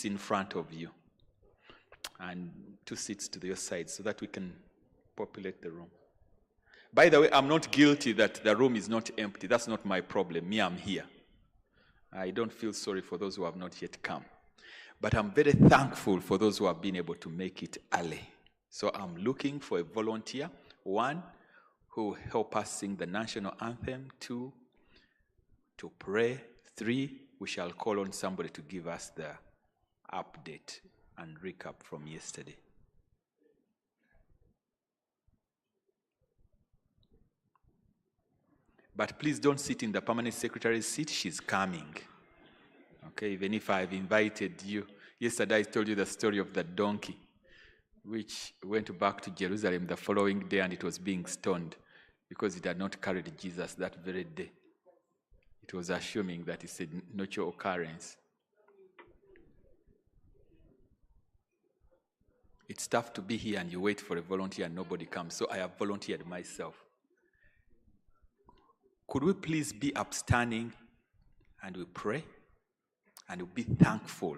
seats in front of you and 2 seats to your side so that we can populate the room. By the way, I'm not guilty that the room is not empty. That's not my problem. Me, I'm here. I don't feel sorry for those who have not yet come. But I'm very thankful for those who have been able to make it early. So I'm looking for a volunteer. 1, who will help us sing the national anthem. 2, to pray. 3, we shall call on somebody to give us the update and recap from yesterday. But please don't sit in the permanent secretary's seat. She's coming. Okay, even if I've invited you. Yesterday I told you the story of the donkey, which went back to Jerusalem the following day and it was being stoned because it had not carried Jesus that very day. It was assuming that it's a natural occurrence. It's tough to be here and you wait for a volunteer and nobody comes. So I have volunteered myself. Could we please be upstanding and we pray and we be thankful?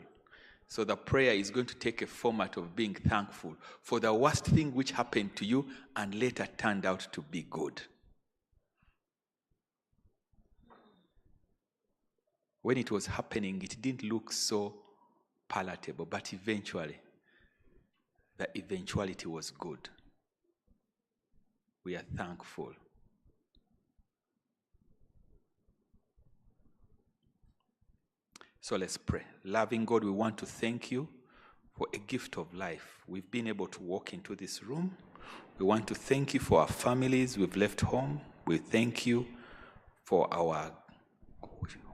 So the prayer is going to take a format of being thankful for the worst thing which happened to you and later turned out to be good. When it was happening, it didn't look so palatable, but eventually, the eventuality was good. We are thankful. So let's pray. Loving God, we want to thank you for a gift of life. We've been able to walk into this room. We want to thank you for our families we've left home. We thank you for our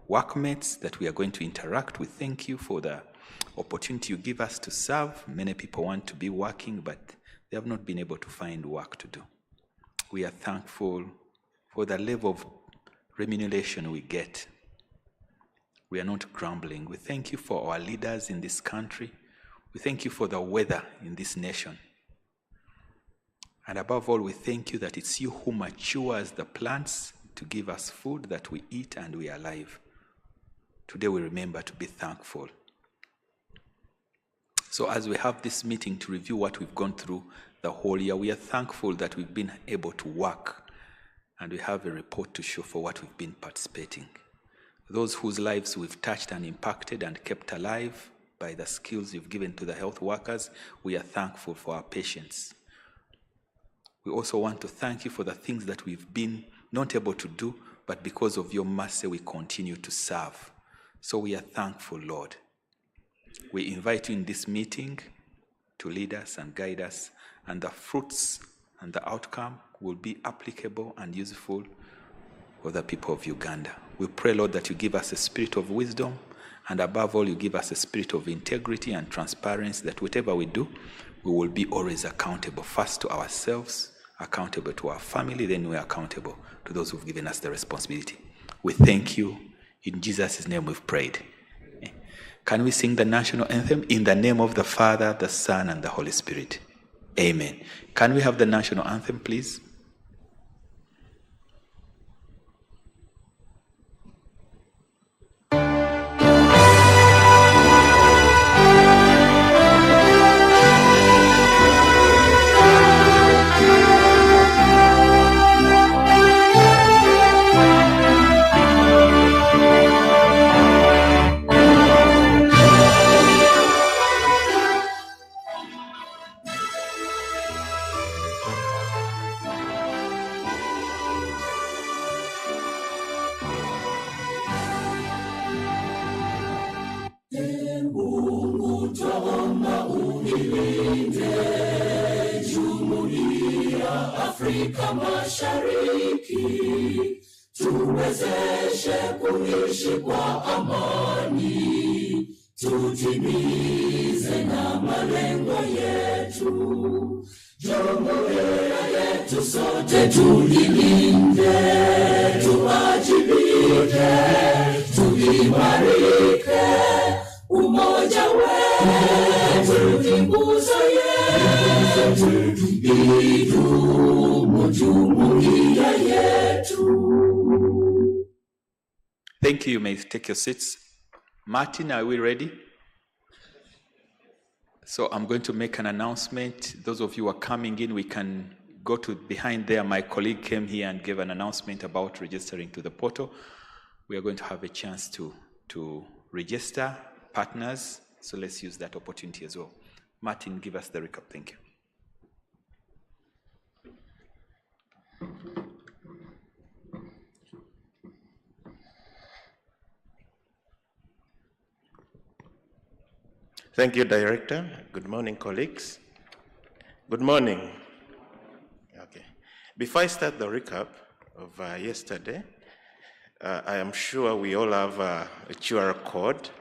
workmates that we are going to interact with. Thank you for the opportunity you give us to serve. Many people want to be working, but they have not been able to find work to do. We are thankful for the level of remuneration we get. We are not grumbling. We thank you for our leaders in this country. We thank you for the weather in this nation. And above all, we thank you that it's you who matures the plants to give us food that we eat and we are alive. Today we remember to be thankful. So as we have this meeting to review what we've gone through the whole year, we are thankful that we've been able to work and we have a report to show for what we've been participating. Those whose lives we've touched and impacted and kept alive by the skills you've given to the health workers, we are thankful for our patience. We also want to thank you for the things that we've been not able to do, but because of your mercy, we continue to serve. So we are thankful, Lord. We invite you in this meeting to lead us and guide us, and the fruits and the outcome will be applicable and useful for the people of Uganda. We pray, Lord, that you give us a spirit of wisdom, and above all, you give us a spirit of integrity and transparency, that whatever we do, we will be always accountable, first to ourselves, accountable to our family, then we are accountable to those who've given us the responsibility. We thank you. In Jesus' name we've prayed. Can we sing the national anthem in the name of the Father, the Son, and the Holy Spirit? Amen. Can we have the national anthem, please? Afrika Mashariki, tuwezeshe kuishi kwa amani, tutimize na malengo yetu. Jumuiya yetu sote tulilinde, tuwajibike, tuimarike, umoja wetu ni nguzo yetu, idumu jumuiya yetu. Thank you. You may take your seats. Martin, are we ready? So I'm going to make an announcement. Those of you who are coming in, we can go to behind there. My colleague came here and gave an announcement about registering to the portal. We are going to have a chance to register partners, so let's use that opportunity as well. Martin, give us the recap. Thank you. Thank you, Director. Good morning, colleagues. Good morning. Okay. Before I start the recap of yesterday, I am sure we all have a QR code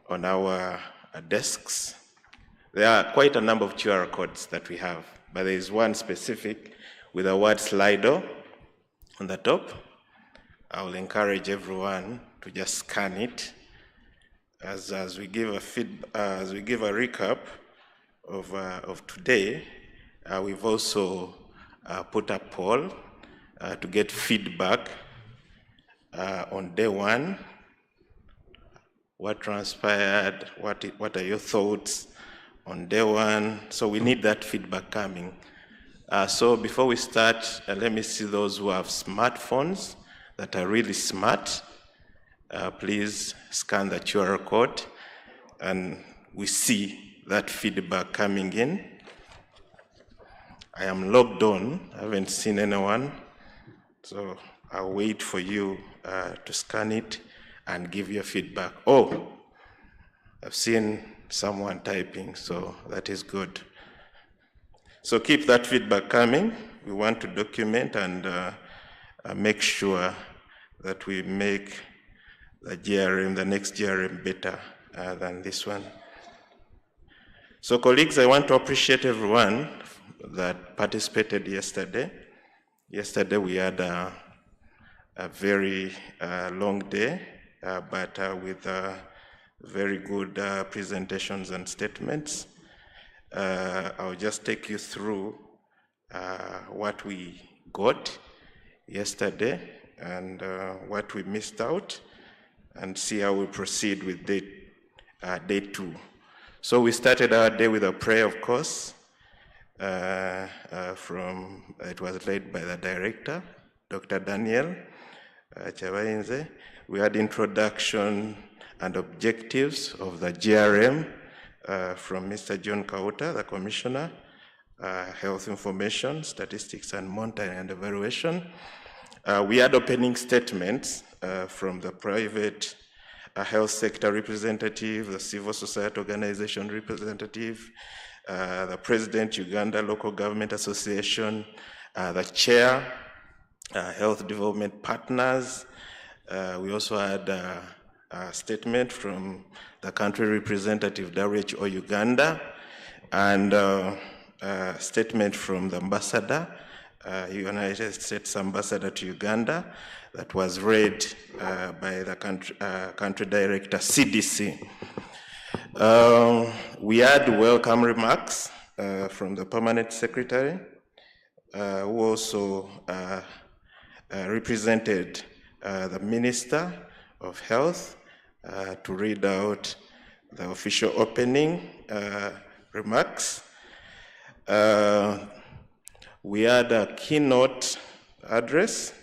on our desks. There are quite a number of QR codes that we have, but there is one specific with the word Slido on the top. I will encourage everyone to just scan it. As we give a recap of today, we've also put a poll to get feedback on day one. What transpired? What are your thoughts on day one? So we need that feedback coming. So before we start, let me see those who have smartphones that are really smart. Please scan the QR code, and we see that feedback coming in. I am logged on, I haven't seen anyone, so I'll wait for you to scan it and give your feedback. Oh, I've seen someone typing, so that is good. So keep that feedback coming. We want to document and make sure that we make the GRM, the next GRM, better than this one. So colleagues, I want to appreciate everyone that participated yesterday. Yesterday we had a very long day, but with very good presentations and statements. I'll just take you through what we got yesterday and what we missed out, and see how we proceed with day two. So we started our day with a prayer, of course, it was led by the director, Dr. Daniel Chabainze. We had introduction and objectives of the GRM from Mr. John Kauta, the Commissioner, Health Information, Statistics and Monitoring and Evaluation. We had opening statements from the private health sector representative, the civil society organization representative, the President, Uganda Local Government Association, the chair, Health Development Partners. We also had a statement from the country representative, WHO Uganda, and a statement from the ambassador, United States Ambassador to Uganda, that was read by the country director, CDC. We had welcome remarks from the permanent secretary, who also represented the Minister of Health to read out the official opening remarks. We had a keynote address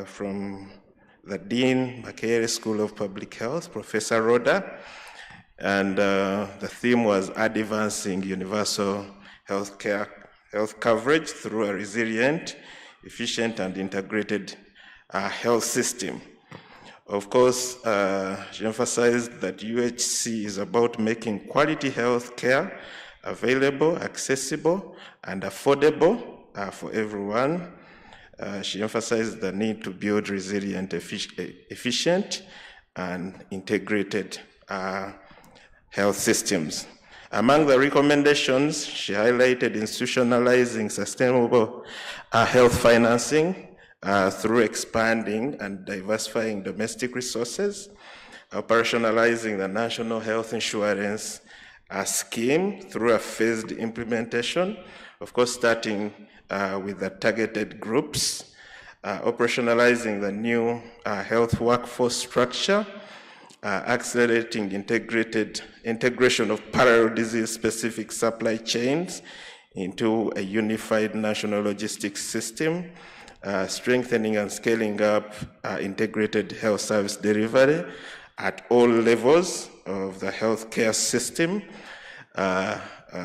from the Dean Makerere School of Public Health, Professor Roda, and the theme was advancing universal health coverage through a resilient, efficient, and integrated health system. Of course, she emphasized that UHC is about making quality health care available, accessible, and affordable for everyone. She emphasized the need to build resilient, efficient, and integrated health systems. Among the recommendations, she highlighted institutionalizing sustainable health financing through expanding and diversifying domestic resources, operationalizing the National Health Insurance scheme through a phased implementation, of course starting with the targeted groups, operationalizing the new health workforce structure, accelerating integration of parallel disease-specific supply chains into a unified national logistics system, strengthening and scaling up integrated health service delivery at all levels of the healthcare system.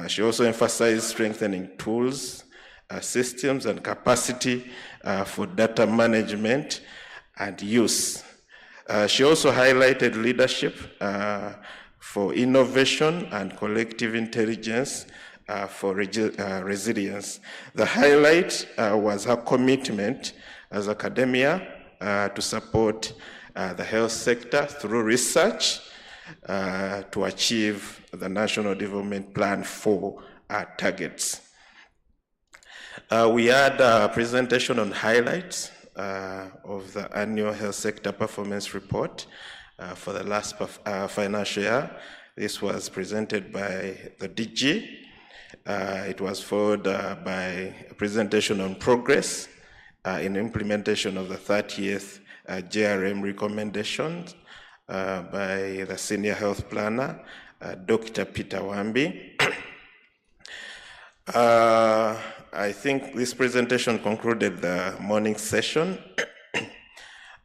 She also emphasized strengthening tools, systems, and capacity for data management and use. She also highlighted leadership for innovation and collective intelligence for resilience. The highlight was her commitment as academia to support the health sector through research to achieve the National Development Plan 4 targets. We had a presentation on highlights of the annual health sector performance report for the last financial year. This was presented by the DG. It was followed by a presentation on progress in implementation of the 30th JRM recommendations by the Senior Health Planner, Dr. Peter Wambi. I think this presentation concluded the morning session.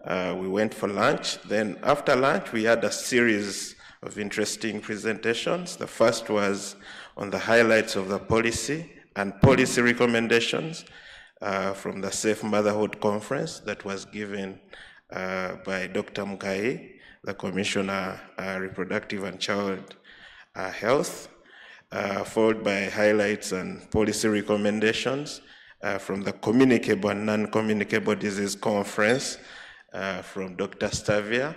We went for lunch. Then after lunch, we had a series of interesting presentations. The first was on the highlights of the policy and policy recommendations from the Safe Motherhood Conference that was given by Dr. Mukai, the Commissioner, Reproductive and Child Health, followed by highlights and policy recommendations from the Communicable and Non-Communicable Disease Conference from Dr. Stavia,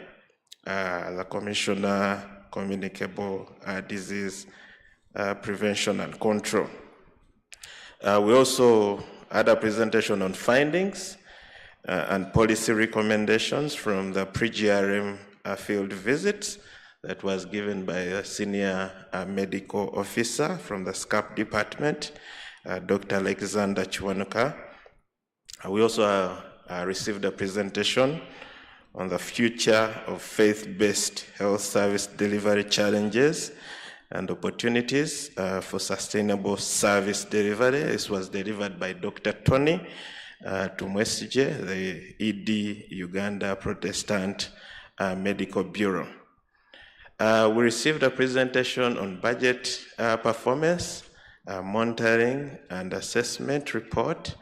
the Commissioner, Communicable Disease Prevention and Control. We also had a presentation on findings and policy recommendations from the pre-GRM field visits that was given by a senior medical officer from the SCAP department, Dr. Alexander Chiwanuka. We also received a presentation on the future of faith-based health service delivery challenges and opportunities for sustainable service delivery. This was delivered by Dr. Tony Tumwesije, the ED Uganda Protestant Medical Bureau. We received a presentation on budget performance, monitoring and assessment report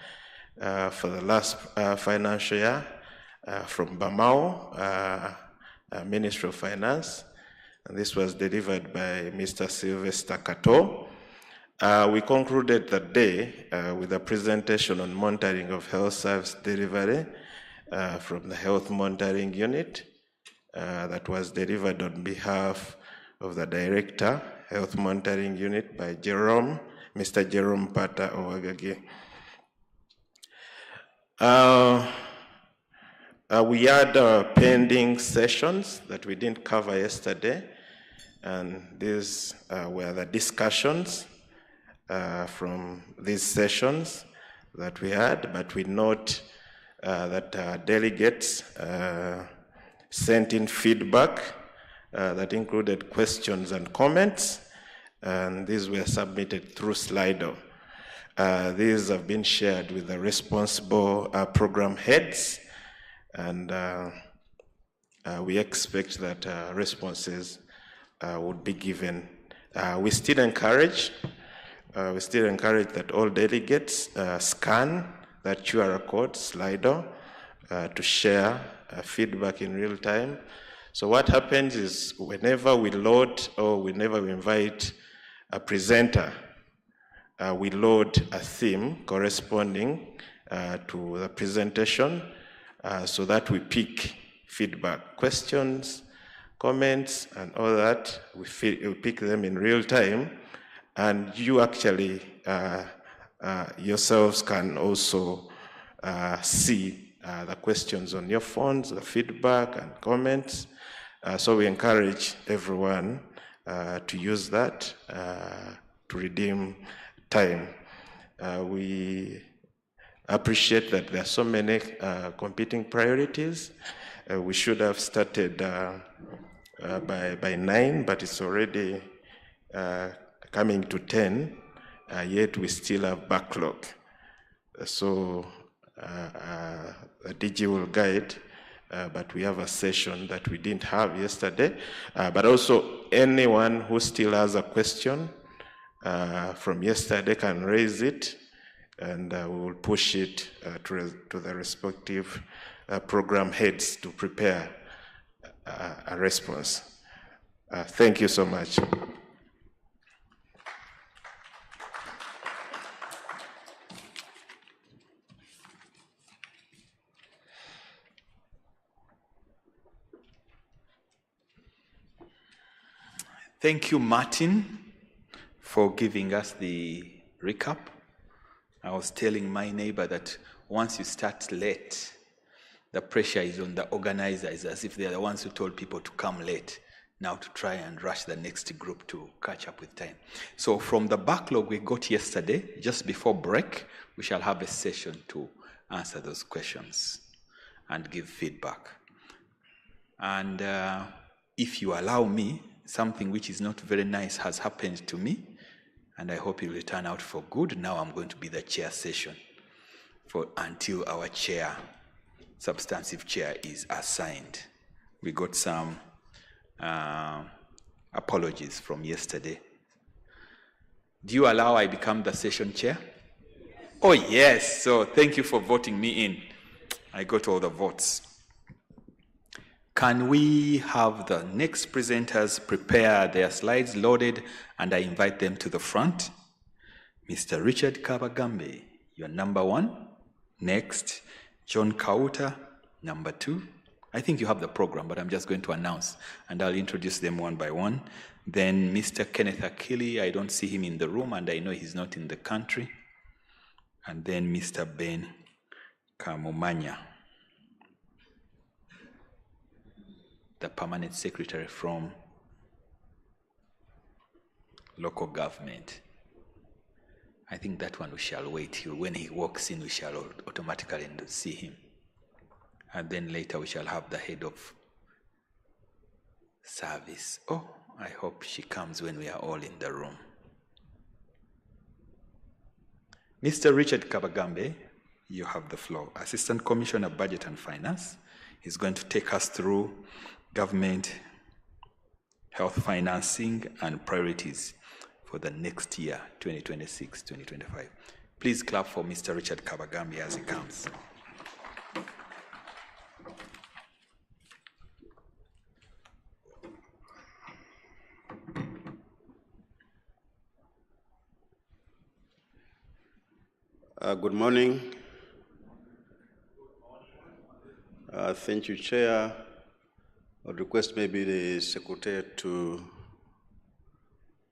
for the last financial year from BAMAO, Ministry of Finance. And this was delivered by Mr. Sylvester Kato. We concluded the day with a presentation on monitoring of health service delivery from the Health Monitoring Unit that was delivered on behalf of the Director, Health Monitoring Unit by Mr. Jerome Pata Owagagi. We had pending sessions that we didn't cover yesterday, and these were the discussions from these sessions that we had, but we note that delegates sent in feedback that included questions and comments, and these were submitted through Slido. These have been shared with the responsible program heads, and we expect that responses would be given. We still encourage that all delegates scan that QR code, Slido, to share feedback in real time. So what happens is whenever we load or whenever we invite a presenter, we load a theme corresponding to the presentation so that we pick feedback, questions, comments, and all that. We pick them in real time, and you actually yourselves can also see the questions on your phones, the feedback and comments. So we encourage everyone to use that to redeem time. We appreciate that there are so many competing priorities. We should have started by 9, but it's already coming to 10, yet we still have backlog. So DG will guide, but we have a session that we didn't have yesterday. But also anyone who still has a question from yesterday can raise it, and we will push it to the respective program heads to prepare a response. Thank you so much. Thank you, Martin, for giving us the recap. I was telling my neighbor that once you start late, the pressure is on the organizers, as if they're the ones who told people to come late, now to try and rush the next group to catch up with time. So from the backlog we got yesterday, just before break, we shall have a session to answer those questions and give feedback. And if you allow me, something which is not very nice has happened to me, and I hope it will turn out for good. Now I'm going to be the chair session until our chair, substantive chair, is assigned. We got some apologies from yesterday. Do you allow I become the session chair? Oh yes, so thank you for voting me in. I got all the votes. Can we have the next presenters prepare their slides loaded, and I invite them to the front? Mr. Richard Kabagambe, you're number 1. Next, John Kauta, number 2. I think you have the program, but I'm just going to announce, and I'll introduce them one by one. Then Mr. Kenneth Akili, I don't see him in the room, and I know he's not in the country. And then Mr. Ben Kamumanya, the permanent secretary from local government. I think that one we shall wait. When he walks in, we shall automatically see him. And then later we shall have the head of service. Oh, I hope she comes when we are all in the room. Mr. Richard Kabagambe, you have the floor. Assistant Commissioner, Budget and Finance. He's going to take us through government health financing and priorities for the next year, 2026-2025. Please clap for Mr. Richard Kabagambe as he comes. Good morning. Thank you, Chair. I would request maybe the Secretary to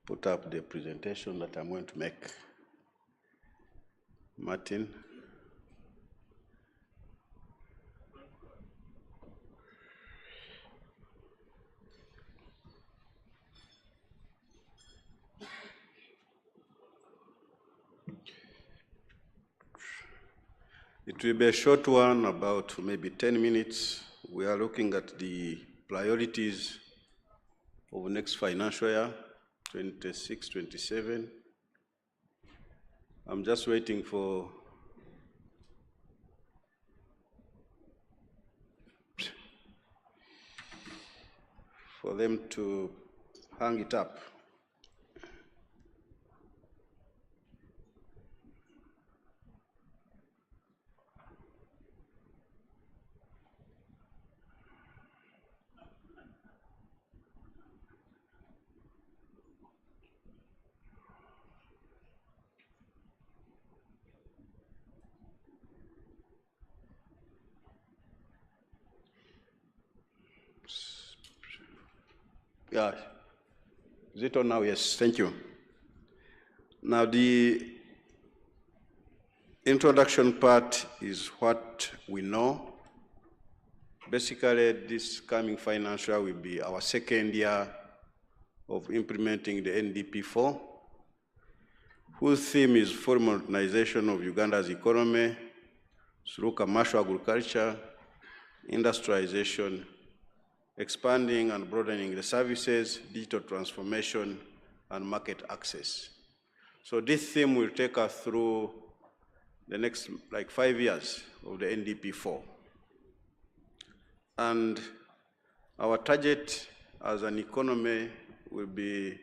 put up the presentation that I'm going to make. Martin. It will be a short one, about maybe 10 minutes. We are looking at the priorities of the next financial year, 26-27. I'm just waiting for them to hang it up. Yeah, is it on now? Yes, thank you. Now the introduction part is what we know. Basically, this coming financial will be our second year of implementing the NDP4, whose theme is full modernization of Uganda's economy through commercial agriculture, industrialization, expanding and broadening the services, digital transformation, and market access. So this theme will take us through the next 5 years of the NDP4. And our target as an economy will be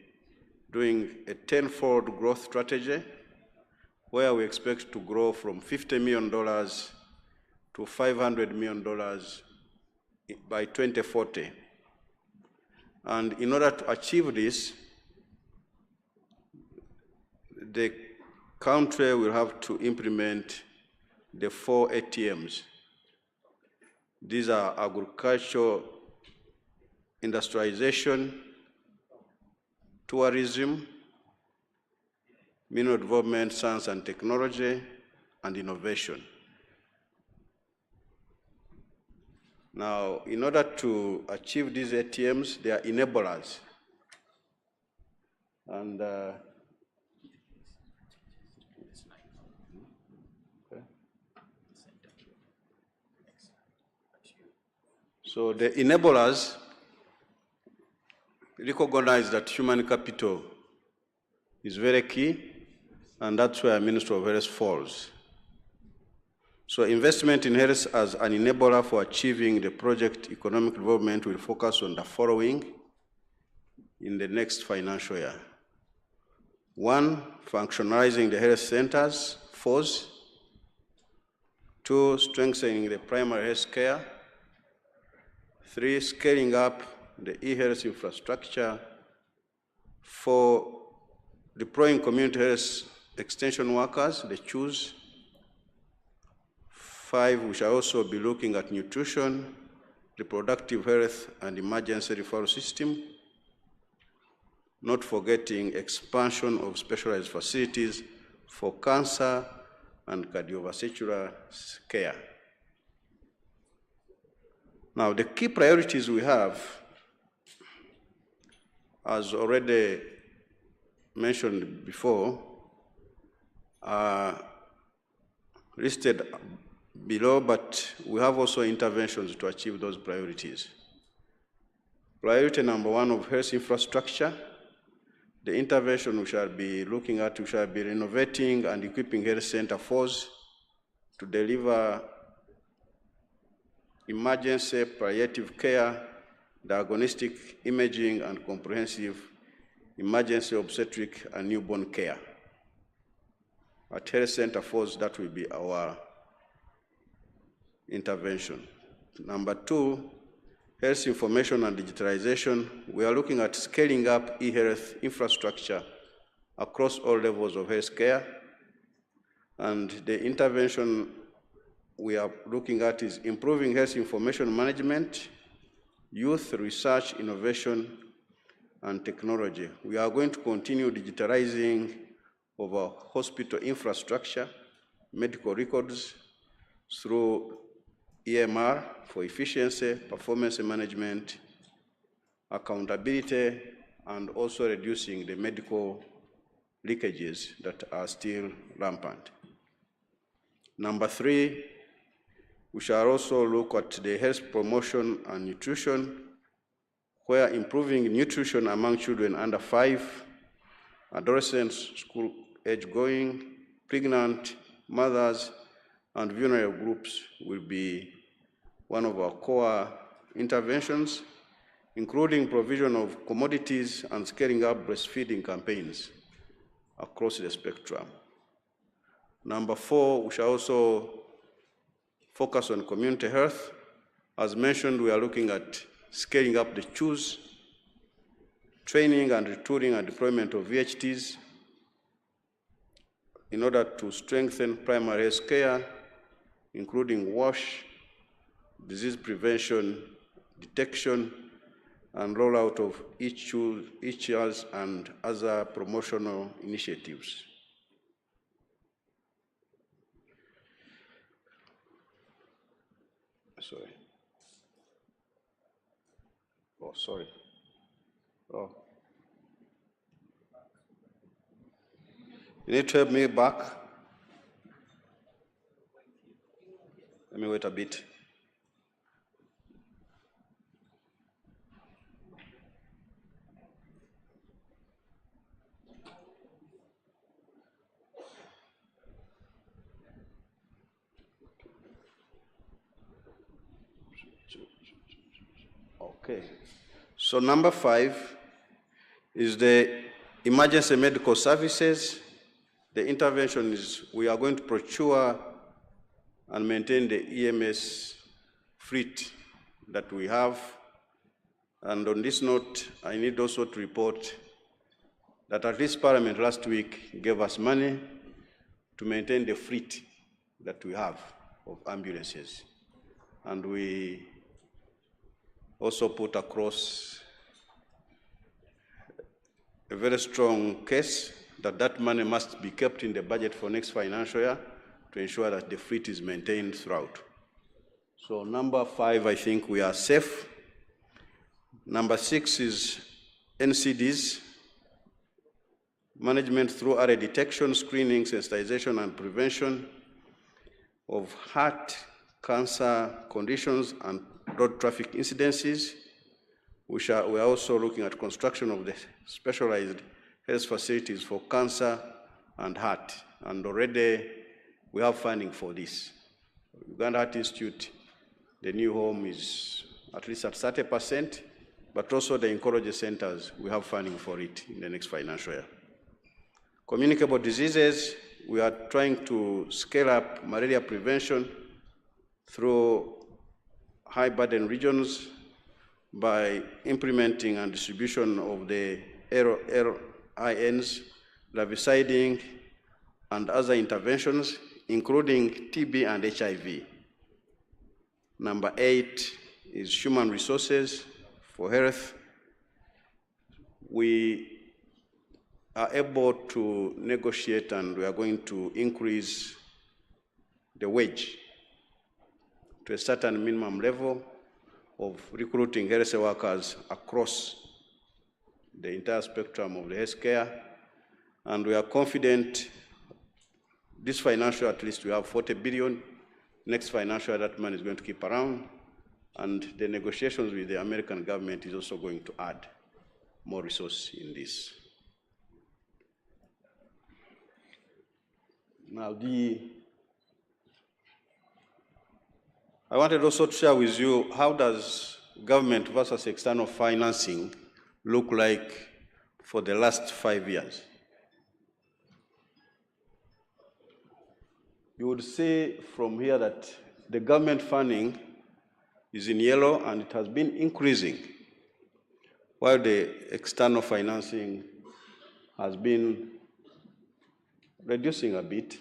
doing a 10-fold growth strategy where we expect to grow from $50 million to $500 million by 2040. And in order to achieve this, the country will have to implement the 4 ATMs. These are agricultural industrialization, tourism, mineral development, science and technology, and innovation. Now, in order to achieve these ATMs, they are enablers. And so the enablers recognize that human capital is very key, and that's where Ministry of Health falls. So investment in health as an enabler for achieving the project economic development will focus on the following in the next financial year. 1, functionalizing the health centers, FOS. 2, strengthening the primary health care. 3, scaling up the e-health infrastructure. 4, deploying community health extension workers, the CHOOS. 5, we shall also be looking at nutrition, reproductive health, and emergency referral system, not forgetting expansion of specialized facilities for cancer and cardiovascular care. Now, the key priorities we have, as already mentioned before, are listed below, but we have also interventions to achieve those priorities. Priority number 1 of health infrastructure. The intervention we shall be looking at, we shall be renovating and equipping health center FOS to deliver emergency palliative care, diagnostic imaging, and comprehensive emergency obstetric and newborn care. At health center FOS, that will be our intervention. Number 2, health information and digitalization. We are looking at scaling up e-health infrastructure across all levels of healthcare. And the intervention we are looking at is improving health information management, youth research, innovation, and technology. We are going to continue digitalizing of our hospital infrastructure, medical records, through EMR for efficiency, performance management, accountability, and also reducing the medical leakages that are still rampant. Number 3, we shall also look at the health promotion and nutrition, where improving nutrition among children under 5, adolescents, school age going, pregnant mothers, and vulnerable groups will be one of our core interventions, including provision of commodities and scaling up breastfeeding campaigns across the spectrum. Number 4, we shall also focus on community health. As mentioned, we are looking at scaling up the CHOOS, training and retooling and deployment of VHTs in order to strengthen primary health care, including WASH, disease prevention, detection, and rollout of EHRs and other promotional initiatives. Sorry. Oh, sorry. Oh. You need to help me back. Let me wait a bit. Okay. So number 5 is the emergency medical services. The intervention is we are going to procure and maintain the EMS fleet that we have. And on this note, I need also to report that at least Parliament last week gave us money to maintain the fleet that we have of ambulances. And we also put across a very strong case that that money must be kept in the budget for next financial year to ensure that the fleet is maintained throughout. So number 5, I think we are safe. Number 6 is NCDs, management through early detection, screening, sensitization, and prevention of heart, cancer conditions, and road traffic incidences. We are also looking at construction of the specialized health facilities for cancer and heart, and already we have funding for this. Uganda Heart Institute, the new home is at least at 30%, but also the oncology centers, we have funding for it in the next financial year. Communicable diseases, we are trying to scale up malaria prevention through high burden regions by implementing and distribution of the LINs, larviciding, and other interventions, including TB and HIV. Number 8 is human resources for health. We are able to negotiate, and we are going to increase the wage to a certain minimum level of recruiting health workers across the entire spectrum of the healthcare. And we are confident this financial, at least we have 40 billion. Next financial, that money is going to keep around. And the negotiations with the American government is also going to add more resources in this. Now, I wanted also to share with you how does government versus external financing look like for the last 5 years. You would see from here that the government funding is in yellow and it has been increasing, while the external financing has been reducing a bit.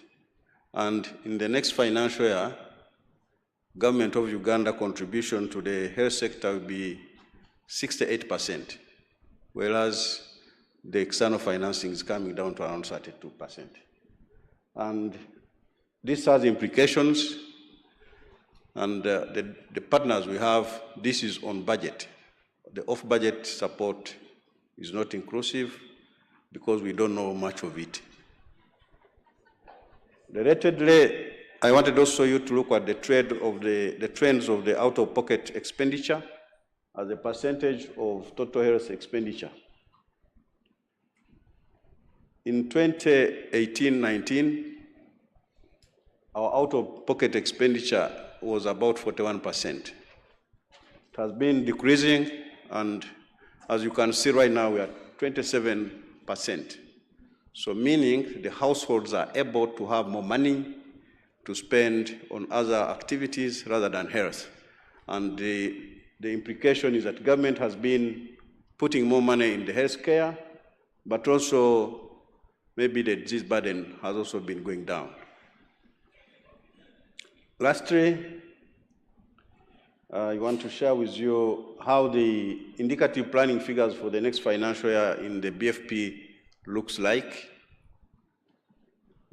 And in the next financial year, Government of Uganda contribution to the health sector will be 68%, whereas the external financing is coming down to around 32%. And this has implications, and the partners we have, this is on budget. The off-budget support is not inclusive because we don't know much of it. Relatedly, I wanted also you to look at the trends of the out-of-pocket expenditure as a percentage of total health expenditure. In 2018-19, our out-of-pocket expenditure was about 41%. It has been decreasing, and as you can see right now, we are 27%. So meaning the households are able to have more money to spend on other activities rather than health. And the implication is that government has been putting more money in the health care, but also maybe the disease burden has also been going down. Lastly, I want to share with you how the indicative planning figures for the next financial year in the BFP looks like.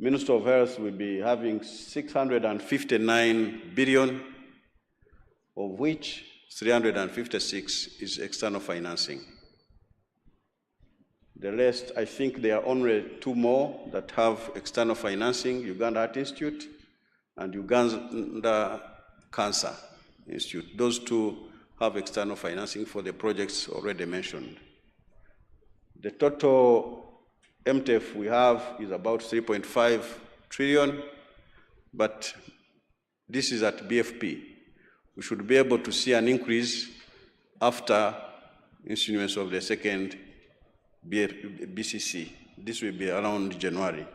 Minister of Health will be having 659 billion, of which 356 is external financing. The rest, I think there are only 2 more that have external financing, Uganda Heart Institute and Uganda Cancer Institute. Those 2 have external financing for the projects already mentioned. The total MTEF we have is about 3.5 trillion, but this is at BFP. We should be able to see an increase after issuance of the second BCC. This will be around January.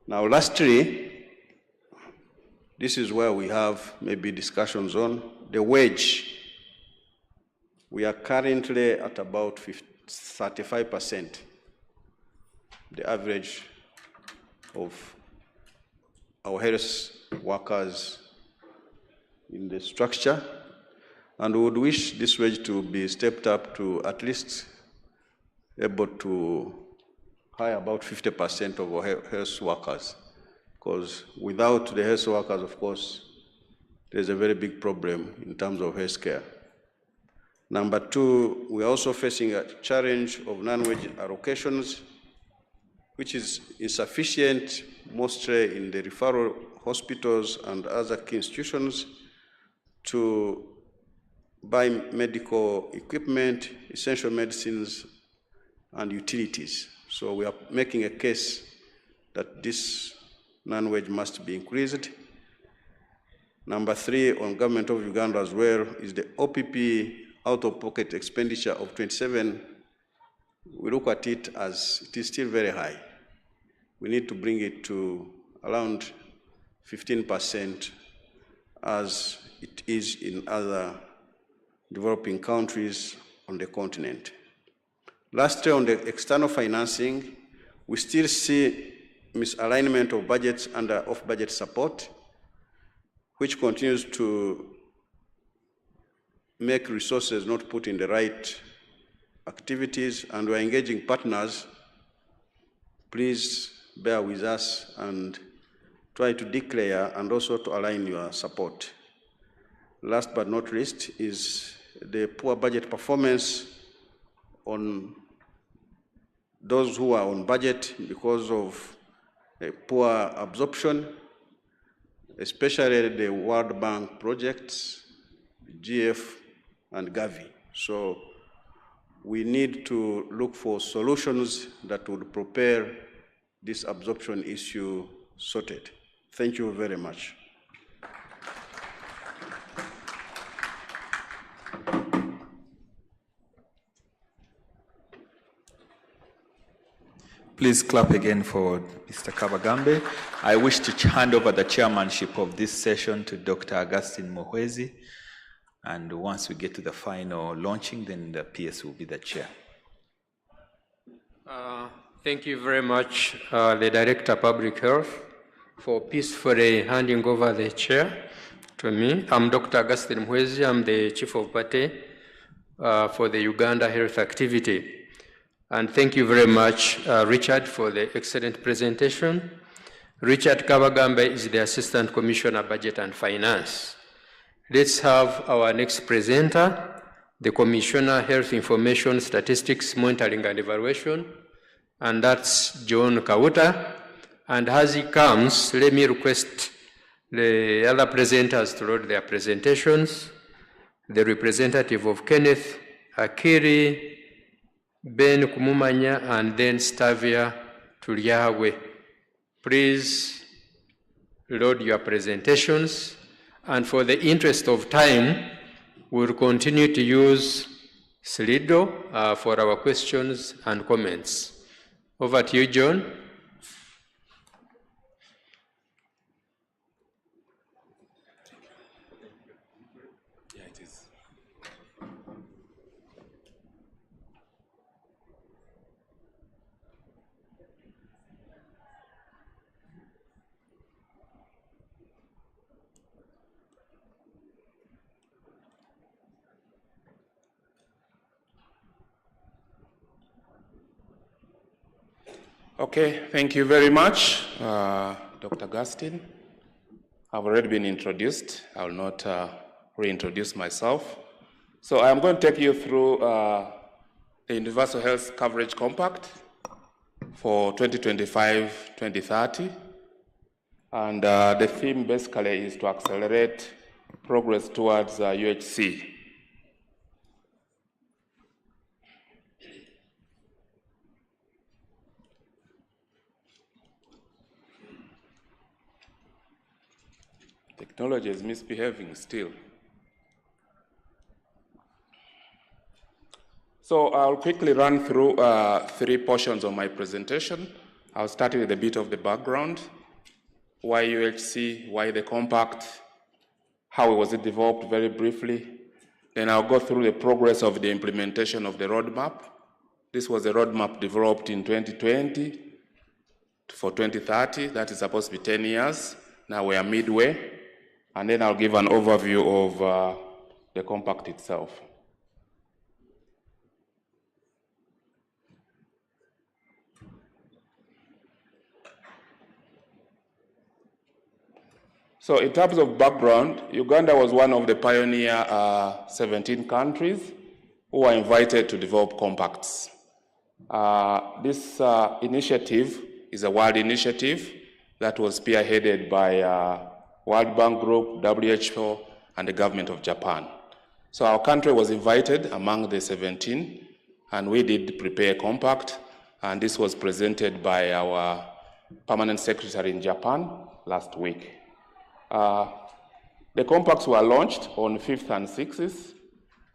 Now, lastly, this is where we have maybe discussions on the wage. We are currently at about 35%, the average of our health workers in the structure, and we would wish this wage to be stepped up to at least able to hire about 50% of our health workers, because without the health workers, of course, there's a very big problem in terms of health care. Number two, we're also facing a challenge of non-wage allocations, which is insufficient mostly in the referral hospitals and other key institutions to buy medical equipment, essential medicines, and utilities. So we are making a case that this non-wage must be increased. Number three, on government of Uganda as well, is the OPP out-of-pocket expenditure of 27. We look at it as it is still very high. We need to bring it to around 15% as it is in other developing countries on the continent. Lastly, on the external financing, we still see misalignment of budgets under off-budget support, which continues to make resources not put in the right activities, and we're engaging partners. Please bear with us and try to declare and also to align your support. Last but not least is the poor budget performance on those who are on budget because of a poor absorption, especially the World Bank projects, GF and Gavi. So we need to look for solutions that would prepare this absorption issue sorted. Thank you very much. Please clap again for Mr. Kabagambe. I wish to hand over the chairmanship of this session to Dr. Augustine Muhwezi. And once we get to the final launching, then the PS will be the chair. Thank you very much, the Director of Public Health, for peacefully handing over the chair to me. I'm Dr. Augustine Muhwezi. I'm the Chief of Party for the Uganda Health Activity. And thank you very much, Richard, for the excellent presentation. Richard Kabagambe is the Assistant Commissioner, Budget and Finance. Let's have our next presenter, the Commissioner, Health Information, Statistics, Monitoring and Evaluation, and that's John Kauta. And as he comes, let me request the other presenters to load their presentations. The representative of Kenneth Akiri, Ben Kumumanya, and then Stavia Tulyawe. Please load your presentations. And for the interest of time, we'll continue to use Slido for our questions and comments. Over to you, John. Yeah, it is. Okay, thank you very much, Dr. Augustine. I've already been introduced. I will not reintroduce myself. So I'm going to take you through the Universal Health Coverage Compact for 2025-2030. And the theme basically is to accelerate progress towards UHC. Technology is misbehaving still. So I'll quickly run through 3 portions of my presentation. I'll start with a bit of the background. Why UHC, why the compact, how was it developed very briefly. Then I'll go through the progress of the implementation of the roadmap. This was a roadmap developed in 2020 for 2030. That is supposed to be 10 years. Now we are midway. And then I'll give an overview of the compact itself. So in terms of background, Uganda was one of the pioneer 17 countries who were invited to develop compacts. This initiative is a world initiative that was spearheaded by World Bank Group, WHO, and the government of Japan. So our country was invited among the 17, and we did prepare a compact, and this was presented by our permanent secretary in Japan last week. The compacts were launched on 5th and 6th,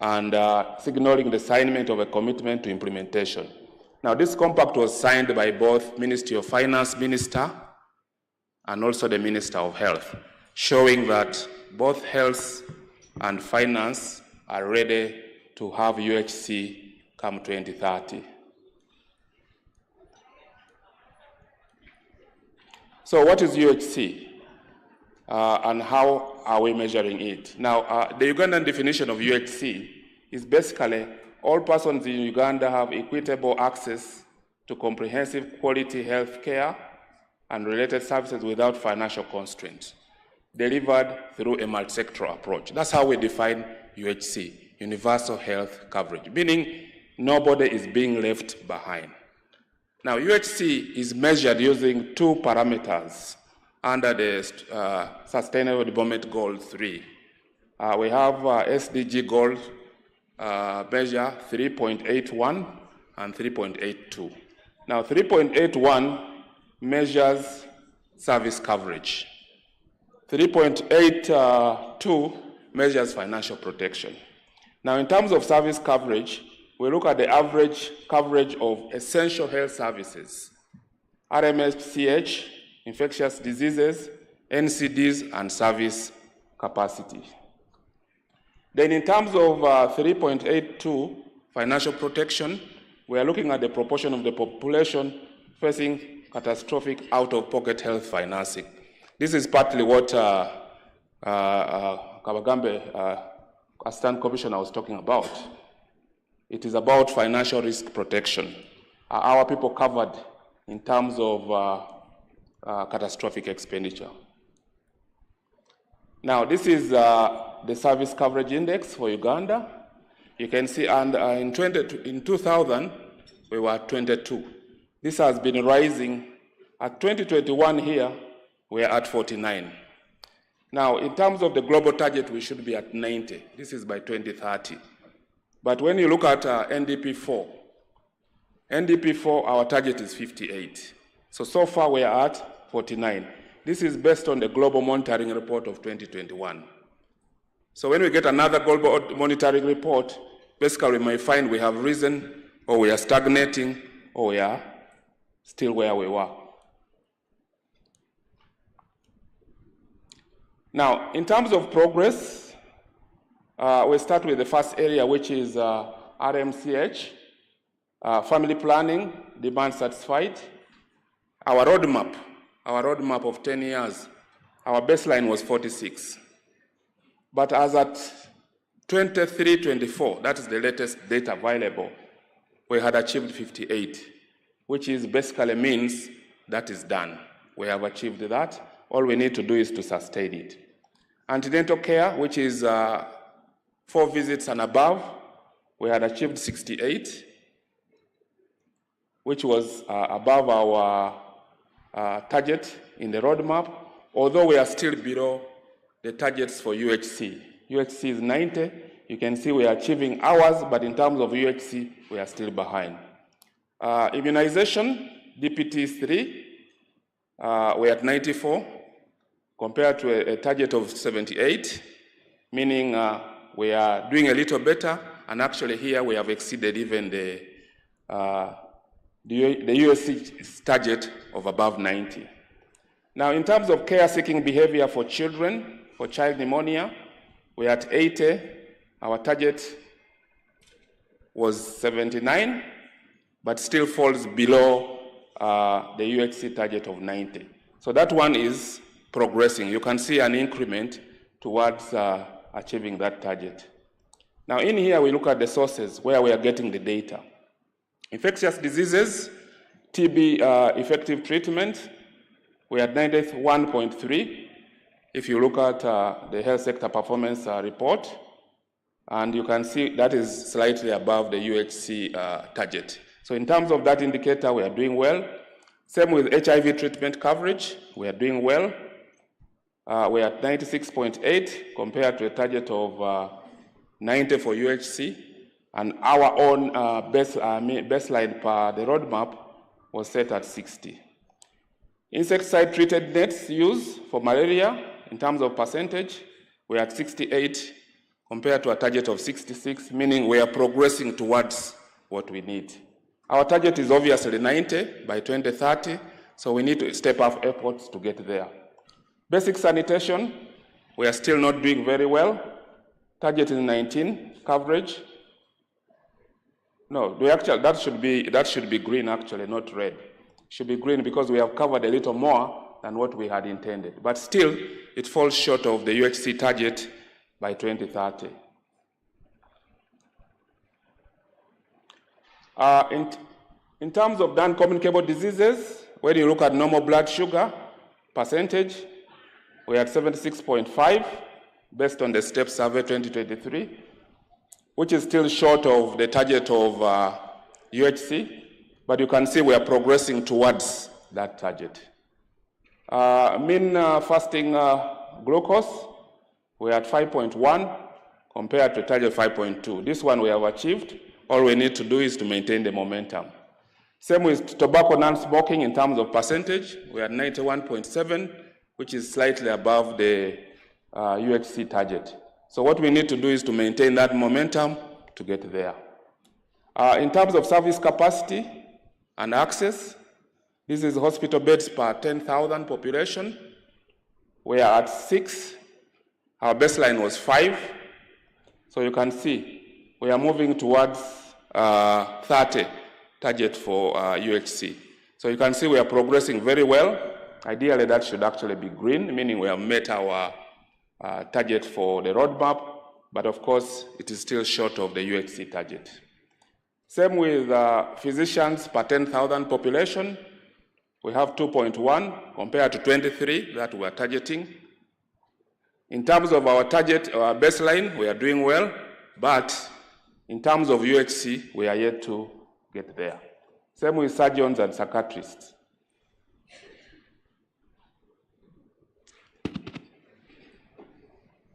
and signaling the assignment of a commitment to implementation. Now, this compact was signed by both Ministry of Finance Minister and also the Minister of Health, showing that both health and finance are ready to have UHC come 2030. So what is UHC? And how are we measuring it? Now, the Ugandan definition of UHC is basically all persons in Uganda have equitable access to comprehensive quality health care and related services without financial constraints, delivered through a multi-sectoral approach. That's how we define UHC, universal health coverage, meaning nobody is being left behind. Now, UHC is measured using 2 parameters under the Sustainable Development Goal 3. We have SDG goal measure 3.81 and 3.82. Now 3.81 measures service coverage. 3.82 measures financial protection. Now in terms of service coverage, we look at the average coverage of essential health services, RMSCH, infectious diseases, NCDs, and service capacity. Then in terms of 3.82 financial protection, we are looking at the proportion of the population facing catastrophic out-of-pocket health financing. This is partly what Kabagambe, Assistant Commissioner, was talking about. It is about financial risk protection. Are our people covered in terms of catastrophic expenditure? Now, this is the service coverage index for Uganda. You can see, and in 2000, we were at 22. This has been rising. At 2021 here, we are at 49. Now, in terms of the global target, we should be at 90. This is by 2030. But when you look at NDP4, our target is 58. So far we are at 49. This is based on the Global Monitoring Report of 2021. So when we get another Global Monitoring Report, basically we might find we have risen, or we are stagnating, or we are still where we were. Now, in terms of progress, we start with the first area, which is RMCH, family planning, demand satisfied. Our roadmap of 10 years, our baseline was 46. But as at 23-24, that is the latest data available, we had achieved 58, which is basically means that is done. We have achieved that. All we need to do is to sustain it. Antenatal care, which is 4 visits and above, we had achieved 68, which was above our target in the roadmap, although we are still below the targets for UHC. UHC is 90. You can see we are achieving ours, but in terms of UHC, we are still behind. Immunization, DPT is 3. We're at 94 compared to a target of 78, meaning we are doing a little better, and actually here we have exceeded even the USC target of above 90. Now, in terms of care-seeking behavior for children, for child pneumonia, we're at 80. Our target was 79, but still falls below the UHC target of 90. So that one is progressing. You can see an increment towards achieving that target. Now, in here, we look at the sources where we are getting the data. Infectious diseases, TB effective treatment, we are at 91.3. If you look at the health sector performance report, and you can see that is slightly above the UHC target. So in terms of that indicator, we are doing well. Same with HIV treatment coverage, we are doing well. We are at 96.8 compared to a target of 90 for UHC, and our own baseline per the roadmap was set at 60. Insecticide-treated nets used for malaria, in terms of percentage, we are at 68 compared to a target of 66, meaning we are progressing towards what we need. Our target is obviously 90 by 2030, so we need to step up efforts to get there. Basic sanitation, we are still not doing very well. Target is 19 coverage. No, that should be green actually, not red. Should be green because we have covered a little more than what we had intended. But still, it falls short of the UHC target by 2030. In terms of non-communicable diseases, when you look at normal blood sugar percentage, we're at 76.5 based on the STEP survey 2023, which is still short of the target of UHC, but you can see we are progressing towards that target. Mean fasting glucose, we're at 5.1 compared to target 5.2. This one we have achieved. All we need to do is to maintain the momentum. Same with tobacco non-smoking in terms of percentage. We're at 91.7, which is slightly above the UHC target. So what we need to do is to maintain that momentum to get there. In terms of service capacity and access, this is hospital beds per 10,000 population. We are at 6. Our baseline was 5. So you can see we are moving towards 30 target for UHC. So you can see we are progressing very well. Ideally, that should actually be green, meaning we have met our target for the roadmap, but of course, it is still short of the UHC target. Same with physicians per 10,000 population. We have 2.1 compared to 23 that we are targeting. In terms of our target, our baseline, we are doing well, but in terms of UHC, we are yet to get there. Same with surgeons and psychiatrists.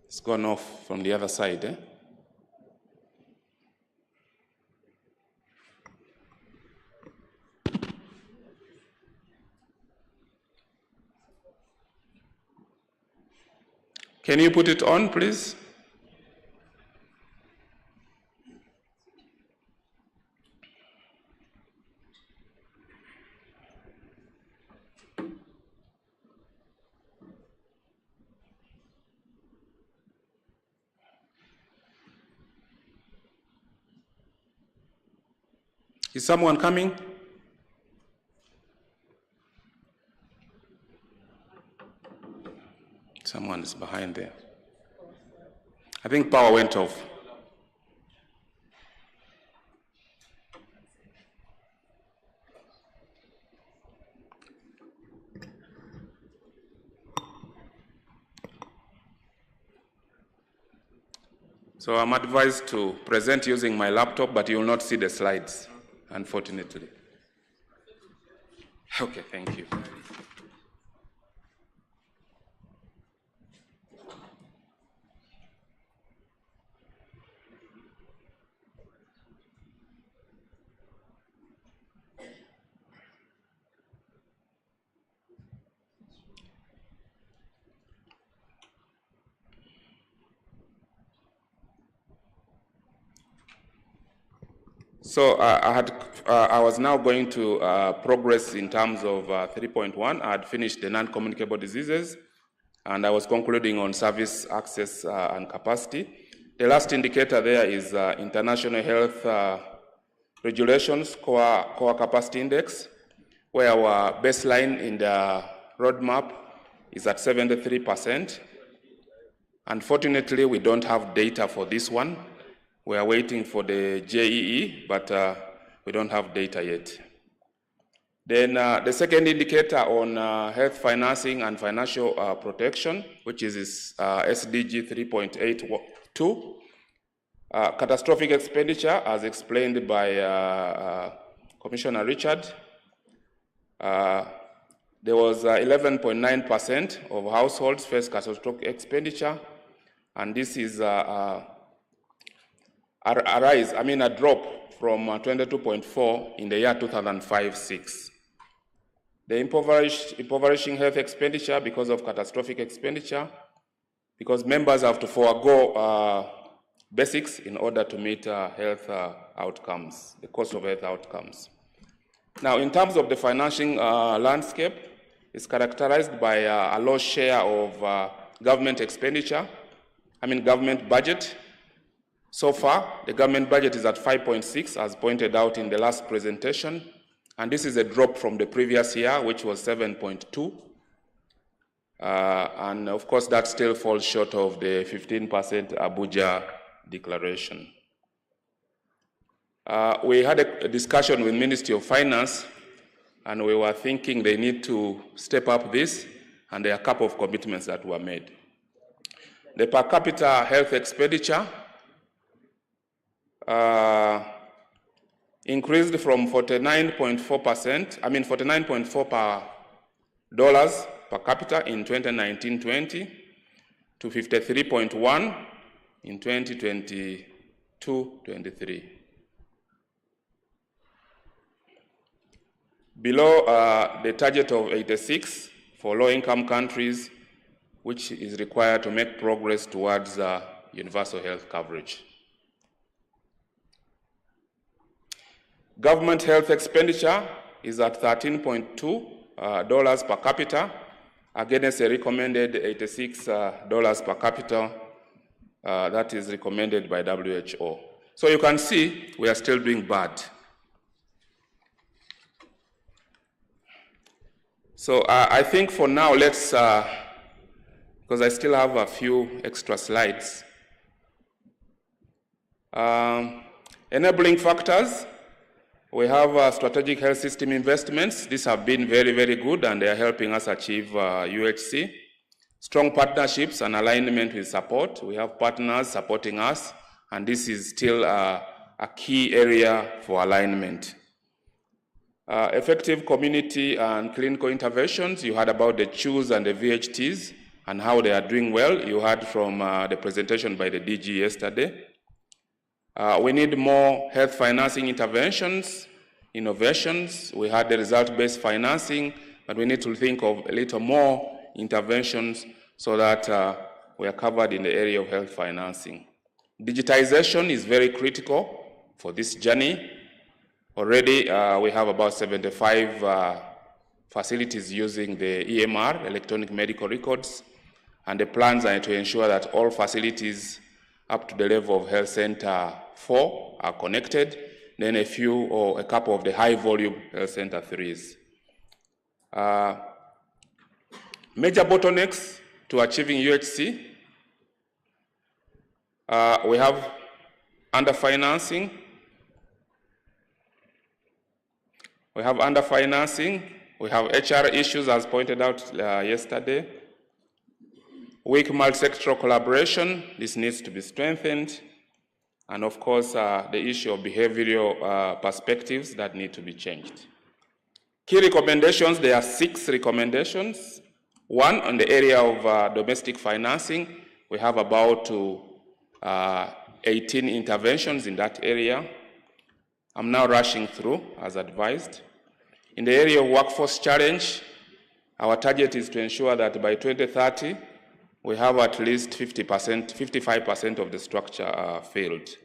It's gone off from the other side, eh? Can you put it on, please? Is someone coming? Someone is behind there. I think power went off. So I'm advised to present using my laptop, but you will not see the slides, unfortunately. Okay, thank you. So I was now going to progress in terms of 3.1. I had finished the non-communicable diseases, and I was concluding on service access and capacity. The last indicator there is International Health Regulations Core Capacity Index, where our baseline in the roadmap is at 73%. Unfortunately, we don't have data for this one. We are waiting for the JEE, but we don't have data yet. Then the second indicator on health financing and financial protection, which is SDG 3.82, catastrophic expenditure, as explained by Commissioner Richard. There was 11.9% of households face catastrophic expenditure, and this is a drop from 22.4 in the year 2005-06. The impoverishing health expenditure because of catastrophic expenditure, because members have to forego basics in order to meet health outcomes, the cost of health outcomes. Now, in terms of the financing landscape, it's characterized by a low share of government expenditure, government budget. So far, the government budget is at 5.6, as pointed out in the last presentation, and this is a drop from the previous year, which was 7.2. And of course, that still falls short of the 15% Abuja declaration. We had a discussion with Ministry of Finance, and we were thinking they need to step up this, and there are a couple of commitments that were made. The per capita health expenditure increased from 49.4 dollars per capita in 2019-20 to 53.1 in 2022-23. Below the target of 86 for low-income countries, which is required to make progress towards universal health coverage. Government health expenditure is at $13.2 per capita against a recommended $86 per capita that is recommended by WHO. So you can see we are still doing bad. So I think for now, let's, because I still have a few extra slides. Enabling factors. We have strategic health system investments. These have been very, very good, and they are helping us achieve UHC. Strong partnerships and alignment with support. We have partners supporting us, and this is still a key area for alignment. Effective community and clinical interventions. You heard about the CHOOS and the VHTs and how they are doing well. You heard from the presentation by the DG yesterday. We need more health financing interventions, innovations. We had the result-based financing, but we need to think of a little more interventions so that we are covered in the area of health financing. Digitization is very critical for this journey. Already, we have about 75 facilities using the EMR, electronic medical records, and the plans are to ensure that all facilities up to the level of Health Center 4 are connected, then a few or a couple of the high volume Health Center 3s. Major bottlenecks to achieving UHC. We have underfinancing. We have HR issues as pointed out yesterday. Weak multi-sectoral collaboration, this needs to be strengthened. And of course, the issue of behavioral perspectives that need to be changed. Key recommendations, there are 6 recommendations. One, on the area of domestic financing, we have about 18 interventions in that area. I'm now rushing through, as advised. In the area of workforce challenge, our target is to ensure that by 2030, we have at least 50%, 55% of the structure filled.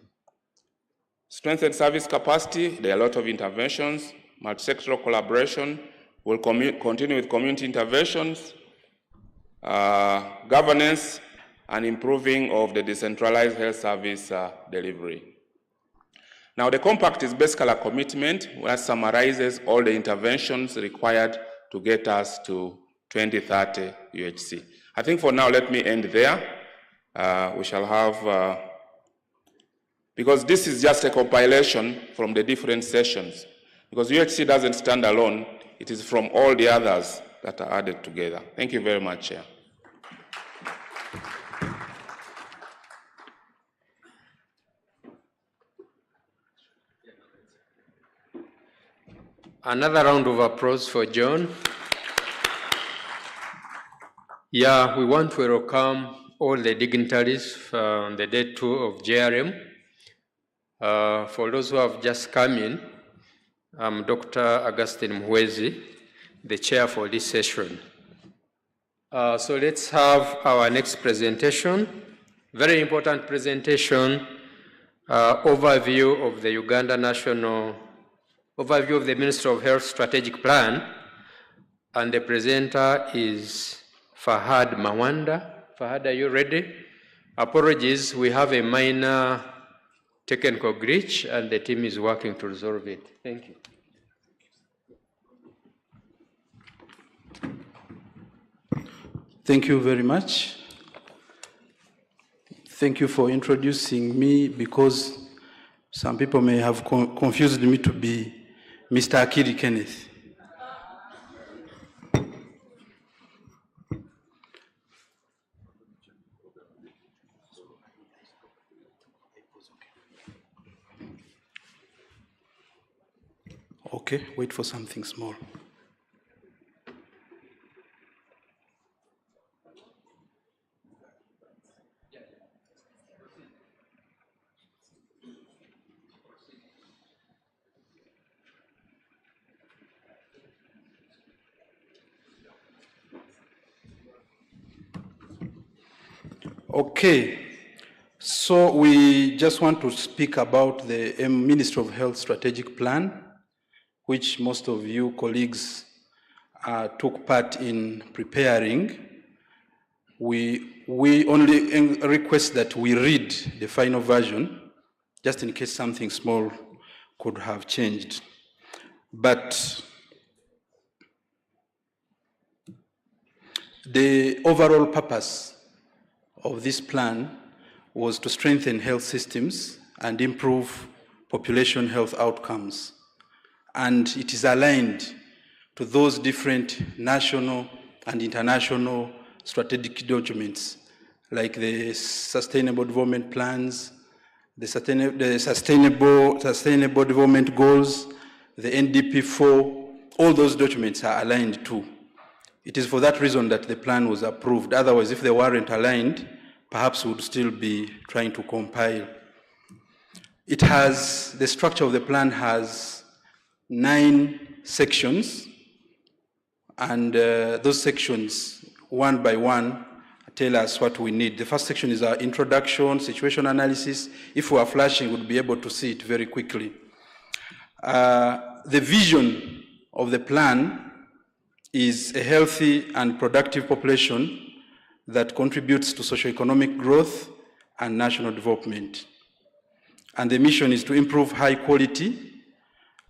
Strengthen service capacity. There are a lot of interventions. Multi-sectoral collaboration. We'll continue with community interventions, governance, and improving of the decentralized health service delivery. Now, the compact is basically a commitment that summarizes all the interventions required to get us to 2030 UHC. I think for now, let me end there. We shall have, because this is just a compilation from the different sessions. Because UHC doesn't stand alone, it is from all the others that are added together. Thank you very much, Chair. Another round of applause for John. Yeah, we want to welcome all the dignitaries on the day 2 of JRM. For those who have just come in, I'm Dr. Augustine Mwezi, the chair for this session. So let's have our next presentation. Very important presentation, overview of the Uganda National, overview of the Ministry of Health Strategic Plan. And the presenter is Fahad Mawanda. Fahad, are you ready? Apologies, we have a minor technical glitch and the team is working to resolve it. Thank you. Thank you very much. Thank you for introducing me, because some people may have confused me to be Mr. Akiri Kenneth. Okay, wait for something small. Okay, so we just want to speak about the Ministry of Health Strategic Plan, which most of you colleagues took part in preparing. We only request that we read the final version, just in case something small could have changed. But the overall purpose of this plan was to strengthen health systems and improve population health outcomes. And it is aligned to those different national and international strategic documents, like the Sustainable Development Plans, the Sustainable Development Goals, the NDP4, all those documents are aligned too. It is for that reason that the plan was approved. Otherwise, if they weren't aligned, perhaps we would still be trying to compile. It has, the structure of the plan has 9 sections, and those sections, one by one, tell us what we need. The first section is our introduction, situation analysis. If we are flashing, we'll be able to see it very quickly. The vision of the plan is a healthy and productive population that contributes to socioeconomic growth and national development. And the mission is to improve high quality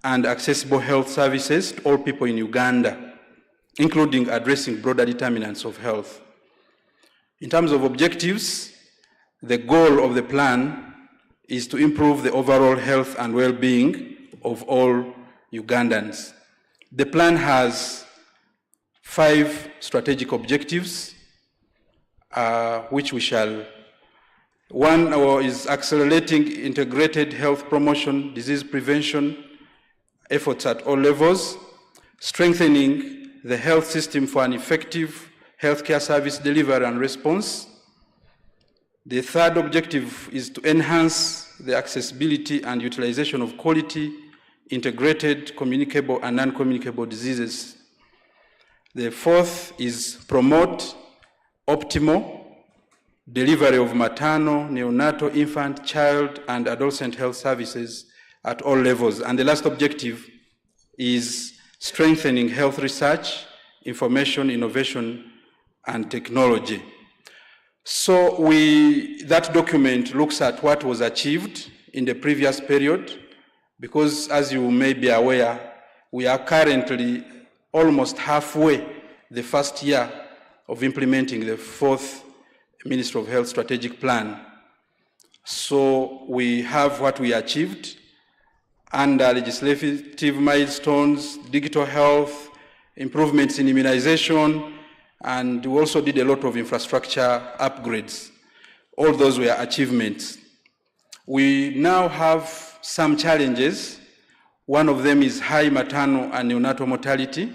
and accessible health services to all people in Uganda, including addressing broader determinants of health. In terms of objectives, the goal of the plan is to improve the overall health and well-being of all Ugandans. The plan has 5 strategic objectives, which we shall. One is accelerating integrated health promotion, disease prevention efforts at all levels, strengthening the health system for an effective healthcare service delivery and response. The third objective is to enhance the accessibility and utilization of quality, integrated, communicable and non-communicable diseases. The fourth is promote optimal delivery of maternal, neonatal, infant, child, and adolescent health services at all levels. And the last objective is strengthening health research, information, innovation, and technology. So that document looks at what was achieved in the previous period, because as you may be aware, we are currently almost halfway the first year of implementing the fourth Ministry of Health strategic plan. So we have what we achieved under legislative milestones, digital health, improvements in immunization, and we also did a lot of infrastructure upgrades. All those were achievements. We now have some challenges. One of them is high maternal and neonatal mortality.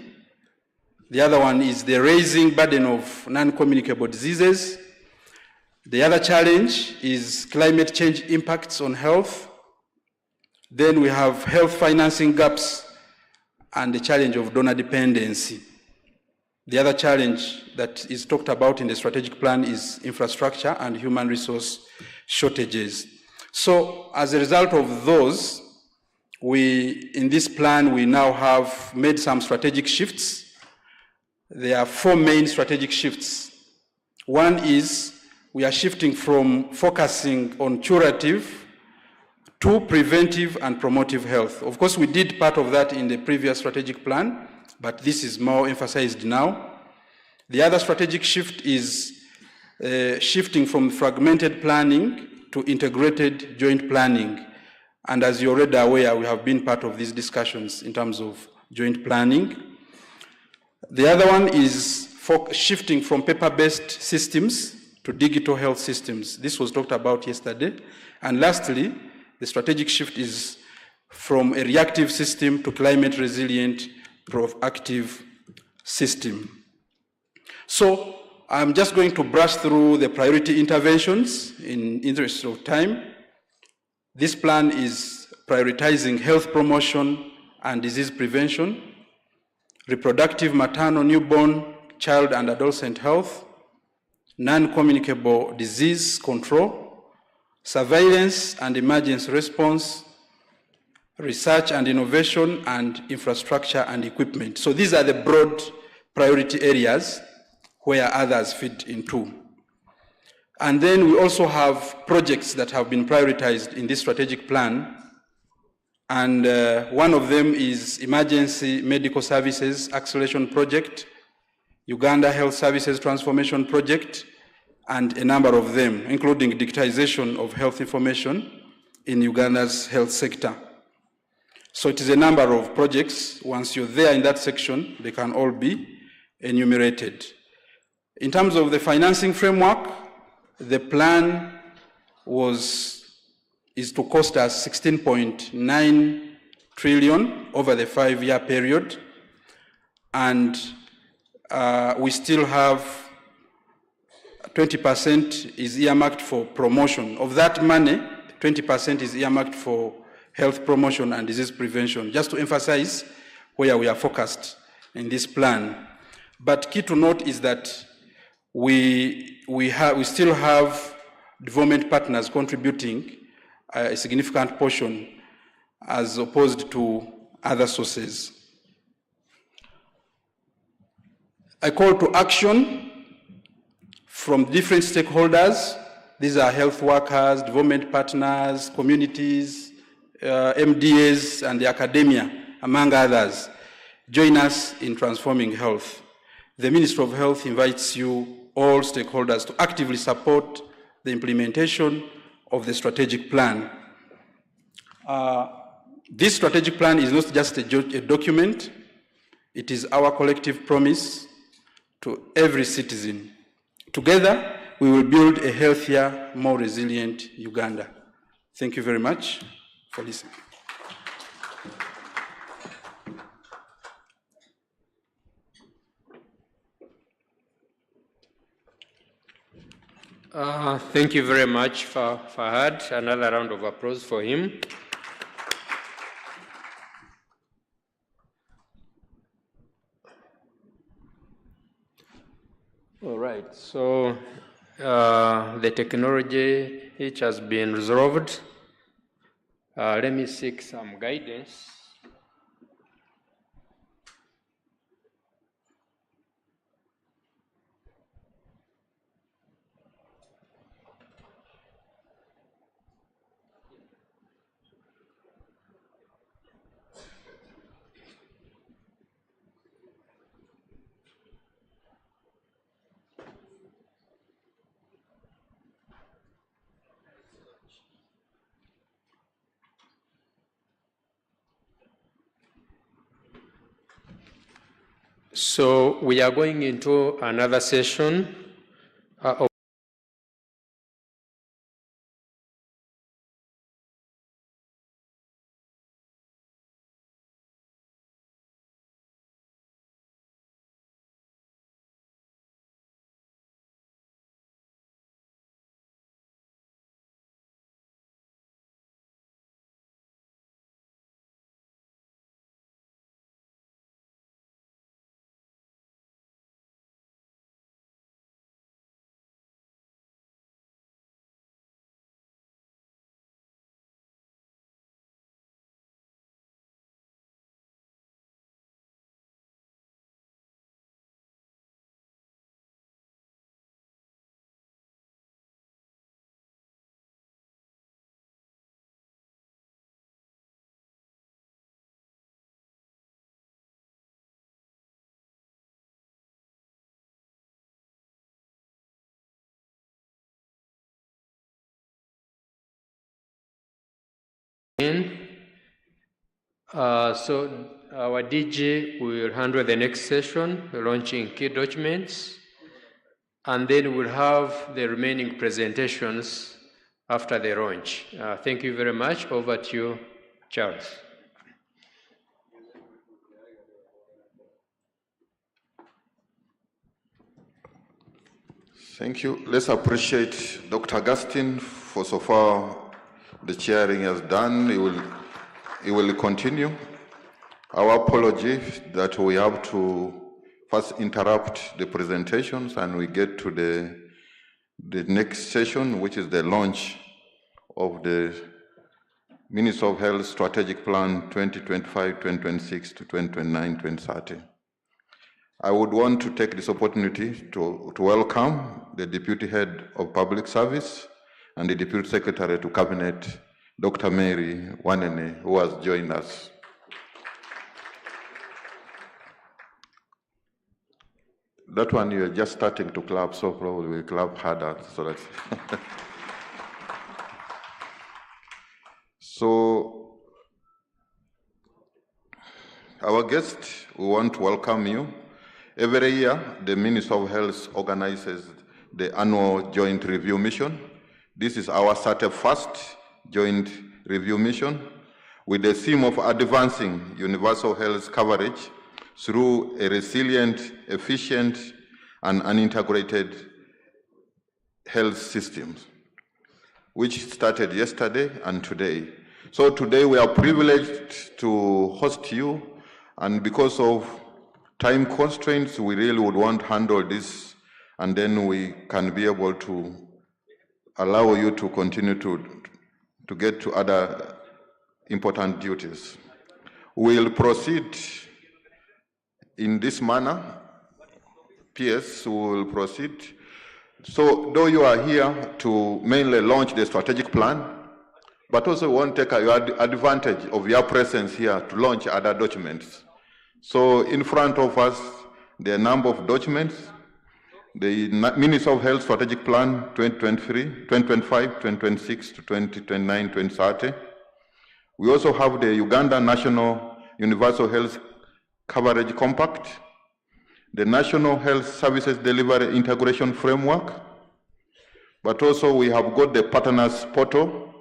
The other one is the rising burden of non-communicable diseases. The other challenge is climate change impacts on health. Then we have health financing gaps and the challenge of donor dependency. The other challenge that is talked about in the strategic plan is infrastructure and human resource shortages. So as a result of those, in this plan, we now have made some strategic shifts. There are 4 main strategic shifts. One is we are shifting from focusing on curative to preventive and promotive health. Of course, we did part of that in the previous strategic plan, but this is more emphasized now. The other strategic shift is shifting from fragmented planning to integrated joint planning. And as you're already aware, we have been part of these discussions in terms of joint planning. The other one is shifting from paper-based systems to digital health systems. This was talked about yesterday. And lastly, the strategic shift is from a reactive system to climate resilient, proactive system. So I'm just going to brush through the priority interventions in interest of time. This plan is prioritizing health promotion and disease prevention, reproductive, maternal, newborn, child and adolescent health, non-communicable disease control, surveillance and emergency response, research and innovation, and infrastructure and equipment. So these are the broad priority areas where others fit into. And then we also have projects that have been prioritized in this strategic plan. And one of them is Emergency Medical Services Acceleration Project, Uganda Health Services Transformation Project, and a number of them, including digitization of health information in Uganda's health sector. So it is a number of projects. Once you're there in that section, they can all be enumerated. In terms of the financing framework, the plan is to cost us 16.9 trillion over the 5-year period, and we still have 20% is earmarked for promotion. Of that money, 20% is earmarked for health promotion and disease prevention, just to emphasize where we are focused in this plan. But key to note is that we still have development partners contributing a significant portion as opposed to other sources. A call to action from different stakeholders. These are health workers, development partners, communities, MDAs, and the academia, among others. Join us in transforming health. The Ministry of Health invites you, all stakeholders, to actively support the implementation of the strategic plan. This strategic plan is not just a document, it is our collective promise to every citizen. Together, we will build a healthier, more resilient Uganda. Thank you very much for listening. Thank you very much, Fahad. Another round of applause for him. All right, so The technology which has been resolved. Let me seek some guidance. So we are going into another session of so our DG will handle the next session, launching key documents, and then we'll have the remaining presentations after the launch. Thank you very much. Over to you, Charles. Thank you. Let's appreciate Dr. Augustine for so far the chairing has done. He will continue. Our apology that we have to first interrupt the presentations and we get to the next session, which is the launch of the Ministry of Health Strategic Plan 2025-2026 to 2029-2030. I would want to take this opportunity to welcome the Deputy Head of Public Service and the Deputy Secretary to Cabinet, Dr. Mary Wanene, who has joined us. That one you're just starting to clap, so probably we'll clap harder. So our guest, we want to welcome you. Every year, the Ministry of Health organizes the annual joint review mission. This is our 31st joint review mission with the theme of advancing universal health coverage through a resilient, efficient, and unintegrated health systems, which started yesterday and today. So today we are privileged to host you, and because of time constraints, we really would want to handle this, and then we can be able to allow you to continue to get to other important duties. We'll proceed in this manner. PS will proceed. So though you are here to mainly launch the strategic plan, but also want to take advantage of your presence here to launch other documents. So in front of us, there are a number of documents. The Ministry of Health Strategic Plan 2023, 2025, 2026 to 2029, 2030. We also have the Uganda National Universal Health Coverage Compact, the National Health Services Delivery Integration Framework, but also we have got the Partners Portal.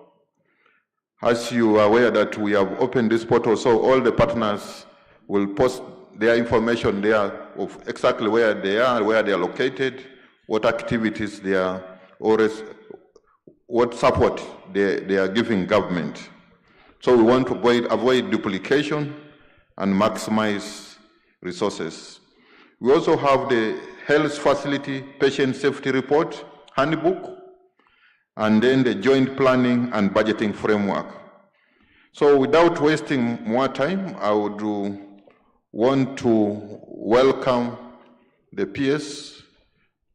As you are aware that we have opened this portal, so all the partners will post their information there of exactly where they are located, what activities they are, or what support they are giving government. So we want to avoid duplication and maximize resources. We also have the Health Facility Patient Safety Report, handbook, and then the joint planning and budgeting framework. So without wasting more time, I would want to welcome the PS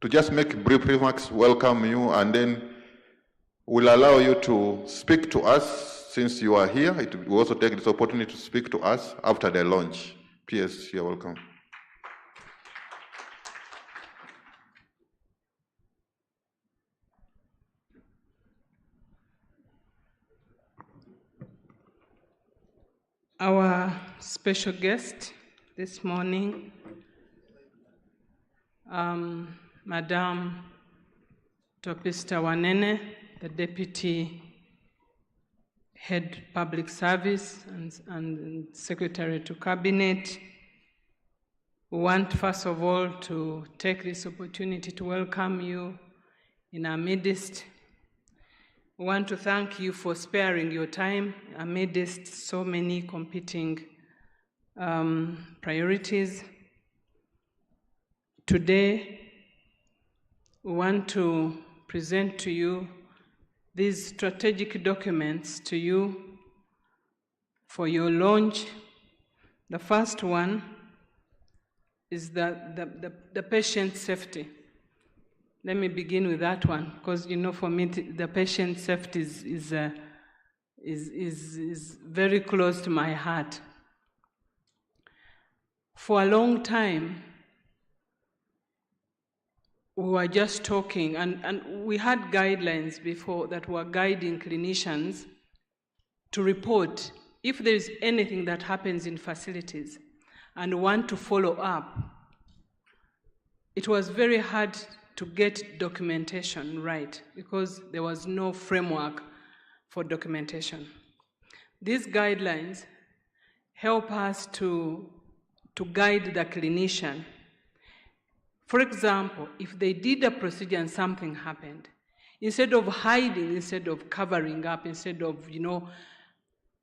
to just make brief remarks, welcome you, and then we'll allow you to speak to us since you are here. We also take this opportunity to speak to us after the launch. PS, you're welcome. Our special guest this morning, Madam Topista Wanene, the Deputy Head Public Service and Secretary to Cabinet. We want, first of all, to take this opportunity to welcome you in our midst. We want to thank you for sparing your time amidst so many competing priorities. Today, we want to present to you these strategic documents to you for your launch. The first one is the patient safety. Let me begin with that one, because for me the patient safety is very close to my heart. For a long time, we were just talking, and we had guidelines before that were guiding clinicians to report if there is anything that happens in facilities and want to follow up. It was very hard to get documentation right because there was no framework for documentation. These guidelines help us to guide the clinician. For example, if they did a procedure and something happened, instead of hiding, instead of covering up, instead of,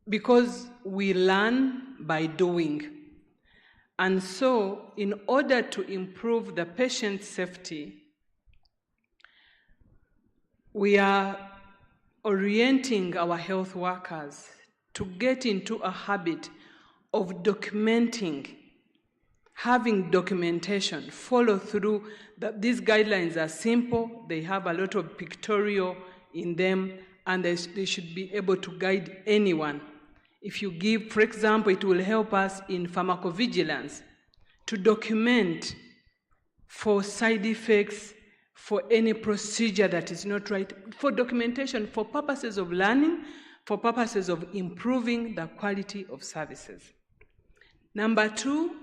because we learn by doing. And so, in order to improve the patient safety, we are orienting our health workers to get into a habit of documenting, having documentation, follow through. These guidelines are simple, they have a lot of pictorial in them, and they should be able to guide anyone. If you give, for example, it will help us in pharmacovigilance to document for side effects, for any procedure that is not right, for documentation, for purposes of learning, for purposes of improving the quality of services. Number two,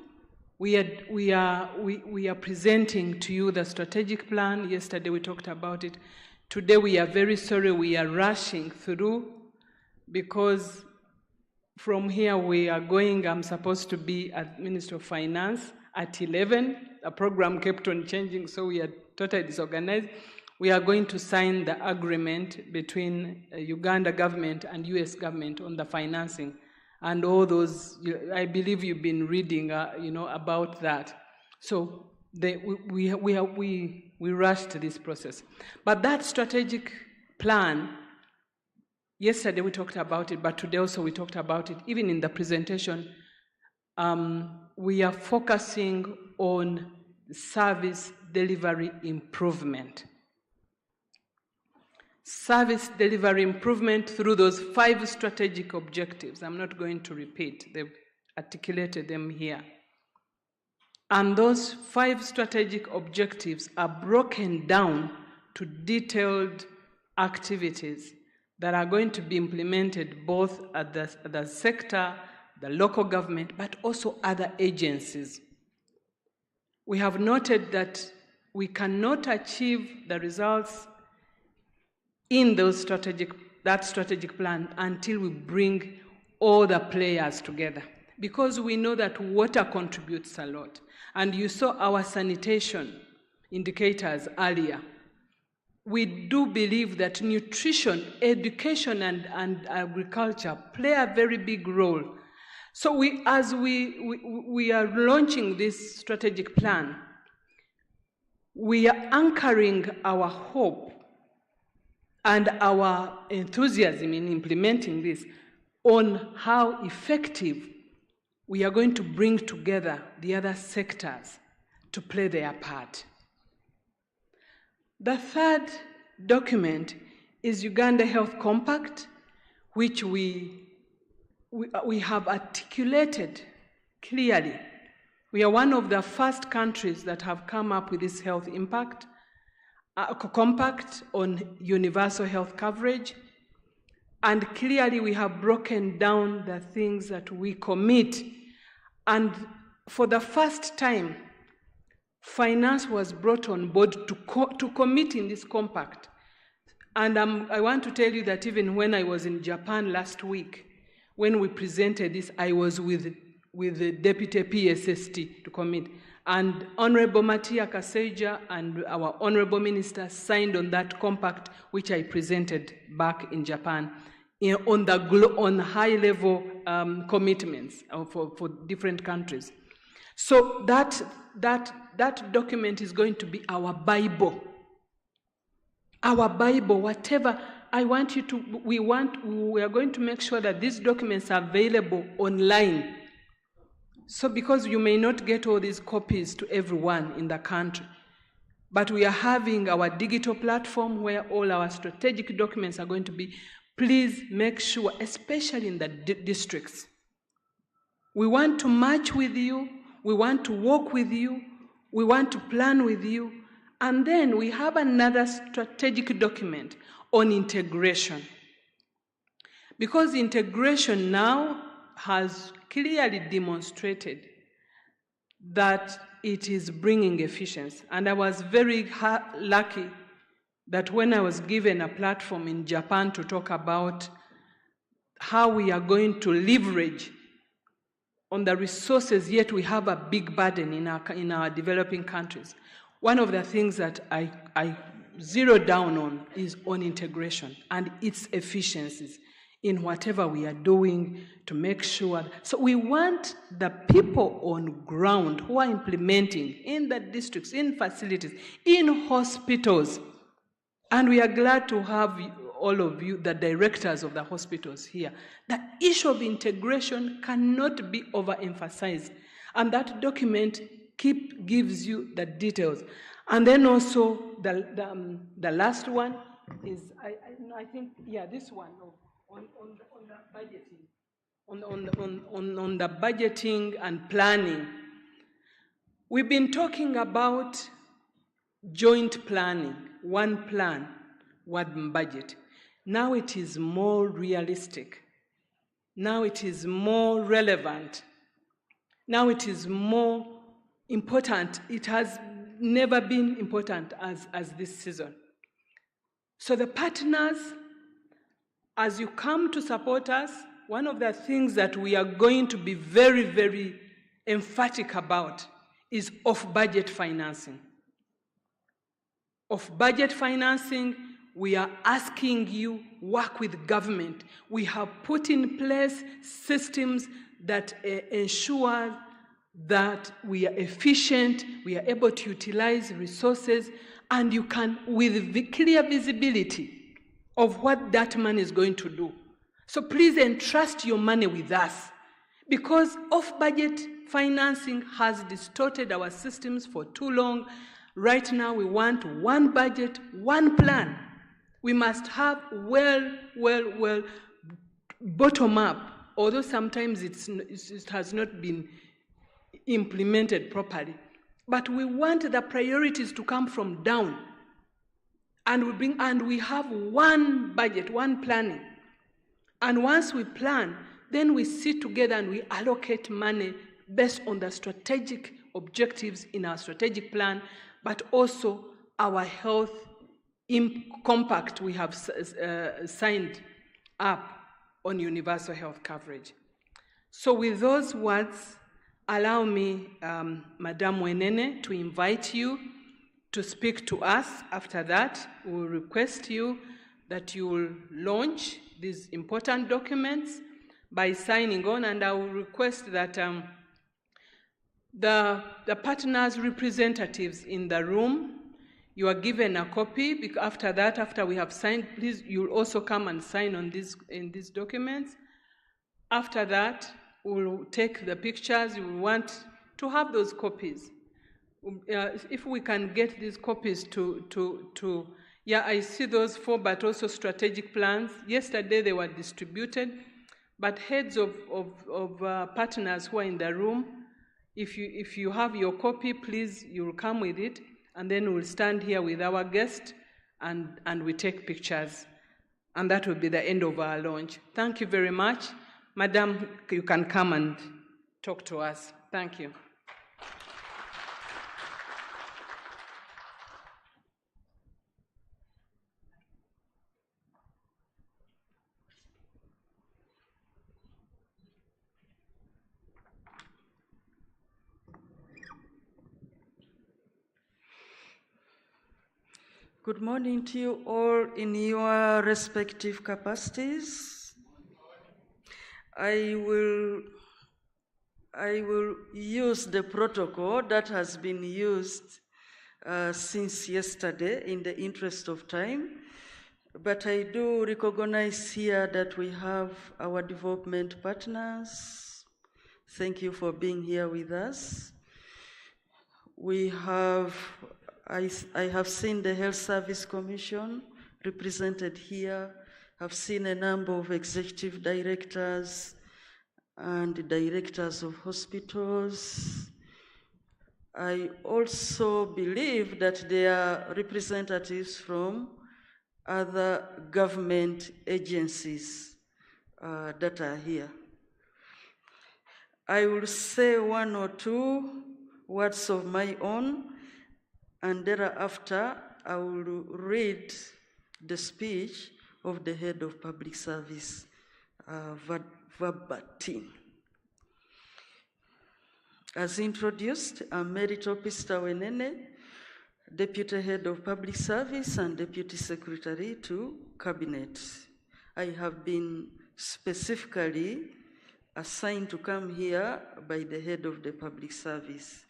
we are presenting to you the strategic plan. Yesterday we talked about it. Today we are very sorry we are rushing through because from here we are going, I'm supposed to be at Ministry of Finance at 11. The program kept on changing, so we are totally disorganized. We are going to sign the agreement between Uganda government and US government on the financing. And all those, I believe you've been reading, about that. So we rushed this process. But that strategic plan, yesterday we talked about it, but today also we talked about it. Even in the presentation, we are focusing on service delivery improvement. Service delivery improvement through those 5 strategic objectives. I'm not going to repeat, they've articulated them here. And those 5 strategic objectives are broken down to detailed activities that are going to be implemented both at the sector, the local government, but also other agencies. We have noted that we cannot achieve the results in that strategic plan until we bring all the players together. Because we know that water contributes a lot. And you saw our sanitation indicators earlier. We do believe that nutrition, education, and agriculture play a very big role. So as we are launching this strategic plan, we are anchoring our hope and our enthusiasm in implementing this on how effective we are going to bring together the other sectors to play their part. The third document is Uganda Health Compact, which we have articulated clearly. We are one of the first countries that have come up with this health impact compact on universal health coverage, and clearly we have broken down the things that we commit. And for the first time, finance was brought on board to commit in this compact. And I want to tell you that even when I was in Japan last week, when we presented this, I was with the Deputy PSST to commit. And Honorable Matia Kaseja and our Honorable Minister signed on that compact, which I presented back in Japan, on high-level commitments for different countries. So that document is going to be our Bible. Our Bible, whatever I want you to, we are going to make sure that these documents are available online. So because you may not get all these copies to everyone in the country, but we are having our digital platform where all our strategic documents are going to be. Please make sure, especially in the districts, we want to march with you, we want to walk with you, we want to plan with you, and then we have another strategic document on integration. Because integration now has clearly demonstrated that it is bringing efficiency. And I was very lucky that when I was given a platform in Japan to talk about how we are going to leverage on the resources, yet we have a big burden in our developing countries. One of the things that I zeroed down on is on integration and its efficiencies in whatever we are doing to make sure. So we want the people on ground who are implementing in the districts, in facilities, in hospitals. And we are glad to have all of you, the directors of the hospitals here. The issue of integration cannot be overemphasized. And that document gives you the details. And then also the last one is, I think, yeah, this one, on the budgeting. On the budgeting and planning. We've been talking about joint planning, one plan, one budget. Now it is more realistic. Now it is more relevant. Now it is more important. It has never been important as this season. So the partners, as you come to support us, one of the things that we are going to be very, very emphatic about is off-budget financing. Off-budget financing, we are asking you work with government. We have put in place systems that ensure that we are efficient, we are able to utilize resources, and you can, with clear visibility of what that money is going to do. So please entrust your money with us, because off-budget financing has distorted our systems for too long. Right now, we want one budget, one plan. We must have well, bottom up, although sometimes it has not been implemented properly. But we want the priorities to come from down. And we have one budget, one planning. And once we plan, then we sit together and we allocate money based on the strategic objectives in our strategic plan, but also our health compact we have signed up on universal health coverage. So with those words, allow me, Madam Wenene, to invite you to speak to us. After that, we will request you that you will launch these important documents by signing on, and I will request that the partners' representatives in the room You are given a copy. After that, after we have signed, please, you'll also come and sign on in these documents. After that, we'll take the pictures. You will want to have those copies. If we can get these copies yeah, I see those 4, but also strategic plans. Yesterday they were distributed, but heads of partners who are in the room, if you have your copy, please, you'll come with it, and then we'll stand here with our guest and we take pictures. And that will be the end of our launch. Thank you very much. Madam, you can come and talk to us. Thank you. Good morning to you all in your respective capacities. I will use the protocol that has been used since yesterday in the interest of time, but I do recognize here that we have our development partners. Thank you for being here with us. We have I have seen the Health Service Commission represented here. I've seen a number of executive directors and directors of hospitals. I also believe that there are representatives from other government agencies that are here. I will say 1 or 2 words of my own, and thereafter, I will read the speech of the head of public service verbatim. As introduced, I'm Mary Topista Wenene, Deputy Head of Public Service and Deputy Secretary to Cabinet. I have been specifically assigned to come here by the head of the public service.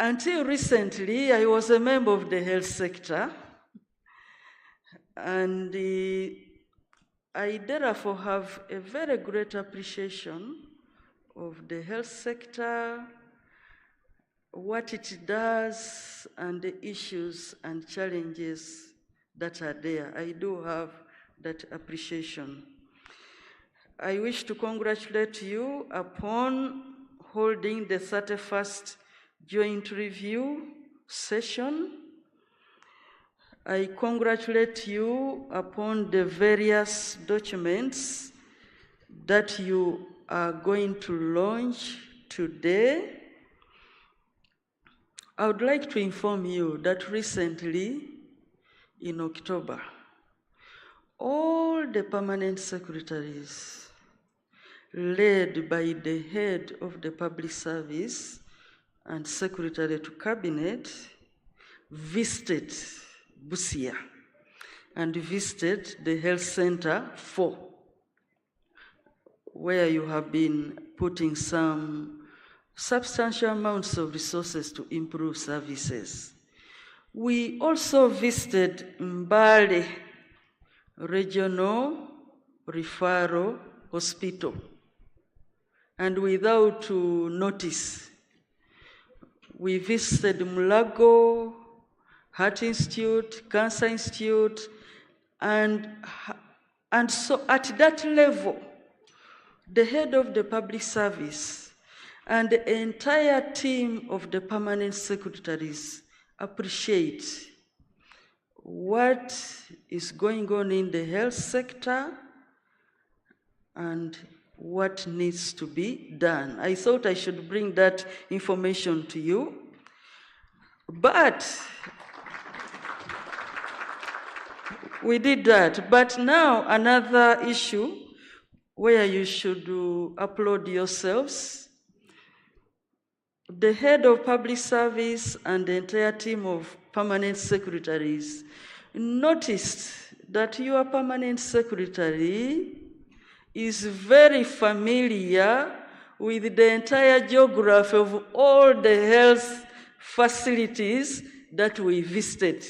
Until recently, I was a member of the health sector, and I therefore have a very great appreciation of the health sector, what it does, and the issues and challenges that are there. I do have that appreciation. I wish to congratulate you upon holding the 31st joint review session. I congratulate you upon the various documents that you are going to launch today. I would like to inform you that recently, in October, all the permanent secretaries, led by the head of the public service and secretary to cabinet, visited Busia and visited the health center 4, where you have been putting some substantial amounts of resources to improve services. We also visited Mbale Regional Referral Hospital, and without notice, we visited Mulago, Heart Institute, Cancer Institute, and so at that level, the head of the public service and the entire team of the permanent secretaries appreciate what is going on in the health sector and what needs to be done. I thought I should bring that information to you, but we did that. But now another issue where you should upload yourselves. The head of public service and the entire team of permanent secretaries noticed that your permanent secretary is very familiar with the entire geography of all the health facilities that we visited.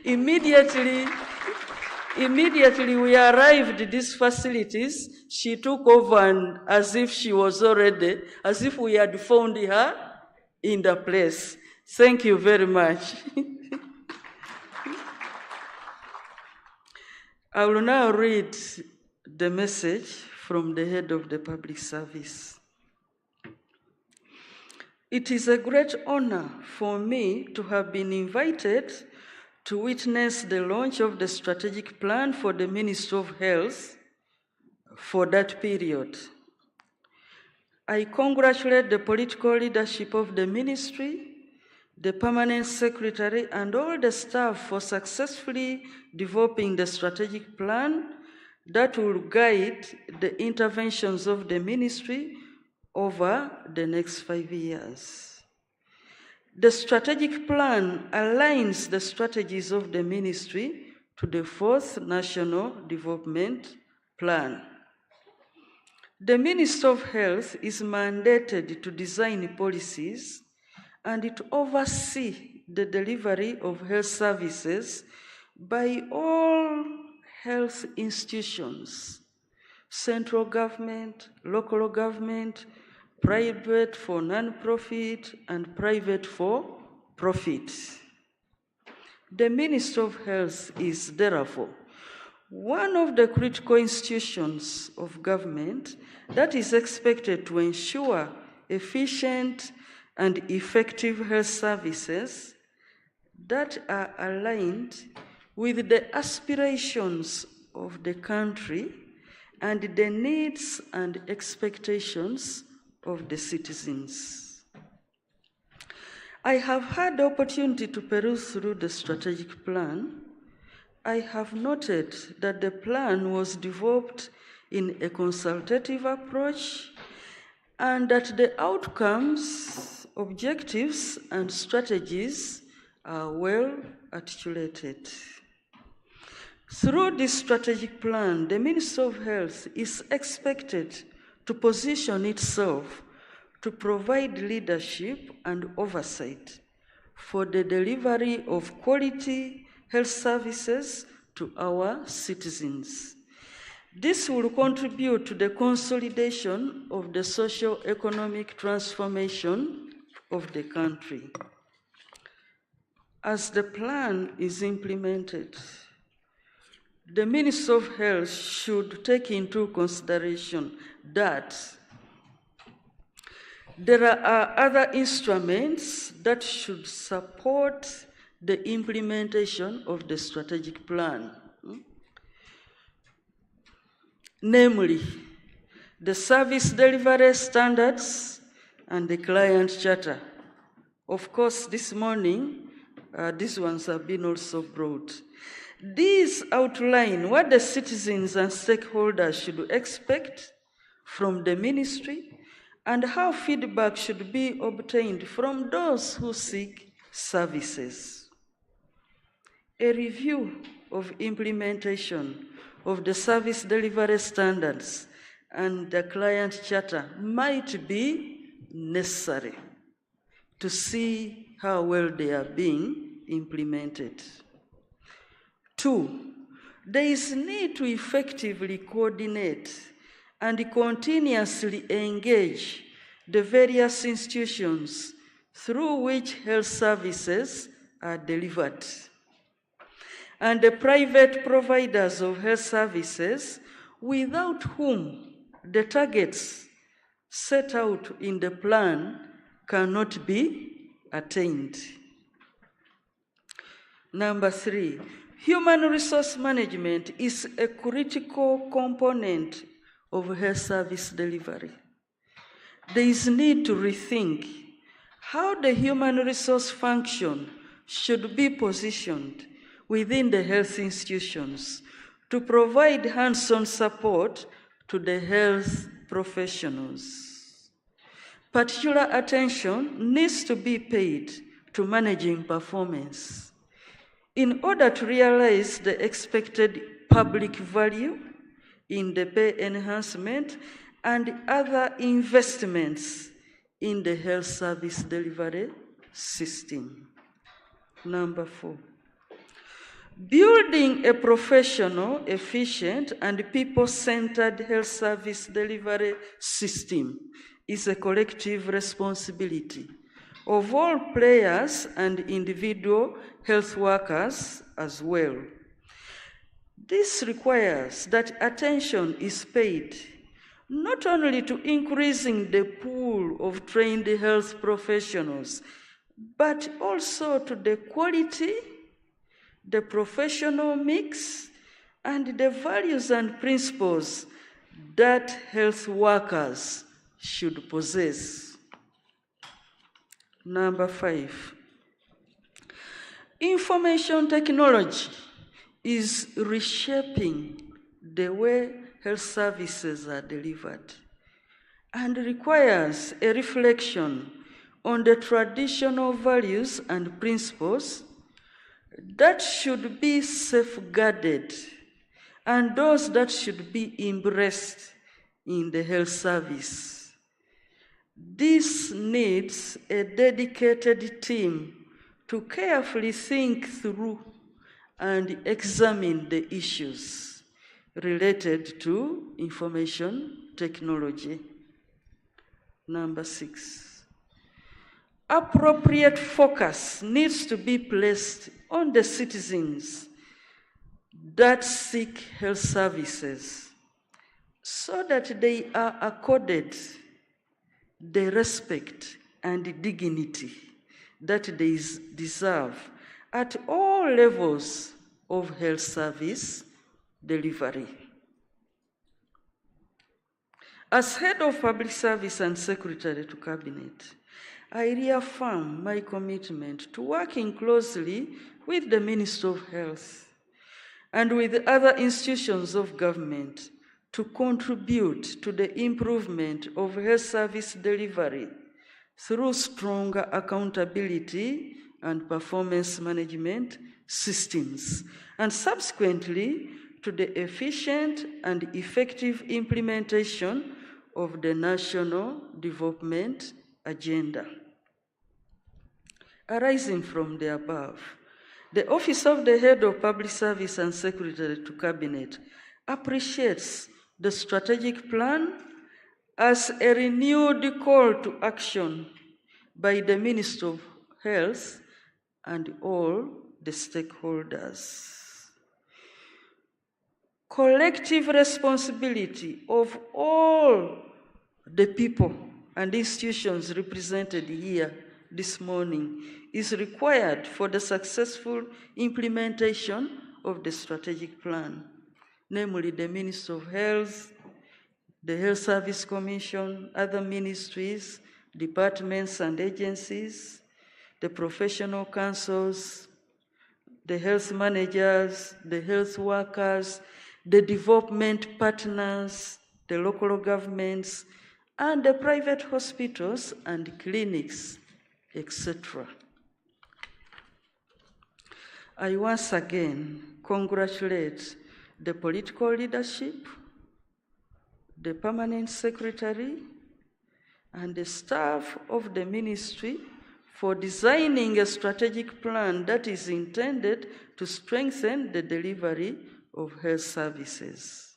Immediately we arrived at these facilities, she took over and as if she was already, as if we had found her in the place. Thank you very much. I will now read the message from the head of the public service. It is a great honor for me to have been invited to witness the launch of the strategic plan for the Ministry of Health for that period. I congratulate the political leadership of the ministry, the permanent secretary, and all the staff for successfully developing the strategic plan that will guide the interventions of the ministry over the next 5 years. The strategic plan aligns the strategies of the ministry to the 4th National Development Plan. The Minister of Health is mandated to design policies and to oversee the delivery of health services by all health institutions, central government, local government, private for non-profit, and private for profit. The Ministry of Health is therefore one of the critical institutions of government that is expected to ensure efficient and effective health services that are aligned with the aspirations of the country and the needs and expectations of the citizens. I have had the opportunity to peruse through the strategic plan. I have noted that the plan was developed in a consultative approach and that the outcomes, objectives, and strategies are well articulated. Through this strategic plan, the Ministry of Health is expected to position itself to provide leadership and oversight for the delivery of quality health services to our citizens. This will contribute to the consolidation of the socio-economic transformation of the country. As the plan is implemented, the Ministry of Health should take into consideration that there are other instruments that should support the implementation of the strategic plan. Namely, the service delivery standards and the client charter. Of course, this morning, these ones have been also brought. These outline what the citizens and stakeholders should expect from the ministry and how feedback should be obtained from those who seek services. A review of implementation of the service delivery standards and the client charter might be necessary to see how well they are being implemented. 2, there is need to effectively coordinate and continuously engage the various institutions through which health services are delivered, and the private providers of health services without whom the targets set out in the plan cannot be attained. Number 3, human resource management is a critical component of health service delivery. There is need to rethink how the human resource function should be positioned within the health institutions to provide hands-on support to the health professionals. Particular attention needs to be paid to managing performance in order to realize the expected public value in the pay enhancement and other investments in the health service delivery system. Number 4, building a professional, efficient, and people-centered health service delivery system is a collective responsibility of all players and individual health workers as well. This requires that attention is paid not only to increasing the pool of trained health professionals, but also to the quality, the professional mix, and the values and principles that health workers should possess. Number 5, information technology is reshaping the way health services are delivered and requires a reflection on the traditional values and principles that should be safeguarded and those that should be embraced in the health service. This needs a dedicated team to carefully think through and examine the issues related to information technology. Number 6, appropriate focus needs to be placed on the citizens that seek health services so that they are accorded the respect and dignity that they deserve at all levels of health service delivery. As Head of Public Service and Secretary to Cabinet, I reaffirm my commitment to working closely with the Minister of Health and with other institutions of government to contribute to the improvement of health service delivery through stronger accountability and performance management systems, and subsequently to the efficient and effective implementation of the National Development Agenda. Arising from the above, the Office of the Head of Public Service and Secretary to Cabinet appreciates the strategic plan as a renewed call to action by the Minister of Health and all the stakeholders. Collective responsibility of all the people and institutions represented here this morning is required for the successful implementation of the strategic plan, namely the Minister of Health, the Health Service Commission, other ministries, departments and agencies, the professional councils, the health managers, the health workers, the development partners, the local governments, and the private hospitals and clinics, etc. I once again congratulate the political leadership, the permanent secretary, and the staff of the ministry for designing a strategic plan that is intended to strengthen the delivery of health services.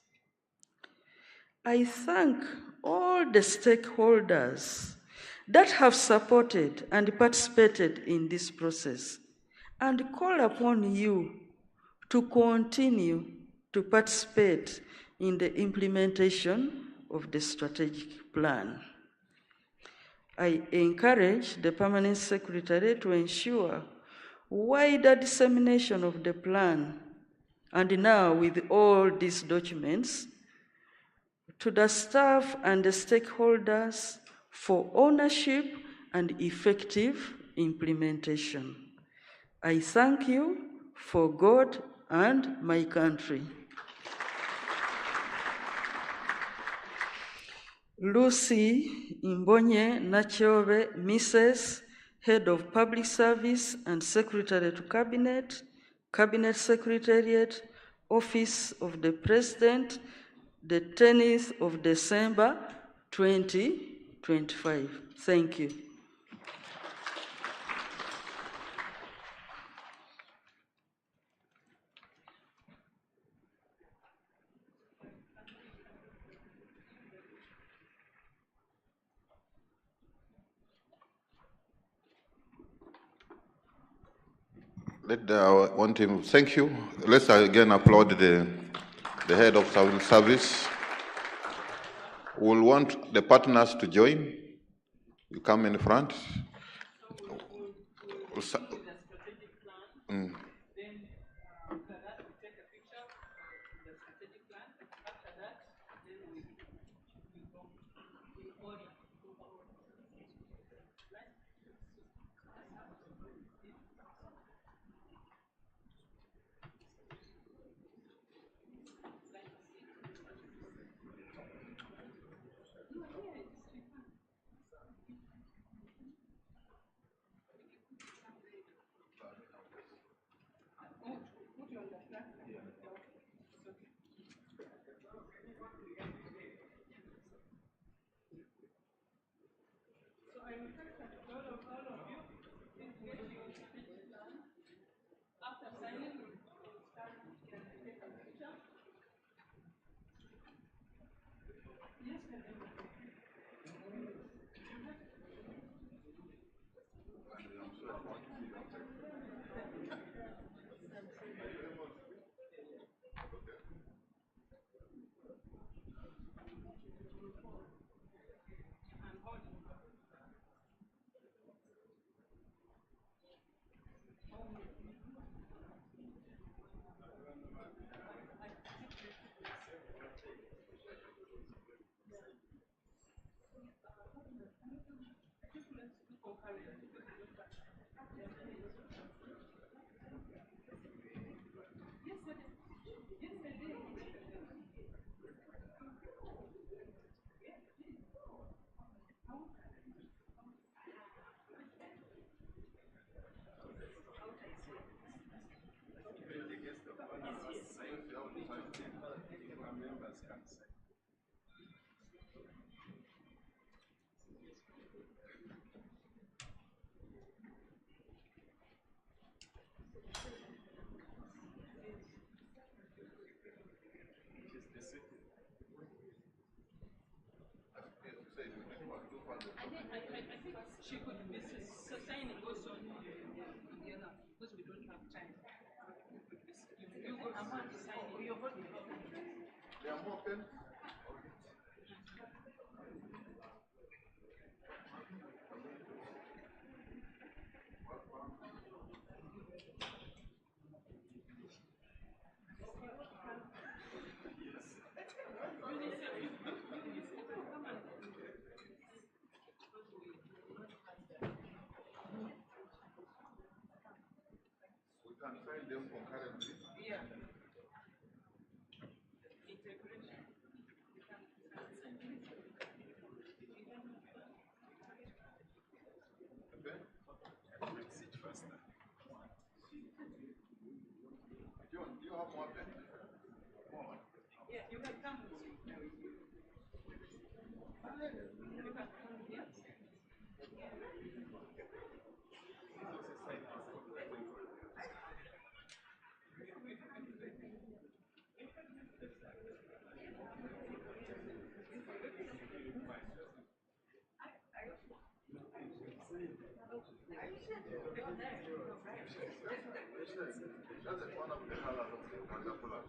I thank all the stakeholders that have supported and participated in this process and call upon you to continue to participate in the implementation of the strategic plan. I encourage the permanent secretary to ensure wider dissemination of the plan, and now with all these documents, to the staff and the stakeholders for ownership and effective implementation. I thank you for God and my country. Lucy Imbonye Nachove, Mrs., Head of Public Service and Secretary to Cabinet, Cabinet Secretariat, Office of the President, the 10th of December, 2025. Thank you. Want him. Thank you. Let's again applaud the head of civil service. We'll want the partners to join. You come in front. She could be signing also together because we don't have time. You go to sign. You're voting. They are more pen. We can sign them concurrently. Yeah. John, do you have more pen? Yeah, you can come with me. You can come here. That's one of the colors of the caterpillars.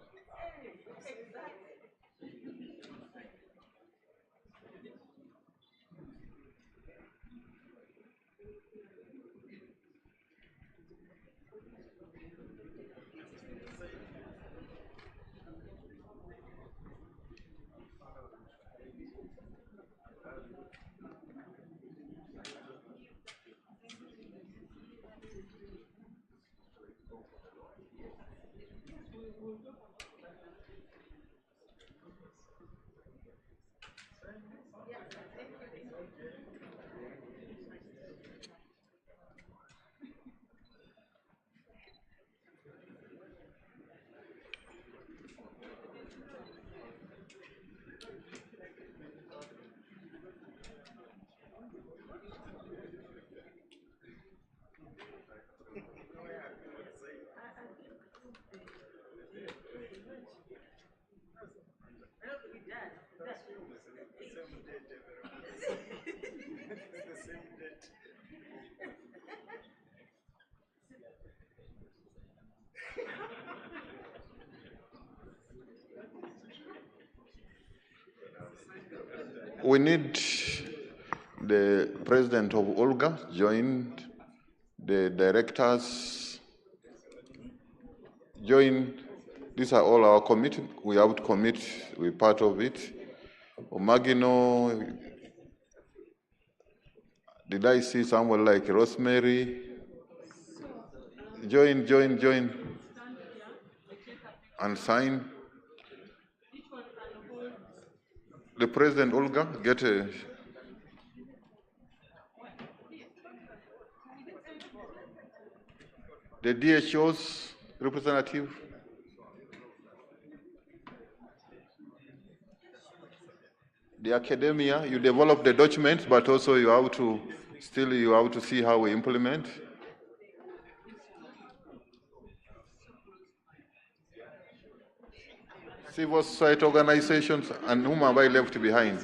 we need the president of Olga joined, the directors join. These are all our committee. We have to commit, we're part of it. Omagino, did I see someone like Rosemary? Join, and sign. The president, Olga, get a... The DHO's representative. The academia, you develop the documents, but also you have to see how we implement. Civil society organizations, and whom have I left behind?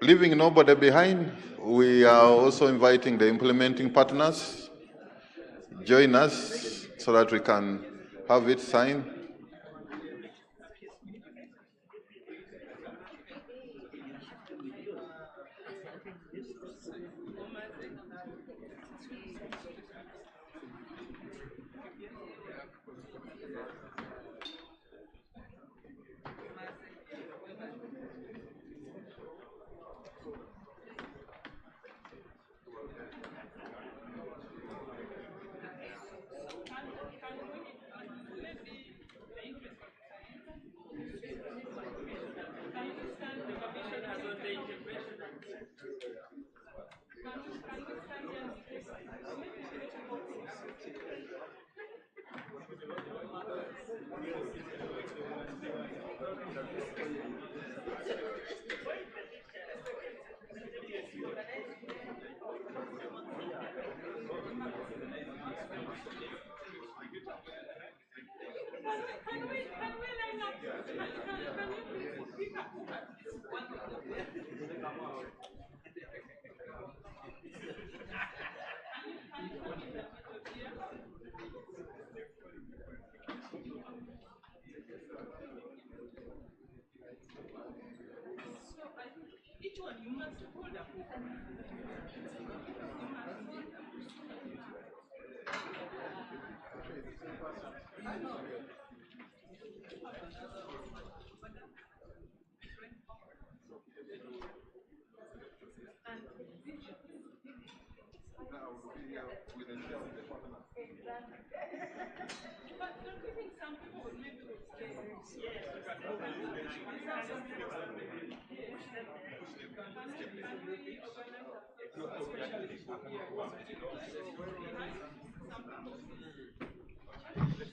Leaving nobody behind, we are also inviting the implementing partners, join us so that we can have it signed.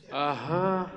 Aha.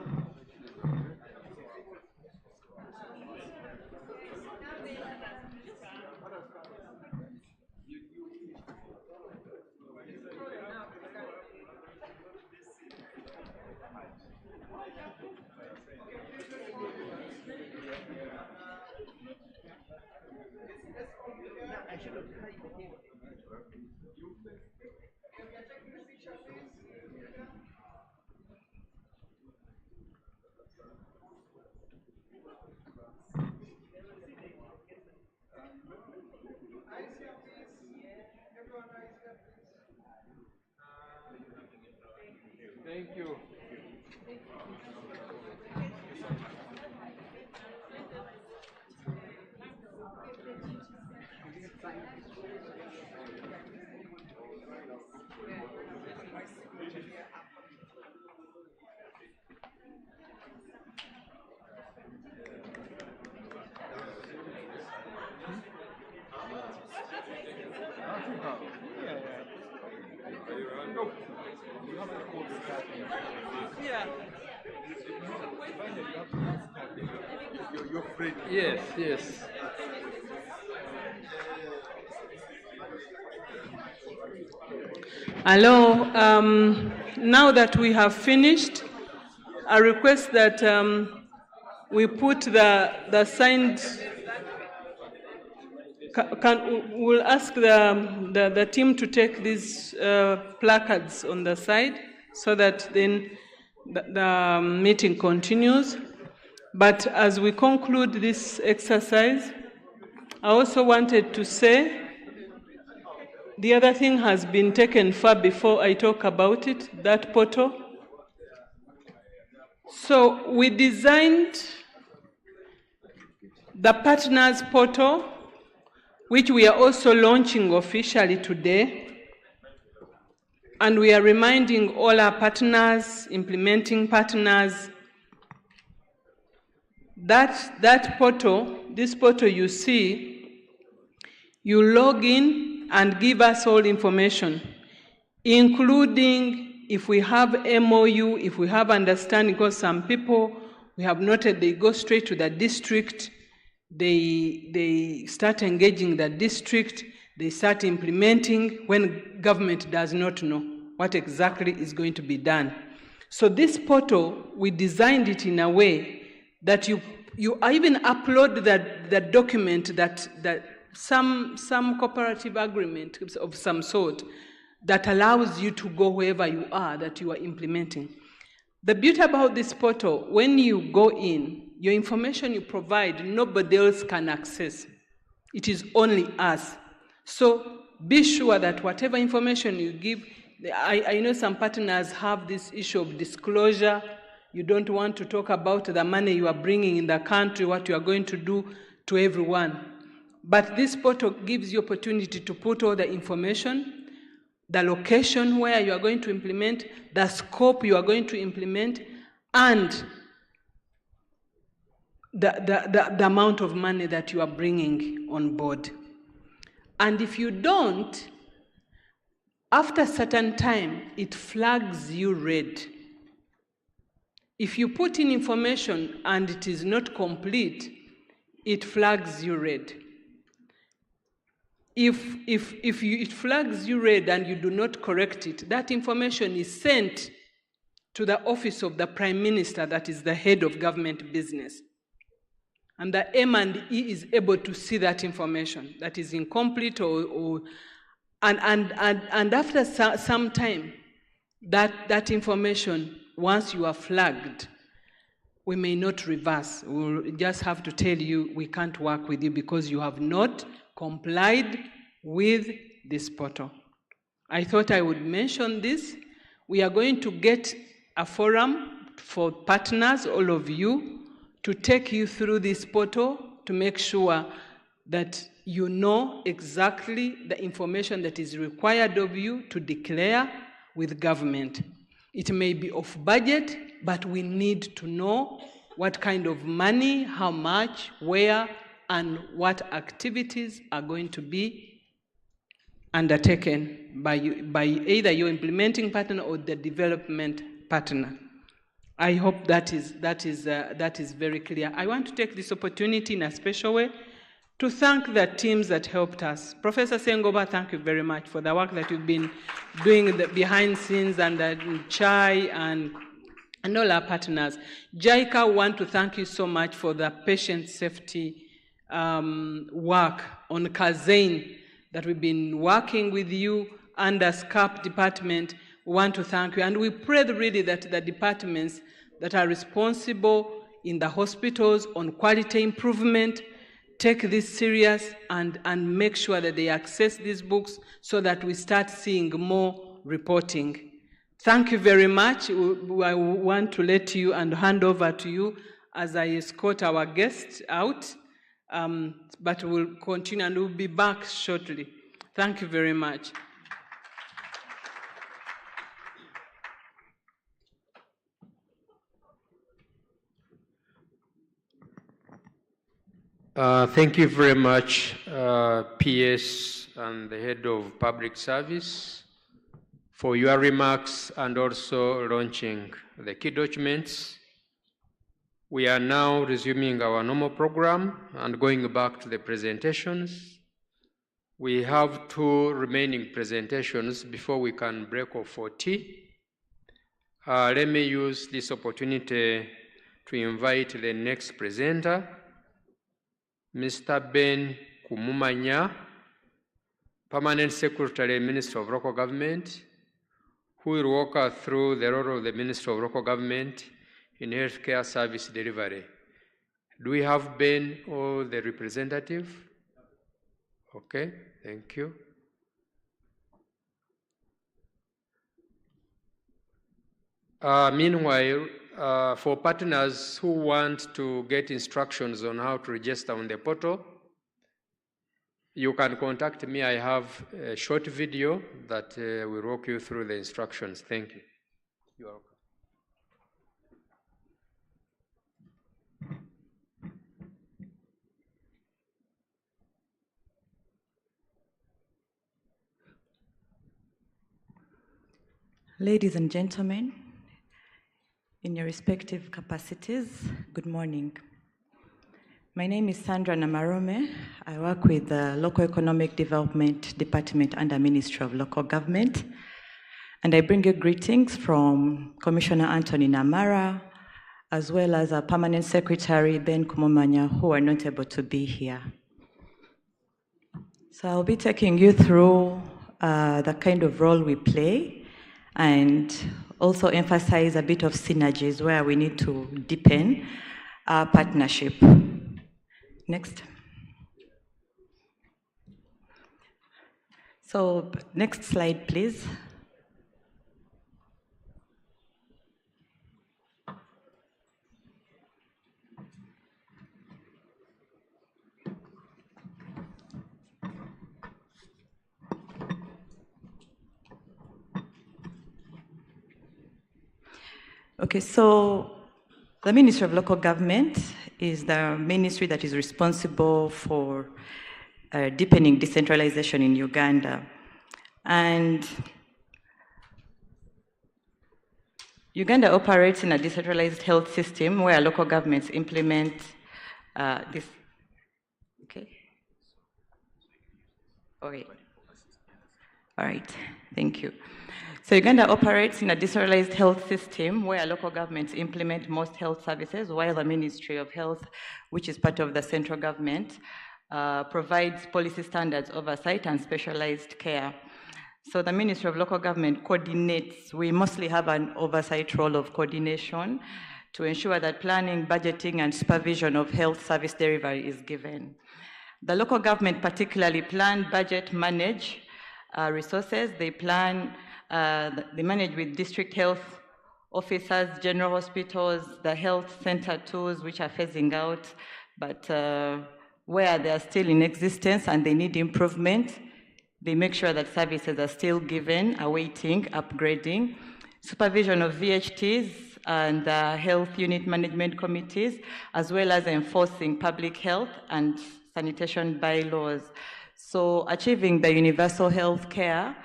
Thank you. Yes, yes. Hello. Now that we have finished, I request that we put the signed We'll ask the team to take these placards on the side so that then the meeting continues. But as we conclude this exercise, I also wanted to say the other thing has been taken far before I talk about it, that portal. So we designed the partners portal, which we are also launching officially today. And we are reminding all our partners, implementing partners, that portal, this portal you see, you log in and give us all information, including if we have MOU, if we have understanding, because some people, we have noted they go straight to the district, they start engaging the district, they start implementing when government does not know what exactly is going to be done. So this portal, we designed it in a way that you even upload that document that some cooperative agreement of some sort that allows you to go wherever you are that you are implementing. The beauty about this portal, when you go in, your information you provide, nobody else can access. It is only us. So be sure that whatever information you give, I know some partners have this issue of disclosure. You don't want to talk about the money you are bringing in the country, what you are going to do to everyone. But this portal gives you opportunity to put all the information, the location where you are going to implement, the scope you are going to implement, and the amount of money that you are bringing on board. And if you don't, after a certain time, it flags you red. If you put in information and it is not complete, it flags you red. If it flags you red and you do not correct it, that information is sent to the office of the Prime Minister, that is the head of government business. And the M&E is able to see that information that is incomplete and after some time, that information, once you are flagged, we may not reverse. We'll just have to tell you we can't work with you because you have not complied with this portal. I thought I would mention this. We are going to get a forum for partners, all of you, to take you through this portal to make sure that you know exactly the information that is required of you to declare with government. It may be off budget, but we need to know what kind of money, how much, where, and what activities are going to be undertaken by either your implementing partner or the development partner. I hope that is very clear. I want to take this opportunity in a special way to thank the teams that helped us. Professor Sengoba, thank you very much for the work that you've been doing behind scenes, and Chai and all our partners. JICA, want to thank you so much for the patient safety work on Kazain that we've been working with you under SCAP department. We want to thank you, and we pray really that the departments that are responsible in the hospitals on quality improvement take this serious and make sure that they access these books so that we start seeing more reporting. Thank you very much. I want to let you and hand over to you as I escort our guests out, but we'll continue and we'll be back shortly. Thank you very much. Thank you very much, PS and the Head of Public Service, for your remarks and also launching the key documents. We are now resuming our normal program and going back to the presentations. We have 2 remaining presentations before we can break off for tea. Let me use this opportunity to invite the next presenter, Mr. Ben Kumumanya, Permanent Secretary, Minister of Local Government, who will walk us through the role of the Minister of Local Government in healthcare service delivery. Do we have Ben or the representative? Okay, thank you. Meanwhile, for partners who want to get instructions on how to register on the portal, you can contact me. I have a short video that will walk you through the instructions. Thank you. You're welcome. Ladies and gentlemen, in your respective capacities, good morning. My name is Sandra Namarome. I work with the Local Economic Development Department under Ministry of Local Government. And I bring you greetings from Commissioner Anthony Namara, as well as our Permanent Secretary, Ben Kumumanya, who are not able to be here. So I'll be taking you through the kind of role we play and also emphasize a bit of synergies where we need to deepen our partnership. Next. So next slide, please. Okay, so the Ministry of Local Government is the ministry that is responsible for deepening decentralization in Uganda. And Uganda operates in a decentralized health system where local governments implement this. Okay. Okay. All right, thank you. So Uganda operates in a decentralized health system where local governments implement most health services, while the Ministry of Health, which is part of the central government, provides policy standards, oversight, and specialized care. So the Ministry of Local Government coordinates. We mostly have an oversight role of coordination to ensure that planning, budgeting, and supervision of health service delivery is given. The local government particularly plan, budget, manage resources. They plan, they manage with district health officers, general hospitals, the health center tools, which are phasing out, but where they are still in existence and they need improvement, they make sure that services are still given, awaiting, upgrading. Supervision of VHTs and health unit management committees, as well as enforcing public health and sanitation bylaws. So achieving the universal health care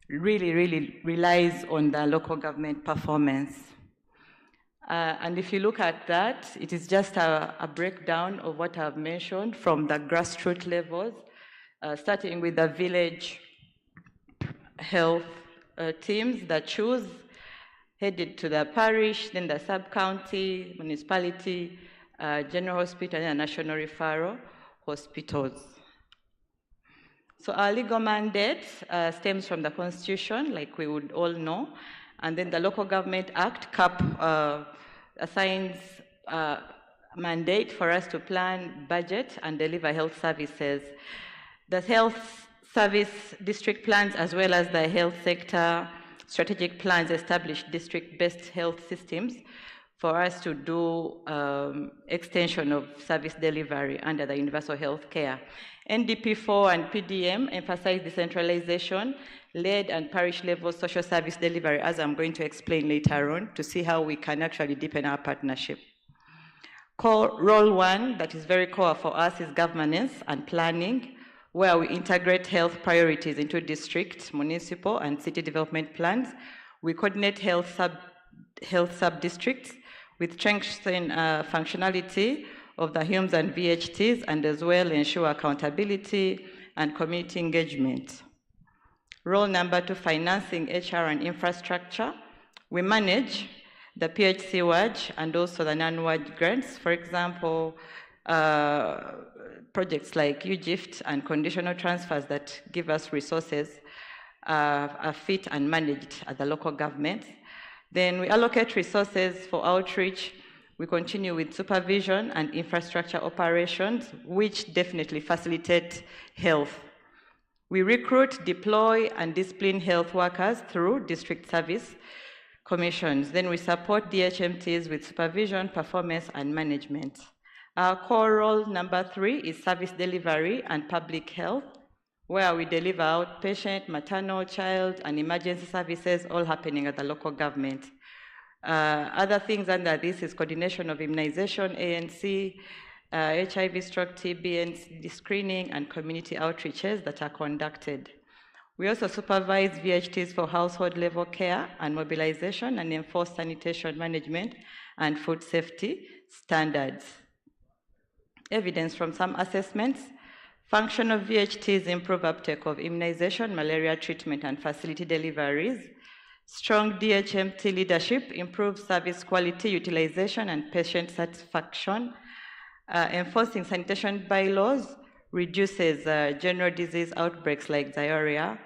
really relies on the local government performance. And if you look at that, it is just a breakdown of what I've mentioned from the grassroots levels, starting with the village health teams that choose, headed to the parish, then the sub-county, municipality, general hospital, and national referral hospitals. So our legal mandate stems from the Constitution, like we would all know, and then the Local Government Act, CAP, assigns a mandate for us to plan, budget, and deliver health services. The health service district plans, as well as the health sector strategic plans, establish district-based health systems for us to do extension of service delivery under the universal health care. NDP4 and PDM emphasize decentralization, led and parish-level social service delivery, as I'm going to explain later on, to see how we can actually deepen our partnership. Role one, that is very core for us, is governance and planning, where we integrate health priorities into district, municipal, and city development plans. We coordinate health sub-districts with strengthen functionality of the HUMs and VHTs, and as well ensure accountability and community engagement. Role number two, financing, HR, and infrastructure. We manage the PHC WAJ and also the non-WAJ grants. For example, projects like UGIFT and conditional transfers that give us resources are fit and managed at the local governments. Then we allocate resources for outreach. We continue with supervision and infrastructure operations, which definitely facilitate health. We recruit, deploy, and discipline health workers through district service commissions. Then we support DHMTs with supervision, performance, and management. Our core role, number 3, is service delivery and public health, where we deliver outpatient, maternal, child, and emergency services, all happening at the local government. Other things under this is coordination of immunization, ANC, HIV, stroke, TB, and screening, and community outreaches that are conducted. We also supervise VHTs for household level care and mobilization and enforce sanitation management and food safety standards. Evidence from some assessments: function of VHTs improve uptake of immunization, malaria treatment, and facility deliveries. Strong DHMT leadership improves service quality, utilization, and patient satisfaction. Enforcing sanitation bylaws reduces general disease outbreaks like diarrhea.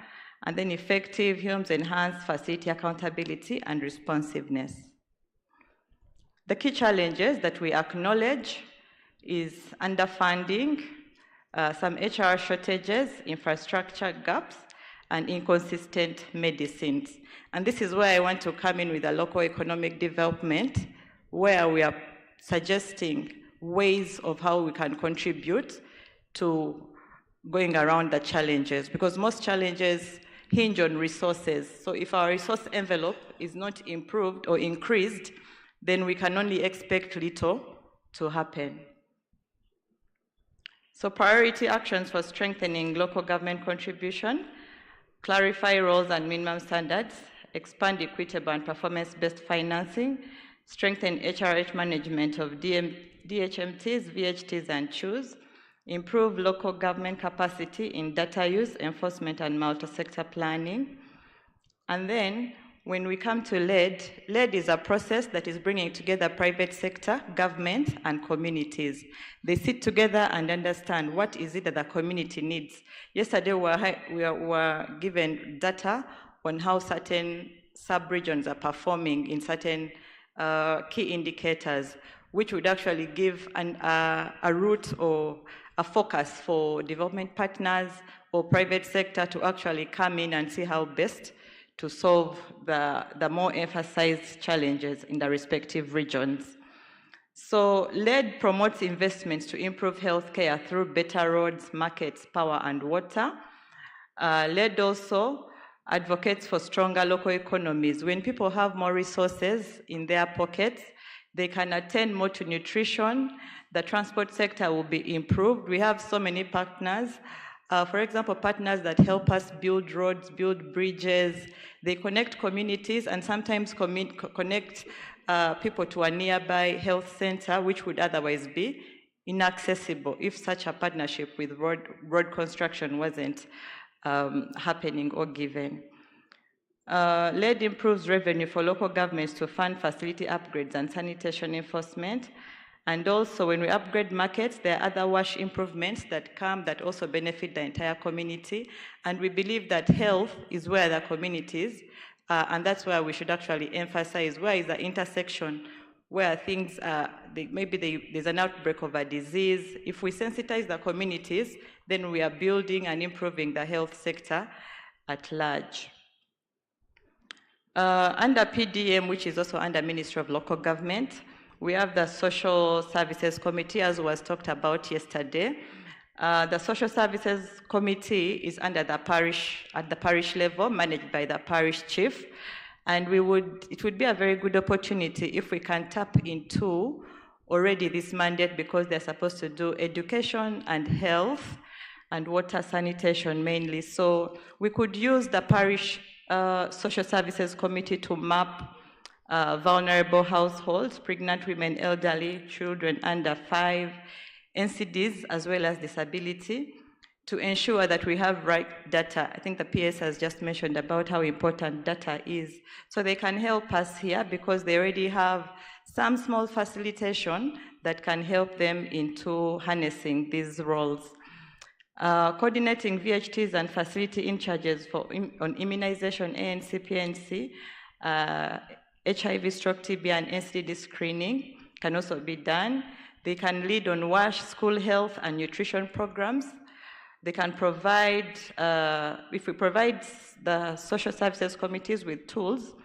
And then effective HUMS enhance facility accountability and responsiveness. The key challenges that we acknowledge is underfunding, some HR shortages, infrastructure gaps, and inconsistent medicines. And this is where I want to come in with a local economic development, where we are suggesting ways of how we can contribute to going around the challenges, because most challenges hinge on resources. So if our resource envelope is not improved or increased, then we can only expect little to happen. So priority actions for strengthening local government contribution: clarify roles and minimum standards, expand equitable and performance-based financing, strengthen HRH management of DHMTs, VHTs, and CHUs, improve local government capacity in data use, enforcement, and multi-sector planning. And then, when we come to LED is a process that is bringing together private sector, government, and communities. They sit together and understand what is it that the community needs. Yesterday, we were given data on how certain sub-regions are performing in certain key indicators, which would actually give a route or a focus for development partners or private sector to actually come in and see how best to solve the more emphasized challenges in the respective regions. So LED promotes investments to improve healthcare through better roads, markets, power, and water. LED also advocates for stronger local economies. When people have more resources in their pockets, they can attend more to nutrition. The transport sector will be improved. We have so many partners. For example, partners that help us build roads, build bridges. They connect communities and sometimes connect people to a nearby health center, which would otherwise be inaccessible if such a partnership with road construction wasn't happening or given. LED improves revenue for local governments to fund facility upgrades and sanitation enforcement. And also, when we upgrade markets, there are other WASH improvements that come that also benefit the entire community. And we believe that health is where the community is, and that's where we should actually emphasize where is the intersection where things there's an outbreak of a disease. If we sensitize the communities, then we are building and improving the health sector at large. Under PDM, which is also under Ministry of Local Government, we have the Social Services Committee, as was talked about yesterday. The Social Services Committee is under the parish, at the parish level, managed by the parish chief. And it would be a very good opportunity if we can tap into already this mandate, because they're supposed to do education and health and water sanitation mainly. So we could use the parish Social Services Committee to map vulnerable households, pregnant women, elderly, children under 5, NCDs, as well as disability, to ensure that we have right data. I think the PS has just mentioned about how important data is. So they can help us here because they already have some small facilitation that can help them into harnessing these roles. Coordinating VHTs and facility in charges on immunization, ANC, PNC, HIV, stroke, TB, and NCD screening can also be done. They can lead on WASH, school health, and nutrition programs. They can provide, if we provide the social services committees with tools,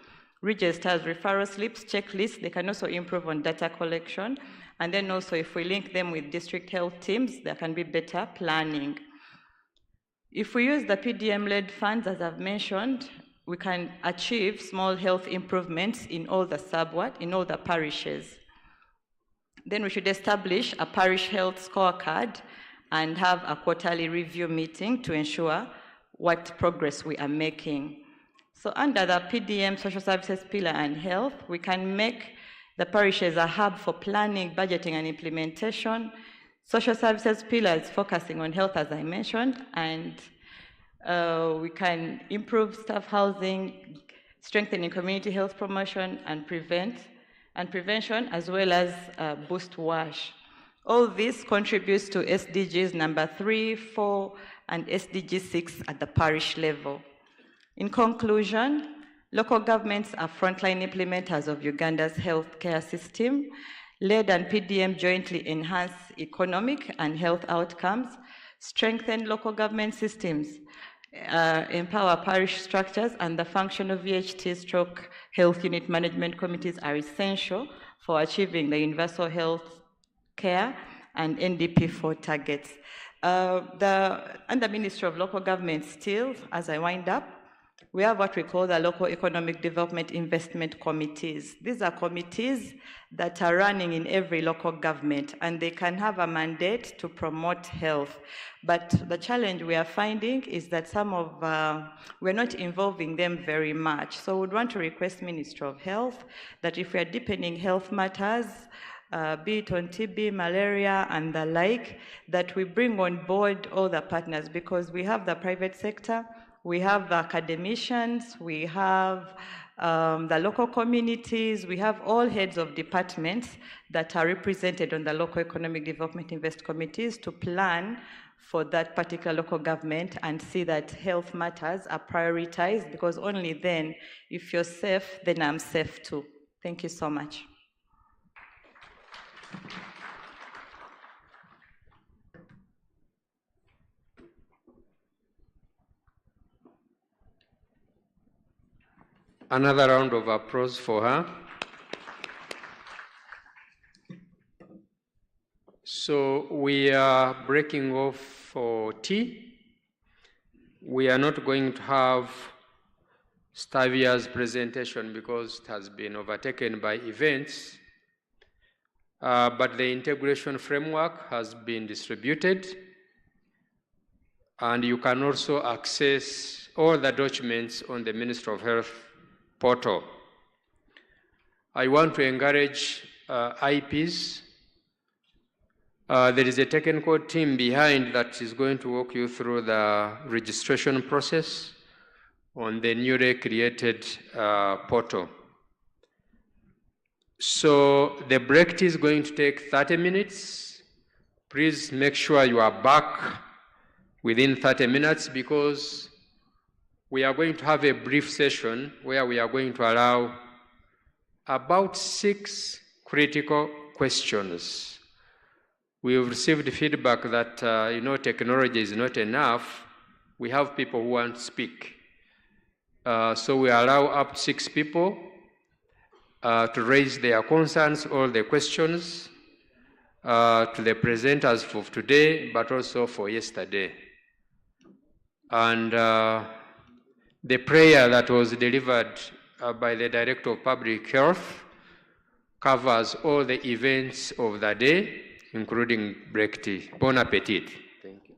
registers, referral slips, checklists, they can also improve on data collection. And then also if we link them with district health teams, there can be better planning. If we use the PDM-led funds, as I've mentioned, we can achieve small health improvements in all the in all the parishes. Then we should establish a parish health scorecard and have a quarterly review meeting to ensure what progress we are making. So under the PDM social services pillar and health, we can make the parishes a hub for planning, budgeting, and implementation. Social services pillars focusing on health, as I mentioned, and we can improve staff housing, strengthening community health promotion and prevention, as well as boost WASH. All this contributes to SDGs number 3, 4, and SDG 6 at the parish level. In conclusion, local governments are frontline implementers of Uganda's healthcare system. LED and PDM jointly enhance economic and health outcomes, strengthen local government systems, empower parish structures, and the function of VHT stroke health unit management committees are essential for achieving the universal health care and NDP4 targets. Under Ministry of Local Government still, as I wind up, we have what we call the Local Economic Development Investment Committees. These are committees that are running in every local government, and they can have a mandate to promote health. But the challenge we are finding is that we're not involving them very much. So we'd want to request Ministry of Health that if we are deepening health matters, be it on TB, malaria, and the like, that we bring on board all the partners, because we have the private sector, we have the academicians, we have the local communities, we have all heads of departments that are represented on the Local Economic Development Invest Committees to plan for that particular local government and see that health matters are prioritized, because only then, if you're safe, then I'm safe too. Thank you so much. Another round of applause for her. So we are breaking off for tea. We are not going to have Stavia's presentation because it has been overtaken by events, but the integration framework has been distributed, and you can also access all the documents on the Ministry of Health portal. I want to encourage IPs. There is a technical team behind that is going to walk you through the registration process on the newly created portal. So the break is going to take 30 minutes. Please make sure you are back within 30 minutes, because we are going to have a brief session where we are going to allow about 6 critical questions. We have received feedback that technology is not enough. We have people who want to speak. So we allow up to 6 people to raise their concerns or their questions to the presenters for today, but also for yesterday. And the prayer that was delivered by the Director of Public Health covers all the events of the day, including break tea. Bon appetit. Thank you.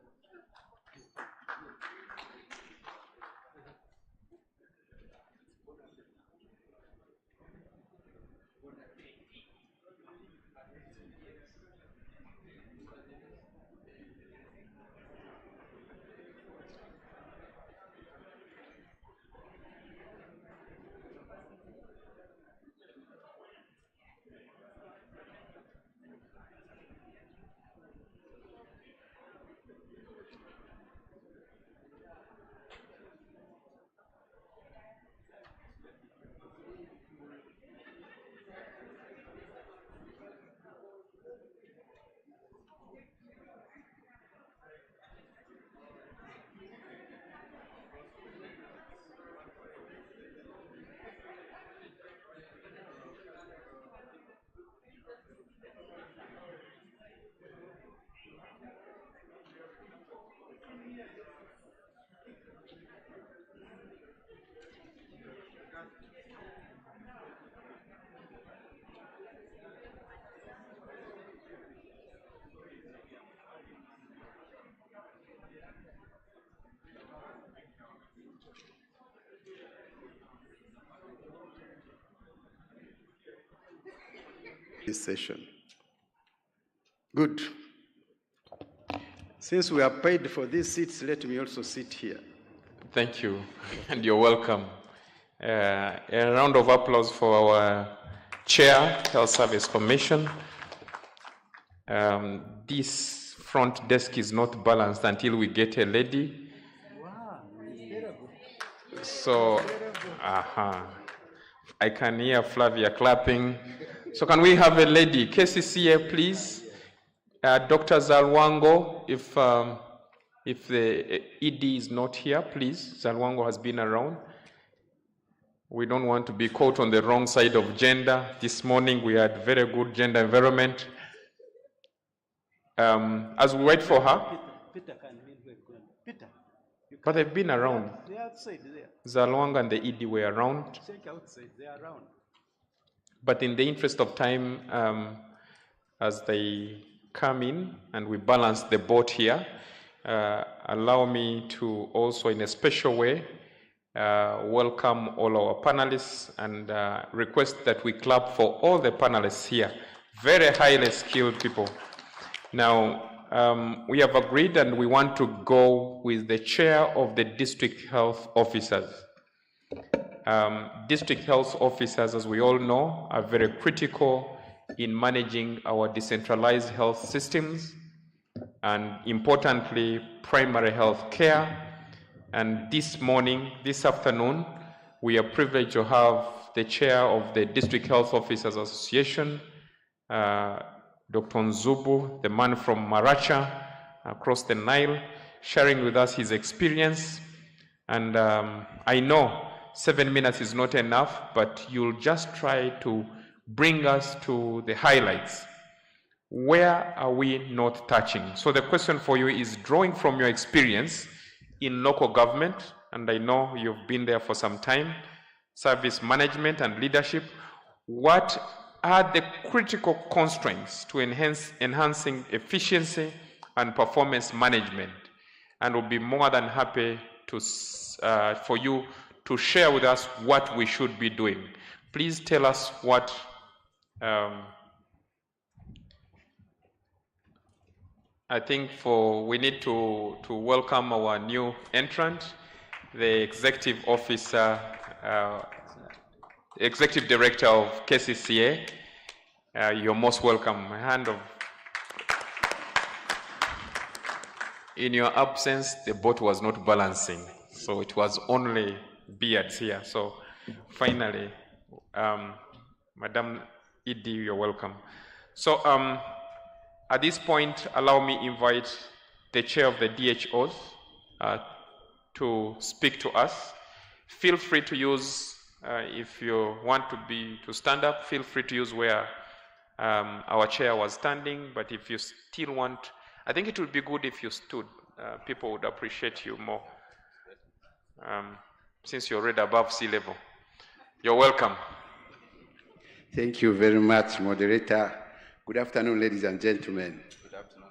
This session. Good. Since we are paid for these seats, let me also sit here. Thank you, and you're welcome. A round of applause for our Chair, Health Service Commission. This front desk is not balanced until we get a lady. So, I can hear Flavia clapping. So can we have a lady? KCCA, please. Dr. Zalwango, if the ED is not here, please. Zalwango has been around. We don't want to be caught on the wrong side of gender. This morning we had very good gender environment. As we wait for her, but they've been around. They're outside there. Zalwango and the ED were around. Check outside, they're around. But in the interest of time, as they come in and we balance the boat here, allow me to also, in a special way, welcome all our panelists and request that we clap for all the panelists here. Very highly skilled people. Now, we have agreed and we want to go with the chair of the district health officers. District health officers, as we all know, are very critical in managing our decentralized health systems and, importantly, primary health care. And this morning, this afternoon, we are privileged to have the chair of the District Health Officers Association, Dr. Nzubu, the man from Maracha, across the Nile, sharing with us his experience. And I know 7 minutes is not enough, but you'll just try to bring us to the highlights. Where are we not touching? So the question for you is, drawing from your experience in local government, and I know you've been there for some time, service management and leadership, what are the critical constraints to enhancing efficiency and performance management? And we'll be more than happy to, for you to share with us what we should be doing. Please tell us what I think we need to welcome our new entrant, the executive officer, executive director of KCCA. You're most welcome. A hand of. In your absence, the boat was not balancing, so it was only beards here. So finally, Madam ED, you're welcome. So at this point, allow me invite the chair of the DHOs to speak to us. Feel free to use, if you want to stand up, feel free to use where our chair was standing, but if you still want, I think it would be good if you stood. People would appreciate you more, since you're already above sea level. You're welcome. Thank you very much, moderator. Good afternoon, ladies and gentlemen. Good afternoon.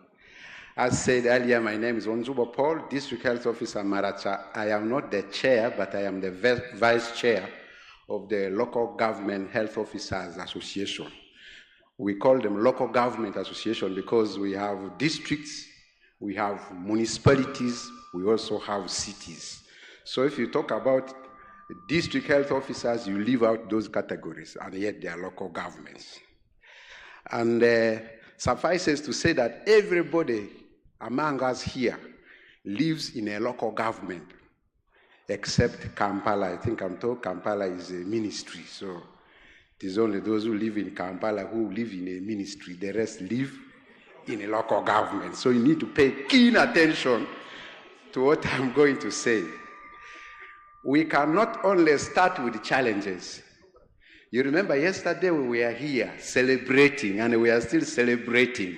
As said earlier, my name is Nzubu Paul, District Health Officer, Maracha. I am not the chair, but I am the vice chair of the Local Government Health Officers Association. We call them Local Government Association because we have districts, we have municipalities, we also have cities. So if you talk about district health officers, you leave out those categories, and yet they are local governments. And suffices to say that everybody among us here lives in a local government, except Kampala. I think I'm told Kampala is a ministry, so it is only those who live in Kampala who live in a ministry. The rest live in a local government. So you need to pay keen attention to what I'm going to say. We cannot only start with challenges. You remember yesterday we were here celebrating, and we are still celebrating,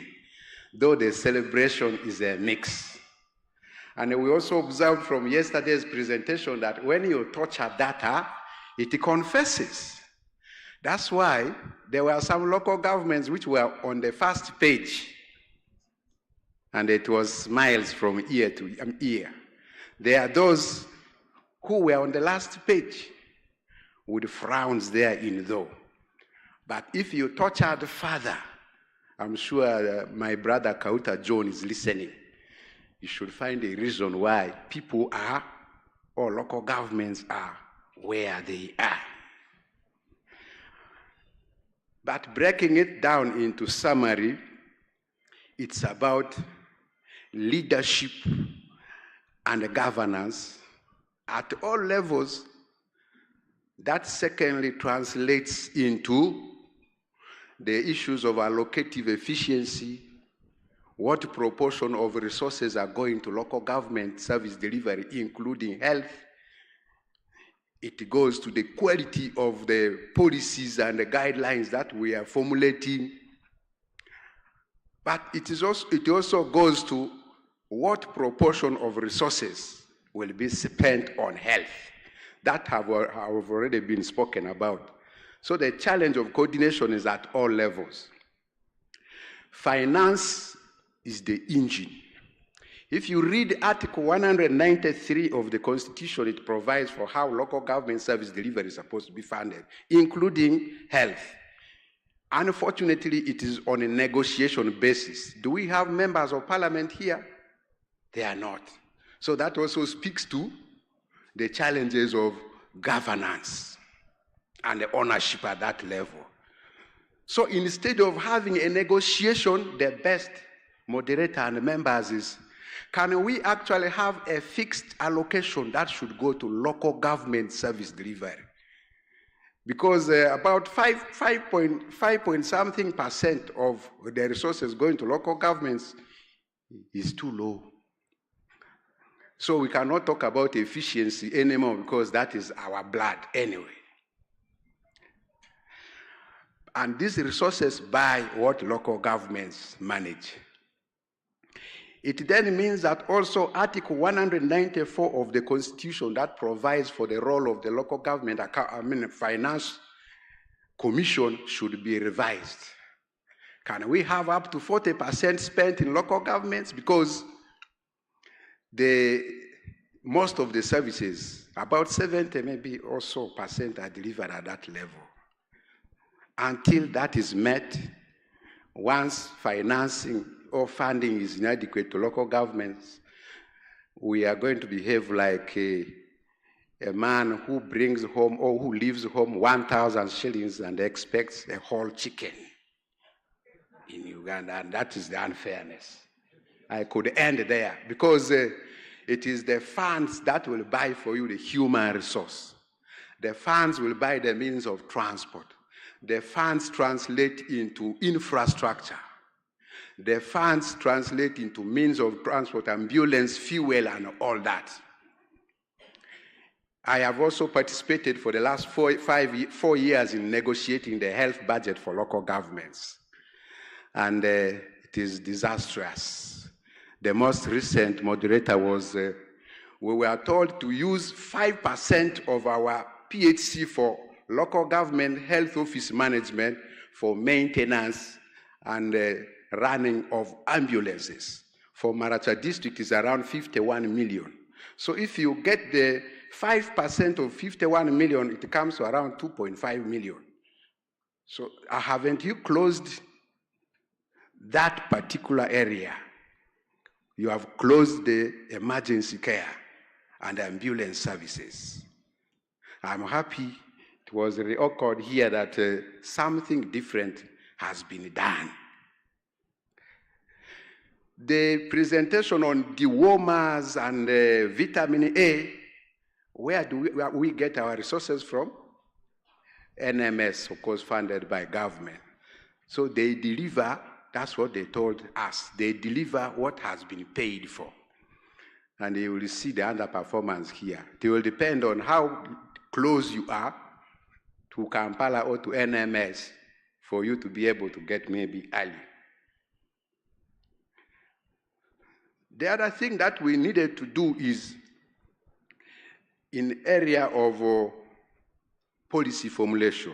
though the celebration is a mix. And we also observed from yesterday's presentation that when you torture data, It confesses. That's why there were some local governments which were on the first page, and it was smiles from ear to ear. There are those who were on the last page with frowns there in though. But if you tortured further, I'm sure my brother Kauta John is listening, you should find a reason why people are, or local governments are, where they are. But breaking it down into summary, it's about leadership and governance at all levels. That secondly translates into the issues of allocative efficiency, what proportion of resources are going to local government service delivery, including health. It goes to the quality of the policies and the guidelines that we are formulating. But it also goes to what proportion of resources will be spent on health. That have already been spoken about. So the challenge of coordination is at all levels. Finance is the engine. If you read Article 193 of the Constitution, it provides for how local government service delivery is supposed to be funded, including health. Unfortunately, it is on a negotiation basis. Do we have members of parliament here? They are not. So that also speaks to the challenges of governance and the ownership at that level. So instead of having a negotiation, the best moderator and members is, can we actually have a fixed allocation that should go to local government service delivery? Because about 5.something% of the resources going to local governments is too low. So we cannot talk about efficiency anymore because that is our blood anyway. And these resources buy what local governments manage. It then means that also Article 194 of the Constitution that provides for the role of the local government, finance commission should be revised. Can we have up to 40% spent in local governments? Because most of the services, about 70 maybe or so percent are delivered at that level. Until that is met, once financing or funding is inadequate to local governments, we are going to behave like a man who brings home or who leaves home 1,000 shillings and expects a whole chicken in Uganda, and that is the unfairness. I could end there because it is the funds that will buy for you the human resource. The funds will buy the means of transport. The funds translate into infrastructure. The funds translate into means of transport, ambulance, fuel, and all that. I have also participated for the last 4 years in negotiating the health budget for local governments. And it is disastrous. The most recent moderator was, we were told to use 5% of our PHC for local government health office management for maintenance and running of ambulances. For Maracha district is around 51 million. So if you get the 5% of 51 million, it comes to around 2.5 million. So haven't you closed that particular area? You have closed the emergency care and ambulance services. I'm happy it was reoccurred here that something different has been done. The presentation on dewormers and vitamin A, where do we get our resources from? NMS, of course, funded by government. So they deliver, that's what they told us, they deliver what has been paid for. And you will see the underperformance here. It will depend on how close you are to Kampala or to NMS for you to be able to get maybe early. The other thing that we needed to do is in area of policy formulation.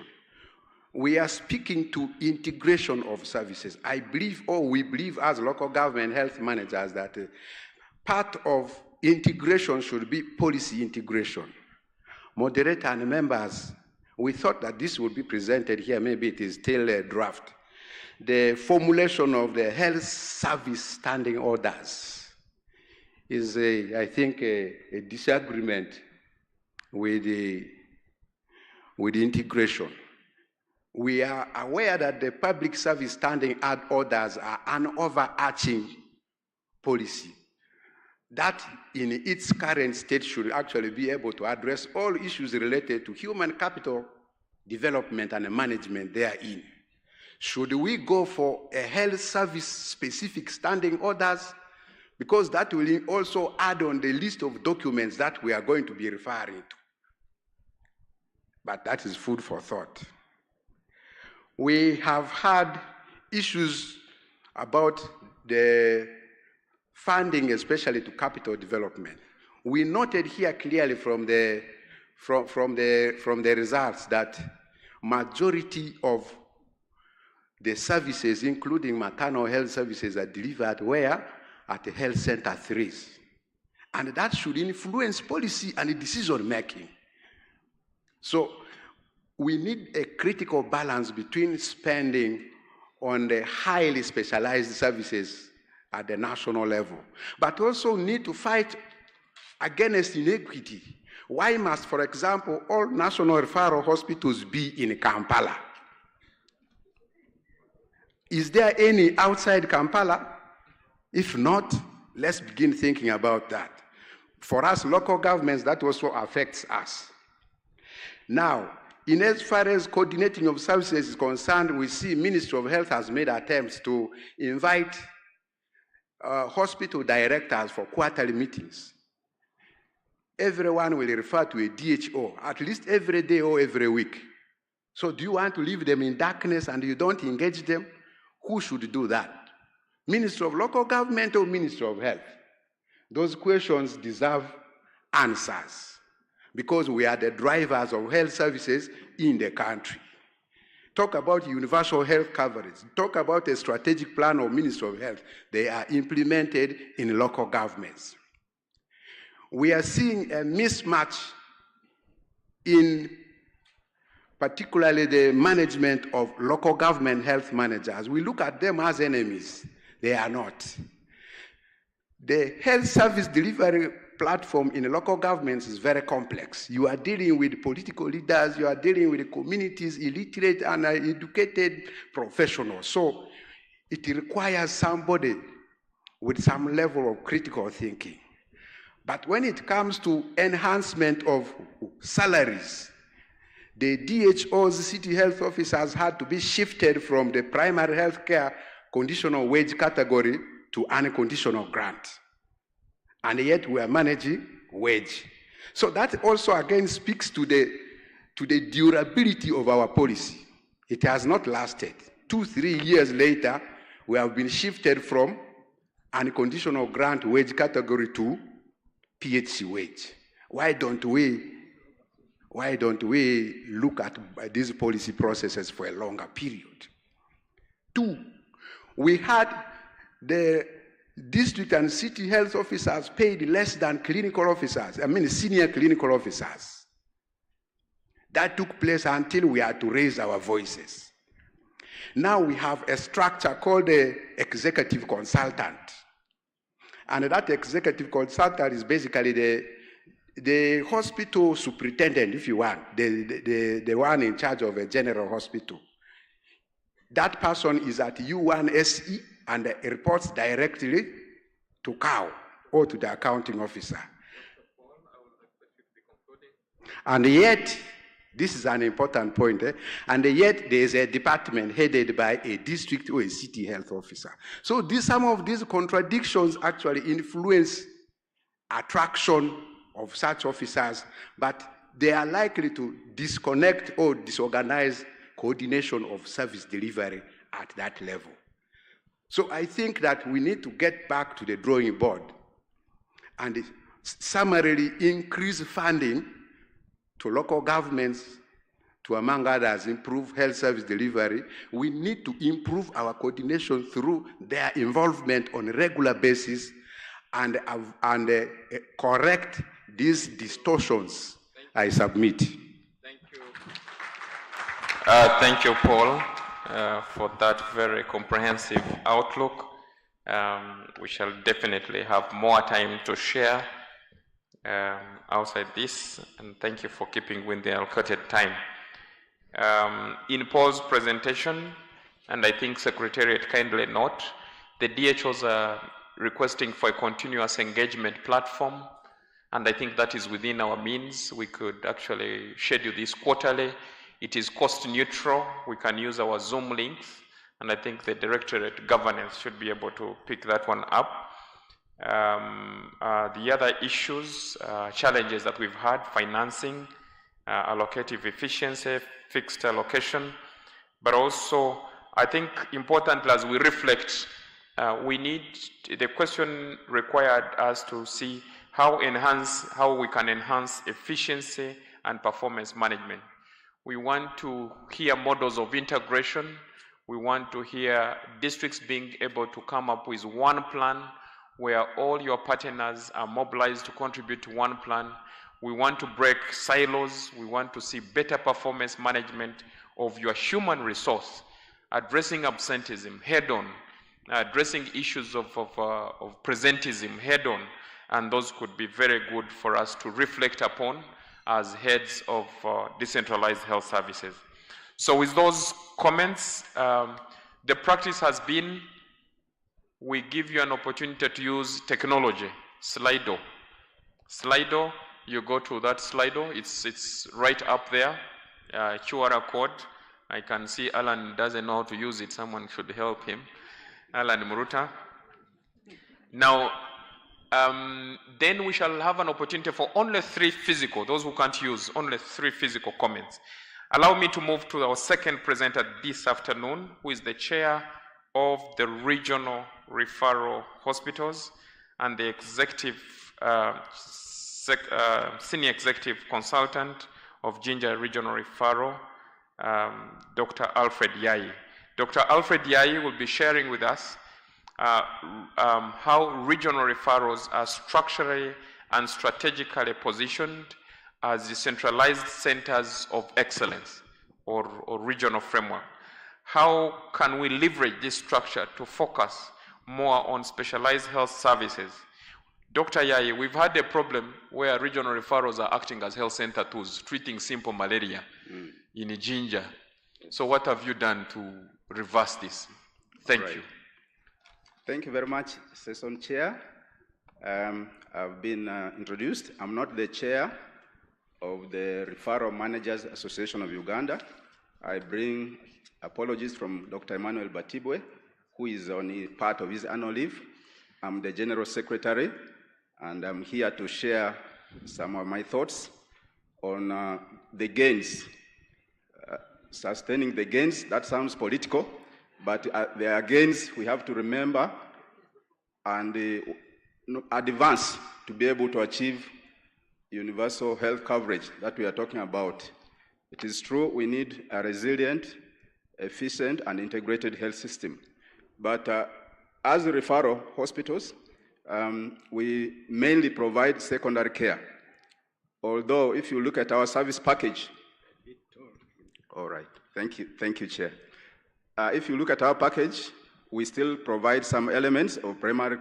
We are speaking to integration of services. I believe, or we believe as local government health managers, that part of integration should be policy integration. Moderator and members, we thought that this would be presented here, maybe it is still a draft. The formulation of the health service standing orders is, I think, a disagreement with the integration. We are aware that the public service standing orders are an overarching policy that in its current state should actually be able to address all issues related to human capital development and management therein. Should we go for a health service specific standing orders? Because that will also add on the list of documents that we are going to be referring to. But that is food for thought. We have had issues about the funding, especially to capital development. We noted here clearly from the results that majority of the services, including maternal health services, are delivered where? At the health center 3s. And that should influence policy and decision making. So we need a critical balance between spending on the highly specialized services at the national level, but also need to fight against inequity. Why must, for example, all national referral hospitals be in Kampala? Is there any outside Kampala? If not, let's begin thinking about that. For us, local governments, that also affects us. Now, in as far as coordinating of services is concerned, we see Ministry of Health has made attempts to invite hospital directors for quarterly meetings. Everyone will refer to a DHO, at least every day or every week. So do you want to leave them in darkness and you don't engage them? Who should do that? Ministry of Local Government or Ministry of Health? Those questions deserve answers, because we are the drivers of health services in the country. Talk about universal health coverage. Talk about a strategic plan of Ministry of Health. They are implemented in local governments. We are seeing a mismatch in particularly the management of local government health managers. We look at them as enemies. They are not. The health service delivery platform in local governments is very complex. You are dealing with political leaders, you are dealing with communities, illiterate and educated professionals. So it requires somebody with some level of critical thinking. But when it comes to enhancement of salaries, the DHOs, city health officers had to be shifted from the primary health care conditional wage category to unconditional grant. And yet we are managing wage. So that also again speaks to the durability of our policy. It has not lasted. 2-3 years later, we have been shifted from unconditional grant wage category to PHC wage. Why don't we look at these policy processes for a longer period? 2, we had the district and city health officers paid less than clinical officers, senior clinical officers. That took place until we had to raise our voices. Now we have a structure called the executive consultant. And that executive consultant is basically the hospital superintendent, if you want, the one in charge of a general hospital. That person is at U1SE and reports directly to CAO or to the accounting officer. And yet, this is an important point, and yet there is a department headed by a district or a city health officer. So some of these contradictions actually influence attraction of such officers, but they are likely to disconnect or disorganize coordination of service delivery at that level. So I think that we need to get back to the drawing board and summarily increase funding to local governments to, among others, improve health service delivery, we need to improve our coordination through their involvement on a regular basis and correct these distortions. I submit. Thank you. Thank you, Paul, for that very comprehensive outlook. We shall definitely have more time to share outside this, and thank you for keeping with the allocated time. In Paul's presentation, and I think Secretariat kindly note, the DHOs are requesting for a continuous engagement platform, and I think that is within our means. We could actually schedule this quarterly. It is cost neutral. We can use our Zoom links, and I think the Directorate Governance should be able to pick that one up. The other issues, challenges that we've had, financing, allocative efficiency, fixed allocation, but also I think importantly as we reflect, the question required us to see how we can enhance efficiency and performance management. We want to hear models of integration. We want to hear districts being able to come up with one plan where all your partners are mobilized to contribute to one plan. We want to break silos. We want to see better performance management of your human resource, addressing absenteeism head-on, addressing issues of presenteeism head-on, and those could be very good for us to reflect upon as heads of decentralized health services. So with those comments, the practice has been, we give you an opportunity to use technology, Slido. Slido, you go to that Slido, it's right up there, QR code. I can see Alan doesn't know how to use it, someone should help him. Alan Muruta. Now, then we shall have an opportunity for only 3 physical, those who can't use, only 3 physical comments. Allow me to move to our second presenter this afternoon, who is the chair of the Regional Referral Hospitals and the senior executive consultant of Jinja Regional Referral, Dr. Alfred Yai. Dr. Alfred Yai will be sharing with us how regional referrals are structurally and strategically positioned as decentralized centers of excellence or regional framework. How can we leverage this structure to focus more on specialized health services? Dr. Yai, we've had a problem where regional referrals are acting as health center tools, treating simple malaria in Jinja. So what have you done to reverse this? Thank you. Thank you very much, Session Chair. I've been introduced. I'm not the chair of the Referral Managers Association of Uganda. I bring apologies from Dr. Emmanuel Batibwe, who is on part of his annual leave. I'm the General Secretary, and I'm here to share some of my thoughts on the gains. Sustaining the gains, that sounds political, but there are gains we have to remember and advance to be able to achieve universal health coverage that we are talking about. It is true we need a resilient, efficient, and integrated health system. But as referral hospitals, we mainly provide secondary care. Although if you look at our service package, all right, thank you, Chair. If you look at our package, we still provide some elements of primary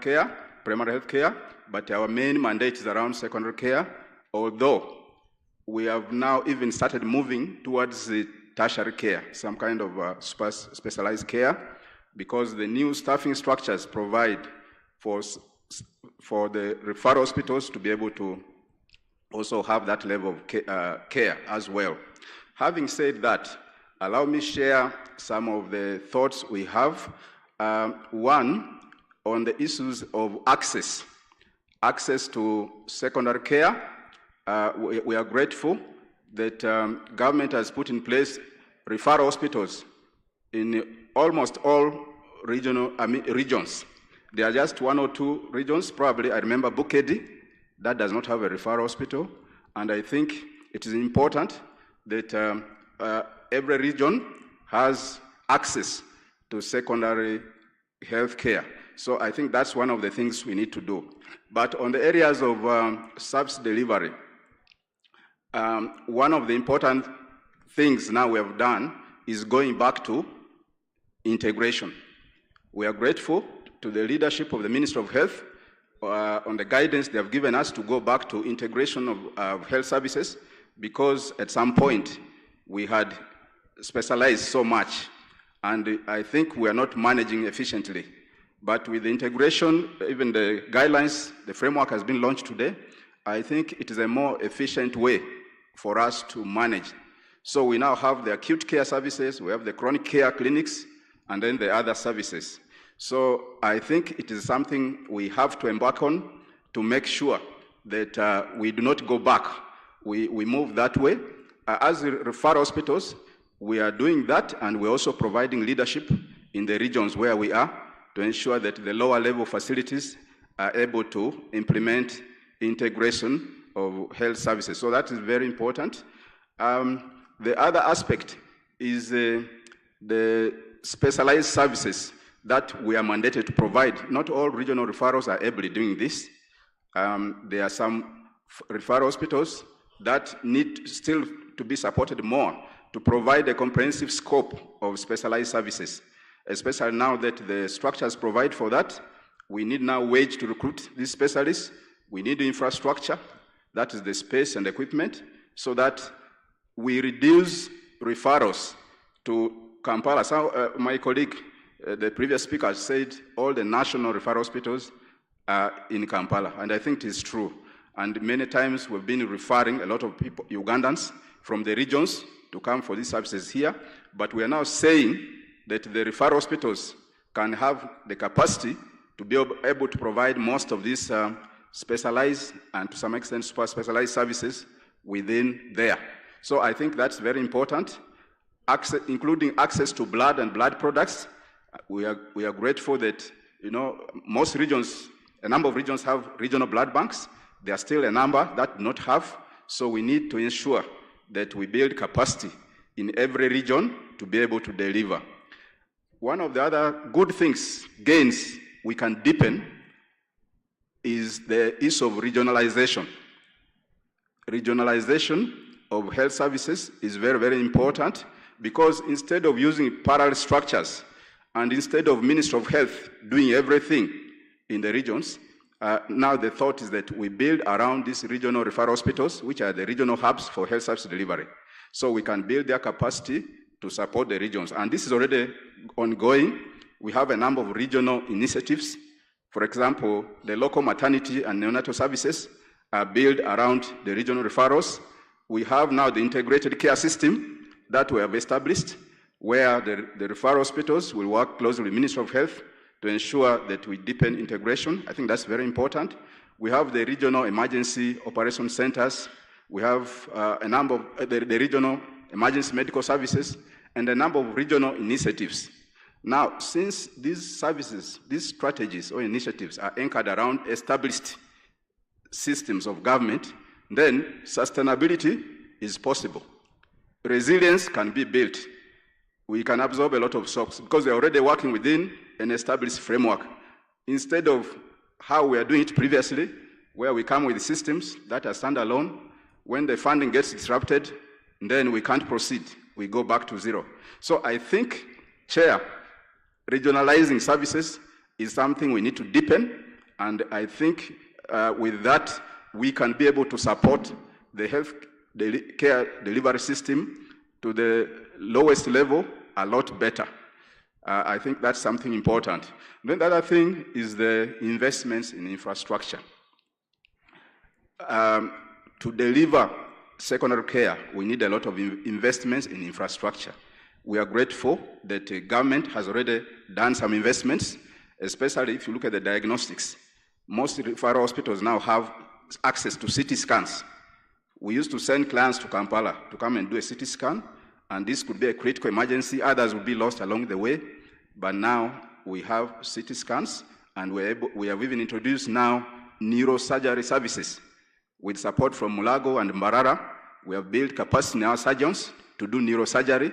health care, but our main mandate is around secondary care, although we have now even started moving towards the tertiary care, some kind of specialized care, because the new staffing structures provide for the referral hospitals to be able to also have that level of care as well. Having said that, allow me share some of the thoughts we have. One, on the issues of access to secondary care. We are grateful that government has put in place referral hospitals in almost all regions. There are just 1 or 2 regions, probably. I remember Bukedi, that does not have a referral hospital, and I think it is important that every region has access to secondary health care. So I think that's one of the things we need to do. But on the areas of service delivery, one of the important things now we have done is going back to integration. We are grateful to the leadership of the Ministry of Health on the guidance they have given us to go back to integration of health services, because at some point we had specialized so much, and I think we are not managing efficiently. But with the integration, even the guidelines, the framework has been launched today, I think it is a more efficient way for us to manage. So we now have the acute care services, we have the chronic care clinics, and then the other services. So I think it is something we have to embark on to make sure that we do not go back. We move that way. As referral hospitals, we are doing that, and we're also providing leadership in the regions where we are to ensure that the lower level facilities are able to implement integration of health services. So that is very important. The other aspect is the specialized services that we are mandated to provide. Not all regional referrals are able to doing this. There are some referral hospitals that need still to be supported more to provide a comprehensive scope of specialized services, especially now that the structures provide for that. We need now ways to recruit these specialists. We need infrastructure, that is the space and equipment, so that we reduce referrals to Kampala. So, my colleague, the previous speaker said all the national referral hospitals are in Kampala, and I think it is true. And many times we've been referring a lot of people, Ugandans, from the regions to come for these services here, but we are now saying that the referral hospitals can have the capacity to be able to provide most of these specialized and to some extent super specialized services within there. So I think that's very important, including access to blood and blood products. We are grateful that, most regions, a number of regions have regional blood banks. There are still a number that do not have, so we need to ensure that we build capacity in every region to be able to deliver. One of the other good things, gains we can deepen, is the use of regionalization. Regionalization of health services is very, very important, because instead of using parallel structures and instead of Ministry of Health doing everything in the regions, now the thought is that we build around these regional referral hospitals, which are the regional hubs for health service delivery. So we can build their capacity to support the regions. And this is already ongoing. We have a number of regional initiatives. For example, the local maternity and neonatal services are built around the regional referrals. We have now the integrated care system that we have established, where the referral hospitals will work closely with the Ministry of Health to ensure that we deepen integration. I think that's very important. We have the regional emergency operation centers. We have a number of the regional emergency medical services and a number of regional initiatives. Now, since these services, these strategies or initiatives are anchored around established systems of government, then sustainability is possible. Resilience can be built. We can absorb a lot of shocks because we're already working within an established framework. Instead of how we are doing it previously, where we come with systems that are standalone, when the funding gets disrupted, then we can't proceed. We go back to zero. So I think, Chair, regionalizing services is something we need to deepen, and I think with that, we can be able to support the health care delivery system to the lowest level a lot better. I think that's something important. Then the other thing is the investments in infrastructure. To deliver secondary care, we need a lot of investments in infrastructure. We are grateful that the government has already done some investments, especially if you look at the diagnostics. Most referral hospitals now have access to CT scans. We used to send clients to Kampala to come and do a CT scan, and this could be a critical emergency. Others would be lost along the way. But now we have CT scans, and we have even introduced now neurosurgery services. With support from Mulago and Mbarara, we have built capacity in our surgeons to do neurosurgery.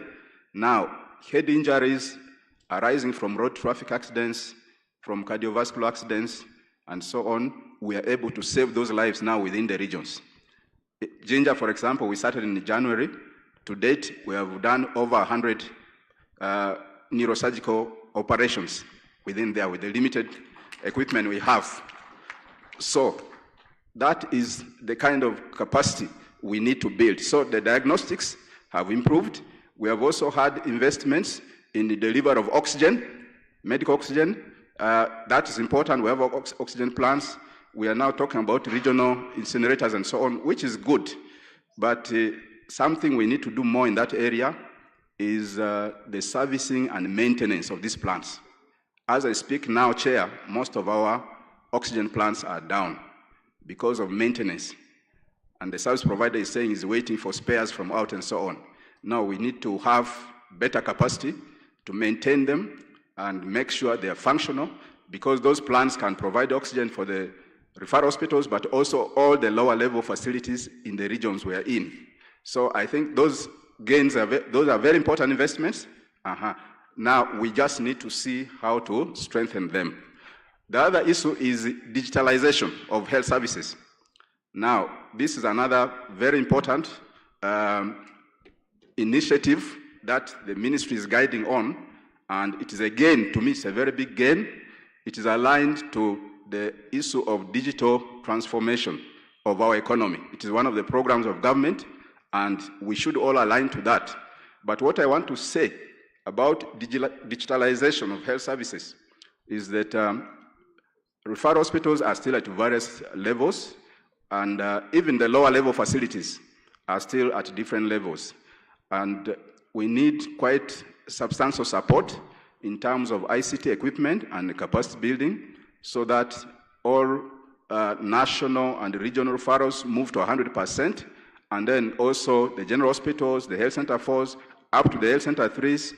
Now, head injuries arising from road traffic accidents, from cardiovascular accidents, and so on, we are able to save those lives now within the regions. Jinja, for example, we started in January. To date, we have done over 100 neurosurgical operations within there with the limited equipment we have. So that is the kind of capacity we need to build. So the diagnostics have improved. We have also had investments in the delivery of oxygen, medical oxygen. That is important. We have oxygen plants. We are now talking about regional incinerators and so on, which is good. But something we need to do more in that area is the servicing and maintenance of these plants. As I speak now, Chair, most of our oxygen plants are down because of maintenance. And the service provider is saying he's waiting for spares from out and so on. Now we need to have better capacity to maintain them and make sure they are functional, because those plants can provide oxygen for the referral hospitals, but also all the lower level facilities in the regions we are in. So I think those gains those are very important investments. Now we just need to see how to strengthen them. The other issue is digitalization of health services. Now, this is another very important initiative that the ministry is guiding on, and it is a gain, to me it's a very big gain. It is aligned to the issue of digital transformation of our economy. It is one of the programs of government, and we should all align to that. But what I want to say about digitalization of health services is that referral hospitals are still at various levels, and even the lower level facilities are still at different levels. And we need quite substantial support in terms of ICT equipment and capacity building, so that all national and regional referrals move to 100%, and then also the general hospitals, the health center 4s, up to the health center 3s,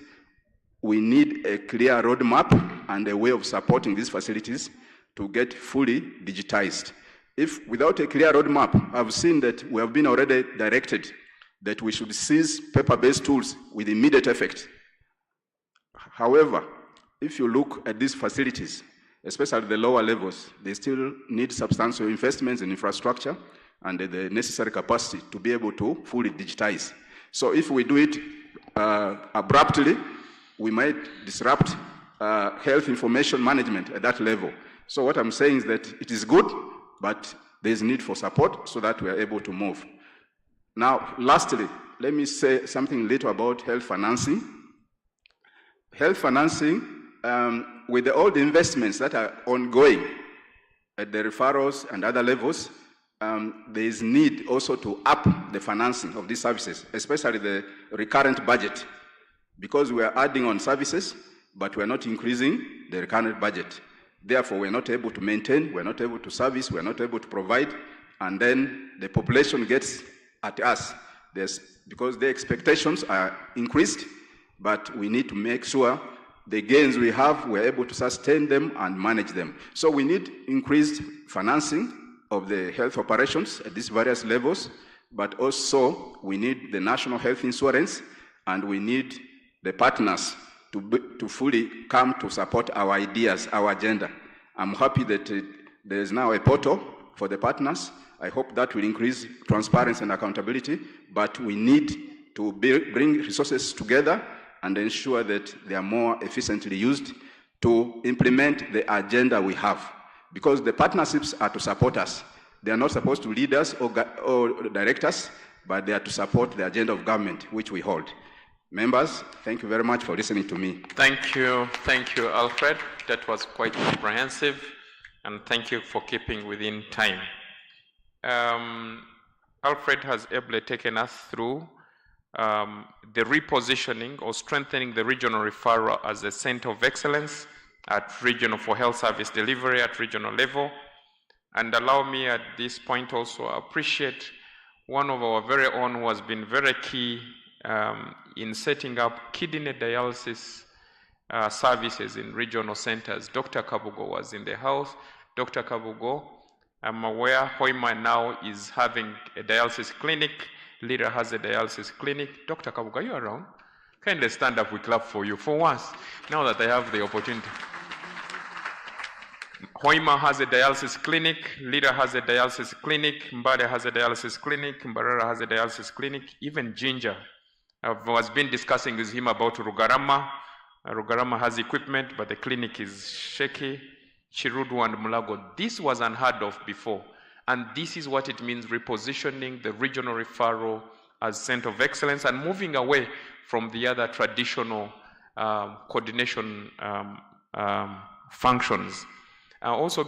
we need a clear roadmap and a way of supporting these facilities to get fully digitized. If without a clear roadmap, I've seen that we have been already directed that we should cease paper-based tools with immediate effect. However, if you look at these facilities, especially the lower levels, they still need substantial investments in infrastructure and the necessary capacity to be able to fully digitize. So if we do it abruptly, we might disrupt health information management at that level. So what I'm saying is that it is good, but there's need for support so that we are able to move. Now, lastly, let me say something little about health financing. Health financing, with all the investments that are ongoing at the referrals and other levels, there is need also to up the financing of these services, especially the recurrent budget, because we are adding on services, but we are not increasing the recurrent budget. Therefore, we are not able to maintain, we are not able to service, we are not able to provide, and then the population gets at us. Because the expectations are increased, but we need to make sure the gains we have, we're able to sustain them and manage them. So we need increased financing of the health operations at these various levels, but also we need the national health insurance, and we need the partners to fully come to support our ideas, our agenda. I'm happy that there is now a portal for the partners. I hope that will increase transparency and accountability, but we need to bring resources together and ensure that they are more efficiently used to implement the agenda we have. Because the partnerships are to support us. They are not supposed to lead us or direct us, but they are to support the agenda of government, which we hold. Members, thank you very much for listening to me. Thank you, Alfred. That was quite comprehensive, and thank you for keeping within time. Alfred has ably taken us through the repositioning or strengthening the regional referral as a center of excellence for health service delivery at regional level. And allow me at this point also appreciate one of our very own who has been very key in setting up kidney dialysis services in regional centers. Dr. Kabugo was in the house. Dr. Kabugo, I'm aware Hoima now is having a dialysis clinic Lira has a dialysis clinic. Dr. Kabuga, are you around? Kindly stand up, we clap for you for once, now that I have the opportunity. Hoima has a dialysis clinic, Lira has a dialysis clinic, Mbale has a dialysis clinic, Mbarara has a dialysis clinic, even Ginger. I've been discussing with him about Rugarama. Rugarama has equipment, but the clinic is shaky. Chirudu and Mulago, this was unheard of before. And this is what it means, repositioning the regional referral as center of excellence and moving away from the other traditional coordination functions. Also,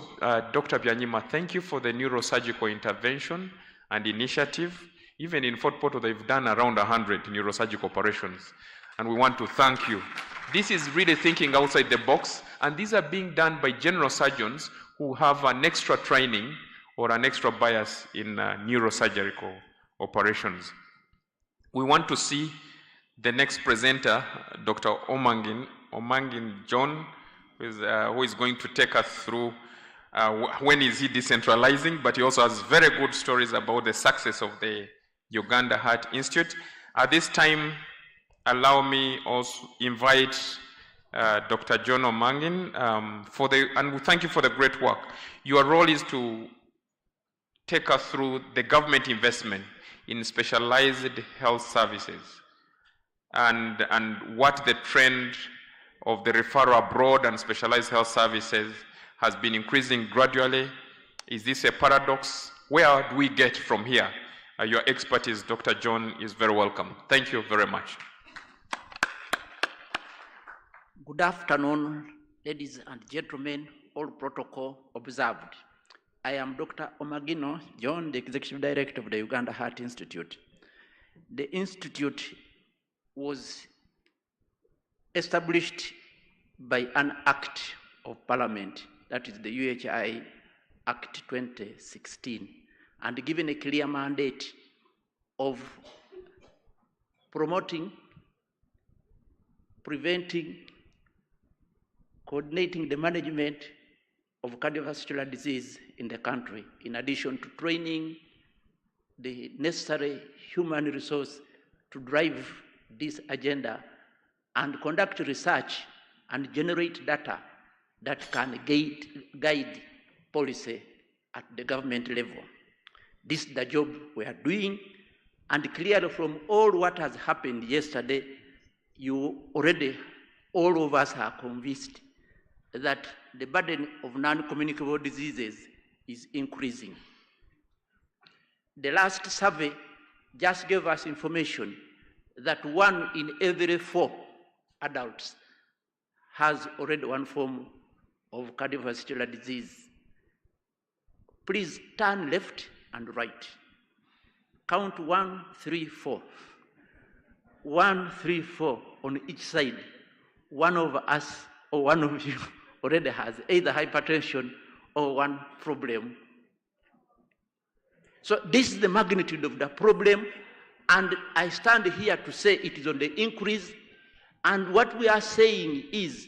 Dr. Byanyima, thank you for the neurosurgical intervention and initiative. Even in Fort Portal, they've done around 100 neurosurgical operations. And we want to thank you. This is really thinking outside the box, and these are being done by general surgeons who have an extra training or an extra bias in neurosurgical operations. We want to see the next presenter, Dr. Omangin John, who is going to take us through when is he decentralizing, but he also has very good stories about the success of the Uganda Heart Institute. At this time, allow me also invite Dr. John Omangin and we thank you for the great work. Your role is to take us through the government investment in specialized health services and what the trend of the referral abroad and specialized health services has been increasing gradually. Is this a paradox? Where do we get from here? Your expertise, Dr. John, is very welcome. Thank you very much. Good afternoon, ladies and gentlemen, all protocol observed. I am Dr. Omagino John, the Executive Director of the Uganda Heart Institute. The Institute was established by an act of Parliament, that is the UHI Act 2016, and given a clear mandate of promoting, preventing, coordinating the management of cardiovascular disease in the country, in addition to training the necessary human resource to drive this agenda and conduct research and generate data that can guide policy at the government level. This is the job we are doing, and clearly from all what has happened yesterday, all of us are convinced that the burden of non-communicable diseases is increasing. The last survey just gave us information that 1 in every 4 adults has already one form of cardiovascular disease. Please turn left and right. Count 1, 3, 4. 1, 3, 4 on each side. One of us or one of you already has either hypertension or one problem. So this is the magnitude of the problem, and I stand here to say it is on the increase. And what we are saying is,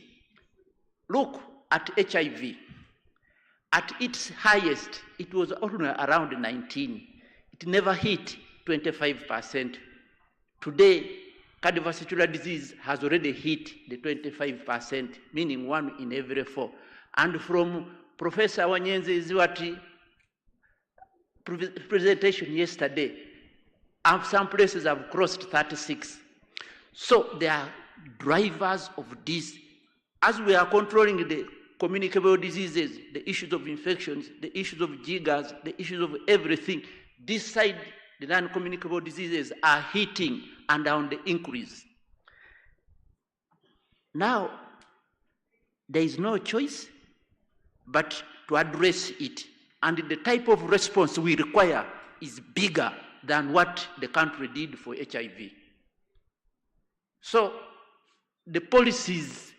look at HIV. At its highest, it was only around 19. It never hit 25%. Today, cardiovascular disease has already hit the 25%, meaning 1 in every 4. And from Professor Wanyenze Ziwati presentation yesterday, some places have crossed 36. So there are drivers of this. As we are controlling the communicable diseases, the issues of infections, the issues of jiggers, the issues of everything, this side, the non-communicable diseases are hitting and are on the increase. Now, there is no choice but to address it. And the type of response we require is bigger than what the country did for HIV. So the policies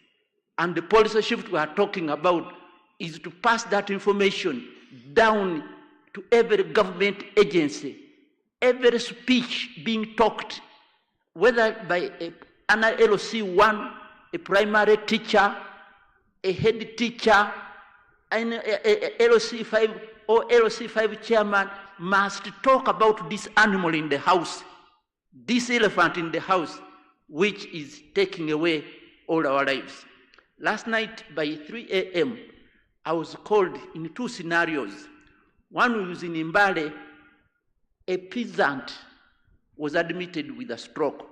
and the policy shift we are talking about is to pass that information down to every government agency, every speech being talked, whether by an LC1, a primary teacher, a head teacher, and a LC5 or LC5 chairman must talk about this animal in the house this elephant in the house, which is taking away all our lives. Last night by 3 a.m., I was called in 2 scenarios. One was in Mbale, a peasant was admitted with a stroke.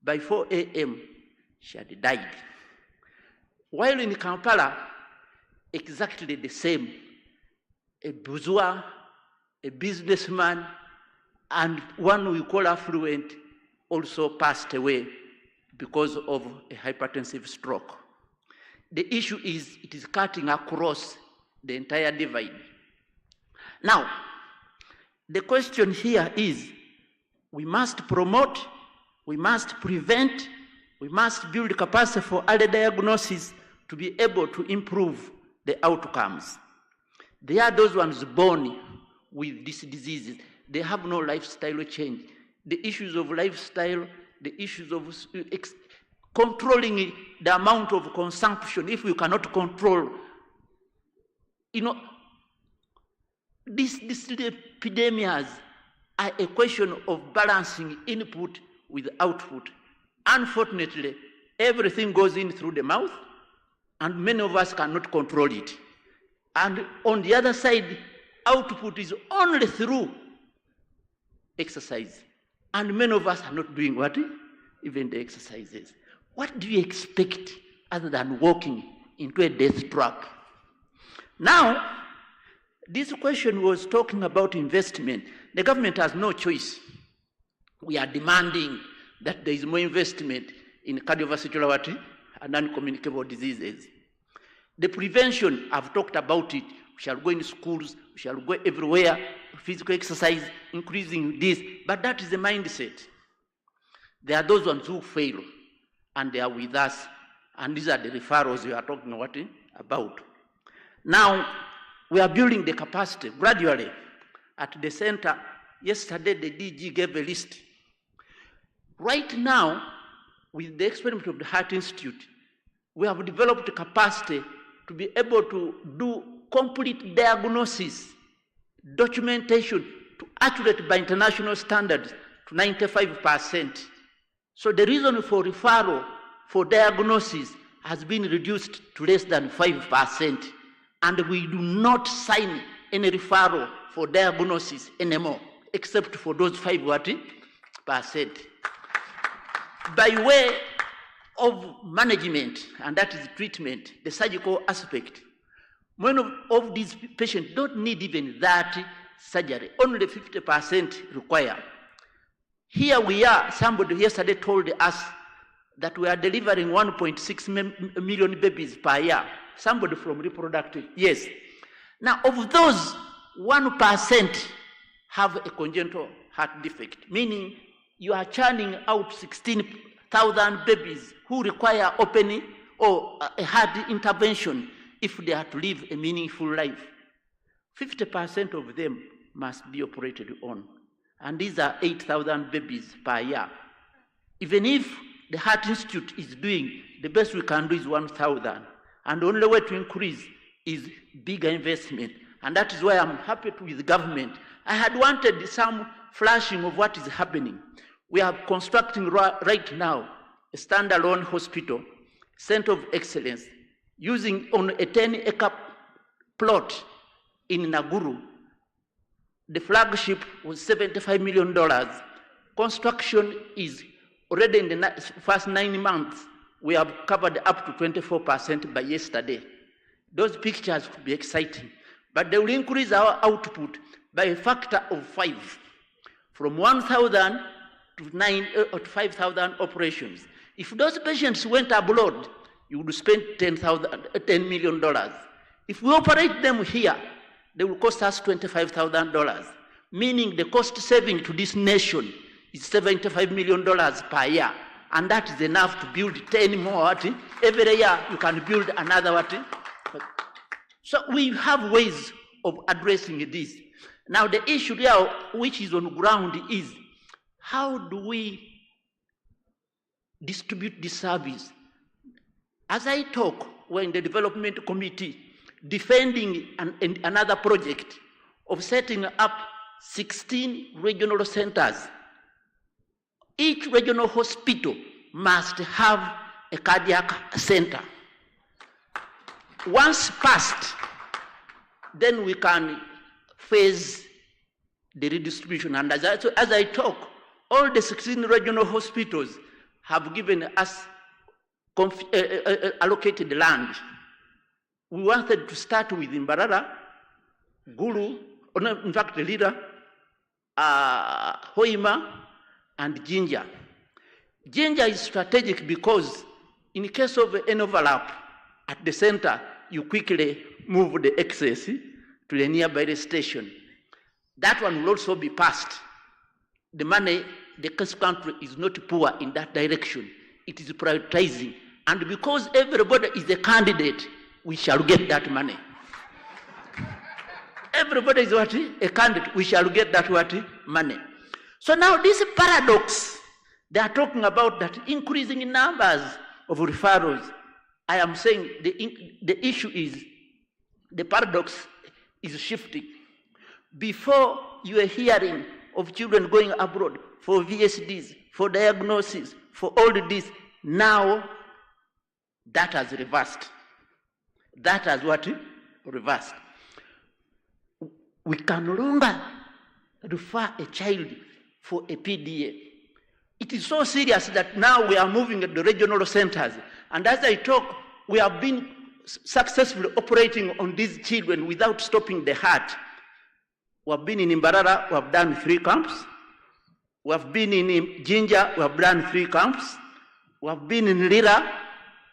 By 4 a.m., she had died. While in Kampala, exactly the same. A bourgeois, a businessman, and one we call affluent also passed away because of a hypertensive stroke. The issue is it is cutting across the entire divide. Now, the question here is we must promote, we must prevent, we must build capacity for early diagnosis to be able to improve the outcomes. They are those ones born with these diseases. They have no lifestyle change. The issues of lifestyle, the issues of controlling the amount of consumption, if you cannot control, these epidemics are a question of balancing input with output. Unfortunately, everything goes in through the mouth, and many of us cannot control it. And on the other side, output is only through exercise. And many of us are not doing what? Even the exercises. What do you expect other than walking into a death trap? Now, this question was talking about investment. The government has no choice. We are demanding that there is more investment in cardiovascular and non-communicable diseases. The prevention, I've talked about it. We shall go in schools, we shall go everywhere, physical exercise, increasing this, but that is the mindset. There are those ones who fail, and they are with us, and these are the referrals we are talking about. Now, we are building the capacity gradually. At the center, yesterday the DG gave a list. Right now, with the experiment of the Heart Institute, we have developed the capacity to be able to do complete diagnosis, documentation, to accurate by international standards to 95%. So the reason for referral for diagnosis has been reduced to less than 5%. And we do not sign any referral for diagnosis anymore, except for those 5%. By way of management, and that is treatment, the surgical aspect, many of these patients don't need even that surgery, only 50% require. Here we are, somebody yesterday told us that we are delivering 1.6 million babies per year. Somebody from reproductive, yes. Now, of those, 1% have a congenital heart defect, meaning you are churning out 16,000 babies who require opening or a heart intervention if they are to live a meaningful life. 50% of them must be operated on. And these are 8,000 babies per year. Even if the Heart Institute is doing, the best we can do is 1,000. And the only way to increase is bigger investment. And that is why I'm happy with the government. I had wanted some flashing of what is happening. We are constructing right now a standalone hospital, center of excellence, using on a 10-acre plot in Naguru. The flagship was $75 million. Construction is already in the first 9 months. We have covered up to 24% by yesterday. Those pictures could be exciting, but they will increase our output by a factor of 5, from 1,000 to 5,000 operations. If those patients went abroad, you would spend $10 million. If we operate them here, they will cost us $25,000, meaning the cost saving to this nation is $75 million per year. And that is enough to build 10 more. Every year you can build another. So we have ways of addressing this. Now the issue there, which is on the ground, is how do we distribute this service? As I talk, we're in the development committee defending another project of setting up 16 regional centers each regional hospital must have a cardiac center. Once passed, then we can phase the redistribution. And as I talk, all the 16 regional hospitals have given us allocated land. We wanted to start with Mbarara, Gulu, in fact, Lira, Hoima, and Jinja. Jinja is strategic because in case of an overlap at the center, you quickly move the excess to the nearby station. That one will also be passed. The money, the country is not poor in that direction. It is prioritizing. And because everybody is a candidate, we shall get that money. Everybody is what? A candidate, we shall get that what? Money. So now this paradox, they are talking about that increasing in numbers of referrals. I am saying the issue is, the paradox is shifting. Before you were hearing of children going abroad for VSDs, for diagnosis, for all this, now that has reversed. That has what? Reversed. We can no longer refer a child for a PDA. It is so serious that now we are moving at the regional centers. And as I talk, we have been successfully operating on these children without stopping the heart. We have been in Mbarara, we have done 3 camps. We have been in Jinja, we have done 3 camps. We have been in Lira,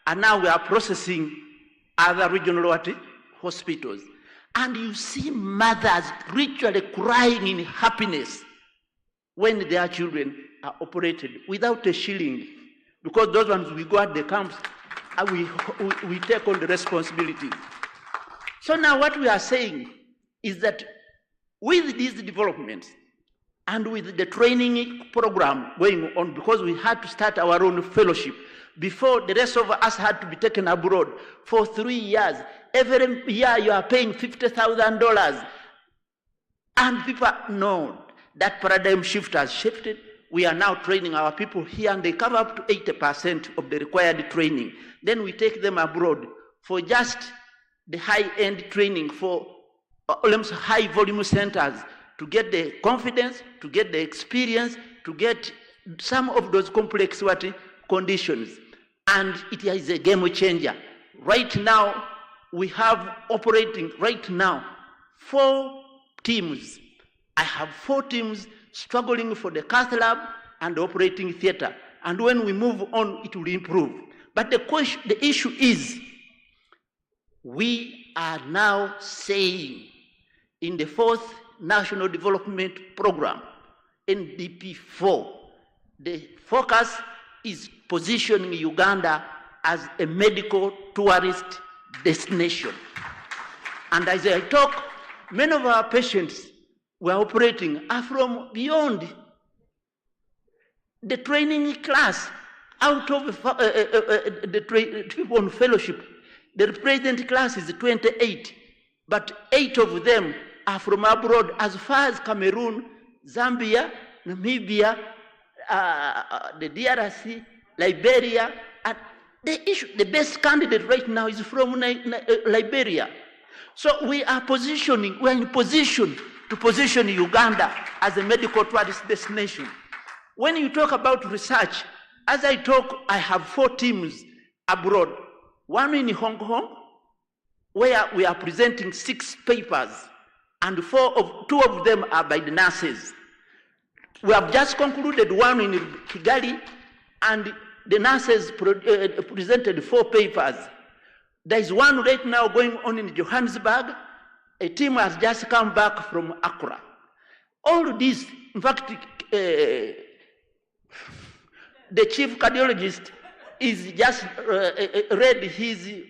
and now we are processing other regional hospitals. And you see mothers literally crying in happiness when their children are operated without a shilling. Because those ones, we go at the camps and we take all the responsibility. So now what we are saying is that with these developments and with the training program going on, because we had to start our own fellowship, before the rest of us had to be taken abroad for 3 years. Every year you are paying $50,000. And people know that paradigm shift has shifted. We are now training our people here, and they cover up to 80% of the required training. Then we take them abroad for just the high-end training for high-volume centers to get the confidence, to get the experience, to get some of those complex conditions. And it is a game changer. Right now, we have operating right now 4 teams. I have 4 teams struggling for the cath lab and the operating theater. And when we move on, it will improve. But the issue is, we are now saying in the 4th National Development Program, NDP4, the focus is positioning Uganda as a medical tourist destination. And as I talk, many of our patients we are operating are from beyond the training class. Out of the people on fellowship, the present class is 28, but 8 of them are from abroad, as far as Cameroon, Zambia, Namibia, the DRC, Liberia. And the best candidate right now is from Liberia. So we are in position to position Uganda as a medical tourist destination. When you talk about research, as I talk, I have 4 teams abroad. One in Hong Kong, where we are presenting 6 papers, and 2 of them are by the nurses. We have just concluded one in Kigali, and the nurses presented 4 papers. There is one right now going on in Johannesburg. A team has just come back from Accra. All this, in fact, the chief cardiologist is just read his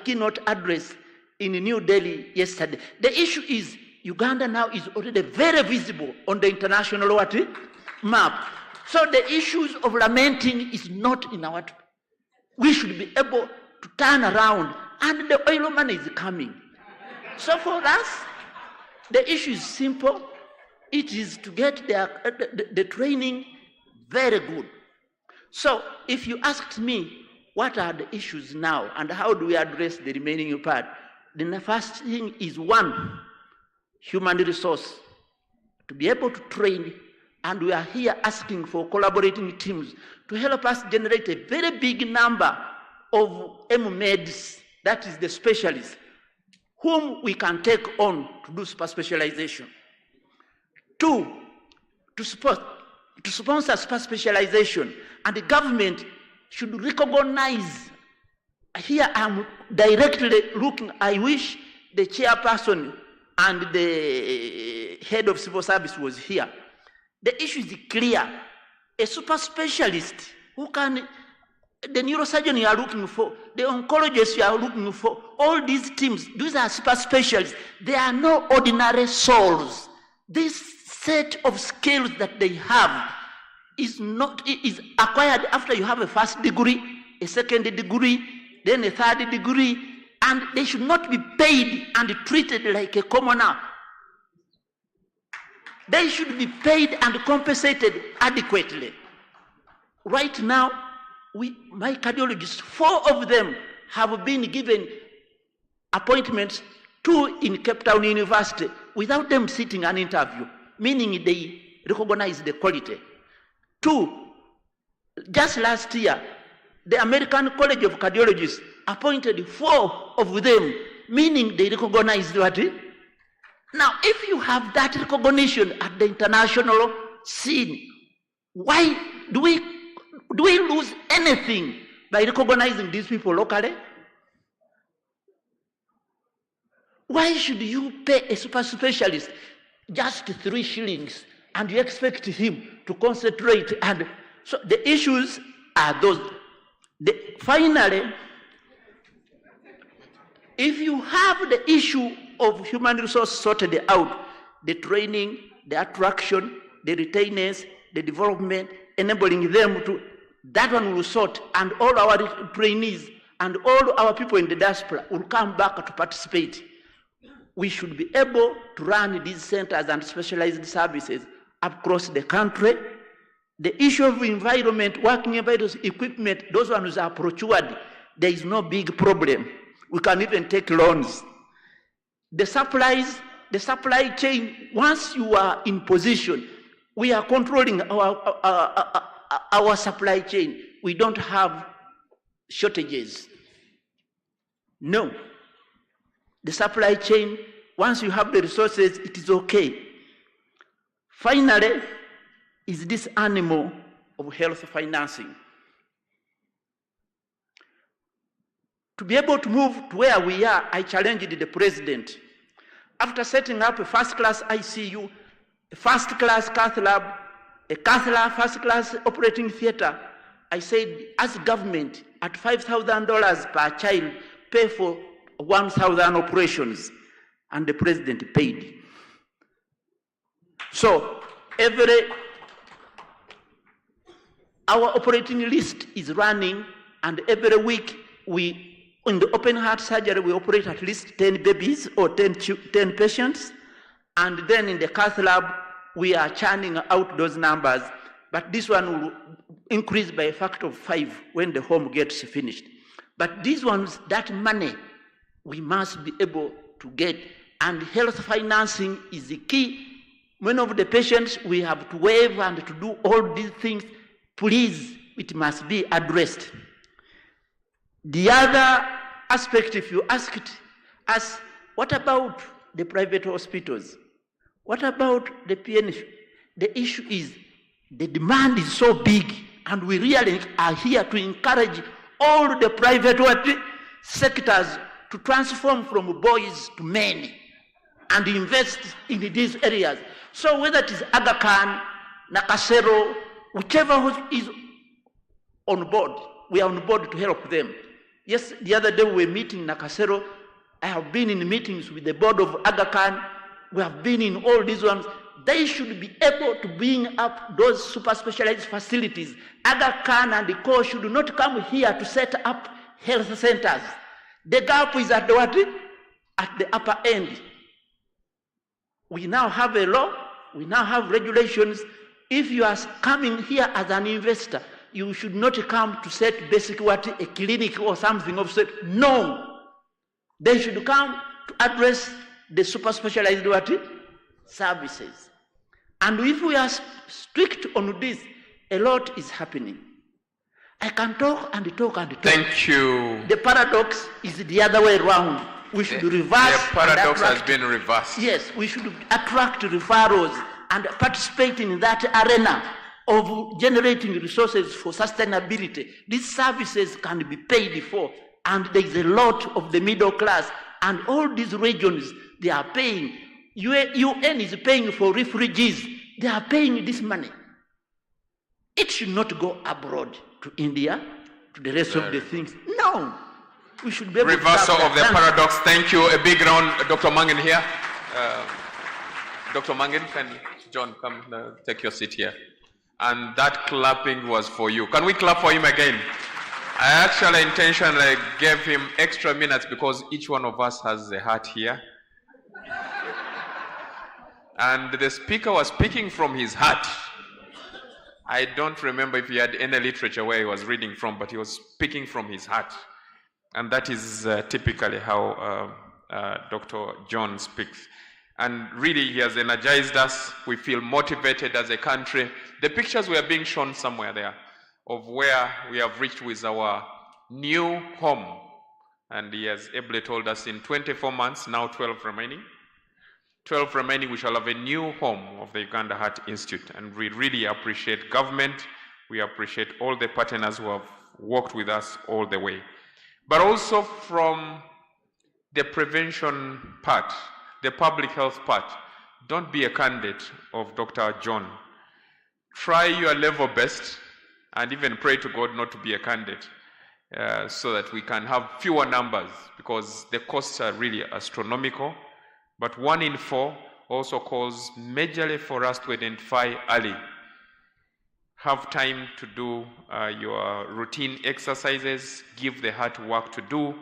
keynote address in New Delhi yesterday. The issue is Uganda now is already very visible on the international map. So the issues of lamenting is not in our. We should be able to turn around, and the oil money is coming. So for us, the issue is simple. It is to get the training Very good. So if you asked me, what are the issues now and how do we address the remaining part? Then the first thing is, one, human resource, to be able to train, and we are here asking for collaborating teams to help us generate a very big number of MMeds, that is the specialists, whom we can take on to do super specialization. Two, to sponsor super specialization, and the government should recognize. Here I'm directly looking, I wish the chairperson and the head of civil service was here. The issue is clear. A super specialist who can, the neurosurgeon you are looking for, the oncologist you are looking for, all these teams, these are super specialists. They are no ordinary souls. This set of skills that they have is acquired after you have a first degree, a second degree, then a third degree, and they should not be paid and treated like a commoner. They should be paid and compensated adequately. Right now, my cardiologists, 4 of them have been given appointments, 2 in Cape Town University, without them sitting an interview, meaning they recognize the quality. 2, just last year, the American College of Cardiologists appointed 4 of them, meaning they recognized what? Now, if you have that recognition at the international scene, why do we lose anything by recognizing these people locally? Why should you pay a super specialist just 3 shillings and you expect him to concentrate? And so the issues are those. Finally, if you have the issue of human resource sorted out, the training, the attraction, the retainers, the development, enabling them to, that one will sort, and all our trainees and all our people in the diaspora will come back to participate. We should be able to run these centers and specialized services across the country. The issue of environment, working environment, equipment, those ones are procured. There is no big problem. We can even take loans. The supplies, the supply chain, once you are in position, we are controlling our supply chain. We don't have shortages. No. The supply chain, once you have the resources, it is okay. Finally, is this animal of health financing. To be able to move to where we are, I challenged the president. After setting up a first-class ICU, a first-class cath lab, a cath lab first-class operating theater, I said, as government, at $5,000 per child, pay for 1,000 operations, and the president paid. So, our operating list is running, and every week in the open heart surgery, we operate at least 10 babies or 10 patients. And then in the cath lab, we are churning out those numbers. But this one will increase by a factor of 5 when the home gets finished. But these ones, that money, we must be able to get. And health financing is the key. Many of the patients, we have to waive and to do all these things. Please, it must be addressed. The other aspect, if you asked us, what about the private hospitals? What about the PNH? The issue is the demand is so big, and we really are here to encourage all the private sectors to transform from boys to men and invest in these areas. So whether it is Aga Khan, Nakasero, whichever is on board, we are on board to help them. Yes, the other day we were meeting Nakasero. I have been in meetings with the board of Aga Khan. We have been in all these ones. They should be able to bring up those super specialized facilities. Aga Khan and the core should not come here to set up health centers. The gap is at the what? At the upper end. We now have a law. We now have regulations. If you are coming here as an investor, you should not come to set basic what a clinic or something of set. No. They should come to address the super specialized what? Services. And if we are strict on this, a lot is happening. I can talk and talk and talk. Thank you. The paradox is the other way around. We should reverse. The paradox has been reversed. Yes, we should attract referrals and participate in that arena of generating resources for sustainability. These services can be paid for, and there is a lot of the middle class, and all these regions, they are paying. UN is paying for refugees. They are paying this money. It should not go abroad to India, to the rest of the things. No. We should be able Reversal to of the paradox. Thank you. A big round, Dr. Mangan here. Dr. Mangan, can John come take your seat here? And that clapping was for you. Can we clap for him again? I actually intentionally gave him extra minutes because each one of us has a hat here. And the speaker was speaking from his heart. I don't remember if he had any literature where he was reading from, but he was speaking from his heart. And that is typically how Dr. John speaks. And really, he has energized us. We feel motivated as a country. The pictures were being shown somewhere there of where we have reached with our new home. And he has ably told us in 24 months, now 12 remaining. 12 remaining, we shall have a new home of the Uganda Heart Institute. And we really appreciate government. We appreciate all the partners who have worked with us all the way. But also from the prevention part, the public health part, don't be a candidate of Dr. John. Try your level best and even pray to God not to be a candidate so that we can have fewer numbers, because the costs are really astronomical. But 1 in 4 also calls majorly for us to identify early. Have time to do your routine exercises, give the heart work to do,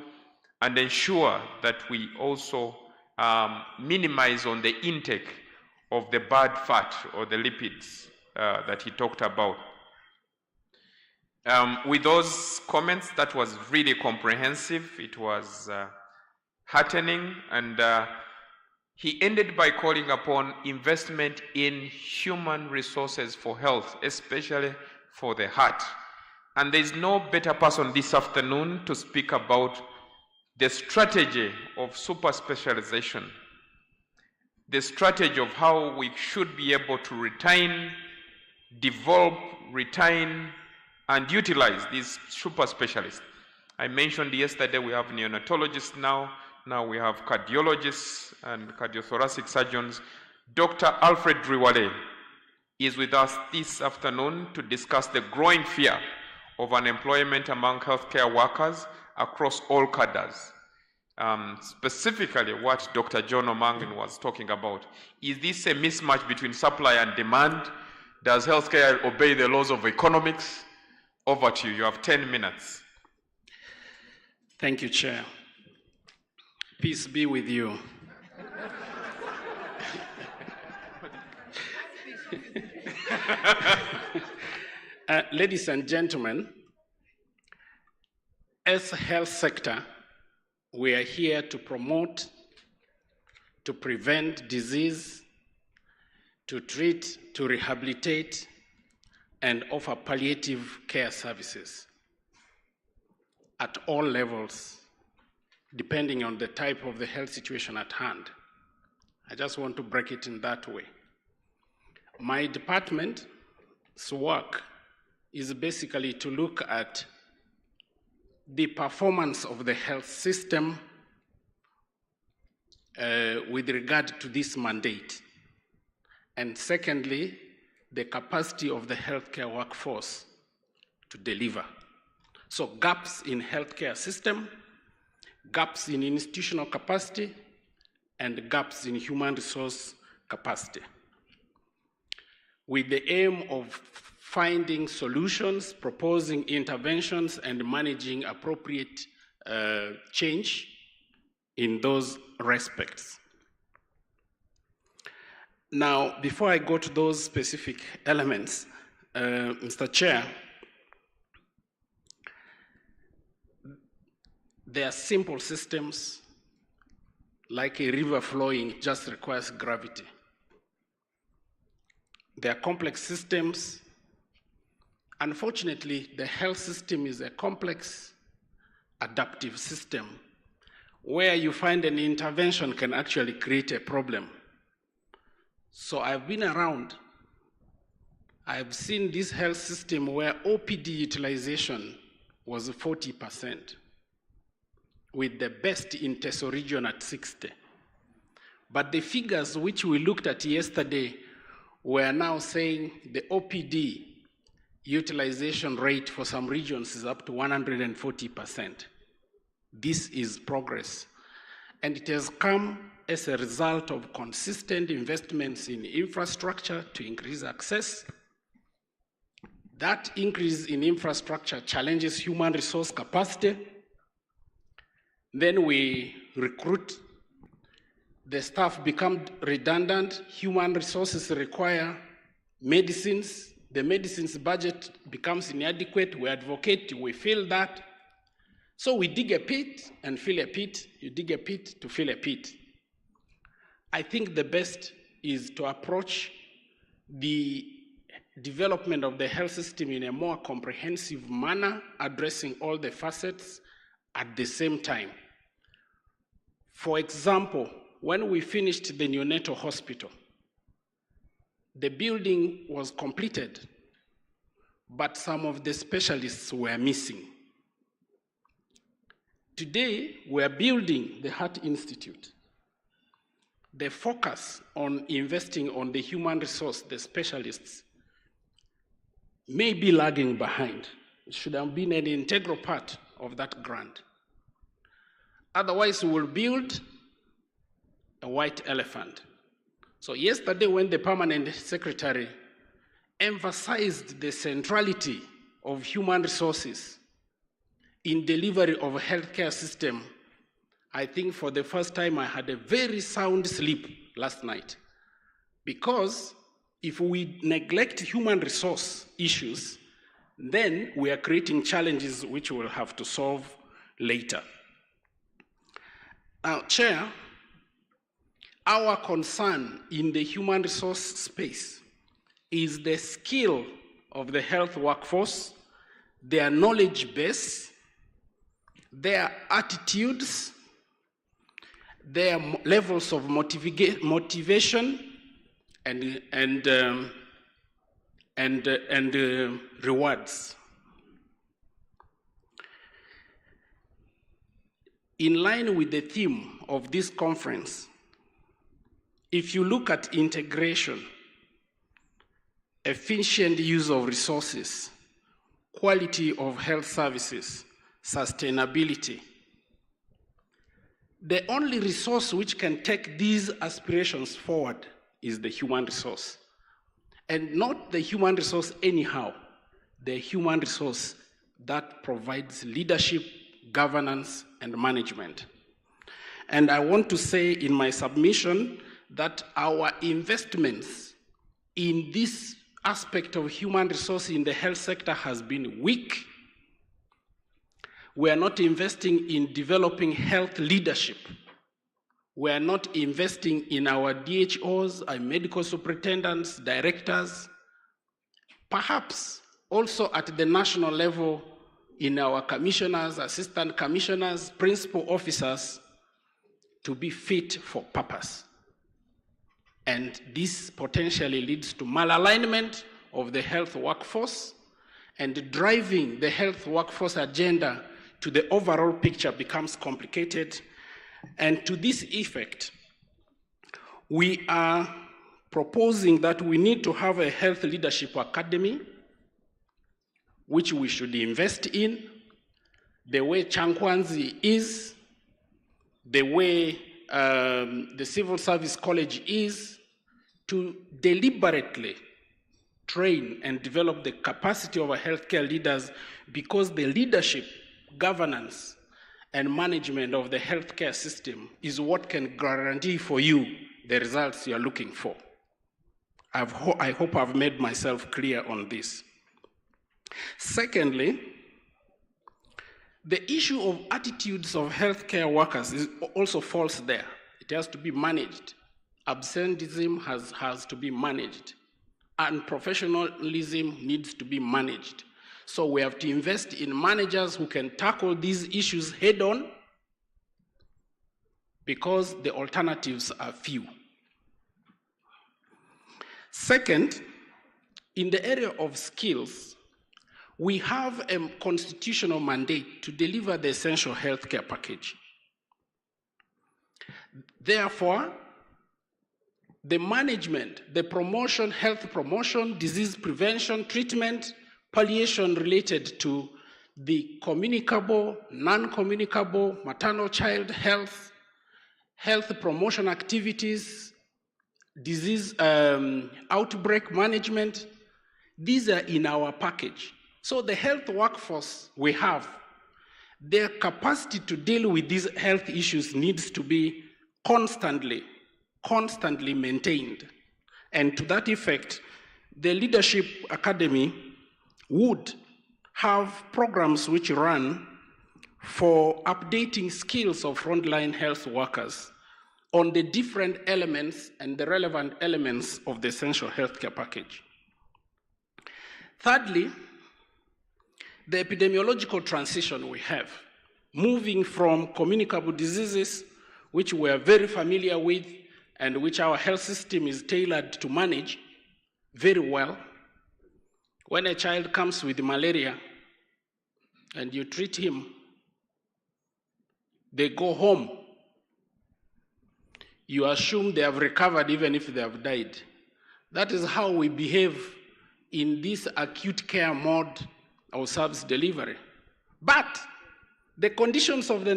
and ensure that we also minimize on the intake of the bad fat or the lipids that he talked about. With those comments, that was really comprehensive. It was heartening, and he ended by calling upon investment in human resources for health, especially for the heart. And there is no better person this afternoon to speak about the strategy of super specialization, the strategy of how we should be able to retain, develop, retain, and utilize these super specialists. I mentioned yesterday we have neonatologists now. Now we have cardiologists and cardiothoracic surgeons. Dr. Alfred Riwale is with us this afternoon to discuss the growing fear of unemployment among healthcare workers across all cadres. Specifically what Dr. John Omangan was talking about. Is this a mismatch between supply and demand? Does healthcare obey the laws of economics? Over to you. You have 10 minutes. Thank you, Chair. Peace be with you. Ladies and gentlemen, as a health sector, we are here to promote, to prevent disease, to treat, to rehabilitate, and offer palliative care services at all levels, depending on the type of the health situation at hand. I just want to break it in that way. My department's work is basically to look at the performance of the health system with regard to this mandate. And secondly, the capacity of the healthcare workforce to deliver. So gaps in healthcare system, gaps in institutional capacity, and gaps in human resource capacity, with the aim of finding solutions, proposing interventions, and managing appropriate change in those respects. Now, before I go to those specific elements, Mr. Chair, there are simple systems, like a river flowing, it just requires gravity. There are complex systems. Unfortunately, the health system is a complex, adaptive system where you find an intervention can actually create a problem. So I've been around. I've seen this health system where OPD utilization was 40%, with the best in Teso region at 60%. But the figures which we looked at yesterday were now saying the OPD utilization rate for some regions is up to 140%. This is progress. And it has come as a result of consistent investments in infrastructure to increase access. That increase in infrastructure challenges human resource capacity. Then we recruit, the staff become redundant, human resources require medicines, the medicines budget becomes inadequate, we advocate, we fill that. So we dig a pit and fill a pit, you dig a pit to fill a pit. I think the best is to approach the development of the health system in a more comprehensive manner, addressing all the facets at the same time. For example, when we finished the neonatal hospital, the building was completed, but some of the specialists were missing. Today, we're building the Heart Institute. The focus on investing on the human resource, the specialists, may be lagging behind. It should have been an integral part of that grant. Otherwise, we will build a white elephant. So yesterday, when the permanent secretary emphasized the centrality of human resources in delivery of a healthcare system, I think for the first time I had a very sound sleep last night. Because if we neglect human resource issues, then we are creating challenges which we'll have to solve later. Now, Chair, our concern in the human resource space is the skill of the health workforce, their knowledge base, their attitudes, their levels of motivation and rewards. In line with the theme of this conference, if you look at integration, efficient use of resources, quality of health services, sustainability, the only resource which can take these aspirations forward is the human resource. And not the human resource anyhow, the human resource that provides leadership, governance, and management. And I want to say in my submission that our investments in this aspect of human resource in the health sector has been weak. We are not investing in developing health leadership. We are not investing in our DHOs, our medical superintendents, directors, perhaps also at the national level in our commissioners, assistant commissioners, principal officers, to be fit for purpose. And this potentially leads to malalignment of the health workforce, and driving the health workforce agenda to the overall picture becomes complicated. And to this effect, we are proposing that we need to have a health leadership academy, which we should invest in, the way Chankwanzi is, the way the Civil Service College is, to deliberately train and develop the capacity of our healthcare leaders, because the leadership, governance, and management of the healthcare system is what can guarantee for you the results you are looking for. I hope I've made myself clear on this. Secondly, the issue of attitudes of healthcare workers also falls there. It has to be managed. Absenteeism has to be managed. And professionalism needs to be managed. So we have to invest in managers who can tackle these issues head on, because the alternatives are few. Second, in the area of skills, we have a constitutional mandate to deliver the essential healthcare package. Therefore, the management, the promotion, health promotion, disease prevention, treatment, palliation related to the communicable, non-communicable, maternal child health, health promotion activities, disease outbreak management, these are in our package. So the health workforce we have, their capacity to deal with these health issues needs to be constantly maintained. And to that effect, the Leadership Academy would have programs which run for updating skills of frontline health workers on the different elements and the relevant elements of the essential healthcare package. Thirdly, the epidemiological transition we have, moving from communicable diseases, which we are very familiar with and which our health system is tailored to manage very well. When a child comes with malaria and you treat him, they go home. You assume they have recovered even if they have died. That is how we behave in this acute care mode of service delivery. But the conditions of the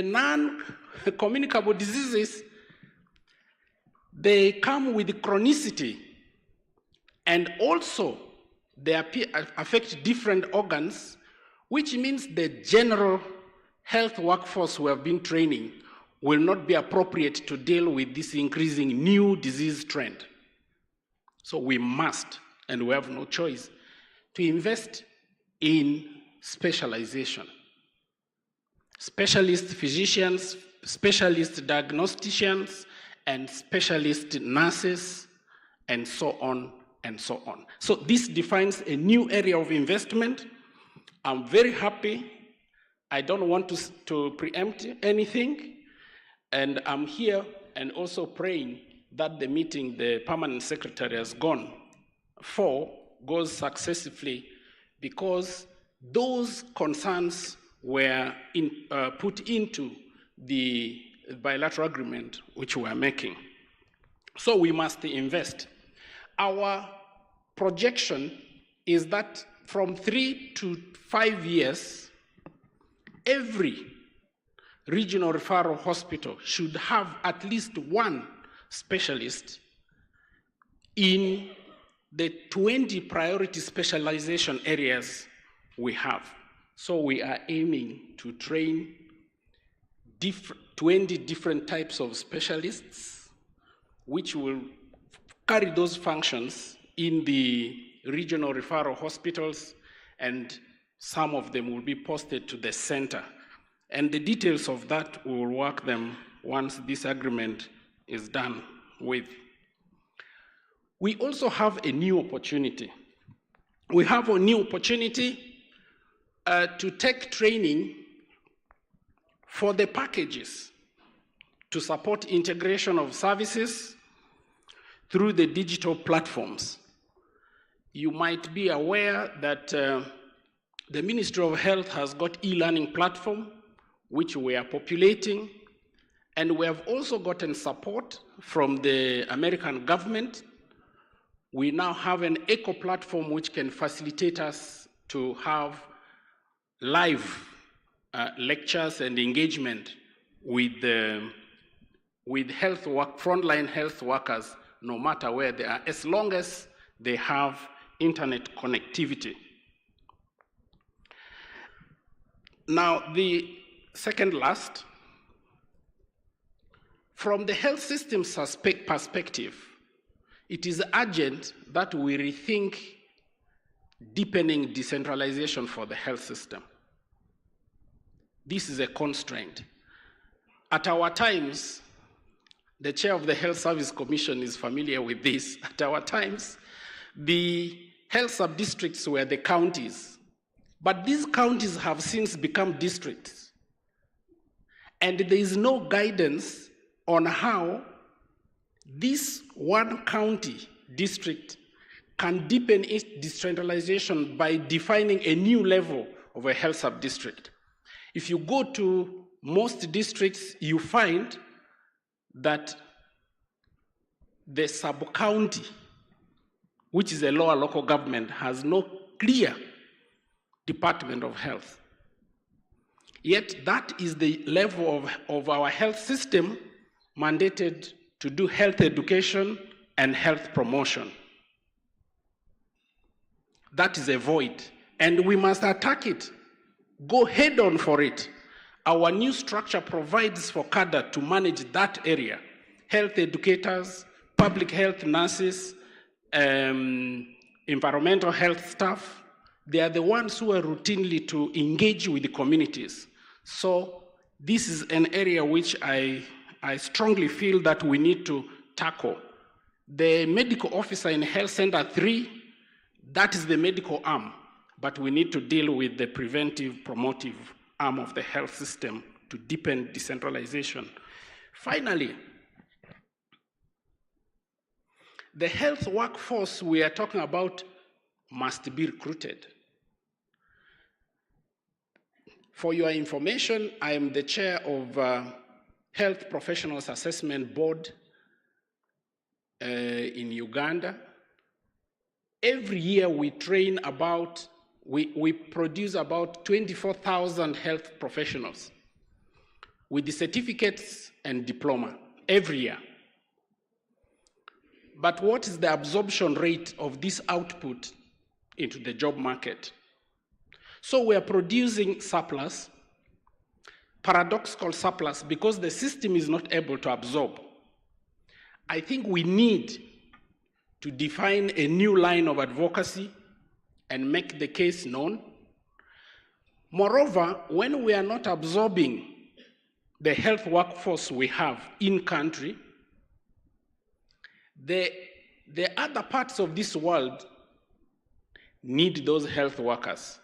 non-communicable diseases, they come with chronicity, and also they affect different organs, which means the general health workforce we have been training will not be appropriate to deal with this increasing new disease trend. So we must, and we have no choice, to invest in specialization. Specialist physicians, specialist diagnosticians, and specialist nurses, and so on and so on. So this defines a new area of investment. I'm very happy. I don't want to preempt anything. And I'm here and also praying that the meeting the permanent secretary has gone for goes successfully, because those concerns were put into the bilateral agreement which we are making. So we must invest. Our projection is that from 3 to 5 years, every regional referral hospital should have at least one specialist in the 20 priority specialization areas we have. So we are aiming to train 20 different types of specialists, which will carry those functions in the regional referral hospitals, and some of them will be posted to the center. And the details of that, we will work them once this agreement is done with. We also have a new opportunity. We have a new opportunity to take training for the packages to support integration of services through the digital platforms. You might be aware that the Ministry of Health has got e-learning platform, which we are populating, and we have also gotten support from the American government. We now have an eco platform which can facilitate us to have live lectures and engagement with frontline health workers, no matter where they are, as long as they have internet connectivity. Now, the second last, from the health system's perspective, it is urgent that we rethink deepening decentralization for the health system. This is a constraint. At our times, the chair of the Health Service Commission is familiar with this. At our times, the health sub-districts were the counties, but these counties have since become districts. And there is no guidance on how this one county district can deepen its decentralization by defining a new level of a health sub-district. If you go to most districts, you find that the sub-county, which is a lower local government, has no clear Department of Health. Yet that is the level of our health system mandated to do health education and health promotion. That is a void, and we must attack it. Go head on for it. Our new structure provides for cadre to manage that area. Health educators, public health nurses, environmental health staff, they are the ones who are routinely to engage with the communities. So this is an area which I strongly feel that we need to tackle. The medical officer in Health Center 3, that is the medical arm, but we need to deal with the preventive, promotive arm of the health system to deepen decentralization. Finally, the health workforce we are talking about must be recruited. For your information, I am the chair of Health Professionals Assessment Board in Uganda. Every year we train about, we produce about 24,000 health professionals with the certificates and diploma every year. But what is the absorption rate of this output into the job market? So we are producing surplus, paradoxical surplus, because the system is not able to absorb. I think we need to define a new line of advocacy and make the case known. Moreover, when we are not absorbing the health workforce we have in country, the other parts of this world need those health workers.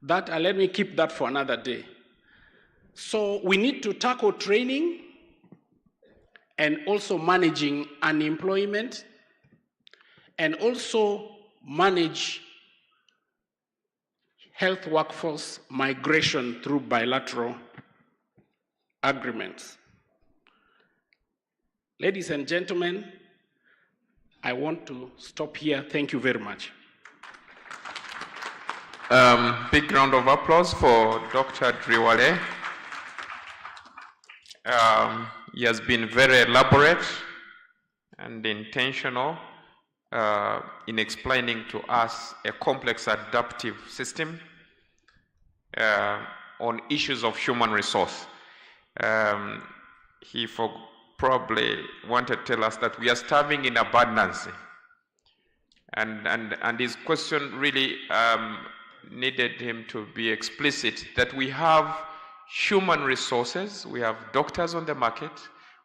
That, let me keep that for another day. So we need to tackle training and also managing unemployment and also manage health workforce migration through bilateral agreements. Ladies and gentlemen, I want to stop here. Thank you very much. Big round of applause for Dr. Driwale. He has been very elaborate and intentional in explaining to us a complex adaptive system on issues of human resource. He probably wanted to tell us that we are starving in abundance. And his question really needed him to be explicit that we have human resources, we have doctors on the market,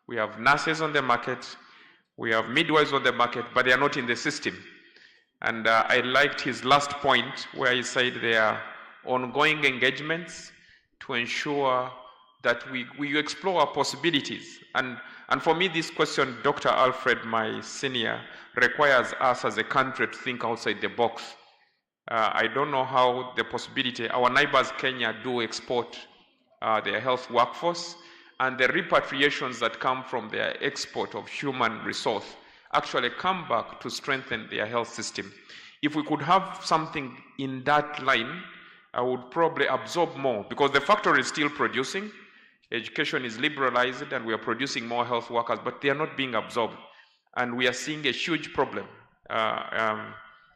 we have nurses on the market, we have midwives on the market, but they are not in the system. And I liked his last point where he said there are ongoing engagements to ensure that we explore our possibilities. And for me, this question, Dr. Alfred, my senior, requires us as a country to think outside the box. I don't know how the possibility, our neighbors Kenya do export their health workforce, and the repatriations that come from their export of human resource actually come back to strengthen their health system. If we could have something in that line, I would probably absorb more, because the factory is still producing, education is liberalized, and we are producing more health workers, but they are not being absorbed. And we are seeing a huge problem.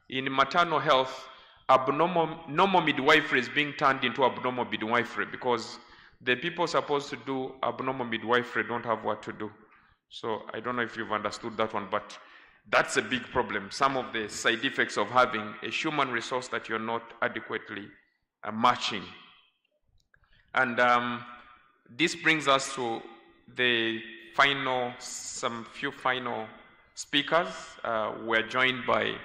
In maternal health, normal midwifery is being turned into abnormal midwifery because the people supposed to do abnormal midwifery don't have what to do. So I don't know if you've understood that one, but that's a big problem. Some of the side effects of having a human resource that you're not adequately matching. And this brings us to the some few final speakers. We're joined by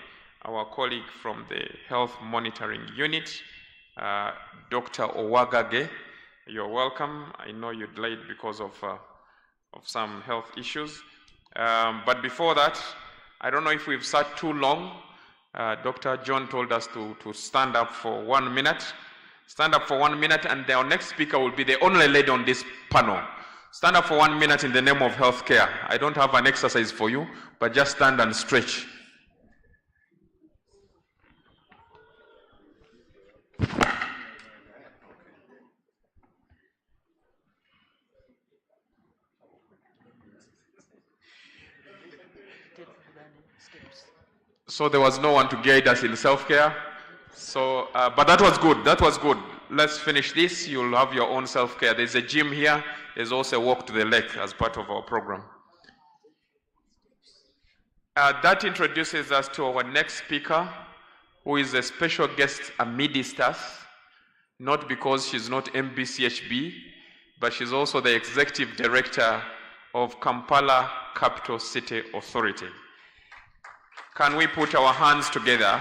our colleague from the Health Monitoring Unit, Dr. Owagage. You're welcome. I know you delayed because of some health issues. But before that, I don't know if we've sat too long. Dr. John told us to stand up for 1 minute. Stand up for 1 minute, and our next speaker will be the only lady on this panel. Stand up for 1 minute in the name of healthcare. I don't have an exercise for you, but just stand and stretch. So there was no one to guide us in self-care. So, but that was good. That was good. Let's finish this. You'll have your own self-care. There's a gym here. There's also a walk to the lake as part of our program. That introduces us to our next speaker, who is a special guest amidst us, not because she's not MBCHB, but she's also the Executive Director of Kampala Capital City Authority. Can we put our hands together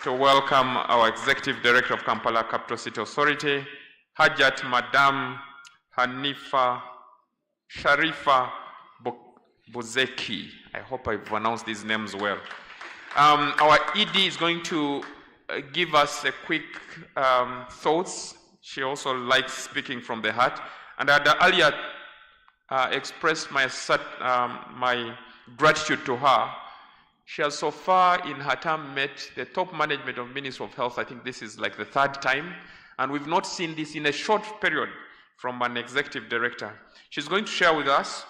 to welcome our Executive Director of Kampala Capital City Authority, Hajat Madam Hanifa Sharifa Buzeki. I hope I pronounced these names well. Our ED is going to give us a quick thoughts. She also likes speaking from the heart. And I had earlier expressed my gratitude to her. She has so far in her term met the top management of Ministry of Health. I think this is like the 3rd time. And we've not seen this in a short period from an executive director. She's going to share with us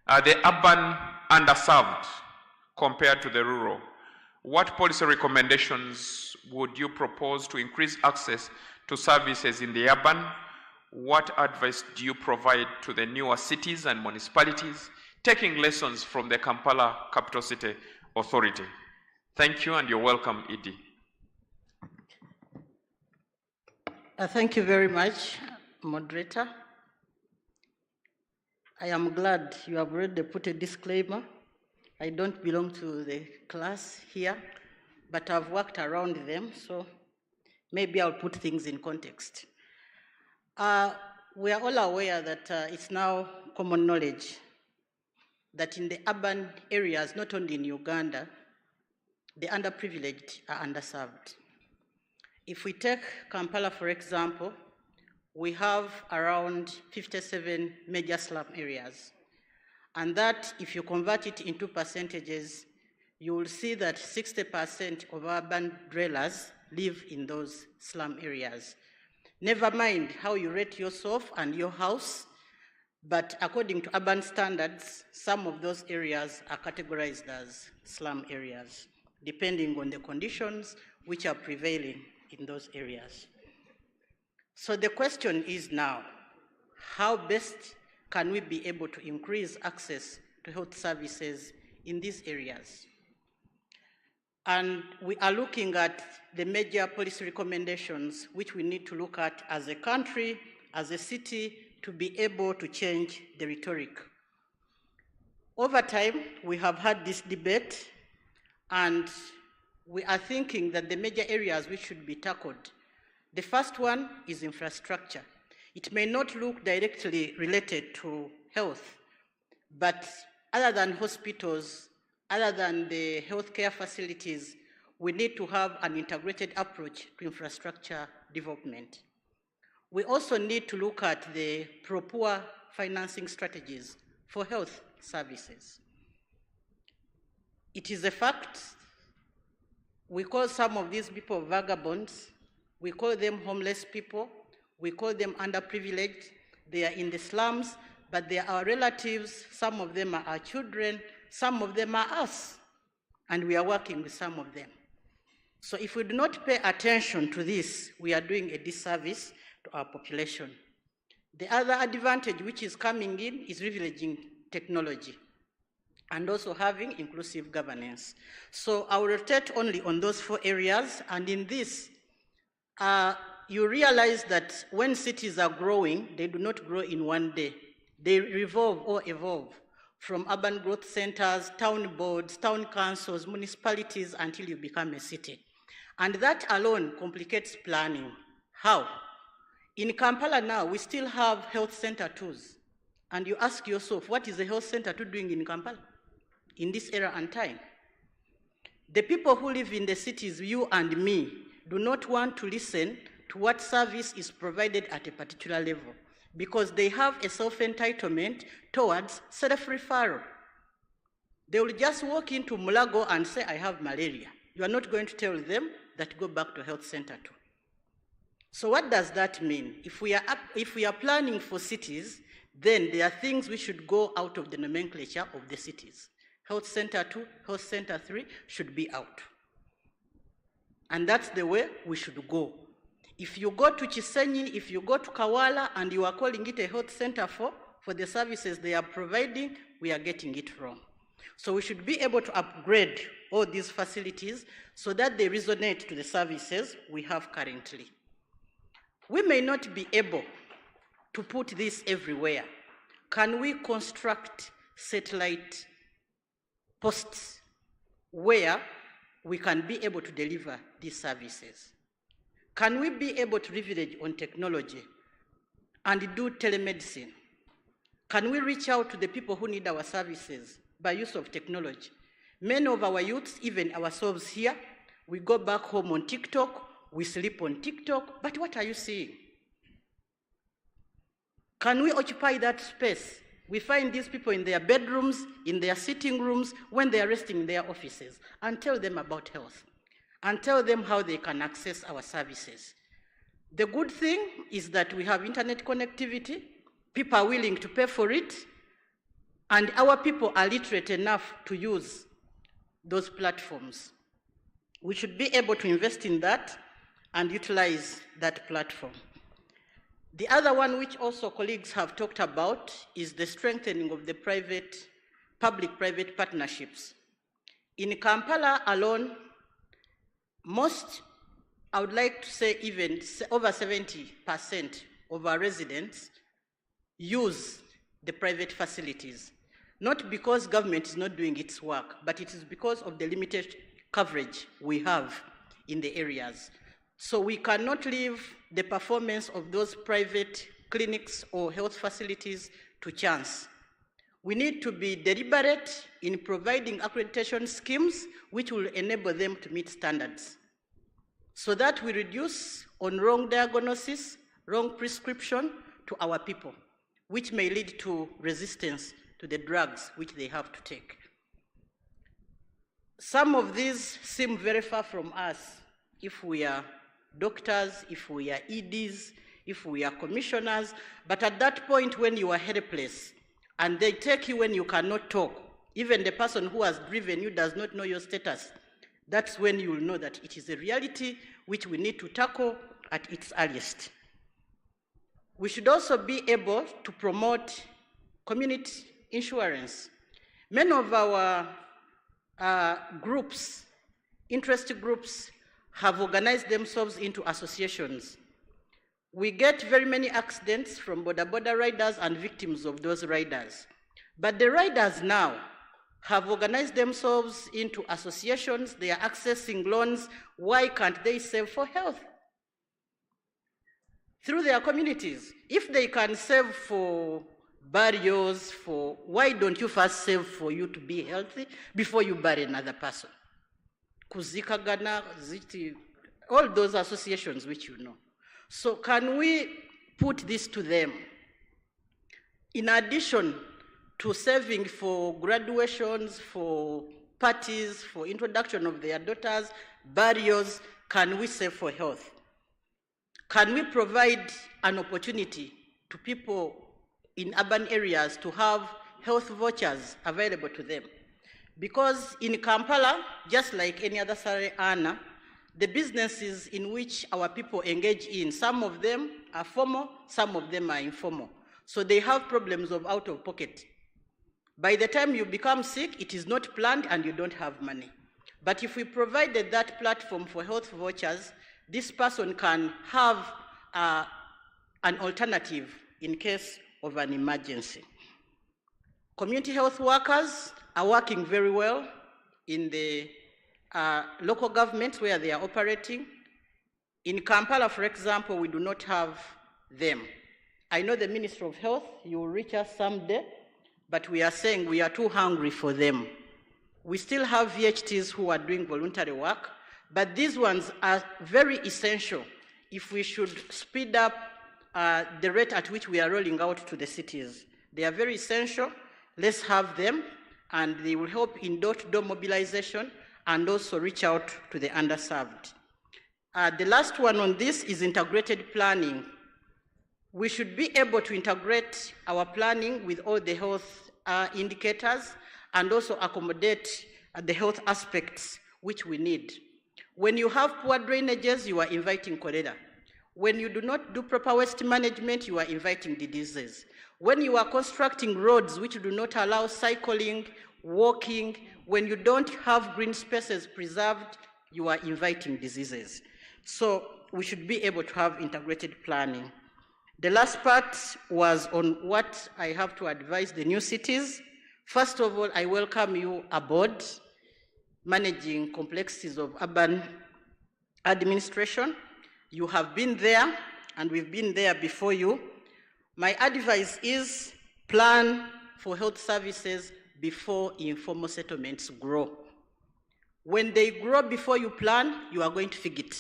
the urban underserved compared to the rural. What policy recommendations would you propose to increase access to services in the urban? What advice do you provide to the newer cities and municipalities, taking lessons from the Kampala Capital City Authority? Thank you, and you're welcome, ED. Thank you very much, moderator. I am glad you have already put a disclaimer. I don't belong to the class here, but I've worked around them, so maybe I'll put things in context. We are all aware that it's now common knowledge that in the urban areas, not only in Uganda, the underprivileged are underserved. If we take Kampala, for example, we have around 57 major slum areas. And that, if you convert it into percentages, you will see that 60% of urban dwellers live in those slum areas. Never mind how you rate yourself and your house, but according to urban standards, some of those areas are categorized as slum areas, depending on the conditions which are prevailing in those areas. So the question is now, how best can we be able to increase access to health services in these areas? And we are looking at the major policy recommendations which we need to look at as a country, as a city, to be able to change the rhetoric. Over time, we have had this debate, and we are thinking that the major areas which should be tackled. The first one is infrastructure. It may not look directly related to health, but other than hospitals, other than the healthcare facilities, we need to have an integrated approach to infrastructure development. We also need to look at the pro-poor financing strategies for health services. It is a fact, we call some of these people vagabonds, we call them homeless people, we call them underprivileged, they are in the slums, but they are our relatives, some of them are our children, some of them are us, and we are working with some of them. So if we do not pay attention to this, we are doing a disservice to our population. The other advantage which is coming in is leveraging technology and also having inclusive governance. So I will rotate only on those 4 areas, and in this, you realize that when cities are growing, they do not grow in one day. They revolve or evolve from urban growth centers, town boards, town councils, municipalities, until you become a city. And that alone complicates planning. How? In Kampala now, we still have health center twos. And you ask yourself, what is the health center two doing in Kampala in this era and time? The people who live in the cities, you and me, do not want to listen to what service is provided at a particular level because they have a self-entitlement towards self-referral. They will just walk into Mulago and say, I have malaria. You are not going to tell them that go back to health center too. So what does that mean? If we are planning for cities, then there are things we should go out of the nomenclature of the cities. Health center 2, health center 3 should be out. And that's the way we should go. If you go to Chisenyi, if you go to Kawala, and you are calling it a health center for the services they are providing, we are getting it wrong. So we should be able to upgrade all these facilities so that they resonate to the services we have currently. We may not be able to put this everywhere. Can we construct satellite posts where we can be able to deliver these services? Can we be able to leverage on technology and do telemedicine? Can we reach out to the people who need our services by use of technology? Many of our youths, even ourselves here, we go back home on TikTok, we sleep on TikTok, but what are you seeing? Can we occupy that space? We find these people in their bedrooms, in their sitting rooms, when they are resting in their offices, and tell them about health, and tell them how they can access our services. The good thing is that we have internet connectivity, people are willing to pay for it, and our people are literate enough to use those platforms. We should be able to invest in that and utilize that platform. The other one, which also colleagues have talked about, is the strengthening of the public-private partnerships. In Kampala alone, I would like to say even over 70% of our residents use the private facilities, not because government is not doing its work, but it is because of the limited coverage we have in the areas. So we cannot leave the performance of those private clinics or health facilities to chance. We need to be deliberate in providing accreditation schemes which will enable them to meet standards, so that we reduce on wrong diagnosis, wrong prescription to our people, which may lead to resistance to the drugs which they have to take. Some of these seem very far from us if we are doctors, if we are EDs, if we are commissioners, but at that point when you are helpless and they take you when you cannot talk, even the person who has driven you does not know your status, that's when you will know that it is a reality which we need to tackle at its earliest. We should also be able to promote community insurance. Many of our groups, interest groups, have organized themselves into associations. We get very many accidents from border riders and victims of those riders. But the riders now have organized themselves into associations, they are accessing loans. Why can't they save for health? Through their communities. If they can save for burials, why don't you first save for you to be healthy before you bury another person? Kuzikagana, Ziti, all those associations which you know. So can we put this to them? In addition to saving for graduations, for parties, for introduction of their daughters, burials, can we save for health? Can we provide an opportunity to people in urban areas to have health vouchers available to them? Because in Kampala, just like any other salary earner, the businesses in which our people engage in. Some of them are formal, some of them are informal. So they have problems of out of pocket. By the time you become sick, it is not planned and you don't have money. But if we provided that platform for health vouchers, this person can have an alternative in case of an emergency. Community health workers are working very well in the local governments where they are operating. In Kampala, for example, we do not have them. I know the Ministry of Health, you will reach us someday, but we are saying we are too hungry for them. We still have VHTs who are doing voluntary work, but these ones are very essential if we should speed up the rate at which we are rolling out to the cities. They are very essential. Let's have them, and they will help in door-to-door mobilization and also reach out to the underserved. The last one on this is integrated planning. We should be able to integrate our planning with all the health indicators and also accommodate the health aspects which we need. When you have poor drainages, you are inviting cholera. When you do not do proper waste management, you are inviting diseases. When you are constructing roads which do not allow cycling, walking, when you don't have green spaces preserved, you are inviting diseases. So we should be able to have integrated planning. The last part was on what I have to advise the new cities. First of all, I welcome you aboard managing complexities of urban administration. You have been there, and we've been there before you. My advice is plan for health services before informal settlements grow. When they grow before you plan, you are going to fig it.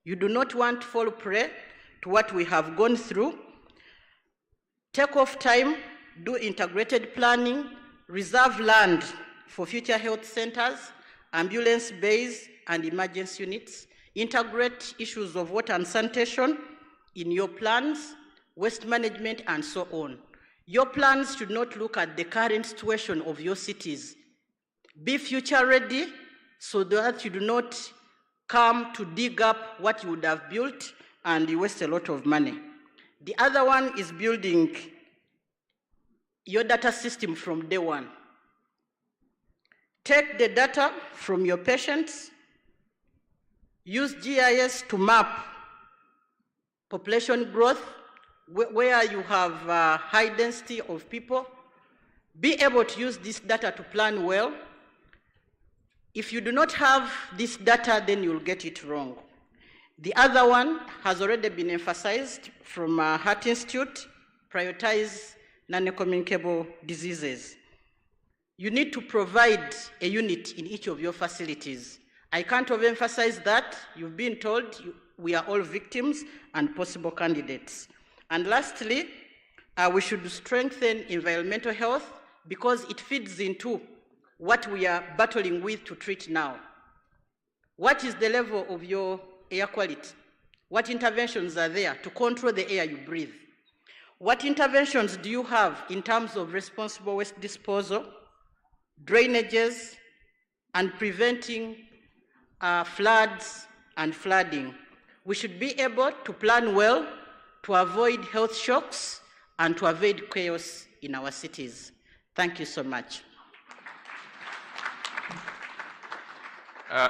You do not want to fall prey to what we have gone through. Take off time, do integrated planning, reserve land for future health centers, ambulance bays, and emergency units. Integrate issues of water and sanitation in your plans, waste management, and so on. Your plans should not look at the current situation of your cities. Be future ready so that you do not come to dig up what you would have built and you waste a lot of money. The other one is building your data system from day one. Take the data from your patients, use GIS to map population growth, where you have high density of people. Be able to use this data to plan well. If you do not have this data, then you'll get it wrong. The other one has already been emphasized from Heart Institute, prioritize non-communicable diseases. You need to provide a unit in each of your facilities. I can't overemphasize that. You've been told we are all victims and possible candidates. And lastly, we should strengthen environmental health because it feeds into what we are battling with to treat now. What is the level of your air quality? What interventions are there to control the air you breathe? What interventions do you have in terms of responsible waste disposal, drainages, and preventing floods and flooding? We should be able to plan well to avoid health shocks and to avoid chaos in our cities. Thank you so much.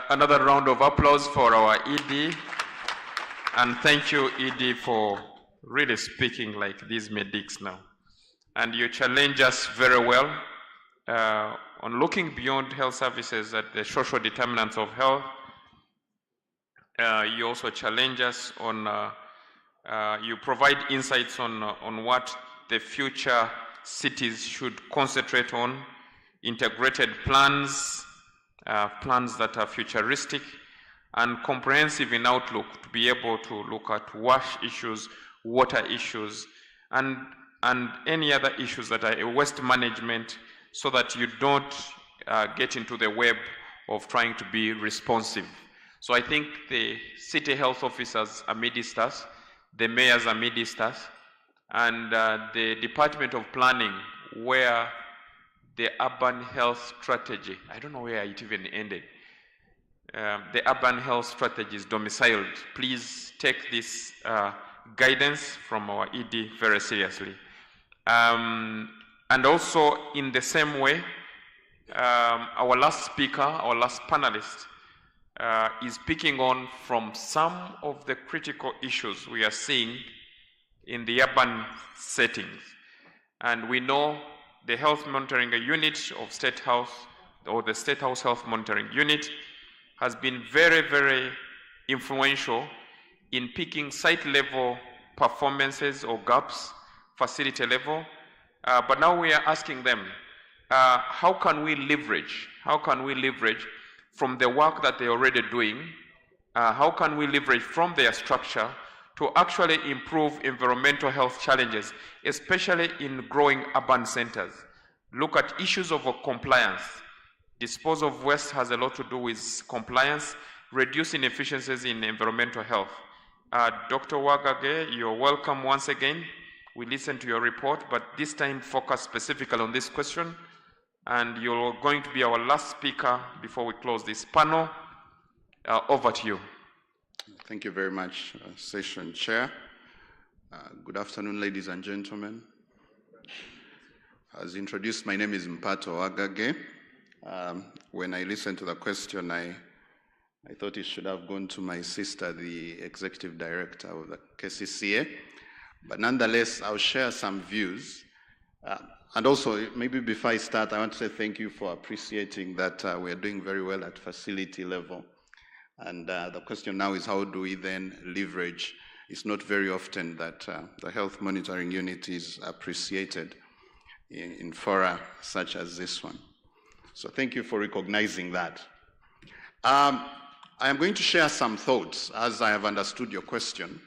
Another round of applause for our ED. And thank you, ED, for really speaking like these medics now. And you challenge us very well on looking beyond health services at the social determinants of health. You also challenge us on, you provide insights on what the future cities should concentrate on, integrated plans, plans that are futuristic, and comprehensive in outlook to be able to look at wash issues, water issues, and any other issues that are waste management so that you don't get into the web of trying to be responsive. So I think the city health officers are amidst us, the mayors are amidst us, and the Department of Planning, where the urban health strategy, I don't know where it even ended. the urban health strategy is domiciled, please take this guidance from our ED very seriously. And also in the same way, our last speaker, our last panelist, is picking on from some of the critical issues we are seeing in the urban settings. And we know the health monitoring unit of State House, or the State House Health Monitoring Unit, has been very, very influential in picking site-level performances or gaps, facility level. But now we are asking them, how can we leverage from the work that they're already doing, how can we leverage from their structure to actually improve environmental health challenges, especially in growing urban centers? Look at issues of compliance. Disposal of waste has a lot to do with compliance, reducing inefficiencies in environmental health. Dr. Wagage, you're welcome once again. We listened to your report, but this time focus specifically on this question. And you're going to be our last speaker before we close this panel. Over to you. Thank you very much, Session Chair. Good afternoon, ladies and gentlemen. As introduced, my name is Mpato Wagage. When I listened to the question, I thought it should have gone to my sister, the Executive Director of the KCCA. But nonetheless, I'll share some views. And also, maybe before I start, I want to say thank you for appreciating that we are doing very well at facility level. And the question now is, how do we then leverage? It's not very often that the health monitoring unit is appreciated in fora such as this one. So thank you for recognizing that. I am going to share some thoughts as I have understood your question.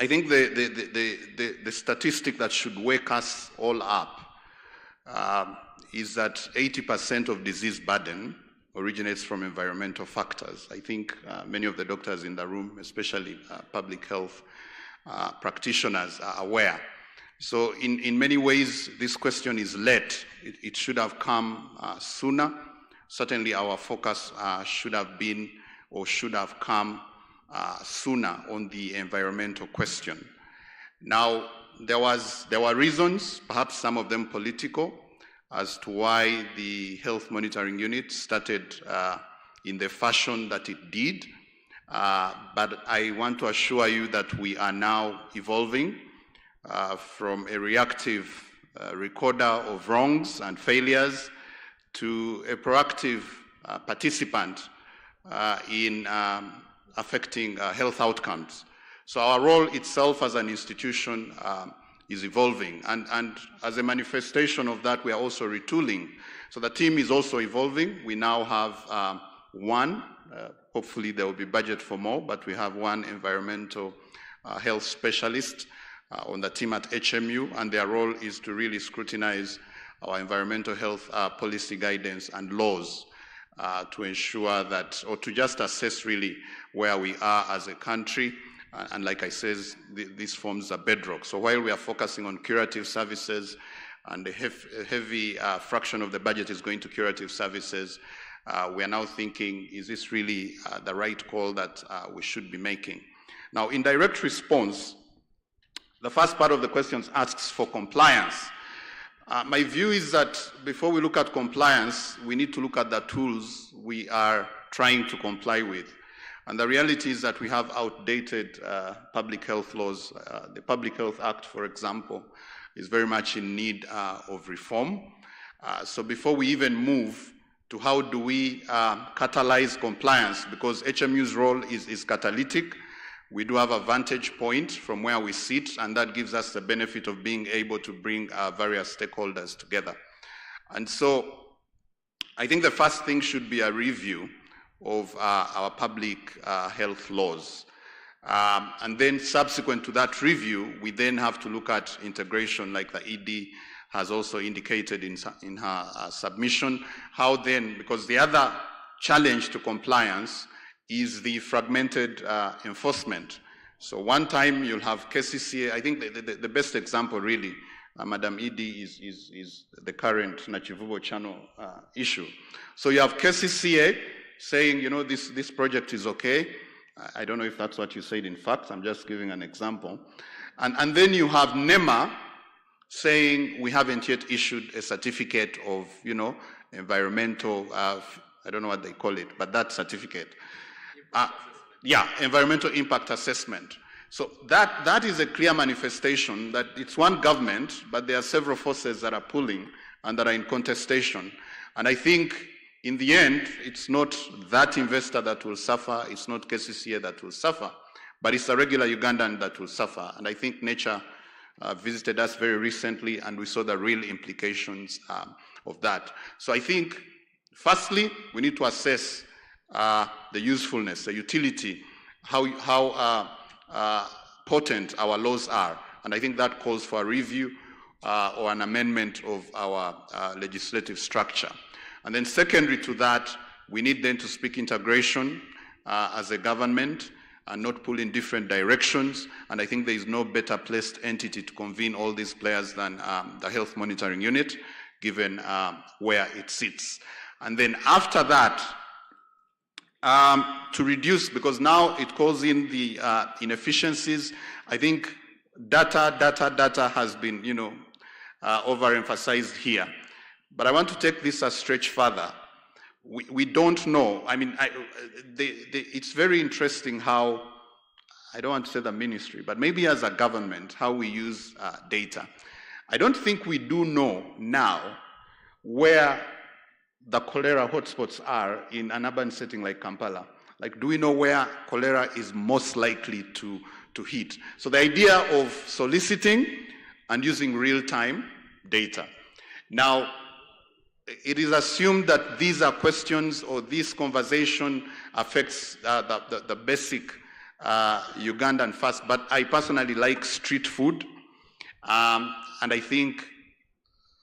I think the statistic that should wake us all up is that 80% of disease burden originates from environmental factors. I think many of the doctors in the room, especially public health practitioners, are aware. So in many ways, this question is late. It should have come sooner. Certainly our focus should have been or should have come sooner on the environmental question. Now, there were reasons, perhaps some of them political, as to why the health monitoring unit started in the fashion that it did. But I want to assure you that we are now evolving from a reactive recorder of wrongs and failures to a proactive participant in affecting health outcomes. So our role itself as an institution is evolving. And as a manifestation of that, we are also retooling. So the team is also evolving. We now have one, hopefully there will be budget for more, but we have one environmental health specialist on the team at HMU, and their role is to really scrutinize our environmental health policy guidance and laws to ensure that, or to just assess really where we are as a country. And like I said, this forms a bedrock. So while we are focusing on curative services, and a heavy fraction of the budget is going to curative services, we are now thinking, is this really the right call that we should be making? Now, in direct response, the first part of the question asks for compliance. My view is that before we look at compliance, we need to look at the tools we are trying to comply with. And the reality is that we have outdated public health laws. The Public Health Act, for example, is very much in need of reform. So before we even move to how do we catalyze compliance, because HMU's role is catalytic, we do have a vantage point from where we sit, and that gives us the benefit of being able to bring various stakeholders together. And so I think the first thing should be a review of our public health laws. And then subsequent to that review, we then have to look at integration, like the ED has also indicated in her submission. How then, because the other challenge to compliance is the fragmented enforcement. So one time you'll have KCCA, I think the best example really Madam Edie is the current Nachivubo channel issue. So you have KCCA saying, you know, this project is okay. I don't know if that's what you said in fact, I'm just giving an example. And then you have NEMA saying we haven't yet issued a certificate of, you know, environmental, I don't know what they call it, but that certificate. Yeah, environmental impact assessment. So that is a clear manifestation that it's one government, but there are several forces that are pulling and that are in contestation. And I think in the end, it's not that investor that will suffer, it's not KCCA that will suffer, but it's a regular Ugandan that will suffer. And I think Nature visited us very recently and we saw the real implications of that. So I think, firstly, we need to assess the usefulness, the utility, how potent our laws are. And I think that calls for a review or an amendment of our legislative structure. And then secondary to that, we need then to speak integration as a government and not pull in different directions. And I think there is no better placed entity to convene all these players than the Health Monitoring Unit, given where it sits. And then after that, to reduce, because now it calls in the inefficiencies, I think data has been, you know, overemphasized here. But I want to take this a stretch further. We don't know. I mean, it's very interesting how, I don't want to say the ministry, but maybe as a government, how we use data. I don't think we do know now where the cholera hotspots are in an urban setting like Kampala. Like, do we know where cholera is most likely to hit? So the idea of soliciting and using real-time data. Now, it is assumed that these are questions or this conversation affects the basic Ugandan fast, but I personally like street food. And I think,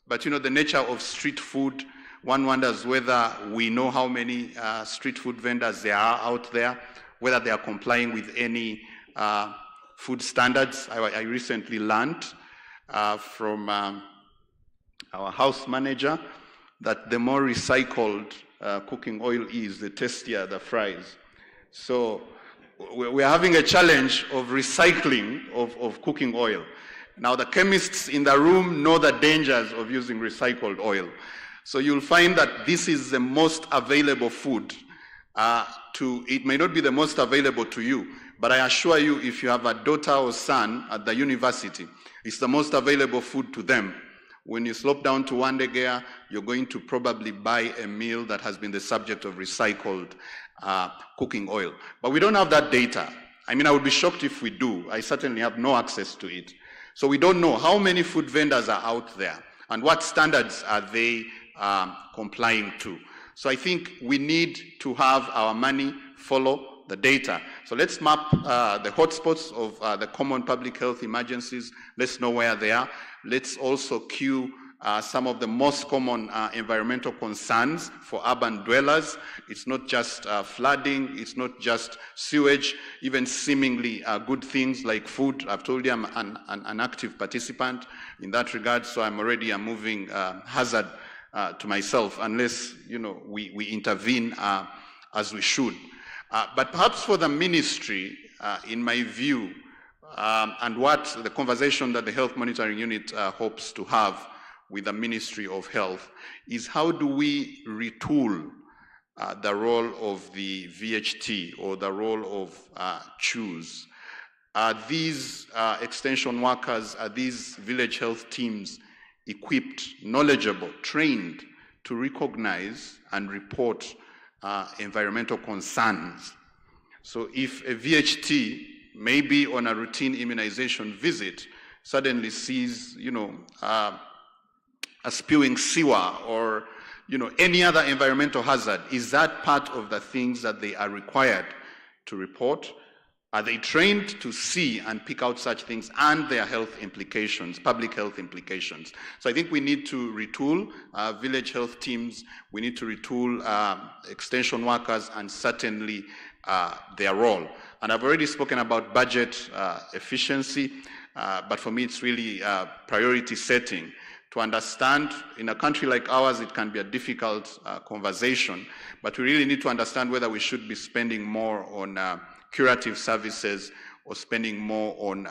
but you know, the nature of street food, one wonders whether we know how many street food vendors there are out there, whether they are complying with any food standards. I recently learned from our house manager that the more recycled cooking oil is, the tastier the fries. So we're having a challenge of recycling of cooking oil. Now the chemists in the room know the dangers of using recycled oil. So you'll find that this is the most available food it may not be the most available to you, but I assure you, if you have a daughter or son at the university, it's the most available food to them. When you slope down to Wandegea, you're going to probably buy a meal that has been the subject of recycled cooking oil. But we don't have that data. I mean, I would be shocked if we do. I certainly have no access to it. So we don't know how many food vendors are out there and what standards are they complying to. So I think we need to have our money follow the data. So let's map the hotspots of the common public health emergencies. Let's know where they are. Let's also queue some of the most common environmental concerns for urban dwellers. It's not just flooding, it's not just sewage, even seemingly good things like food. I've told you I'm an active participant in that regard, so I'm already a moving hazard to myself unless, you know, we intervene as we should. But perhaps for the ministry, in my view, and what the conversation that the Health Monitoring Unit hopes to have with the Ministry of Health is how do we retool the role of the VHT or the role of CHOOS? Are these extension workers, are these village health teams equipped, knowledgeable, trained to recognize and report environmental concerns? So if a VHT, maybe on a routine immunization visit, suddenly sees, you know, a spewing sewer or, you know, any other environmental hazard, is that part of the things that they are required to report? Are they trained to see and pick out such things and their health implications, public health implications? So I think we need to retool village health teams, we need to retool extension workers, and certainly their role. And I've already spoken about budget efficiency. but for me it's really priority setting. To understand, in a country like ours, it can be a difficult conversation, but we really need to understand whether we should be spending more on curative services or spending more on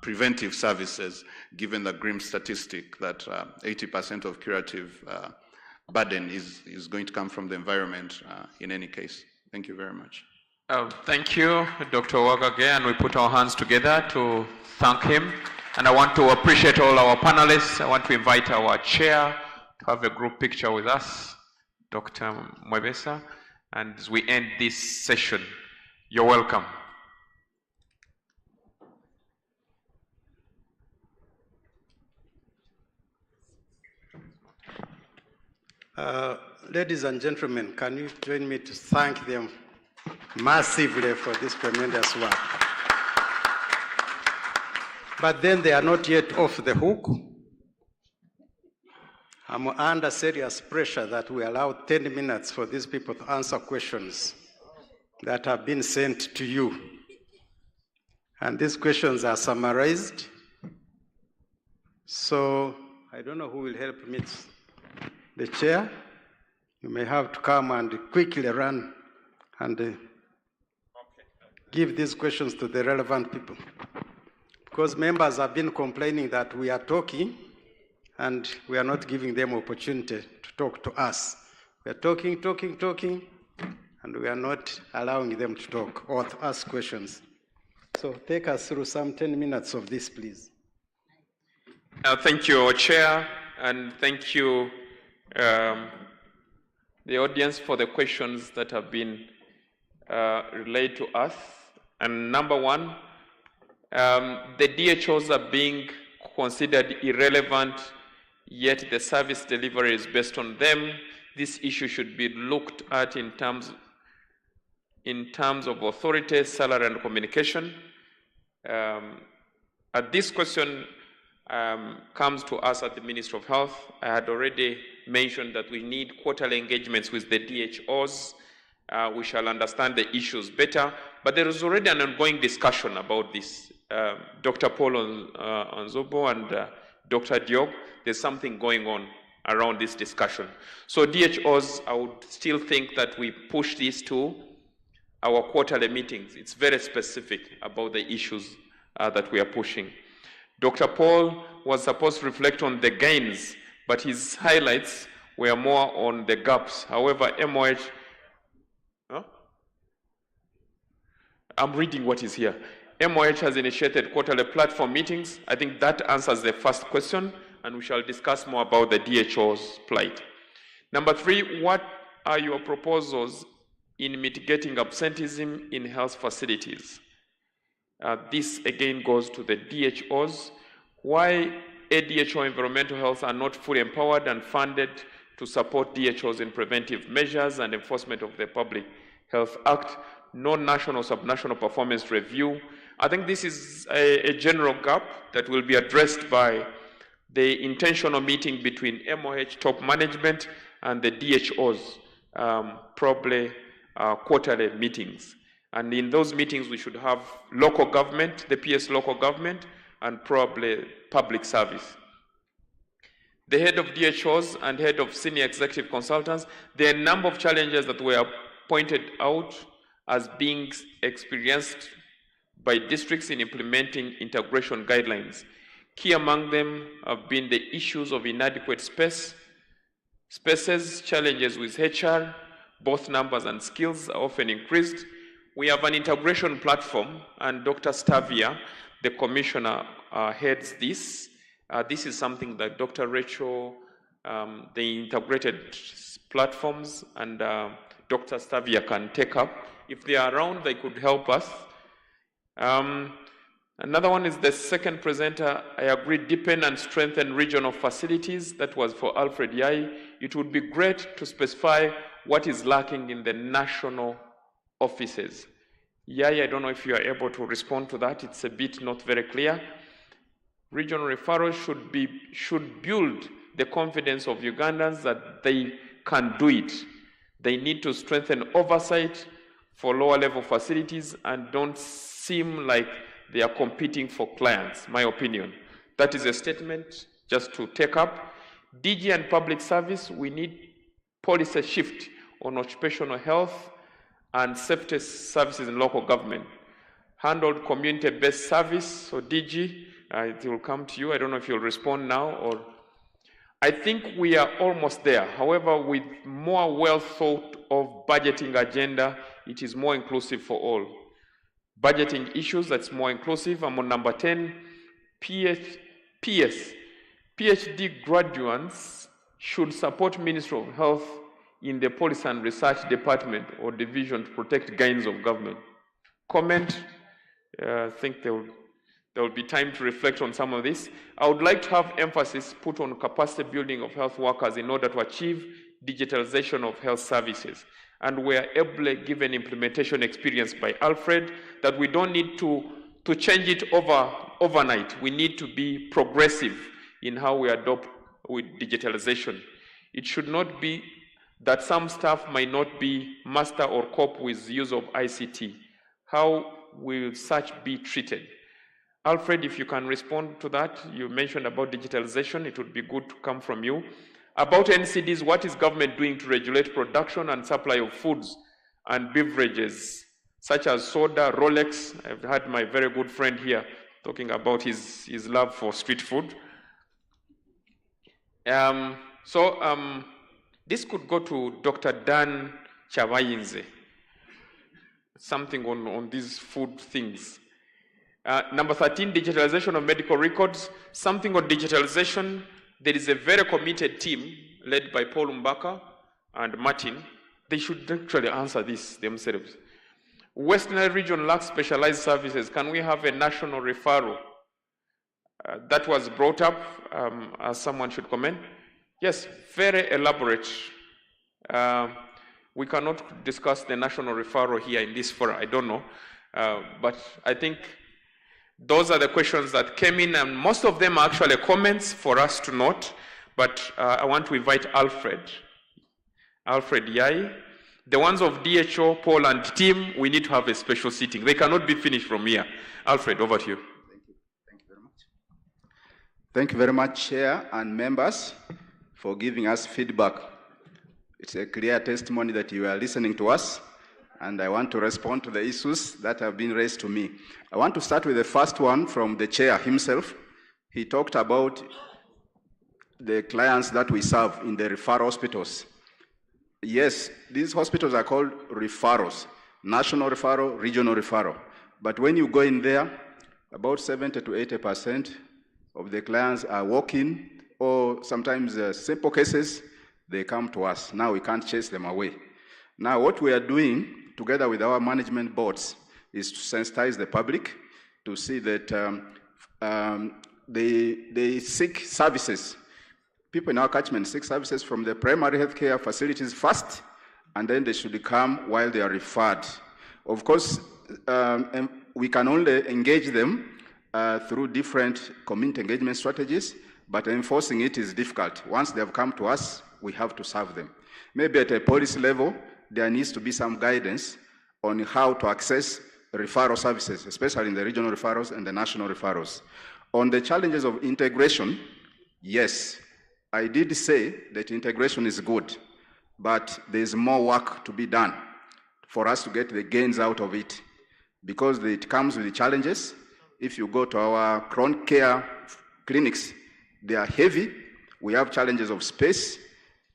preventive services, given the grim statistic that 80% of curative burden is going to come from the environment in any case. Thank you very much. Thank you, Dr. Wagage, and we put our hands together to thank him. And I want to appreciate all our panelists. I want to invite our chair to have a group picture with us, Dr. Mwebesa. And as we end this session, you're welcome. Ladies and gentlemen, can you join me to thank them massively for this tremendous work? But then they are not yet off the hook. I'm under serious pressure that we allow 10 minutes for these people to answer questions that have been sent to you. And these questions are summarized. So I don't know who will help me. The chair, you may have to come and quickly run and give these questions to the relevant people. Because members have been complaining that we are talking and we are not giving them opportunity to talk to us. We are talking, and we are not allowing them to talk or to ask questions. So take us through some 10 minutes of this, please. Thank you, Chair, and thank you, the audience, for the questions that have been relayed to us. And number one, the DHOs are being considered irrelevant, yet the service delivery is based on them. This issue should be looked at in terms of authority, salary, and communication. This question comes to us at the Ministry of Health. I had already mentioned that we need quarterly engagements with the DHOs. We shall understand the issues better, but there is already an ongoing discussion about this. Dr. Paul Onzubo and Dr. Diop, there's something going on around this discussion. So DHOs, I would still think that we push this to our quarterly meetings. It's very specific about the issues that we are pushing. Dr. Paul was supposed to reflect on the gains, but his highlights were more on the gaps. However, MOH, I'm reading what is here. MOH has initiated quarterly platform meetings. I think that answers the first question, and we shall discuss more about the DHO's plight. Number three, what are your proposals in mitigating absenteeism in health facilities? This again goes to the DHOs. Why ADHO environmental health are not fully empowered and funded to support DHOs in preventive measures and enforcement of the Public Health Act? No national, subnational performance review. I think this is a general gap that will be addressed by the intentional meeting between MOH top management and the DHOs, probably quarterly meetings. And in those meetings, we should have local government, the PS local government, and probably public service. The head of DHOs and head of senior executive consultants, there are a number of challenges that were pointed out as being experienced by districts in implementing integration guidelines. Key among them have been the issues of inadequate spaces, challenges with HR, both numbers and skills are often increased. We have an integration platform, and Dr. Stavia, the commissioner, heads this. This is something that Dr. Rachel, the integrated platforms, and Dr. Stavia can take up. If they are around, they could help us. Another one is the second presenter. I agree, deepen and strengthen regional facilities. That was for Alfred Yai. It would be great to specify what is lacking in the national offices. Yai, I don't know if you are able to respond to that. It's a bit not very clear. Regional referrals should build the confidence of Ugandans that they can do it. They need to strengthen oversight for lower level facilities and don't seem like they are competing for clients, my opinion. That is a statement just to take up. DG and public service, we need policy shift on occupational health and safety services in local government. Handled community-based service, so DG, it will come to you. I don't know if you'll respond now or... I think we are almost there. However, with more well thought of budgeting agenda, it is more inclusive for all. Budgeting issues, that's more inclusive. I'm on number 10, PhD graduates should support Ministry of Health in the Policy and Research Department or Division to protect gains of government. Comment, I think there will be time to reflect on some of this. I would like to have emphasis put on capacity building of health workers in order to achieve digitalization of health services. And we are ably given implementation experience by Alfred that we don't need to change it overnight. We need to be progressive in how we adopt with digitalization. It should not be that some staff might not be master or cope with use of ICT. How will such be treated? Alfred, if you can respond to that, you mentioned about digitalization, it would be good to come from you. About NCDs, what is government doing to regulate production and supply of foods and beverages, such as soda, Rolex? I've had my very good friend here talking about his love for street food. This could go to Dr. Dan Chabayinze, something on these food things. Number 13, digitalization of medical records. Something on digitalization. There is a very committed team led by Paul Mbaka and Martin. They should actually answer this themselves. Western region lacks specialized services. Can we have a national referral? That was brought up, as someone should comment. Yes, very elaborate. We cannot discuss the national referral here in this forum, I don't know. But I think those are the questions that came in, and most of them are actually comments for us to note. But I want to invite Alfred Yai. The ones of DHO, Paul, and team, we need to have a special sitting. They cannot be finished from here. Alfred, over to you. Thank you very much. Thank you very much, Chair and members, for giving us feedback. It's a clear testimony that you are listening to us, and I want to respond to the issues that have been raised to me. I want to start with the first one from the chair himself. He talked about the clients that we serve in the referral hospitals. Yes, these hospitals are called referrals, national referral, regional referral. But when you go in there, about 70 to 80% of the clients are walk-in, or sometimes simple cases, they come to us. Now we can't chase them away. Now what we are doing together with our management boards is to sensitize the public to see that they seek services. People in our catchment seek services from the primary healthcare facilities first, and then they should come while they are referred. Of course, we can only engage them through different community engagement strategies, but enforcing it is difficult. Once they have come to us, we have to serve them. Maybe at a policy level, there needs to be some guidance on how to access referral services, especially in the regional referrals and the national referrals. On the challenges of integration, yes, I did say that integration is good, but there's more work to be done for us to get the gains out of it, because it comes with the challenges. If you go to our chronic care clinics, they are heavy. We have challenges of space.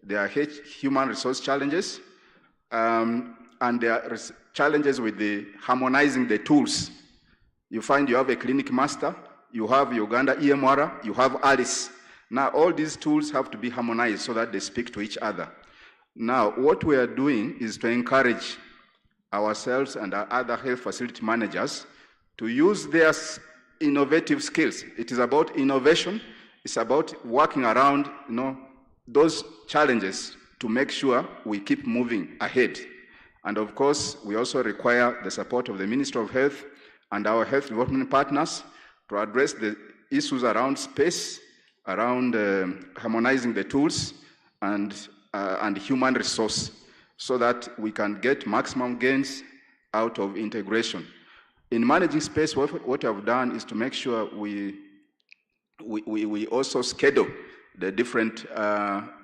There are human resource challenges, and there are challenges with the harmonizing the tools. You find you have a clinic master, you have Uganda EMR, you have ALICE. Now all these tools have to be harmonized so that they speak to each other. Now what we are doing is to encourage ourselves and our other health facility managers to use their innovative skills. It is about innovation. It's about working around, those challenges to make sure we keep moving ahead. And of course, we also require the support of the Ministry of Health and our health development partners to address the issues around space, around harmonizing the tools and human resource, so that we can get maximum gains out of integration. in managing space, what we have done is to make sure we also schedule the different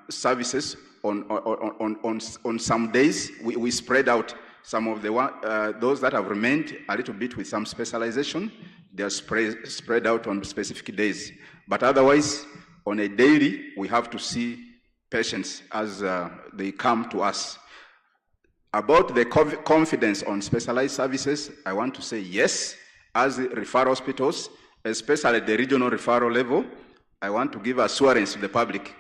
services on some days. We spread out some of the those that have remained a little bit with some specialization. They are spread out on specific days. But otherwise, on a daily, we have to see patients as they come to us. About the confidence on specialized services, I want to say yes. As referral hospitals, especially at the regional referral level, I want to give assurance to the public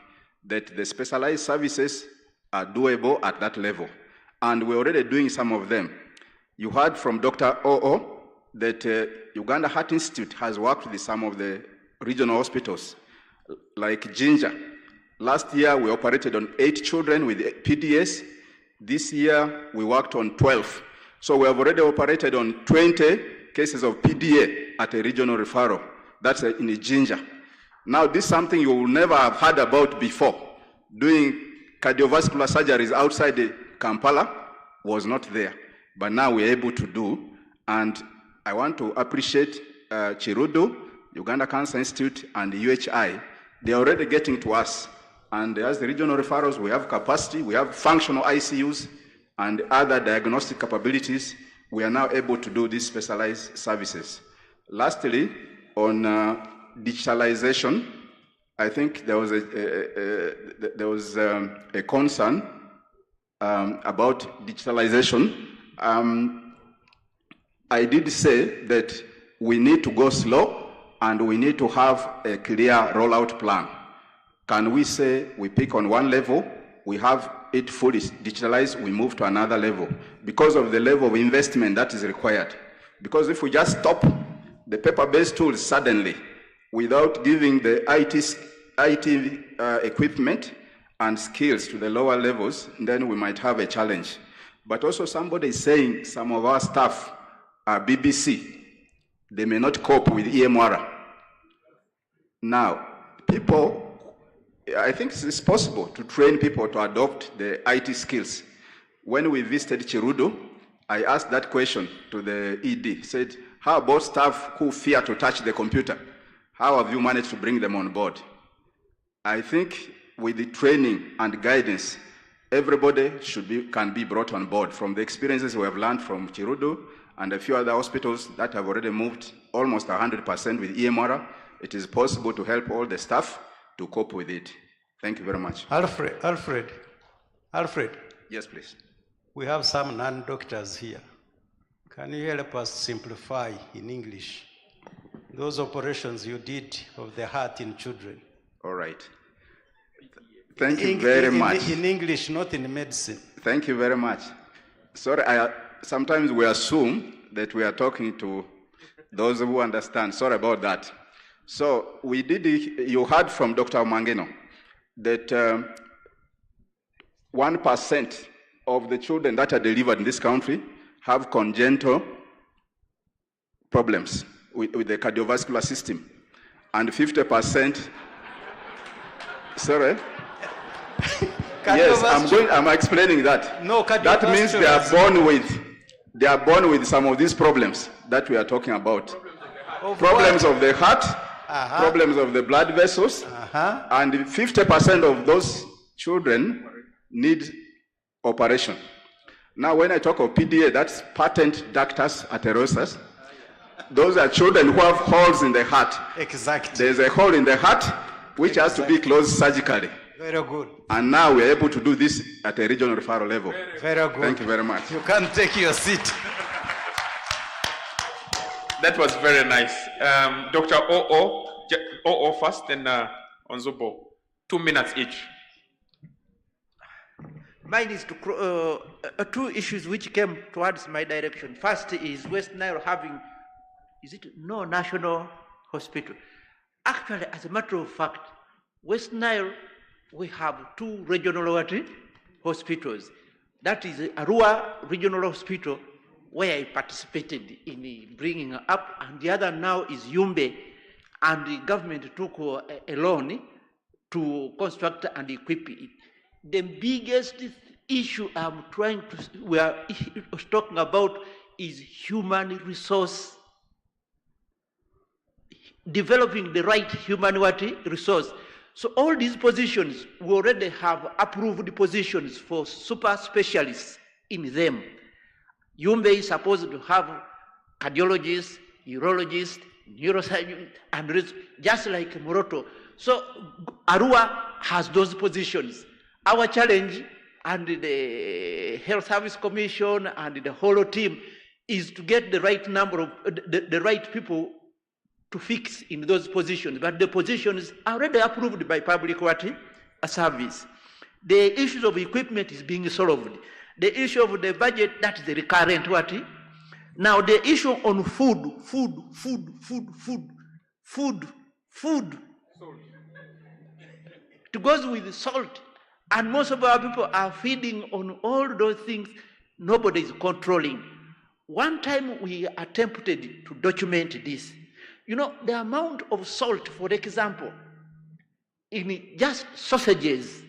that the specialized services are doable at that level. And we're already doing some of them. You heard from Dr. Oo that Uganda Heart Institute has worked with some of the regional hospitals, like Ginger. Last year, we operated on 8 children with PDS. This year, we worked on 12. So we have already operated on 20 cases of PDA at a regional referral. That's in Ginger. Now, this is something you will never have heard about before. Doing cardiovascular surgeries outside Kampala was not there. But now we're able to do. And I want to appreciate Chirudo, Uganda Cancer Institute, and the UHI. They're already getting to us. And as the regional referrals, we have capacity, we have functional ICUs, and other diagnostic capabilities. We are now able to do these specialized services. Lastly, on digitalization, I think there was a concern about digitalization. I did say that we need to go slow and we need to have a clear rollout plan. Can we say we pick on one level, we have it fully digitalized, we move to another level because of the level of investment that is required? Because if we just stop the paper-based tools suddenly without giving the IT equipment and skills to the lower levels, then we might have a challenge. But also somebody is saying some of our staff are BBC. They may not cope with EMR. Now, people, I think it's possible to train people to adopt the IT skills. When we visited Chirudo, I asked that question to the ED, said, how about staff who fear to touch the computer? How have you managed to bring them on board? I think with the training and guidance, everybody can be brought on board. From the experiences we have learned from Chirudo and a few other hospitals that have already moved almost 100% with EMR, it is possible to help all the staff to cope with it. Thank you very much. Alfred. Yes, please. We have some non-doctors here. Can you help us simplify in English those operations you did of the heart in children? All right. Thank you very much. In English, not in medicine. Thank you very much. Sorry, sometimes we assume that we are talking to those who understand. Sorry about that. So we did, you heard from Dr. Mangeno that 1% of the children that are delivered in this country have congenital problems with the cardiovascular system. And 50%, sorry? Yes, I'm explaining that. No, that means they are born with some of these problems that we are talking about. Problems of the heart, problems of the blood vessels, and 50% of those children need operation. Now, when I talk of PDA, that's patent ductus arteriosus. Those are children who have holes in the heart. Exactly. There's a hole in the heart which has to be closed surgically. Very good. And now we're able to do this at a regional referral level. Very good. Thank you very much. You can take your seat. That was very nice. Dr. Oo first, then Onzubo. 2 minutes each. Mine is to two issues which came towards my direction. First is West Nile having, no national hospital. Actually, as a matter of fact, West Nile, we have 2 regional hospitals. That is Arua Regional Hospital, where I participated in bringing up, and the other now is Yumbe, and the government took a loan to construct and equip it. The biggest issue we are talking about is human resource developing the right human resource. So all these positions, we already have approved positions for super specialists in them. Yumbe is supposed to have cardiologists, urologists, neurosurgeons, and just like Moroto. So Arua has those positions. Our challenge and the Health Service Commission and the whole team is to get the right number of the right people to fix in those positions. But the positions are already approved by public service. The issues of equipment is being solved. The issue of the budget, that's the recurrent Now the issue on food. It goes with salt. And most of our people are feeding on all those things nobody is controlling. One time we attempted to document this. You know, the amount of salt, for example, in just sausages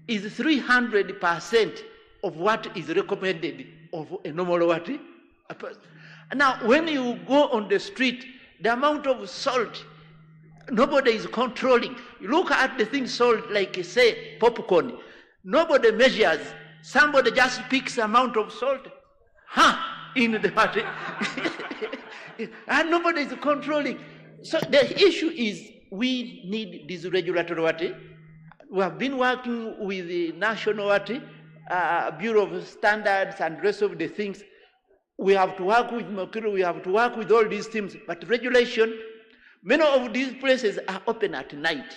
is 300% of what is recommended of a normal a person. Now, when you go on the street, the amount of salt, nobody is controlling. You look at the thing sold like, say, popcorn. Nobody measures. Somebody just picks the amount of salt, in the party. And nobody is controlling. So the issue is we need this regulatory. We have been working with the National Bureau of Standards and rest of the things. We have to work with Mercury, we have to work with all these things, but regulation, many of these places are open at night.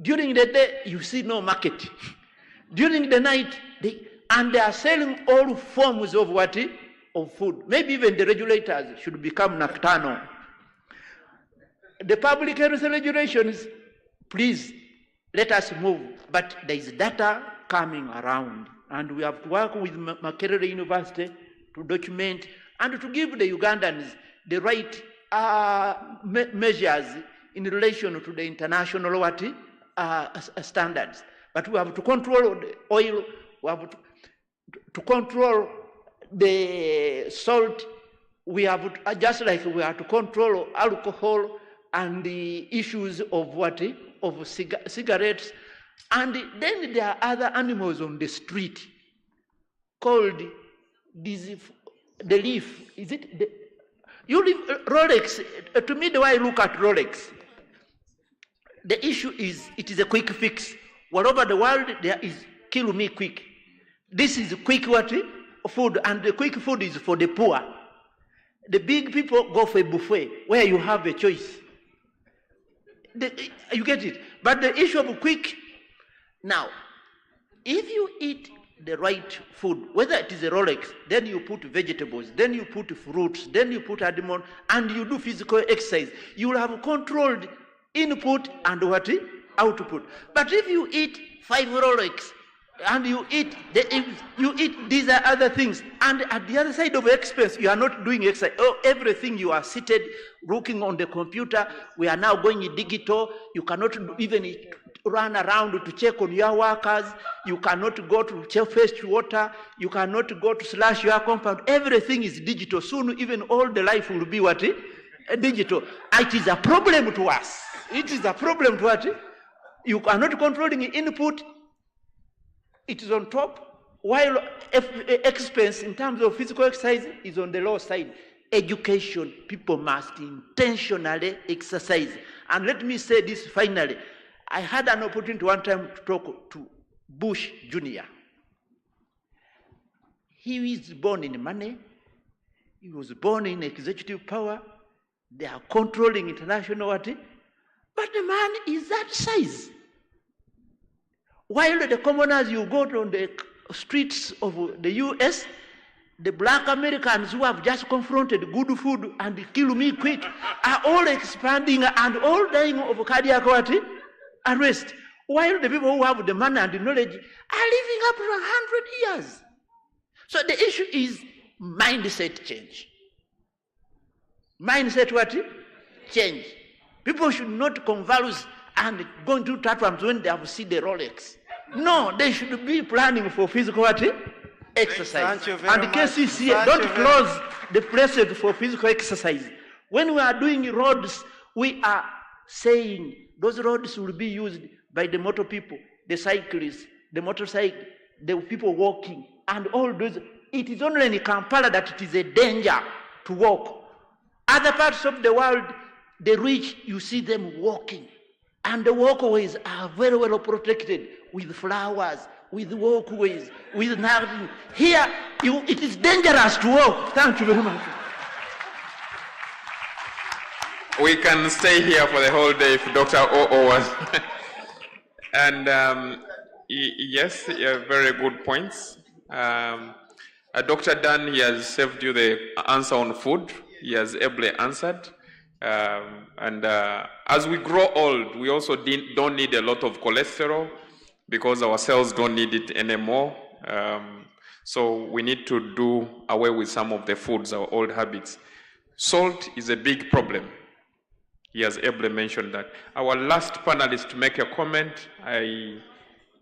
During the day, you see no market. During the night, they are selling all forms of of food. Maybe even the regulators should become nocturnal. The public health regulations, please, let us move. But there is data coming around, and we have to work with Makerere University to document and to give the Ugandans the right measures in relation to the international standards. But we have to control the oil, we have to control the salt, we have to, just like we have to control alcohol and the issues of of cigarettes. And then there are other animals on the street called the leaf. Is it you leave Rolex? To me, the way I look at Rolex, the issue is it is a quick fix. All over the world, there is kill me quick. This is quick food, and the quick food is for the poor. The big people go for a buffet where you have a choice. You get it? But the issue of quick, now, if you eat the right food, whether it is a Rolex, then you put vegetables, then you put fruits, then you put almond, and you do physical exercise, you will have controlled input and output. But if you eat 5 Rolex and you eat these are other things, and at the other side of expense, you are not doing exercise. Oh, everything you are seated looking on the computer. We are now going digital. You cannot even run around to check on your workers. You cannot go to fetch water. You cannot go to slash your compound. Everything is digital. Soon, even all the life will be digital. It is a problem to us. It is a problem to us. You are not controlling input. It is on top, while expense in terms of physical exercise is on the low side. Education, people must intentionally exercise. And let me say this finally. I had an opportunity one time to talk to Bush Jr. He was born in money. He was born in executive power. They are controlling international but the man is that size. While the commoners, you go on the streets of the US, the black Americans who have just confronted good food and kill me quick are all expanding and all dying of cardiac arrest. While the people who have the money and the knowledge are living up to 100 years. So the issue is mindset change. Mindset change. People should not convulse and go into tattoos when they have seen the Rolex. No, they should be planning for physical exercise. And KCCA, don't close the places for physical exercise. When we are doing roads, we are saying those roads will be used by the motor people, the cyclists, the motorcycle, the people walking, and all those. It is only in Kampala that it is a danger to walk. Other parts of the world, the rich, you see them walking. And the walkways are very well protected with flowers, with walkways, with nothing. Here, it is dangerous to walk. Thank you very much. We can stay here for the whole day if Dr. O.O. was. And yes, very good points. Dr. Dan, he has saved you the answer on food. He has ably answered. As we grow old, we also don't need a lot of cholesterol because our cells don't need it anymore. So we need to do away with some of the foods, our old habits. Salt is a big problem. He has ably mentioned that. Our last panelist to make a comment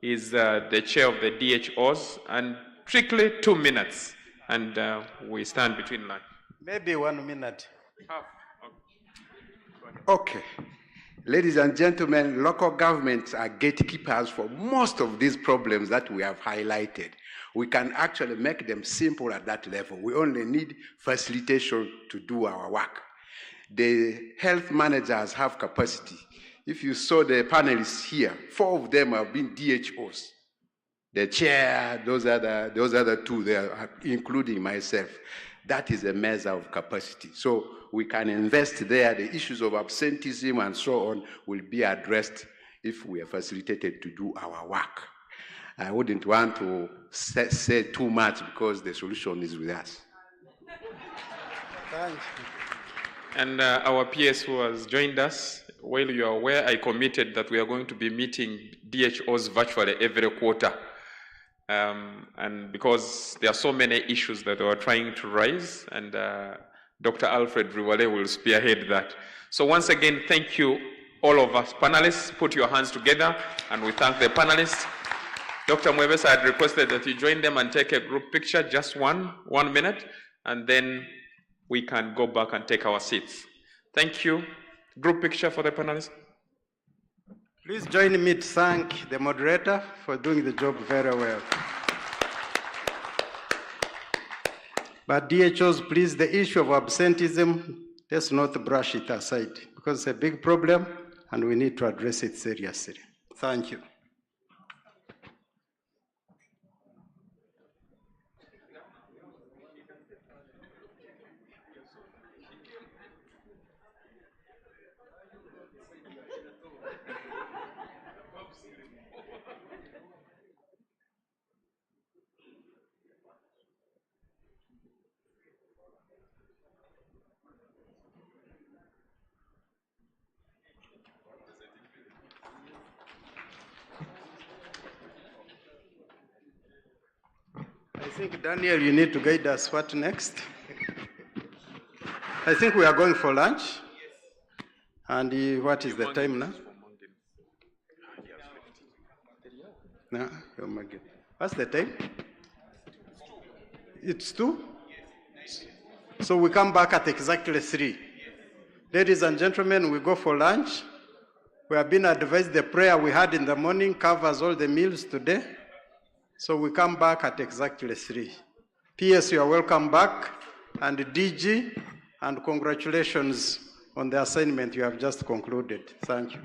is the chair of the DHOs, and strictly 2 minutes, and we stand between lunch. Maybe 1 minute. Okay. Ladies and gentlemen, local governments are gatekeepers for most of these problems that we have highlighted. We can actually make them simple at that level. We only need facilitation to do our work. The health managers have capacity. If you saw the panelists here, 4 of them have been DHOs. The chair, those other 2 there, including myself. That is a measure of capacity. So we can invest there. The issues of absenteeism and so on will be addressed if we are facilitated to do our work. I wouldn't want to say too much because the solution is with us. Thank you. And our PS who has joined us, while you are aware, I committed that we are going to be meeting DHOs virtually every quarter. And because there are so many issues that we are trying to raise, and Dr. Alfred Riwale will spearhead that. So once again, thank you, all of us panelists. Put your hands together, and we thank the panelists. Dr. Mwebesa had requested that you join them and take a group picture, just one minute, and then we can go back and take our seats. Thank you. Group picture for the panelists. Please join me to thank the moderator for doing the job very well. But DHOs, please, the issue of absenteeism, let's not brush it aside because it's a big problem and we need to address it seriously. Thank you. I think, Daniel, you need to guide us. What next? I think we are going for lunch. And what is the time now? No, oh my God. What's the time? It's 2? So we come back at exactly 3. Ladies and gentlemen, we go for lunch. We have been advised the prayer we had in the morning covers all the meals today. So we come back at exactly 3. PS, you are welcome back. And DG, and congratulations on the assignment you have just concluded. Thank you.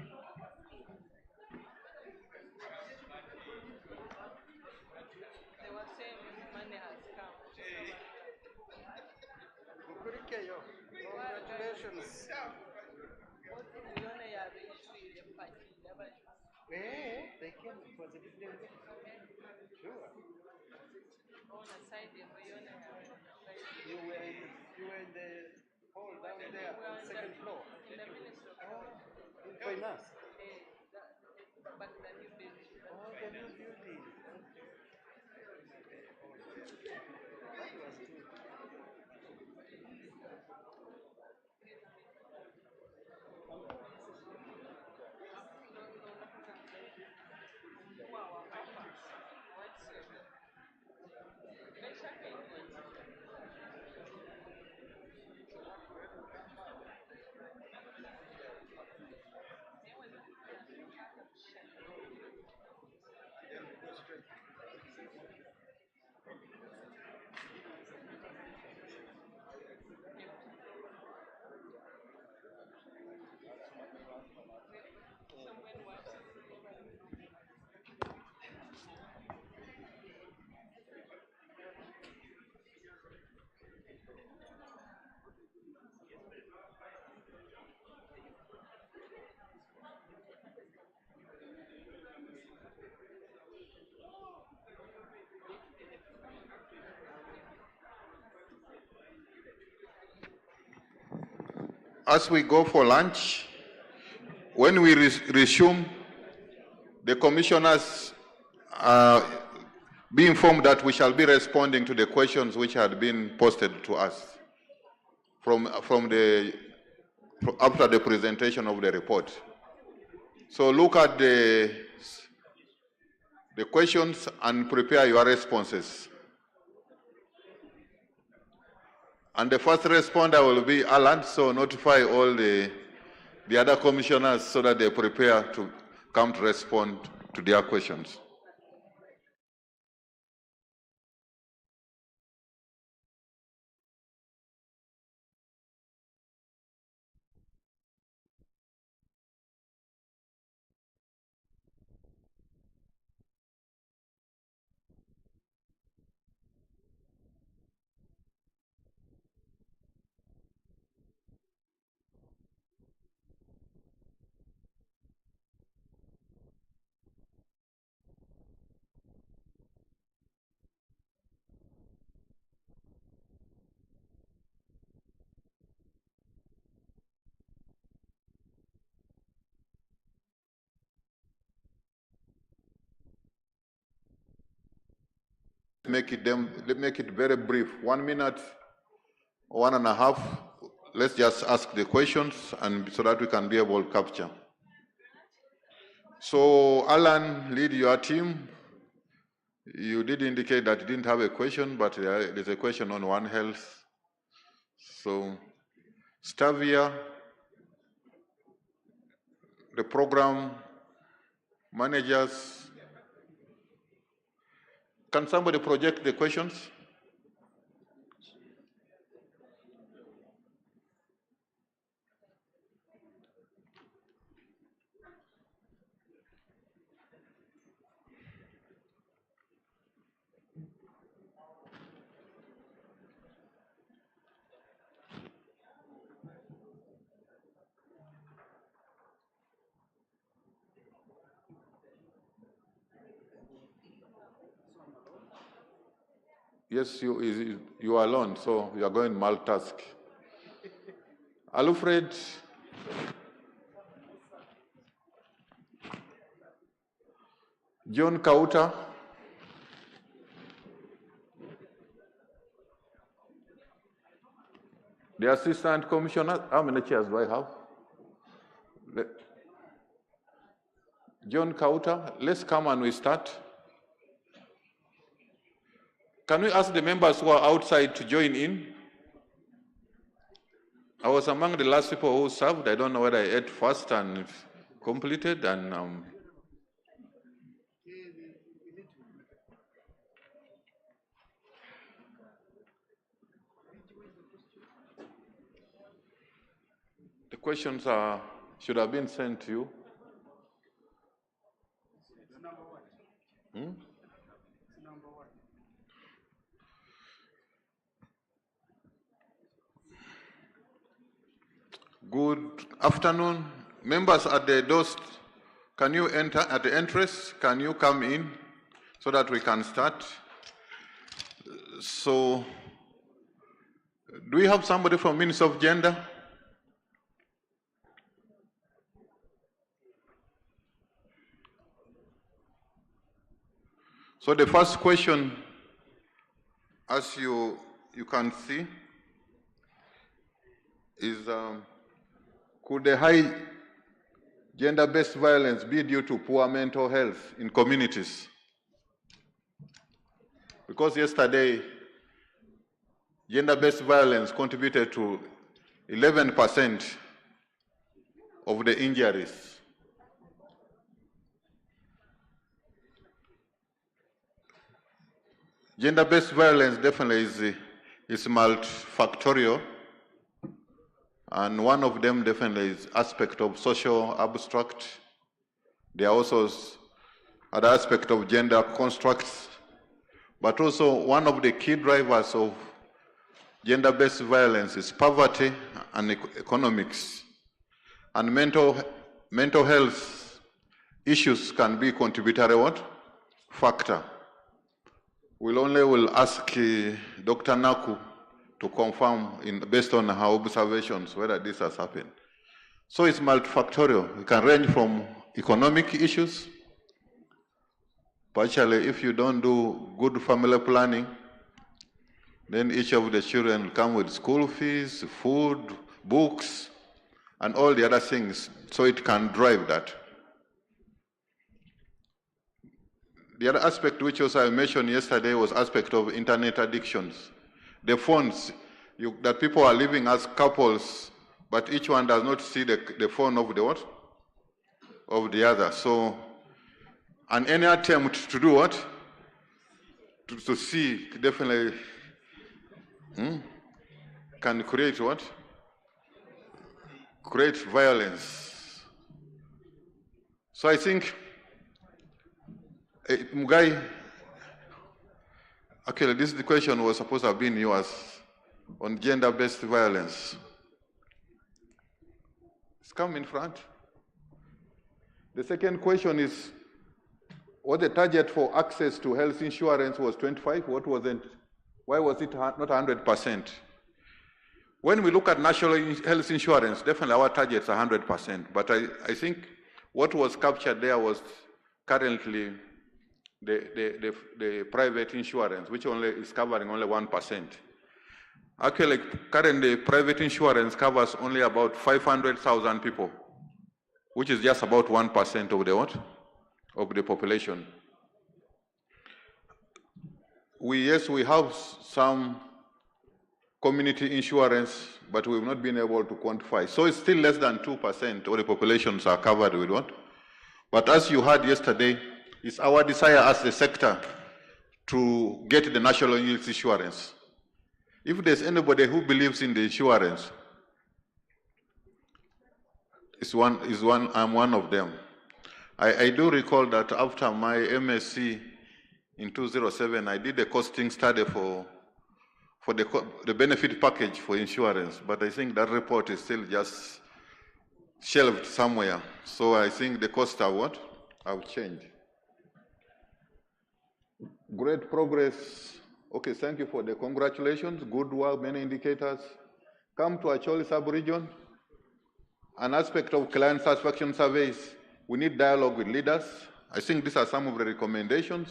You were in the hall down there on the second floor. In finance. Oh, the new building. That was good. as we go for lunch, when we resume, the commissioners be informed that we shall be responding to the questions which had been posted to us after the presentation of the report. So look at the questions and prepare your responses. And the first responder will be Alan, so notify all the other commissioners so that they prepare to come to respond to their questions. Make it very brief, 1 minute, 1.5. Let's just ask the questions and so that we can be able to capture. So Alan, lead your team. You did indicate that you didn't have a question, but there's a question on One Health. So Stavia, the program managers. Can somebody project the questions? Yes, you are alone, so you are going multitask. Alfred, John Kauta, the assistant commissioner. How many chairs do I have? John Kauta, let's come and we start. Can we ask the members who are outside to join in? I was among the last people who served. I don't know whether I ate first and completed. And the questions should have been sent to you. Good afternoon. Members at the doors, can you enter at the entrance? Can you come in so that we can start? So, do we have somebody from Ministry of Gender? So the first question, as you can see, is could the high gender-based violence be due to poor mental health in communities? Because yesterday, gender-based violence contributed to 11% of the injuries. Gender-based violence definitely is multifactorial. And one of them definitely is aspect of social abstract. There are also other aspects of gender constructs, but also one of the key drivers of gender-based violence is poverty and economics. And mental health issues can be contributory factor. We'll ask Dr. Naku to confirm based on our observations whether this has happened. So it's multifactorial. It can range from economic issues. Partially, if you don't do good family planning, then each of the children come with school fees, food, books, and all the other things. So it can drive that. The other aspect which also I mentioned yesterday was aspect of internet addictions. The phones, that people are living as couples, but each one does not see the phone of the what? Of the other. So, and any attempt to do what? To see definitely can create what? Create violence. So I think Mugai, actually the question was supposed to have been yours on gender-based violence. It's come in front. The second question is, what the target for access to health insurance was 25, what was it? Why was it not 100%? When we look at national health insurance, definitely our targets are 100%, but I think what was captured there was currently the private insurance, which only is covering only 1%. Actually, currently, private insurance covers only about 500,000 people, which is just about 1% of the what? Of the population. Yes, we have some community insurance, but we've not been able to quantify. So it's still less than 2% of the populations are covered with what? But as you heard yesterday, it's our desire as a sector to get the national health insurance. If there's anybody who believes in the insurance, I'm one of them. I do recall that after my MSc in 2007, I did a costing study for the benefit package for insurance, but I think that report is still just shelved somewhere. So I think the costs are what? Have changed. Great progress. Okay, thank you for the congratulations. Good work, many indicators. Come to Acholi sub-region. An aspect of client satisfaction surveys, we need dialogue with leaders. I think these are some of the recommendations.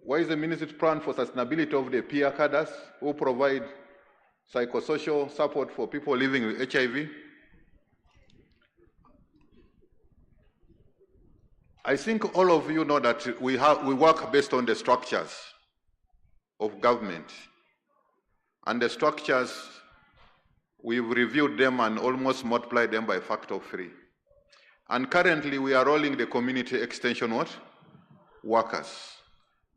What is the ministry's plan for sustainability of the peer cadres who provide psychosocial support for people living with HIV? I think all of you know that we work based on the structures of government. And the structures, we've reviewed them and almost multiplied them by a factor of 3. And currently we are rolling the community extension what? Workers.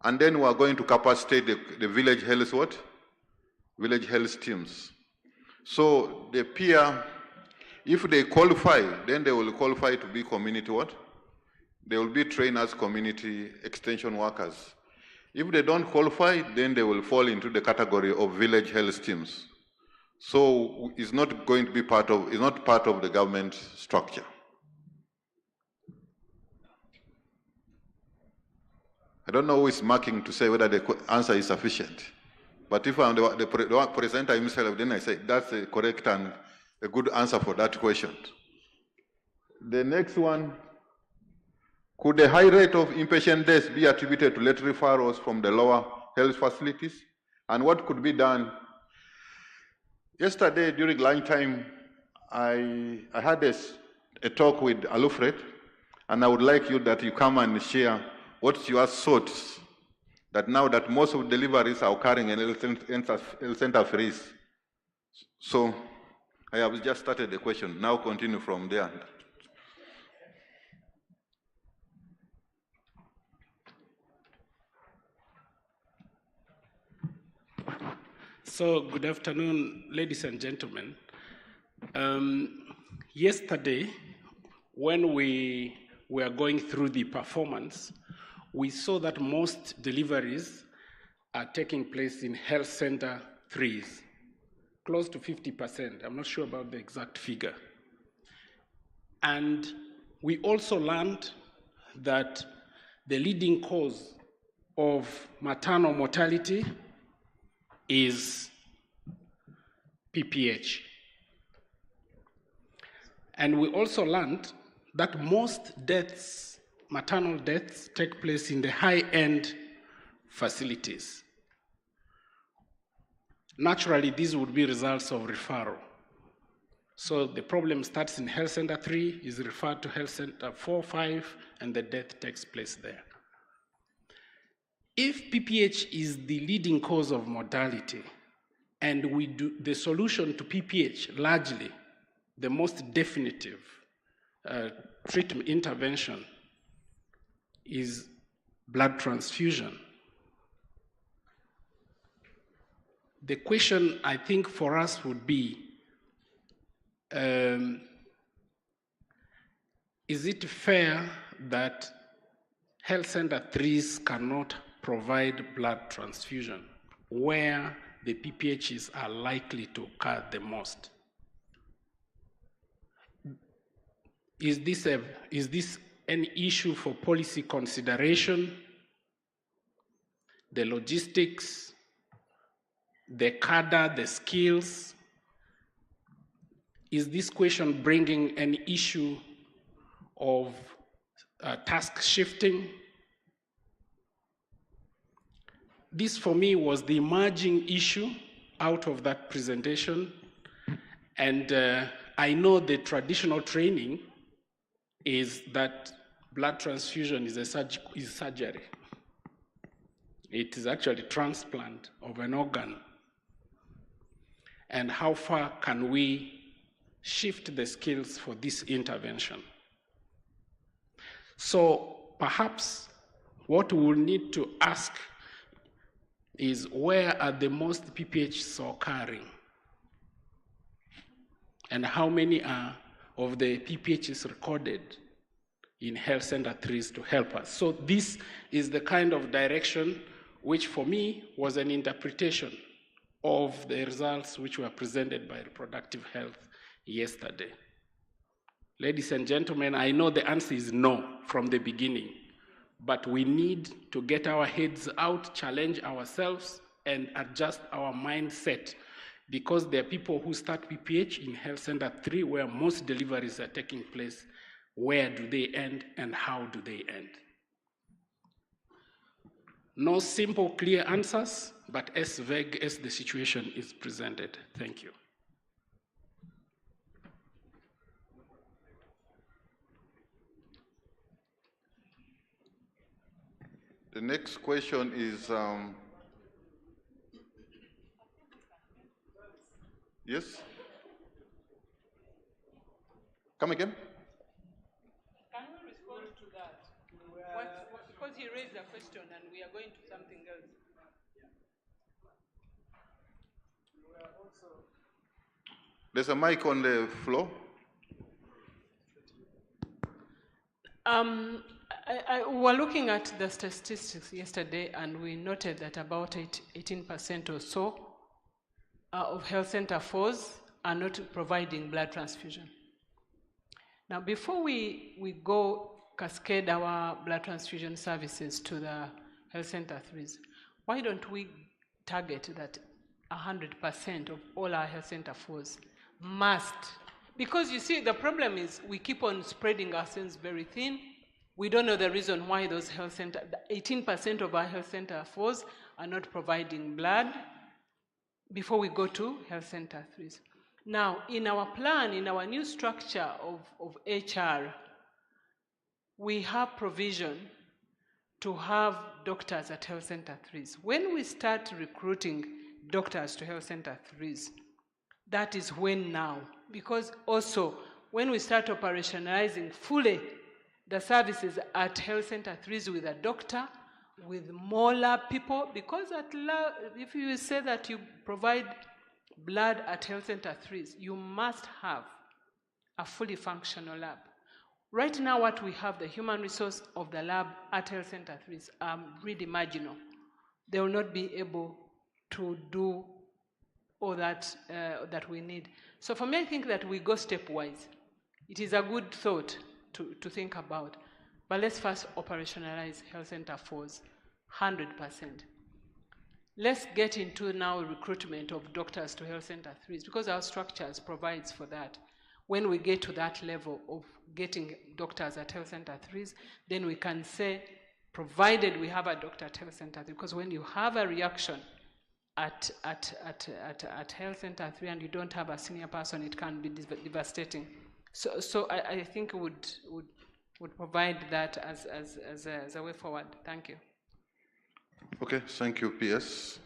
And then we are going to capacitate the village health what? Village health teams. So the peer, if they qualify, then they will qualify to be community what? They will be trained as community extension workers. If they don't qualify, then they will fall into the category of village health teams. So it's not going to be part of the government structure. I don't know who is marking to say whether the answer is sufficient. But if I'm the presenter himself, then I say that's a correct and a good answer for that question. The next one, could the high rate of inpatient deaths be attributed to late referrals from the lower health facilities? And what could be done? Yesterday during lunchtime, I had a talk with Alfred, and I would like you that you come and share what's your thoughts that now that most of the deliveries are occurring in health center freeze. So I have just started the question, now continue from there. So good afternoon, ladies and gentlemen. Yesterday, when we were going through the performance, we saw that most deliveries are taking place in health center threes, close to 50%. I'm not sure about the exact figure. And we also learned that the leading cause of maternal mortality is PPH. And we also learned that most deaths, maternal deaths, take place in the high-end facilities. Naturally, these would be results of referral. So the problem starts in Health Center 3, is referred to Health Center 4, 5, and the death takes place there. If PPH is the leading cause of mortality, and we do the solution to PPH, largely, the most definitive treatment intervention is blood transfusion. The question, I think, for us would be, is it fair that health center 3s cannot provide blood transfusion where the PPHs are likely to occur the most? Is this an issue for policy consideration, the logistics, the cadre, the skills? Is this question bringing an issue of task shifting? This, for me, was the emerging issue out of that presentation. And I know the traditional training is that blood transfusion is surgery. It is actually transplant of an organ. And how far can we shift the skills for this intervention? So perhaps what we will need to ask is, where are the most PPHs occurring? And how many are of the PPHs recorded in Health Center 3s to help us? So this is the kind of direction which for me was an interpretation of the results which were presented by Reproductive Health yesterday. Ladies and gentlemen, I know the answer is no from the beginning, but we need to get our heads out, challenge ourselves, and adjust our mindset, because there are people who start PPH in Health Center 3 where most deliveries are taking place. Where do they end and how do they end? No simple, clear answers, but as vague as the situation is presented. Thank you. The next question is, yes? Come again? Can we respond to that? Because he raised a question and we are going to something else. There's a mic on the floor. We were looking at the statistics yesterday, and we noted that about 18% or so of health center 4s are not providing blood transfusion. Now, before we go cascade our blood transfusion services to the health center 3s, why don't we target that 100% of all our health center 4s must? Because you see, the problem is we keep on spreading ourselves very thin. We don't know the reason why those health center, 18% of our health center 4s are not providing blood before we go to health center 3s. Now, in our plan, in our new structure of HR, we have provision to have doctors at health center 3s. When we start recruiting doctors to health center 3s, that is when now, because also when we start operationalizing fully the services at health center 3s with a doctor, with more lab people, because if you say that you provide blood at health center 3s, you must have a fully functional lab. Right now, what we have, the human resource of the lab at health center 3s are really marginal. They will not be able to do all that that we need. So for me, I think that we go stepwise. It is a good thought to think about, but let's first operationalize health center 4s 100%. let's get into now recruitment of doctors to health center 3s, because our structures provides for that. When we get to that level of getting doctors at health center 3s, then we can say, provided we have a doctor at health center 3, because when you have a reaction at health center 3 and you don't have a senior person, it can be devastating. So I think would provide that as a way forward. Thank you. Okay, thank you, PS.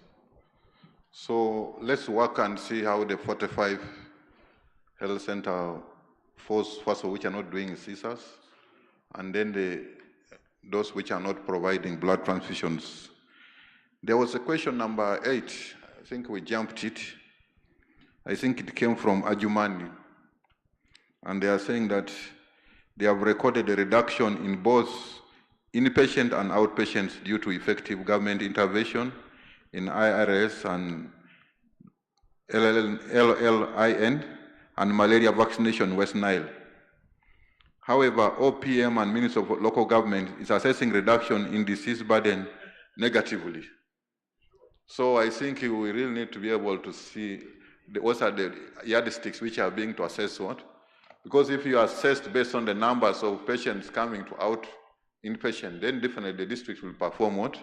So let's work and see how the 45 health center first of which are not doing CSAS, and then those which are not providing blood transfusions. There was a question number 8. I think we jumped it. I think it came from Ajumani. And they are saying that they have recorded a reduction in both inpatient and outpatients due to effective government intervention in IRS and LLIN and malaria vaccination West Nile. However, OPM and Ministry of Local Government is assessing reduction in disease burden negatively. So I think we really need to be able to see what are the yardsticks which are being to assess what. Because if you assessed based on the numbers of patients coming to inpatient, then definitely the district will perform what?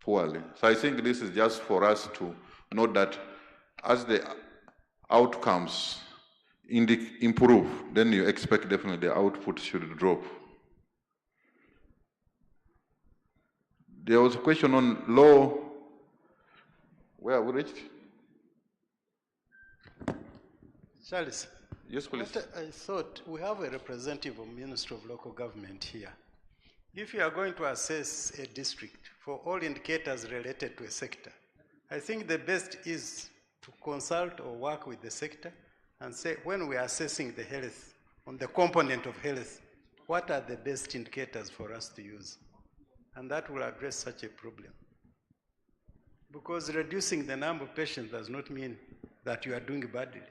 Poorly. So I think this is just for us to note that as the outcomes improve, then you expect definitely the output should drop. There was a question on law. Where have we reached? Charles. Yes, please. What I thought we have a representative of Ministry of Local Government here. If you are going to assess a district for all indicators related to a sector, I think the best is to consult or work with the sector and say, when we are assessing the health, on the component of health, what are the best indicators for us to use? And that will address such a problem. Because reducing the number of patients does not mean that you are doing badly.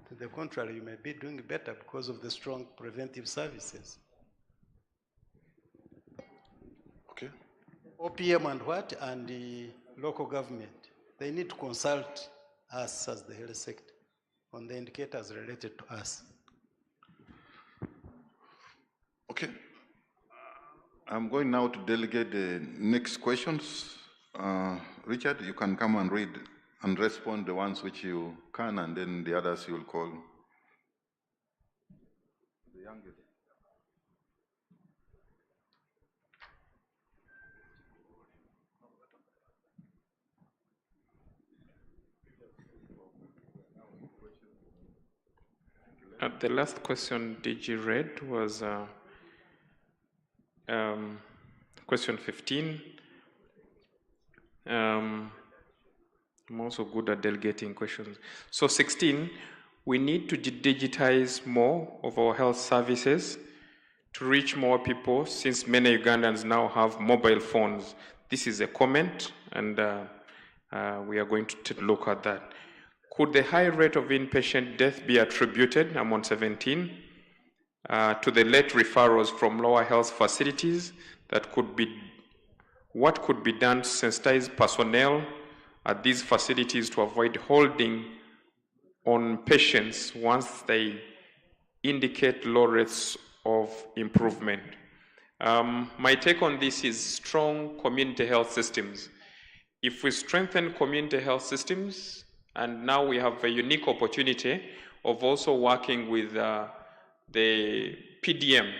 To the contrary, you may be doing better because of the strong preventive services. Okay. OPM and what? And the local government. They need to consult us as the health sector on the indicators related to us. Okay. I'm going now to delegate the next questions. Richard, you can come and read and respond the ones which you can, and then the others you will call. The youngest. The last question DG read was question 15. I'm also good at delegating questions. So 16, we need to digitize more of our health services to reach more people, since many Ugandans now have mobile phones. This is a comment, and we are going to look at that. Could the high rate of inpatient death be attributed, I'm on 17, to the late referrals from lower health facilities? What could be done to sensitize personnel at these facilities to avoid holding on patients once they indicate low rates of improvement? My take on this is strong community health systems. If we strengthen community health systems, and now we have a unique opportunity of also working with the PDM,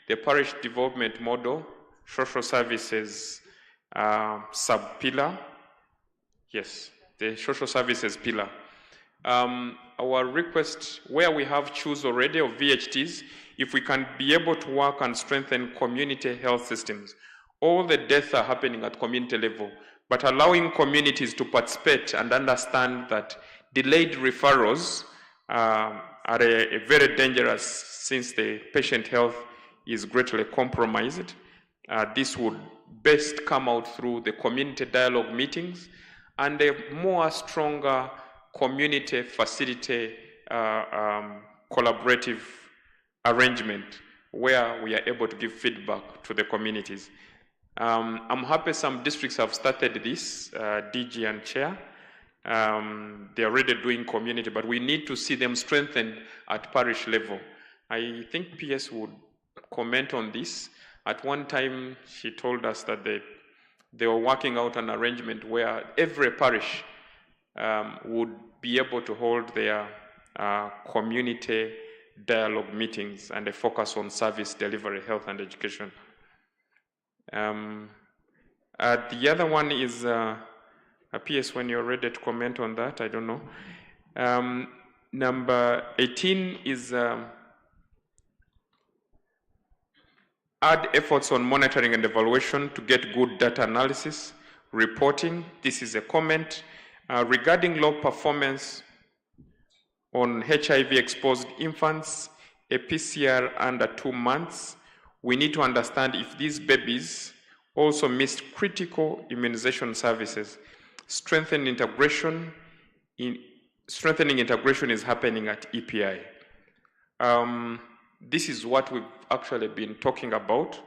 the Parish Development Model, Social Services sub-pillar. Yes, the social services pillar. Our request, where we have choose already of VHTs, if we can be able to work and strengthen community health systems. All the deaths are happening at community level, but allowing communities to participate and understand that delayed referrals are very dangerous, since the patient health is greatly compromised. This would best come out through the community dialogue meetings and a more stronger community facility collaborative arrangement where we are able to give feedback to the communities. I'm happy some districts have started this, DG and Chair. They're already doing community, but we need to see them strengthened at parish level. I think PS would comment on this. At one time, she told us that they were working out an arrangement where every parish would be able to hold their community dialogue meetings and a focus on service delivery, health and education. The other one is PS, when you're ready to comment on that, I don't know. Number 18 is add efforts on monitoring and evaluation to get good data analysis, reporting. This is a comment. Regarding low performance on HIV-exposed infants, a PCR under 2 months, we need to understand if these babies also missed critical immunization services. Strengthening integration is happening at EPI. This is what we've actually been talking about,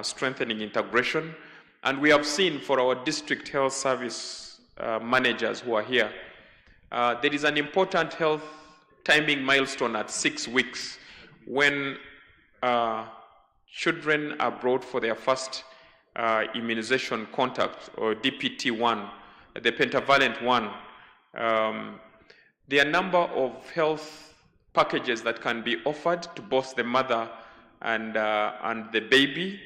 strengthening integration. And we have seen for our district health service managers who are here, there is an important health timing milestone at 6 weeks when children are brought for their first immunization contact, or DPT1, the pentavalent one. There are a number of health packages that can be offered to both the mother and the baby.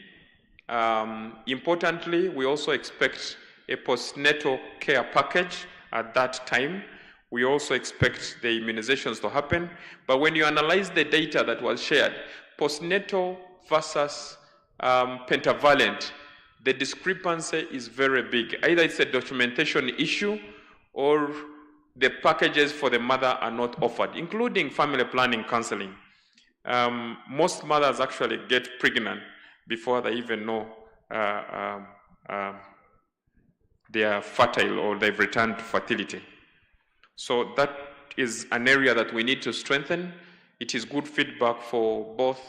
Importantly, we also expect a postnatal care package at that time. We also expect the immunizations to happen. But when you analyze the data that was shared, postnatal versus pentavalent, the discrepancy is very big. Either it's a documentation issue or the packages for the mother are not offered, including family planning counseling. Most mothers actually get pregnant before they even know they are fertile or they've returned to fertility. So that is an area that we need to strengthen. It is good feedback for both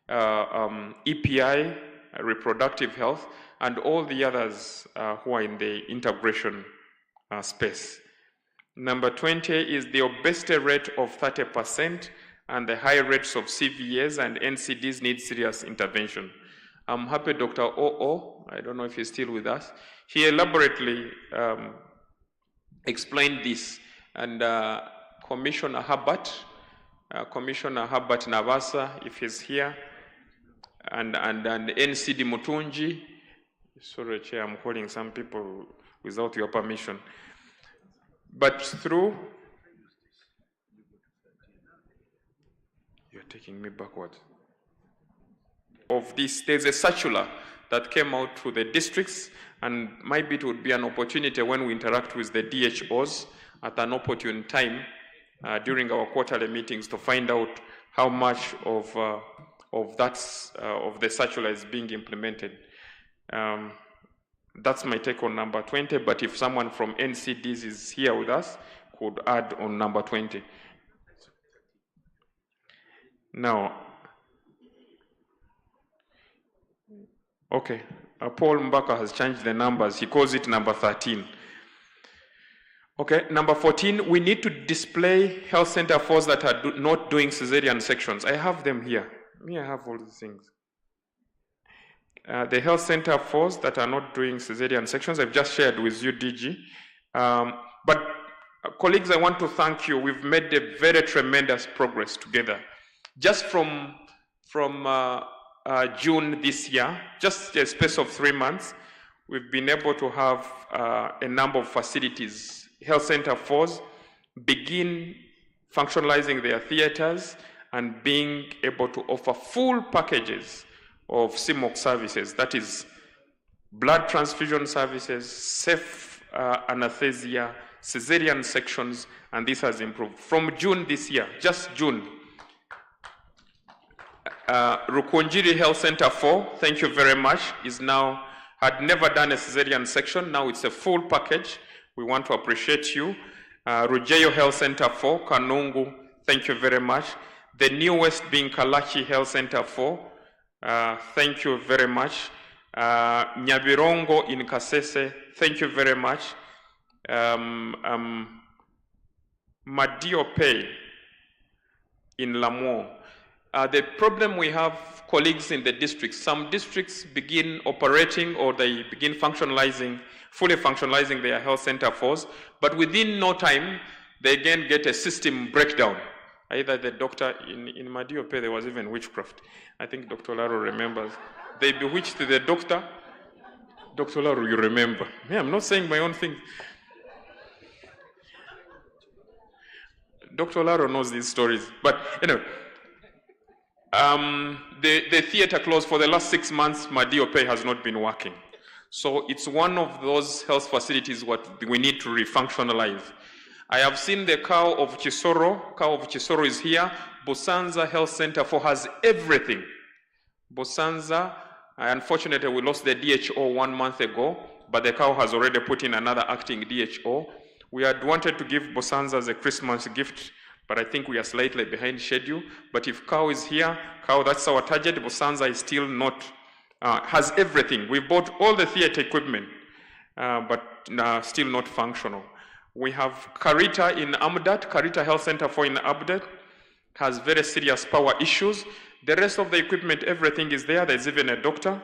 EPI, reproductive health, and all the others who are in the integration space. Number 20 is the obesity rate of 30% and the high rates of CVAs and NCDs need serious intervention. I'm happy Dr. O.O., I don't know if he's still with us, he elaborately explained this, and Commissioner Herbert Navasa, if he's here, and NCD Mutunji. Sorry, Chair, I'm calling some people without your permission. But through, you're taking me backwards. Of this, there's a circular that came out to the districts, and maybe it would be an opportunity when we interact with the DHOs at an opportune time during our quarterly meetings to find out how much of the circular is being implemented. That's my take on number 20, but if someone from NCDs is here with us, could add on number 20. Now, okay, Paul Mbaka has changed the numbers. He calls it number 13. Okay, number 14, we need to display health center force that are not doing cesarean sections. I have them here. I have all these things. The health center force that are not doing cesarean sections, I've just shared with you, DG. But colleagues, I want to thank you. We've made a very tremendous progress together. Just from June this year, just a space of 3 months, we've been able to have a number of facilities, health center force, begin functionalizing their theaters and being able to offer full packages of CMOC services, that is blood transfusion services, safe anesthesia, cesarean sections, and this has improved. From June this year, just June, Rukunjiri Health Center 4, thank you very much, had never done a cesarean section, now it's a full package. We want to appreciate you. Rujeyo Health Center 4, Kanungu, thank you very much. The newest being Kalachi Health Center 4, thank you very much. Nyabirongo in Kasese, thank you very much. Madiope in Lamu. The problem we have, colleagues in the districts, some districts begin operating or they begin functionalizing, fully functionalizing their health center force, but within no time, they again get a system breakdown. Either the doctor, in Madiope, there was even witchcraft. I think Dr. Laro remembers. They bewitched the doctor. Dr. Laro, you remember. Yeah, I'm not saying my own thing. Dr. Laro knows these stories. But, the theater closed for the last 6 months. Madiope has not been working. So it's one of those health facilities what we need to refunctionalize. I have seen the cow of Chisoro. Cow of Chisoro is here. Busanza Health Center for has everything. Busanza, unfortunately, we lost the DHO 1 month ago, but the cow has already put in another acting DHO. We had wanted to give Busanza as a Christmas gift, but I think we are slightly behind schedule. But if cow is here, cow, that's our target. Busanza is still not, has everything. We bought all the theater equipment, but still not functional. We have Karita in Amdat, Karita Health Center for in Amdat, has very serious power issues. The rest of the equipment, everything is there. There's even a doctor.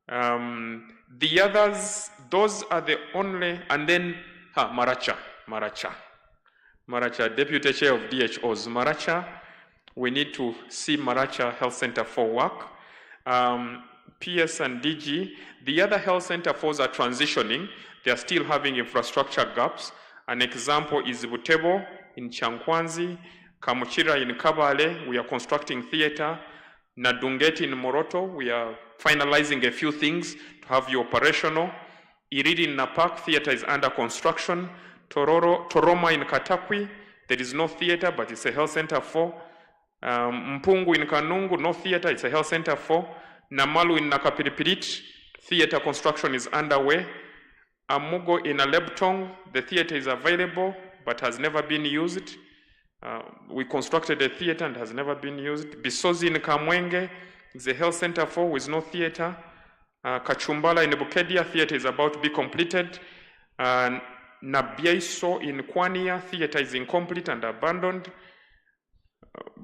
The others, those are the only, and then Maracha, Deputy Chair of DHOs. Maracha, we need to see Maracha Health Center for work. PS and DG, the other health center force are transitioning. They are still having infrastructure gaps. An example is Butebo in Chankwanzi, Kamuchira in Kabale, we are constructing theater. Nadungeti in Moroto, we are finalizing a few things to have you operational. Iridi in Napak, theater is under construction. Toroma in Katakwi, there is no theater, but it's a health center for. Mpungu in Kanungu, no theater, it's a health center for. Namalu in Nakapiripirit, theater construction is underway. Amugo in Alebtong, the theater is available, but has never been used. We constructed a theater and has never been used. Bisozi in Kamwenge is a health center for with no theater. Kachumbala in Bukedia, theater is about to be completed. Nabiaiso in Kwania, theater is incomplete and abandoned.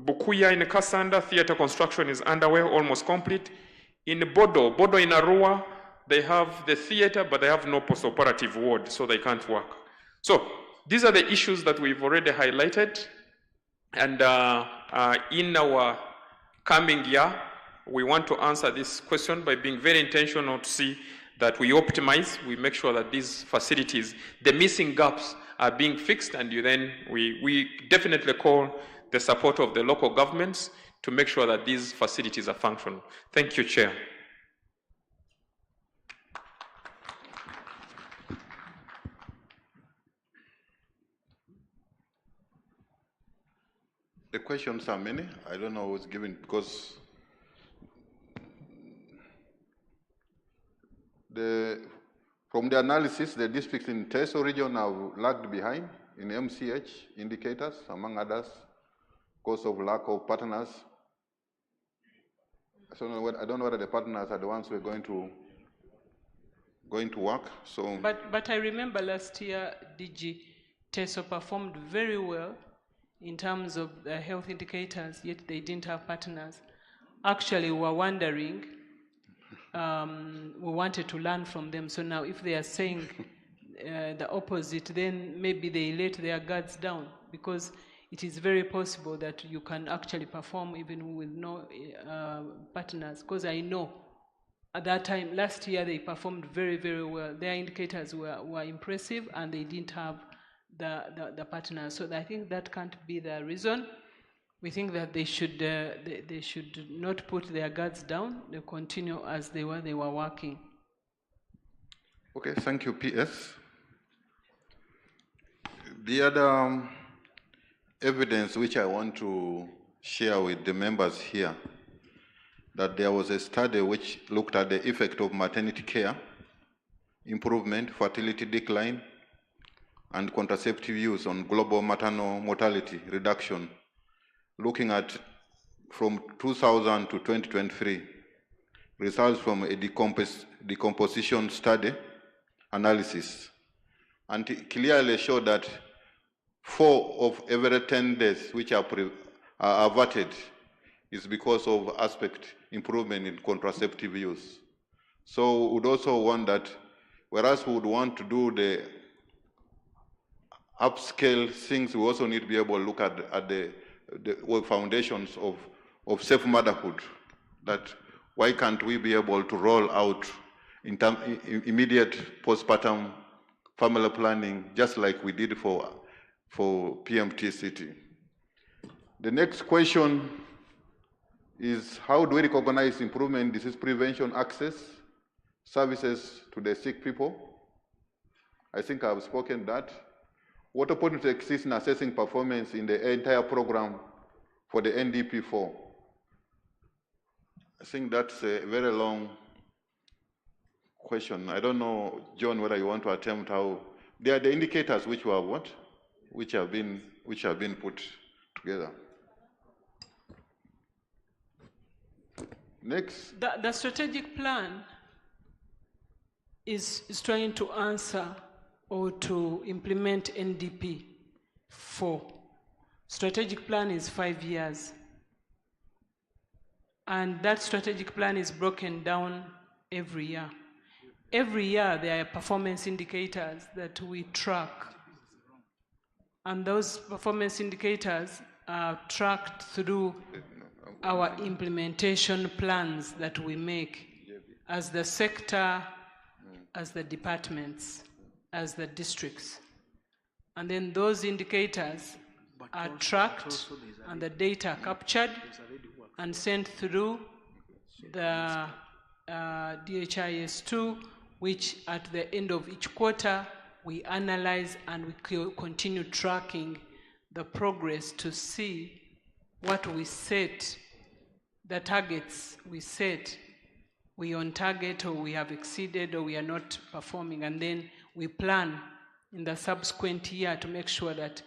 Bukuya in Kasanda, theater construction is underway, almost complete. In Bodo in Arua, they have the theater, but they have no post-operative ward, so they can't work. So these are the issues that we've already highlighted. And in our coming year, we want to answer this question by being very intentional to see that we optimize, we make sure that these facilities, the missing gaps are being fixed, and we definitely call the support of the local governments to make sure that these facilities are functional. Thank you, Chair. The questions are many. I don't know who's given, because from the analysis, the districts in Teso region have lagged behind in MCH indicators, among others, because of lack of partners. I don't know whether the partners are the ones who are going to work. So, but I remember last year, DG Teso performed very well in terms of the health indicators, yet they didn't have partners. Actually, we were wondering, we wanted to learn from them. So now if they are saying the opposite, then maybe they let their guards down, because it is very possible that you can actually perform even with no partners. Because I know at that time, last year, they performed very, very well. Their indicators were impressive, and they didn't have the partners. So I think that can't be the reason. We think that they should not put their guards down. They continue as they were working. Okay, thank you, PS. The other evidence which I want to share with the members here, that there was a study which looked at the effect of maternity care, improvement, fertility decline, and contraceptive use on global maternal mortality reduction, looking at from 2000 to 2023, results from a decomposition study analysis, and it clearly showed that 4 of every 10 deaths which are averted is because of aspect improvement in contraceptive use. So we would also want that, whereas we would want to do the upscale things, we also need to be able to look at the foundations of safe motherhood. That why can't we be able to roll out immediate postpartum family planning, just like we did for PMTCT. The next question is, how do we recognize improvement in disease prevention access services to the sick people? I think I've spoken that. What opportunity exists in assessing performance in the entire program for the NDP4? I think that's a very long question. I don't know, John, whether you want to attempt how. They are the indicators which were what? Which have been put together. Next. The strategic plan is trying to answer or to implement NDP 4. Strategic plan is 5 years. And that strategic plan is broken down every year. Every year there are performance indicators that we track. And those performance indicators are tracked through our implementation plans that we make as the sector, as the departments, as the districts. And then those indicators are tracked and the data captured and sent through the DHIS2, which at the end of each quarter we analyze and we continue tracking the progress to see what we set, the targets we set, we on target or we have exceeded or we are not performing, and then we plan in the subsequent year to make sure that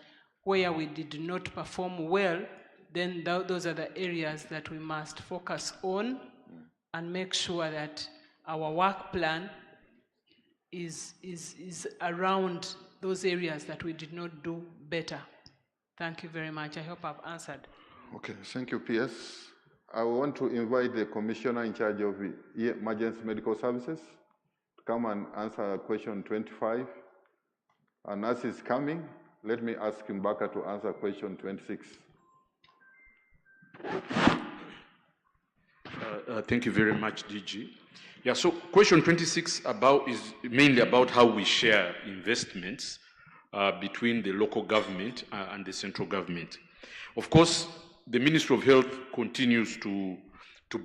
where we did not perform well, then those are the areas that we must focus on and make sure that our work plan is around those areas that we did not do better. Thank you very much. I hope I've answered. Okay, thank you, PS. I want to invite the commissioner in charge of emergency medical services to come and answer question 25. And as he's coming, let me ask him back to answer question 26. Thank you very much, DG. Yeah, so question 26 is mainly about how we share investments between the local government and the central government. Of course, the Ministry of Health continues to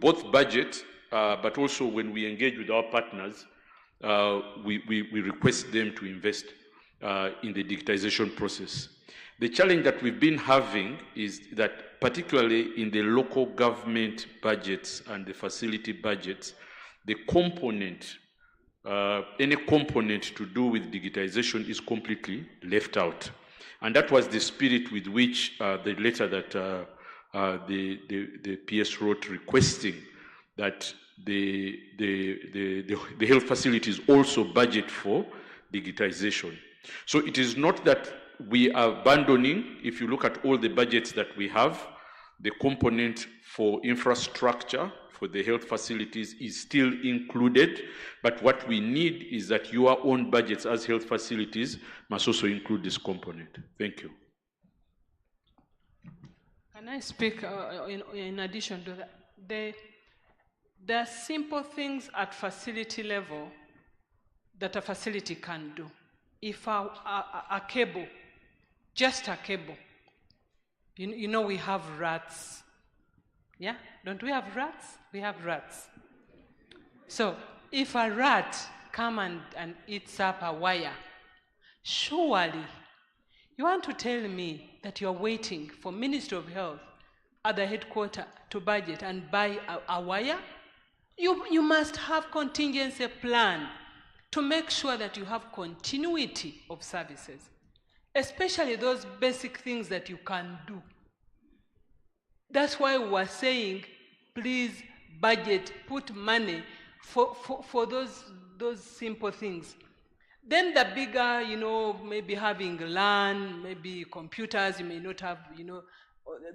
both budget, but also when we engage with our partners, we request them to invest in the digitization process. The challenge that we've been having is that particularly in the local government budgets and the facility budgets, the component, any component to do with digitization is completely left out. And that was the spirit with which the letter that the PS wrote requesting that the health facilities also budget for digitization. So it is not that we are abandoning, if you look at all the budgets that we have, the component for infrastructure for the health facilities is still included, but what we need is that your own budgets as health facilities must also include this component. Thank you. Can I speak in addition to that? There are simple things at facility level that a facility can do. If a cable, just a cable, you know we have rats. Yeah? Don't we have rats? We have rats. So if a rat comes and eats up a wire, surely you want to tell me that you're waiting for Ministry of Health at the headquarters to budget and buy a wire? You must have contingency plan to make sure that you have continuity of services, especially those basic things that you can do. That's why we are saying, please budget, put money for those simple things. Then the bigger, maybe having LAN, maybe computers, you may not have,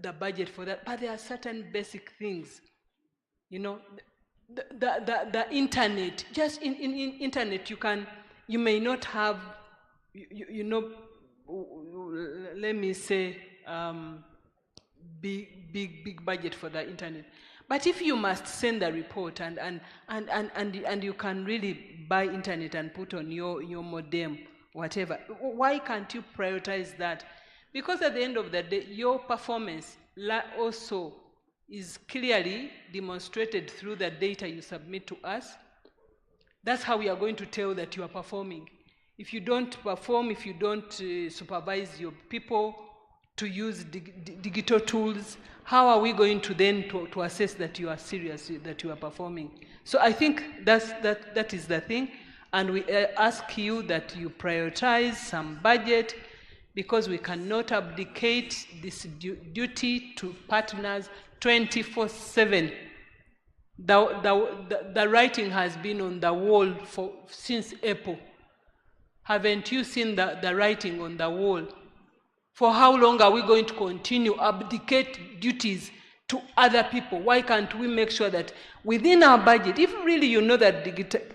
the budget for that, but there are certain basic things, the internet, just in internet, you may not have, let me say, big budget for the internet. But if you must send a report and you can really buy internet and put on your modem, whatever, why can't you prioritize that? Because at the end of the day, your performance also is clearly demonstrated through the data you submit to us. That's how we are going to tell that you are performing. If you don't perform, if you don't supervise your people to use digital tools, how are we going to then to assess that you are serious, that you are performing? So I think that is the thing, and we ask you that you prioritize some budget, because we cannot abdicate this duty to partners 24/7. The writing has been on the wall since April. Haven't you seen the writing on the wall? For how long are we going to continue abdicate duties to other people? Why can't we make sure that within our budget, if really you know that,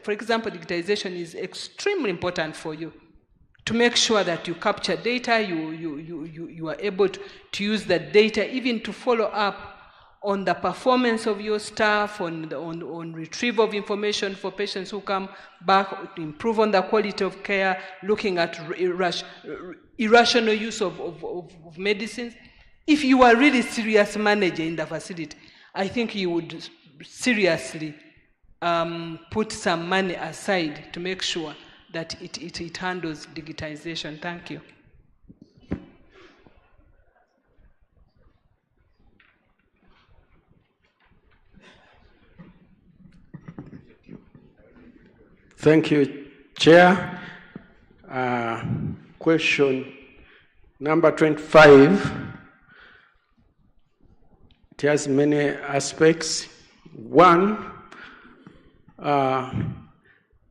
for example, digitization is extremely important for you, to make sure that you capture data, you are able to use that data even to follow up on the performance of your staff, on retrieval of information for patients who come back, to improve on the quality of care, looking at irrational use of medicines. If you are really serious manager in the facility, I think you would seriously put some money aside to make sure that it handles digitization. Thank you. Thank you, Chair. Question number 25. It has many aspects. One,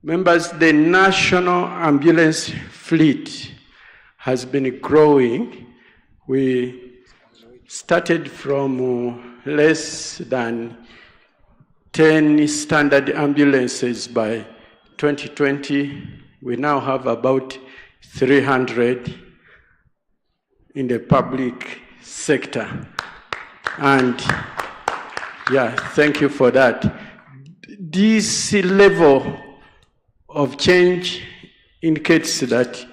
members, the national ambulance fleet has been growing. We started from less than 10 standard ambulances by 2020. We now have about 300 in the public sector. And yeah, thank you for that. This level of change indicates that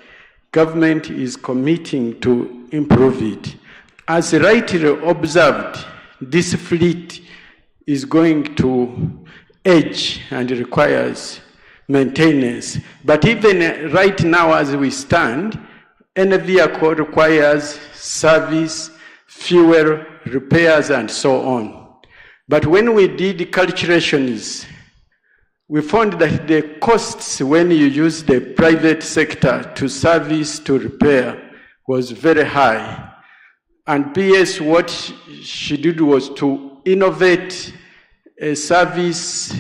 government is committing to improve it. As rightly observed, this fleet is going to age and requires maintenance. But even right now as we stand, any vehicle requires service, fuel, repairs, and so on. But when we did calculations, we found that the costs when you use the private sector to service, to repair, was very high. And PS, what she did was to innovate a service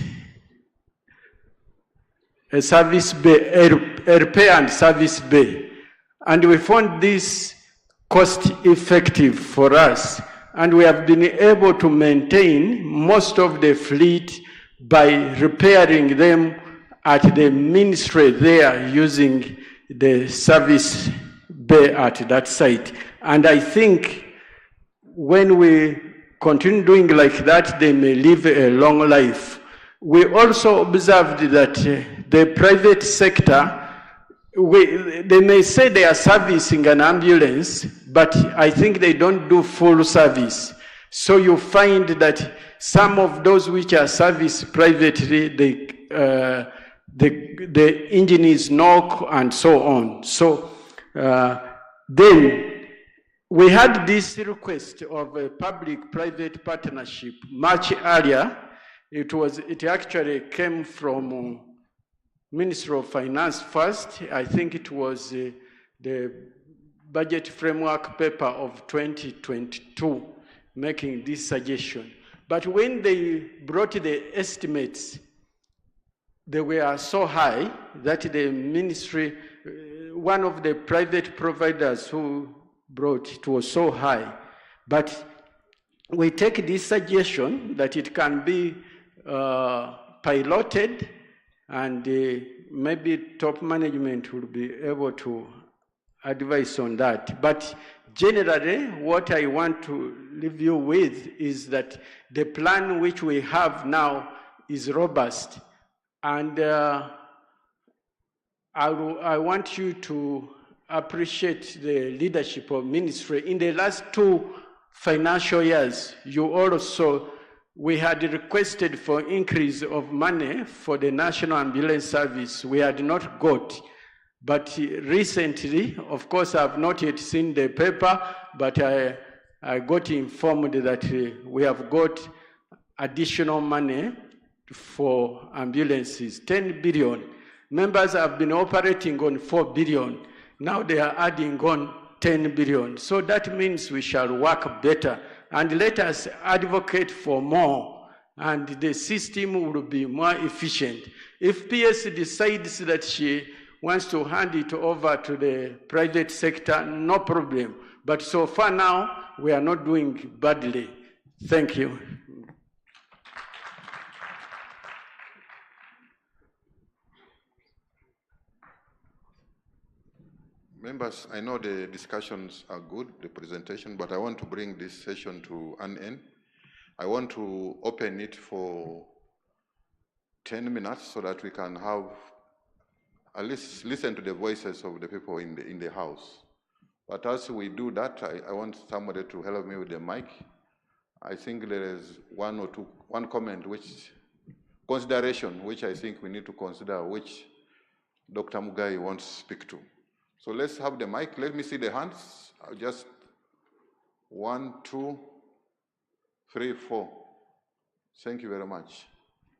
bay, a repair and service bay. And we found this cost effective for us. And we have been able to maintain most of the fleet by repairing them at the ministry there using the service bay at that site. And I think when we continue doing like that, they may live a long life. We also observed that the private sector, they may say they are servicing an ambulance, but I think they don't do full service. So you find that some of those which are serviced privately, the engine is knocked and so on. So then we had this request of a public-private partnership much earlier. It actually came from Ministry of Finance first. I think it was the budget framework paper of 2022 making this suggestion. But when they brought the estimates, they were so high that the ministry, one of the private providers who brought it was so high. But we take this suggestion that it can be piloted, and maybe top management will be able to advise on that. But generally, what I want to leave you with is that the plan which we have now is robust. And I want you to appreciate the leadership of ministry. In the last 2 financial years, you also, we had requested for increase of money for the National Ambulance Service. We had not got. But recently, of course, I've not yet seen the paper, but I got informed that we have got additional money for ambulances, 10 billion. Members have been operating on 4 billion. Now they are adding on 10 billion. So that means we shall work better. And let us advocate for more, and the system will be more efficient. If PS decides that she wants to hand it over to the private sector, no problem. But so far now, we are not doing badly. Thank you. Members, I know the discussions are good, the presentation, but I want to bring this session to an end. I want to open it for 10 minutes so that we can have at least listen to the voices of the people in the house. But as we do that, I want somebody to help me with the mic. I think there is one comment, consideration, which I think we need to consider, which Dr. Mugai wants to speak to. So let's have the mic. Let me see the hands. Just 1, 2, 3, 4. Thank you very much.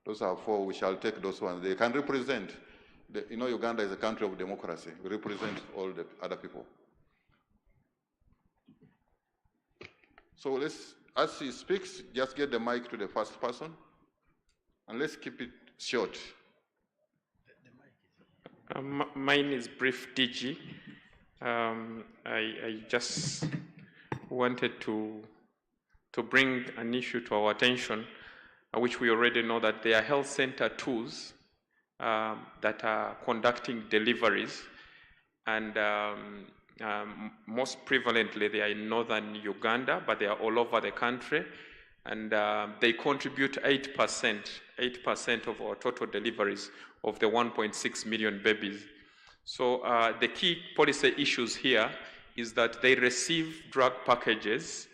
Those are 4. We shall take those ones. They can represent. You know, Uganda is a country of democracy. We represent all the other people. So as he speaks, just get the mic to the first person, and let's keep it short. Mine is brief, DG. I just wanted to bring an issue to our attention, which we already know that there are health center tools that are conducting deliveries, and most prevalently they are in northern Uganda, but they are all over the country, and they contribute 8% of our total deliveries of the 1.6 million babies. So the key policy issues here is that they receive drug packages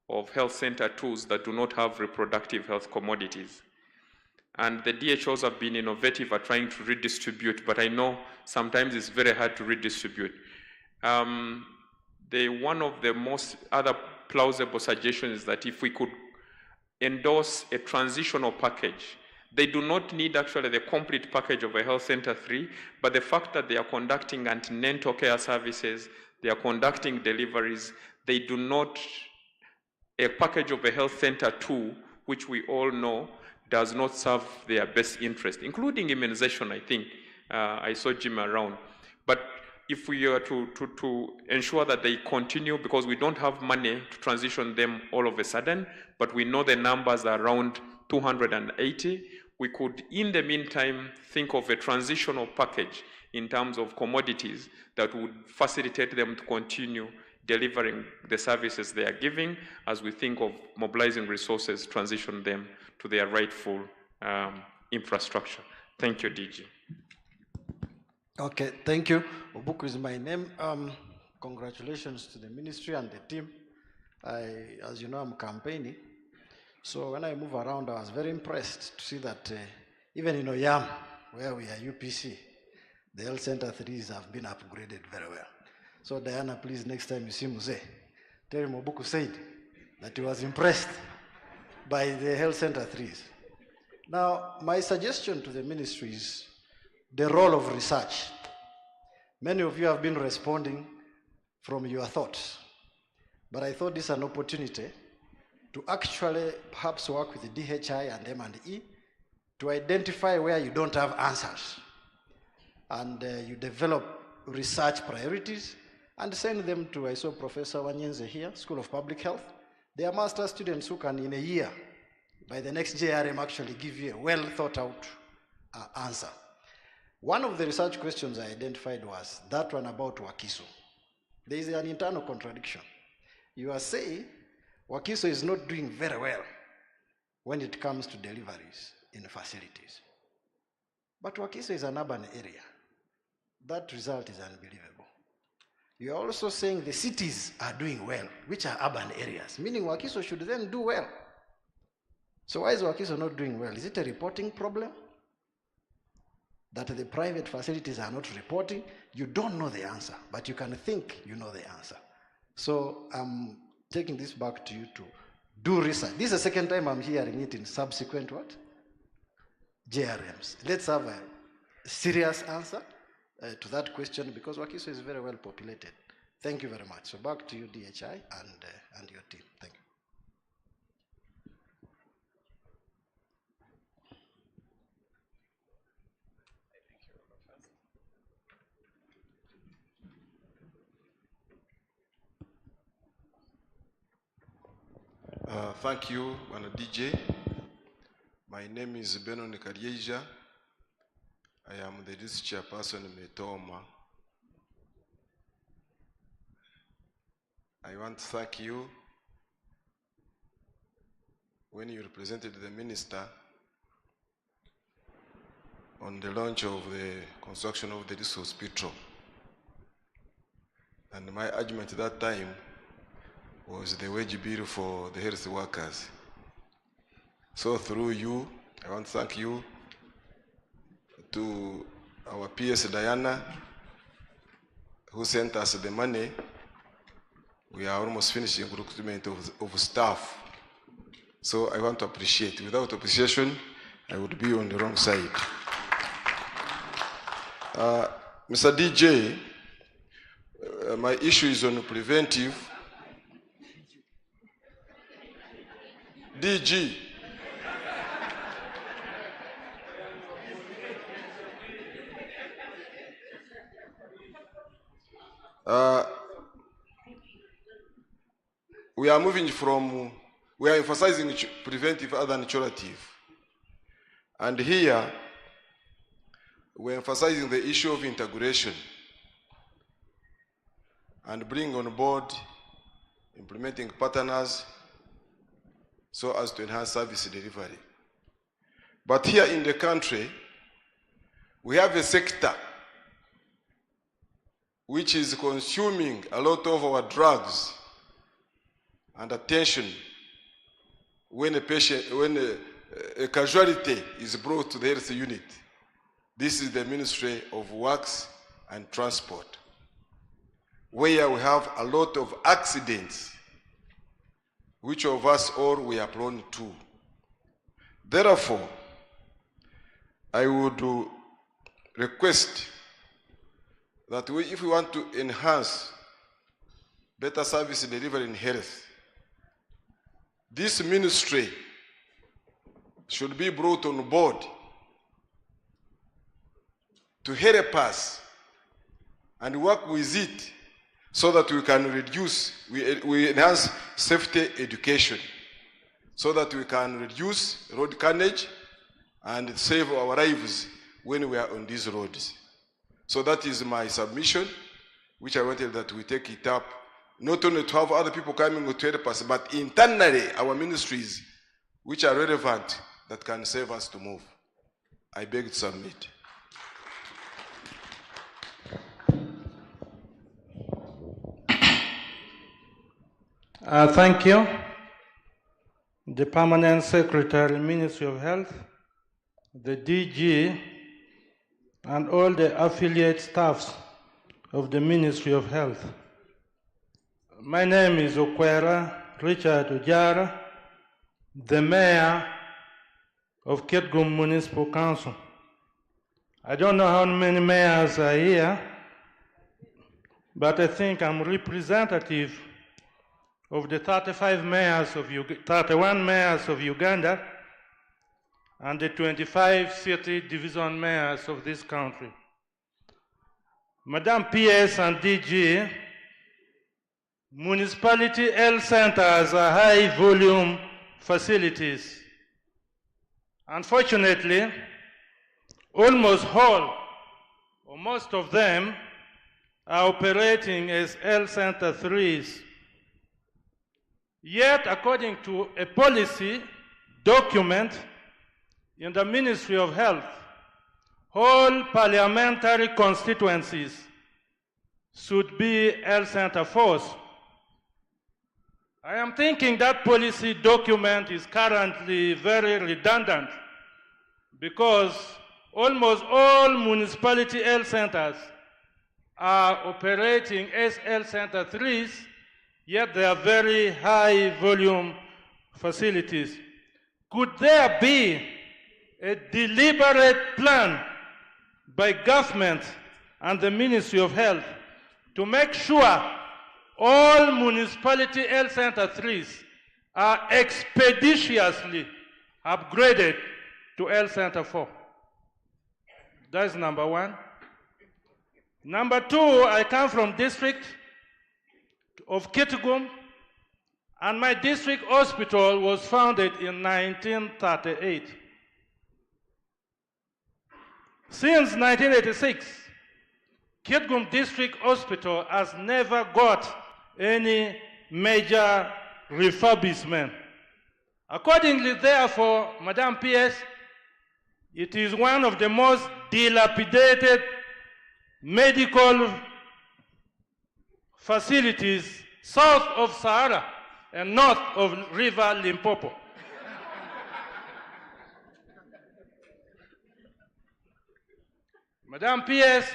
of health center tools that do not have reproductive health commodities. And the DHOs have been innovative at trying to redistribute, but I know sometimes it's very hard to redistribute. One of the most other plausible suggestions is that if we could endorse a transitional package, they do not need actually the complete package of a health center 3, but the fact that they are conducting antenatal care services, they are conducting deliveries, they do not, a package of a health center 2, which we all know does not serve their best interest, including immunization, I think. I saw Jim around. But if we are to ensure that they continue, because we don't have money to transition them all of a sudden, but we know the numbers are around 280, we could, in the meantime, think of a transitional package in terms of commodities that would facilitate them to continue delivering the services they are giving as we think of mobilizing resources, transition them to their rightful infrastructure. Thank you, DG. Okay, thank you. Obuku is my name. Congratulations to the ministry and the team. As you know, I'm campaigning. So when I move around, I was very impressed to see that even in Oyam, where we are UPC, the health center 3s have been upgraded very well. So Diana, please, next time you see Muse, tell him Obuku said that he was impressed by the health center 3s. Now, my suggestion to the ministry is the role of research. Many of you have been responding from your thoughts, but I thought this is an opportunity to actually perhaps work with the DHI and M&E to identify where you don't have answers. And you develop research priorities and send them to, I saw Professor Wanyenze here, School of Public Health. They are master students who can, in a year, by the next JRM, actually give you a well thought out answer. One of the research questions I identified was that one about Wakiso. There is an internal contradiction. You are saying Wakiso is not doing very well when it comes to deliveries in facilities. But Wakiso is an urban area. That result is unbelievable. You are also saying the cities are doing well, which are urban areas, meaning Wakiso should then do well. So why is Wakiso not doing well? Is it a reporting problem? That the private facilities are not reporting? You don't know the answer, but you can think you know the answer. So I'm taking this back to you to do research. This is the second time I'm hearing it in subsequent what? JRMs. Let's have a serious answer to that question, because Wakiso is very well populated. Thank you very much. So back to you, DHI, and your team. Thank you. Thank you, Wana DJ. My name is Benon Karieja. I am the district chairperson in Metoma. I want to thank you when you represented the minister on the launch of the construction of this hospital. And my argument at that time was the wage bill for the health workers. So through you, I want to thank you, to our PS Diana, who sent us the money. We are almost finishing recruitment of staff. So I want to appreciate. Without appreciation, I would be on the wrong side. Mr. DJ, my issue is on preventive. DG. We are moving from, we are emphasizing preventive other than curative. And here, we're emphasizing the issue of integration and bring on board implementing partners so as to enhance service delivery. But here in the country, we have a sector which is consuming a lot of our drugs and attention when a casualty is brought to the health unit. This is the Ministry of Works and Transport, where we have a lot of accidents, which of us all we are prone to. Therefore, I would request that if we want to enhance better service delivery in health, this ministry should be brought on board to help us and work with it so that we can reduce, we enhance safety education so that we can reduce road carnage and save our lives when we are on these roads. So that is my submission, which I wanted that we take it up, not only to have other people coming to help us, but internally our ministries, which are relevant, that can save us to move. I beg to submit. Thank you. The Permanent Secretary, Ministry of Health, the DG, and all the affiliate staffs of the Ministry of Health. My name is Okwera Richard Ojara, the Mayor of Ketgum Municipal Council. I don't know how many mayors are here, but I think I'm representative of the 31 mayors of Uganda, and the 25 city division mayors of this country. Madam PS and DG, municipality health centers are high-volume facilities. Unfortunately, almost all, or most of them, are operating as health center 3s. Yet, according to a policy document in the Ministry of Health, all parliamentary constituencies should be health center 4s. I am thinking that policy document is currently very redundant because almost all municipality health centers are operating as health center 3s, yet they are very high volume facilities. Could there be a deliberate plan by government and the Ministry of Health to make sure all municipality health center 3s are expeditiously upgraded to health center 4? That's number one. Number two, I come from district of Kitgum, and my district hospital was founded in 1938. Since 1986, Kitgum District Hospital has never got any major refurbishment. Accordingly, therefore, Madam PS, it is one of the most dilapidated medical facilities south of Sahara and north of River Limpopo. Madam PS,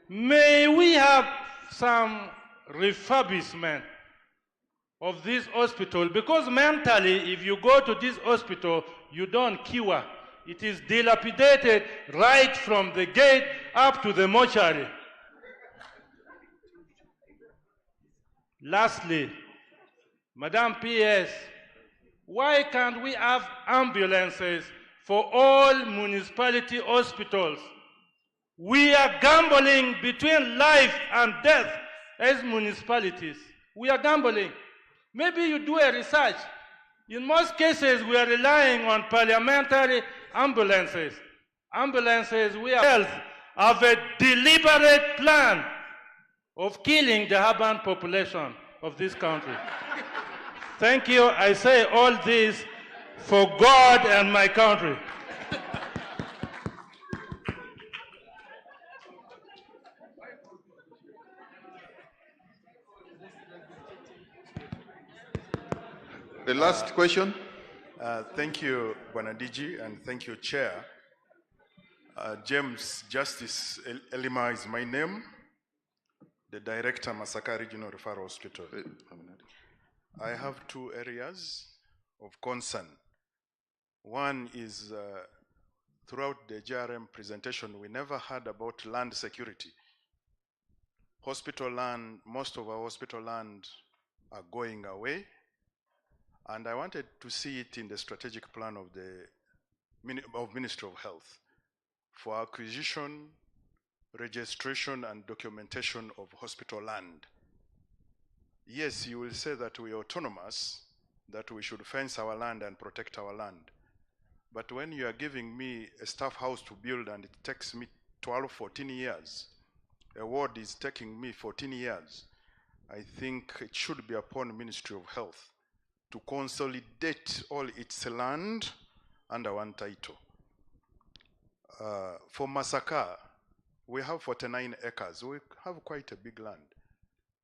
may we have some refurbishment of this hospital, because mentally, if you go to this hospital, you don't cure. It is dilapidated right from the gate up to the mortuary. Lastly, Madam PS, why can't we have ambulances for all municipality hospitals? We are gambling between life and death as municipalities. We are gambling. Maybe you do a research. In most cases, we are relying on parliamentary ambulances. Ambulances, we have a deliberate plan of killing the urban population of this country. Thank you. I say all this for God and my country. The last question. Thank you, Bwana-DG, and thank you, Chair. James Justice Elima is my name, the Director, Masaka Regional Referral Hospital. I have two areas of concern. One is throughout the JRM presentation, we never heard about land security. Hospital land, most of our hospital land are going away. And I wanted to see it in the strategic plan of the Ministry of Health for acquisition, registration, and documentation of hospital land. Yes, you will say that we are autonomous, that we should fence our land and protect our land. But when you are giving me a staff house to build and it takes me 12, 14 years, a ward is taking me 14 years, I think it should be upon Ministry of Health to consolidate all its land under one title. For Masaka, we have 49 acres. We have quite a big land.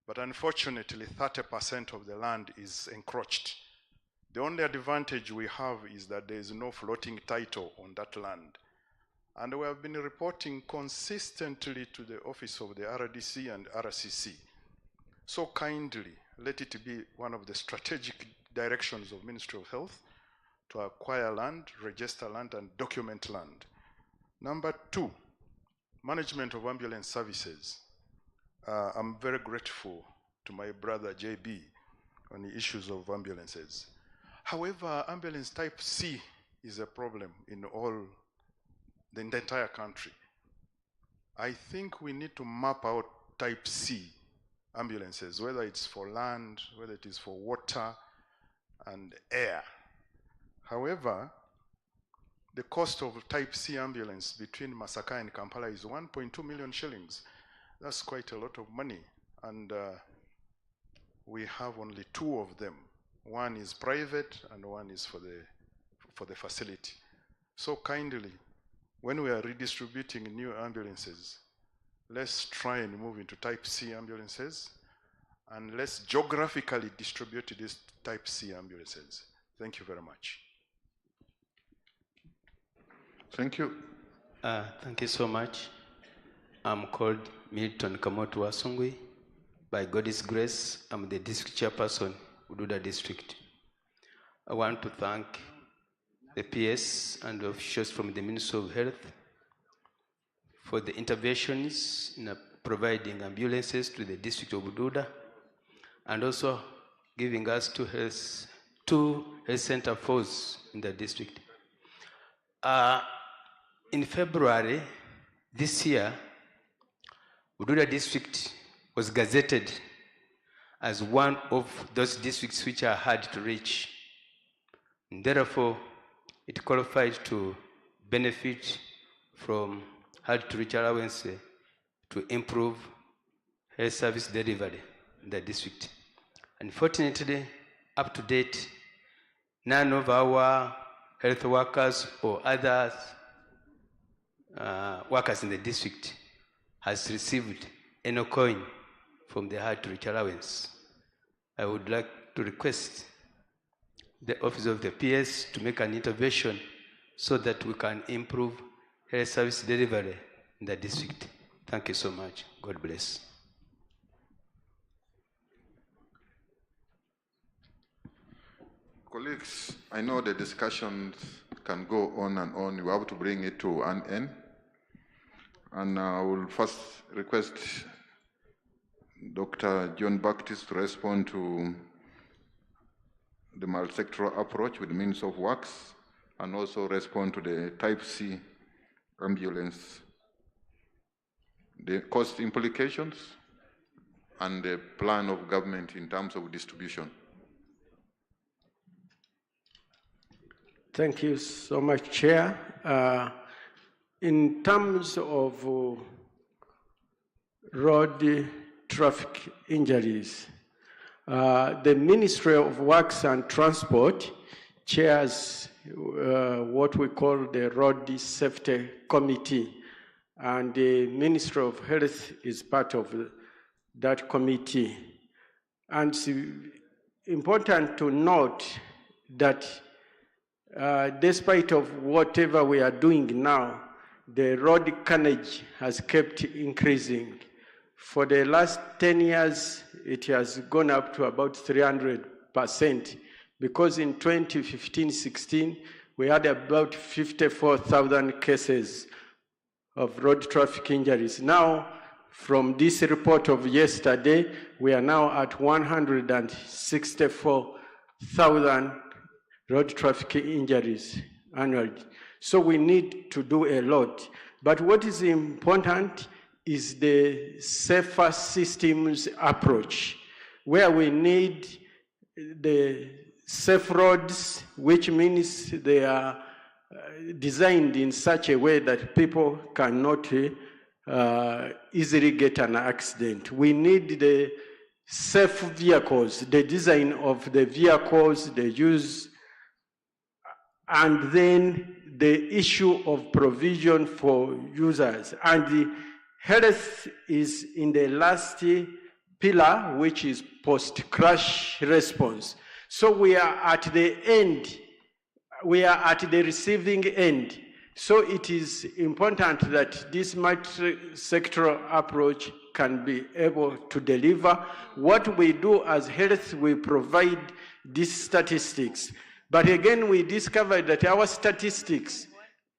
But unfortunately, 30% of the land is encroached. The only advantage we have is that there is no floating title on that land. And we have been reporting consistently to the office of the RDC and RCC. So kindly, let it be one of the strategic directions of Ministry of Health to acquire land, register land, and document land. Number two, management of ambulance services. I'm very grateful to my brother JB on the issues of ambulances. However, ambulance type C is a problem in the entire country. I think we need to map out type C ambulances, whether it's for land, whether it is for water and air. However, the cost of type C ambulance between Masaka and Kampala is 1.2 million shillings. That's quite a lot of money. And we have only 2 of them. One is private and one is for the facility. So kindly, when we are redistributing new ambulances, let's try and move into type C ambulances, and let's geographically distribute these type C ambulances. Thank you very much. Thank you. Thank you so much. I'm called Milton Kamotu Wasungwi. By God's grace, I'm the district chairperson, Bududa District. I want to thank the PS and the officials from the Ministry of Health for the interventions in providing ambulances to the district of Bududa, and also giving us two health center force in the district. In February this year, Bududa District was gazetted as one of those districts which are hard to reach. And therefore, it qualified to benefit from hard to reach allowance to improve health service delivery in the district. Unfortunately, up to date, none of our health workers or others workers in the district has received any coin from the hard to reach allowance. I would like to request the office of the PS to make an intervention so that we can improve health service delivery in the district. Thank you so much. God bless. Colleagues, I know the discussions can go on and on. You have to bring it to an end. And I will first request Dr. John Baptist to respond to the multi-sectoral approach with the Ministry of Works, and also respond to the Type C ambulance, the cost implications, and the plan of government in terms of distribution. Thank you so much, Chair. In terms of road traffic injuries, the Ministry of Works and Transport chairs what we call the Road Safety Committee, and the Ministry of Health is part of that committee. And it's important to note that despite of whatever we are doing now, the road carnage has kept increasing. For the last 10 years, it has gone up to about 300%, because in 2015-16, we had about 54,000 cases of road traffic injuries. Now, from this report of yesterday, we are now at 164,000 road traffic injuries annually. So we need to do a lot. But what is important is the safer systems approach, where we need the safe roads, which means they are designed in such a way that people cannot easily get an accident. We need the safe vehicles, the design of the vehicles, the use, and then the issue of provision for users. And the health is in the last pillar, which is post-crash response. So we are at the end, we are at the receiving end. So it is important that this multi-sectoral approach can be able to deliver. What we do as health, we provide these statistics. But again, we discovered that our statistics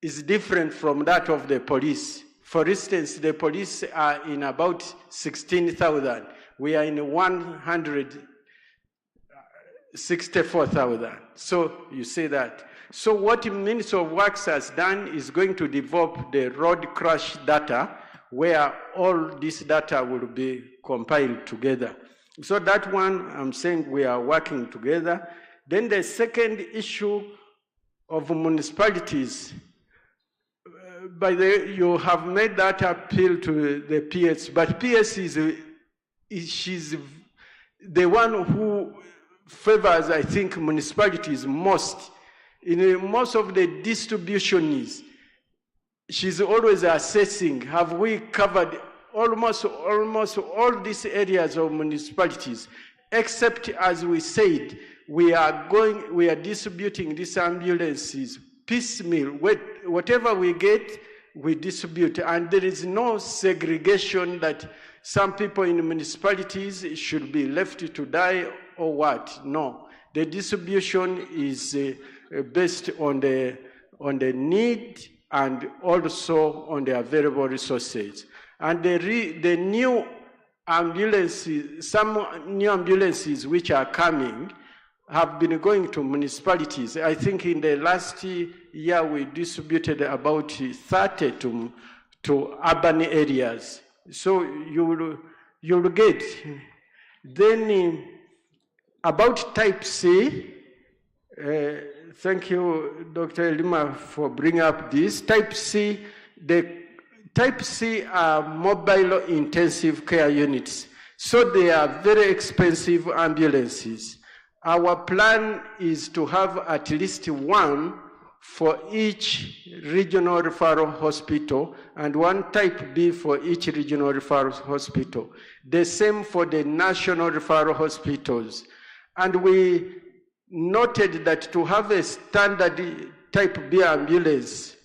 is different from that of the police. For instance, the police are in about 16,000. We are in 160,000. 64,000. So you see that. So what the Ministry of Works has done is going to develop the road crash data, where all this data will be compiled together. So that one, I'm saying we are working together. Then the second issue of municipalities, you have made that appeal to the PS, but PS she's the one who favors, I think, municipalities most. In most of the distributions, she's always assessing, have we covered almost all these areas of municipalities, except, as we said, we are distributing these ambulances piecemeal. Whatever we get, we distribute, and there is no segregation that some people in municipalities should be left to die or what. No, the distribution is based on the need and also on the available resources. And the new ambulances, some new ambulances which are coming, have been going to municipalities. I think in the last year we distributed about 30 to urban areas. So you'll get. Then about type C, thank you, Dr. Lima, for bringing up this. Type C, the type C are mobile intensive care units. So they are very expensive ambulances. Our plan is to have at least one for each regional referral hospital and one type B for each regional referral hospital. The same for the national referral hospitals. And we noted that to have a standard type B ambulance,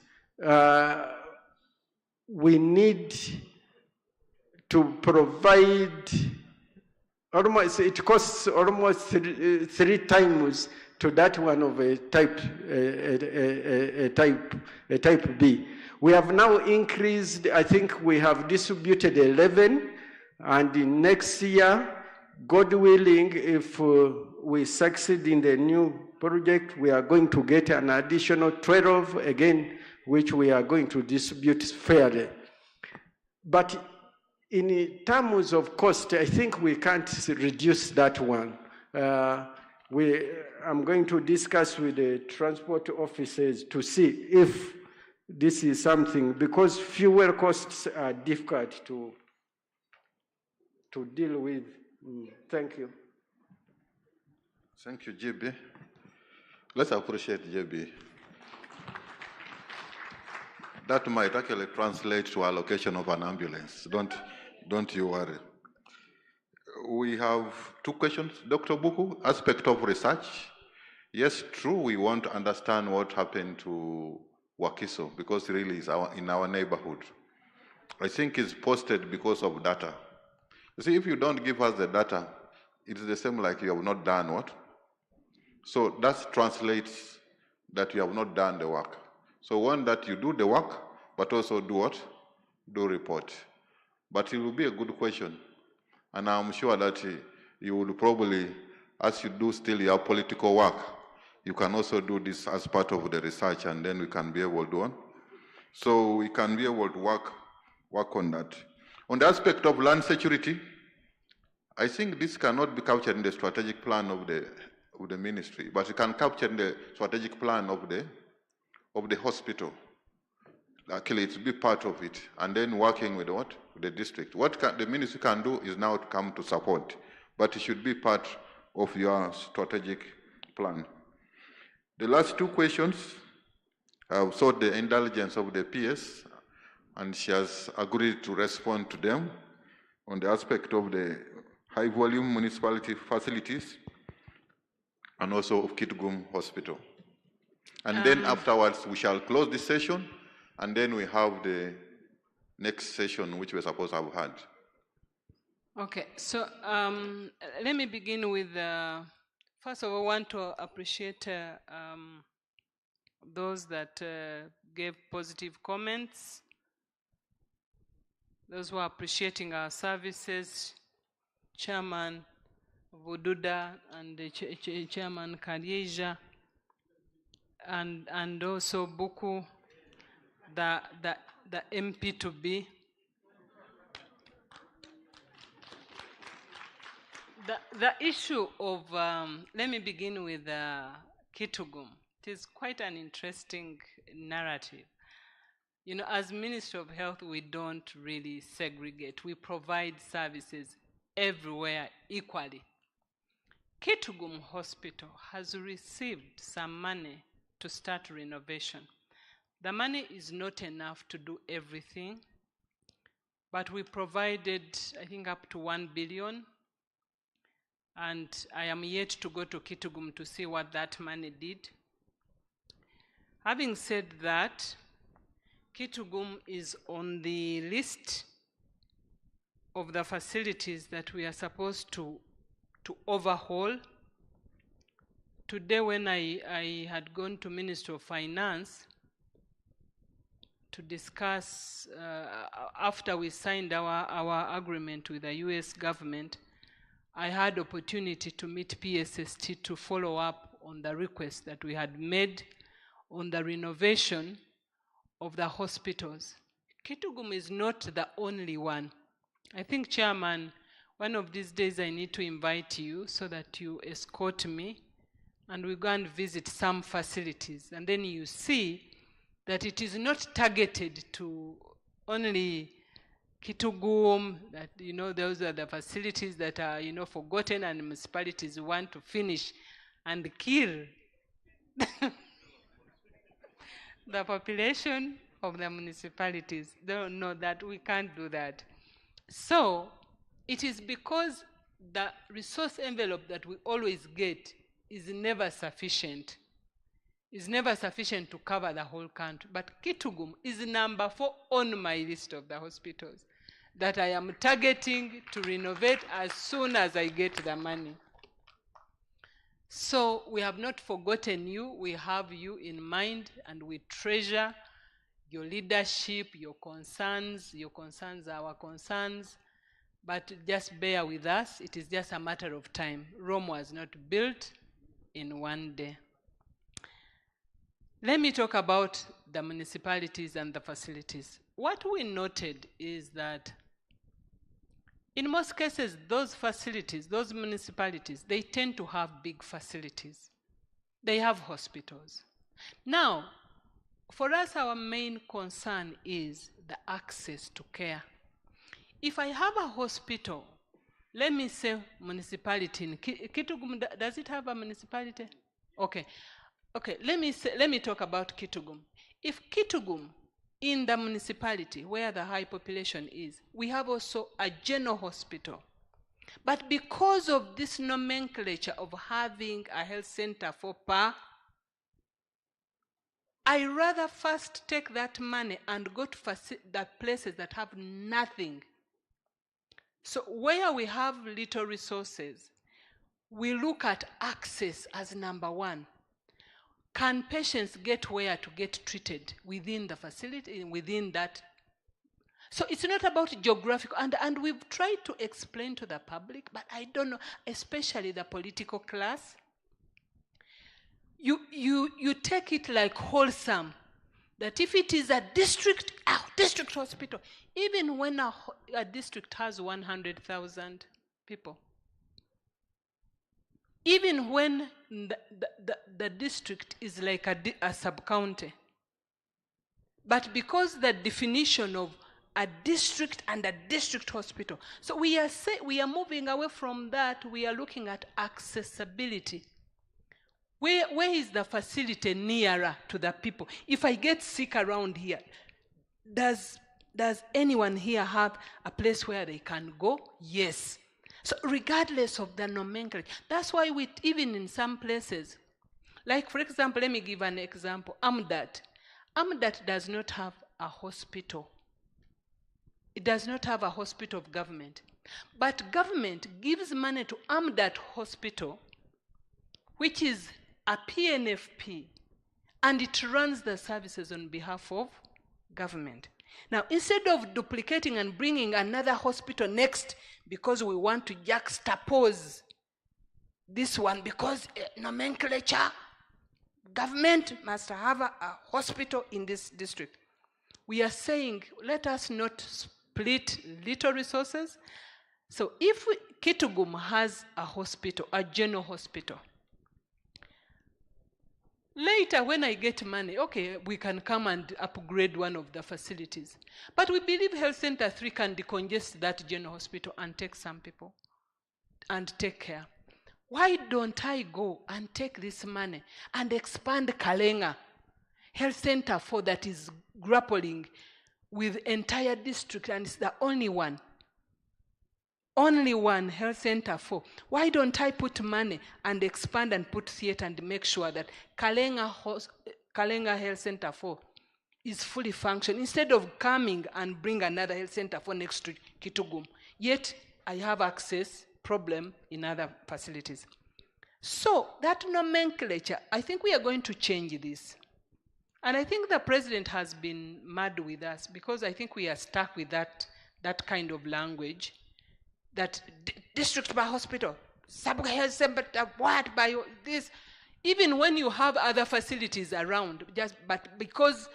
we need to provide it costs almost three times to that one of a type B. We have now increased, I think we have distributed 11, and in next year, God willing, if we succeed in the new project, we are going to get an additional 12 again, which we are going to distribute fairly. But in terms of cost, I think we can't reduce that one. I'm going to discuss with the transport officers to see if this is something, because fuel costs are difficult to deal with. Thank you. Thank you, JB. Let's appreciate JB. That might actually translate to allocation of an ambulance. Don't you worry. We have two questions. Dr. Buku, aspect of research. Yes, true, we want to understand what happened to Wakiso, because really it's in our neighborhood. I think it's posted because of data. You see, if you don't give us the data, it's the same like you have not done what? So that translates that you have not done the work. So one, that you do the work, but also do what? Do report. But it will be a good question. And I'm sure that you will probably, as you do still your political work, you can also do this as part of the research, and then we can be able to do it. So we can be able to work on that. On the aspect of land security, I think this cannot be captured in the strategic plan of the ministry, but it can capture in the strategic plan of the hospital. Actually, it's be part of it, and then working with what? With the district. What the ministry can do is now to come to support, but it should be part of your strategic plan. The last two questions, I've sought the indulgence of the PS, and she has agreed to respond to them on the aspect of the high-volume municipality facilities and also of Kitgum Hospital. And then afterwards, we shall close this session, and then we have the next session, which we're supposed to have had. Okay, so let me begin with, first of all, I want to appreciate those that gave positive comments, those who are appreciating our services, Chairman Vududa and the Chairman Karieja, and also Buku, the MP to be. The issue of, let me begin with Kitugum. It is quite an interesting narrative. You know, as Ministry of Health, we don't really segregate. We provide services everywhere equally. Kitugum Hospital has received some money to start renovation. The money is not enough to do everything, but we provided, I think, up to 1 billion. And I am yet to go to Kitugum to see what that money did. Having said that, Kitugum is on the list of the facilities that we are supposed to overhaul. Today, when I had gone to Ministry of Finance to discuss, after we signed our agreement with the US government, I had opportunity to meet PSST to follow up on the request that we had made on the renovation of the hospitals. Kitugum is not the only one. I think, Chairman, one of these days I need to invite you so that you escort me and we go and visit some facilities. And then you see that it is not targeted to only Kitugum, that, you know, those are the facilities that are, you know, forgotten and municipalities want to finish and kill the population of the municipalities. They don't know that we can't do that. So it is because the resource envelope that we always get is never sufficient. Is never sufficient to cover the whole country. But Kitugum is number 4 on my list of the hospitals that I am targeting to renovate as soon as I get the money. So we have not forgotten you. We have you in mind, and we treasure your leadership, your concerns. Your concerns are our concerns. But just bear with us. It is just a matter of time. Rome was not built in one day. Let me talk about the municipalities and the facilities. What we noted is that in most cases, those facilities, those municipalities, they tend to have big facilities. They have hospitals. Now, for us, our main concern is the access to care. If I have a hospital, let me say municipality in Kitugum, does it have a municipality? Okay. Okay, let me talk about Kitugum. If Kitugum, in the municipality where the high population is, we have also a general hospital. But because of this nomenclature of having a health center for per, I rather first take that money and go to the places that have nothing. So where we have little resources, we look at access as number 1. Can patients get where to get treated within the facility, within that? So it's not about geographical, and we've tried to explain to the public, but I don't know, especially the political class. You take it like wholesome, that if it is a district hospital, even when a district has 100,000 people, even when the district is like a sub-county. But because the definition of a district and a district hospital, so we are moving away from that. We are looking at accessibility. Where is the facility nearer to the people? If I get sick around here, does anyone here have a place where they can go? Yes. So regardless of the nomenclature, that's why even in some places, like for example, let me give an example, AMDAT. AMDAT does not have a hospital. It does not have a hospital of government. But government gives money to AMDAT hospital, which is a PNFP, and it runs the services on behalf of government. Now, instead of duplicating and bringing another hospital next because we want to juxtapose this one because nomenclature, government must have a hospital in this district. We are saying, let us not split little resources. So if Kitgum has a hospital, a general hospital, later when I get money, okay, we can come and upgrade one of the facilities. But we believe Health Center 3 can decongest that general hospital and take some people and take care. Why don't I go and take this money and expand Kalenga Health Center 4 that is grappling with entire district and it's the only one Health Center 4. Why don't I put money and expand and put theater and make sure that Kalenga Health Center 4 is fully functioning instead of coming and bring another Health Center 4 next to Kitgum. Yet I have access problem in other facilities. So that nomenclature, I think we are going to change this. And I think the president has been mad with us because I think we are stuck with that kind of language, that district by hospital, sub-health center, what by this, even when you have other facilities around, but because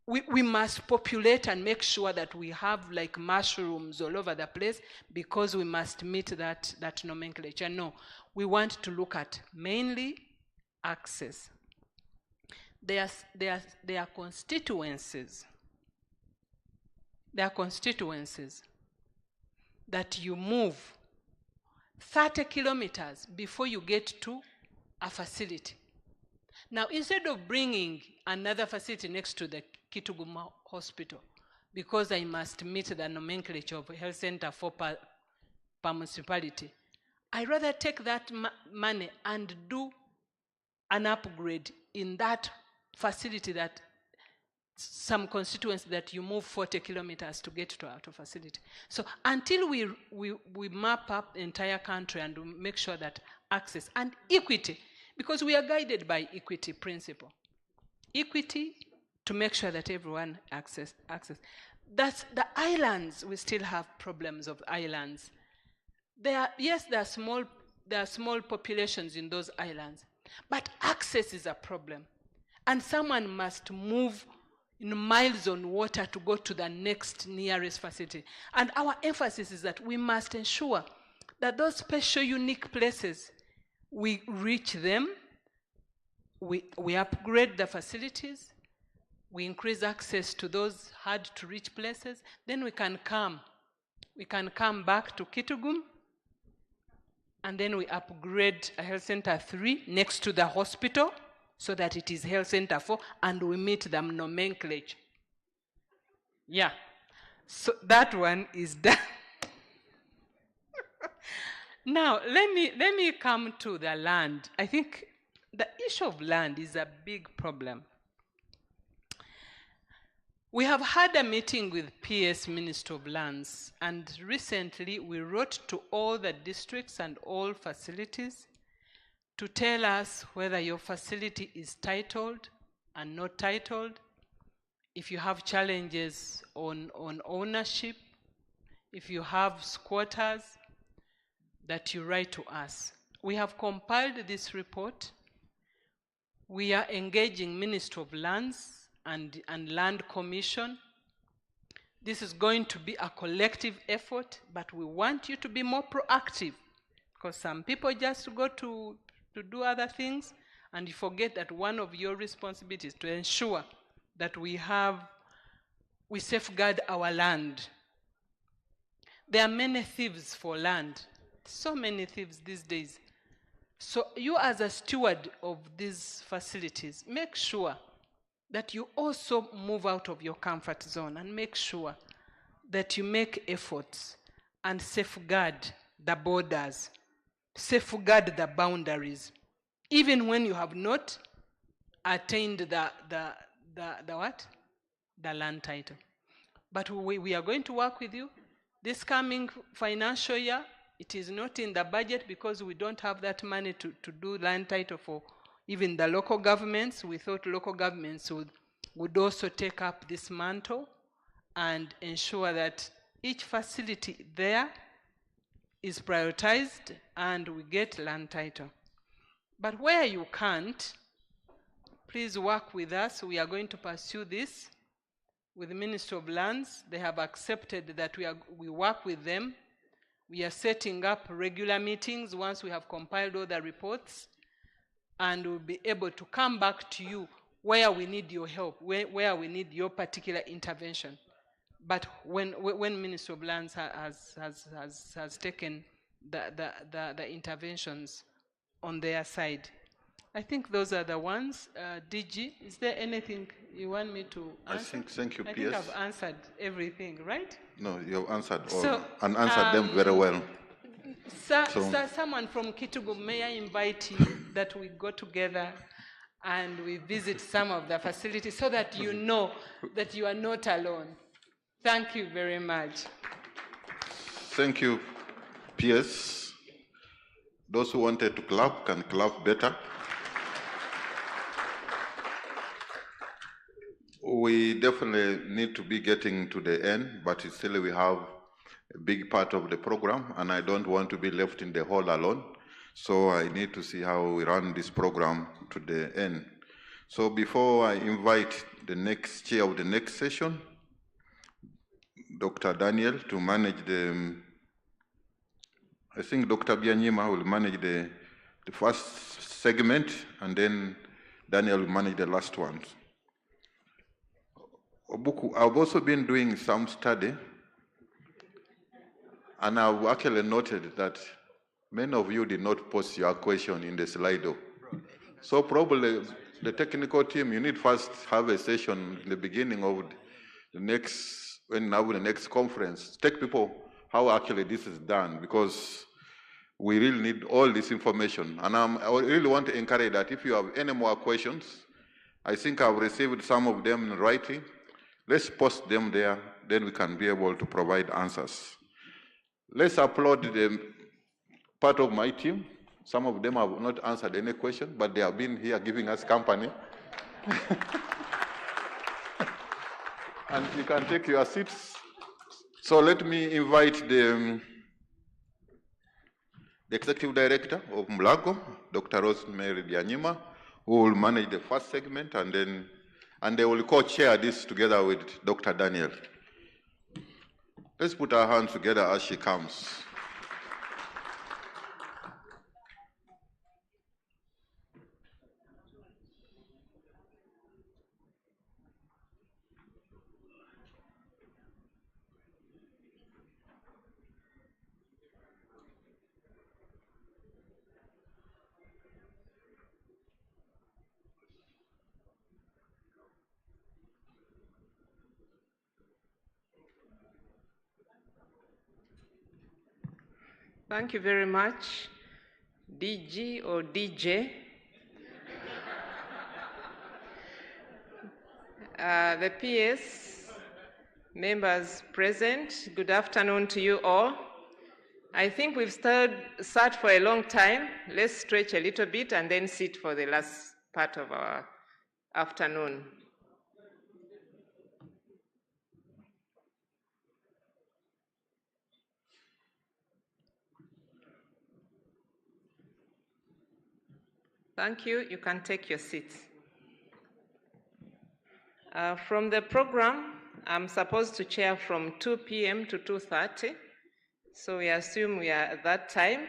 we must populate and make sure that we have like mushrooms all over the place because we must meet that nomenclature. No, we want to look at mainly access. There are constituencies. There are constituencies that you move 30 kilometers before you get to a facility. Now, instead of bringing another facility next to the Kitgum Hospital, because I must meet the nomenclature of health center for per municipality, I rather take that money and do an upgrade in that facility, that some constituents that you move 40 kilometers to get to our facility. So until we map up the entire country and make sure that access and equity, because we are guided by equity principle. Equity to make sure that everyone access. That's the islands. We still have problems of islands. There are small populations in those islands, but access is a problem. And someone must move miles on water to go to the next nearest facility. And our emphasis is that we must ensure that those special, unique places, we reach them, we upgrade the facilities, we increase access to those hard-to-reach places, then we can come back to Kitgum, and then we upgrade a Health Center 3 next to the hospital, so that it is Health Center 4, and we meet the nomenclature. Yeah, so that one is done. Now, let me come to the land. I think the issue of land is a big problem. We have had a meeting with PS Minister of Lands, and recently we wrote to all the districts and all facilities to tell us whether your facility is titled and not titled, if you have challenges on ownership, if you have squatters, that you write to us. We have compiled this report. We are engaging Ministry of Lands and Land Commission. This is going to be a collective effort, but we want you to be more proactive, because some people just go to do other things, and you forget that one of your responsibilities is to ensure that we safeguard our land. There are many thieves for land, so many thieves these days. So you, as a steward of these facilities, make sure that you also move out of your comfort zone and make sure that you make efforts and safeguard the borders, safeguard the boundaries, even when you have not attained the land title. But we are going to work with you. This coming financial year, it is not in the budget because we don't have that money to do land title for even the local governments. We thought local governments would also take up this mantle and ensure that each facility there is prioritized and we get land title. But where you can't, please work with us. We are going to pursue this with the Ministry of Lands. They have accepted that we work with them. We are setting up regular meetings once we have compiled all the reports, and we'll be able to come back to you where we need your help, where we need your particular intervention. But when Ministry of Lands has taken the interventions on their side. I think those are the ones. DG, is there anything you want me to answer? Thank you, I PS. think I've answered everything, right? No, you have answered all So, and answered them very well. Sir, someone from Kitugu, may I invite you that we go together and we visit some of the facilities so that you know that you are not alone. Thank you very much. Thank you, PS. Those who wanted to clap can clap better. We definitely need to be getting to the end, but still we have a big part of the program, and I don't want to be left in the hall alone. So I need to see how we run this program to the end. So before I invite the next chair of the next session, Dr. Daniel, to manage the, I think Dr. Byanyima will manage the first segment, and then Daniel will manage the last ones. Obuku, I've also been doing some study, and I've actually noted that many of you did not post your question in the Slido. So probably the technical team, you need first have a session in the beginning of the next, when now the next conference, take people how actually this is done, because we really need all this information. And I really want to encourage that if you have any more questions, I think I've received some of them in writing. Let's post them there, then we can be able to provide answers. Let's applaud the part of my team. Some of them have not answered any question, but they have been here giving us company. And you can take your seats. So let me invite the Executive Director of MLAGO, Dr. Rosemary Byanyima, who will manage the first segment, and they will co-chair this together with Dr. Daniel. Let's put our hands together as she comes. Thank you very much, DG or DJ. The PS, members present, good afternoon to you all. I think we've sat for a long time. Let's stretch a little bit and then sit for the last part of our afternoon. Thank you. You can take your seats. From the program, I'm supposed to chair from 2 p.m. to 2:30, so we assume we are at that time,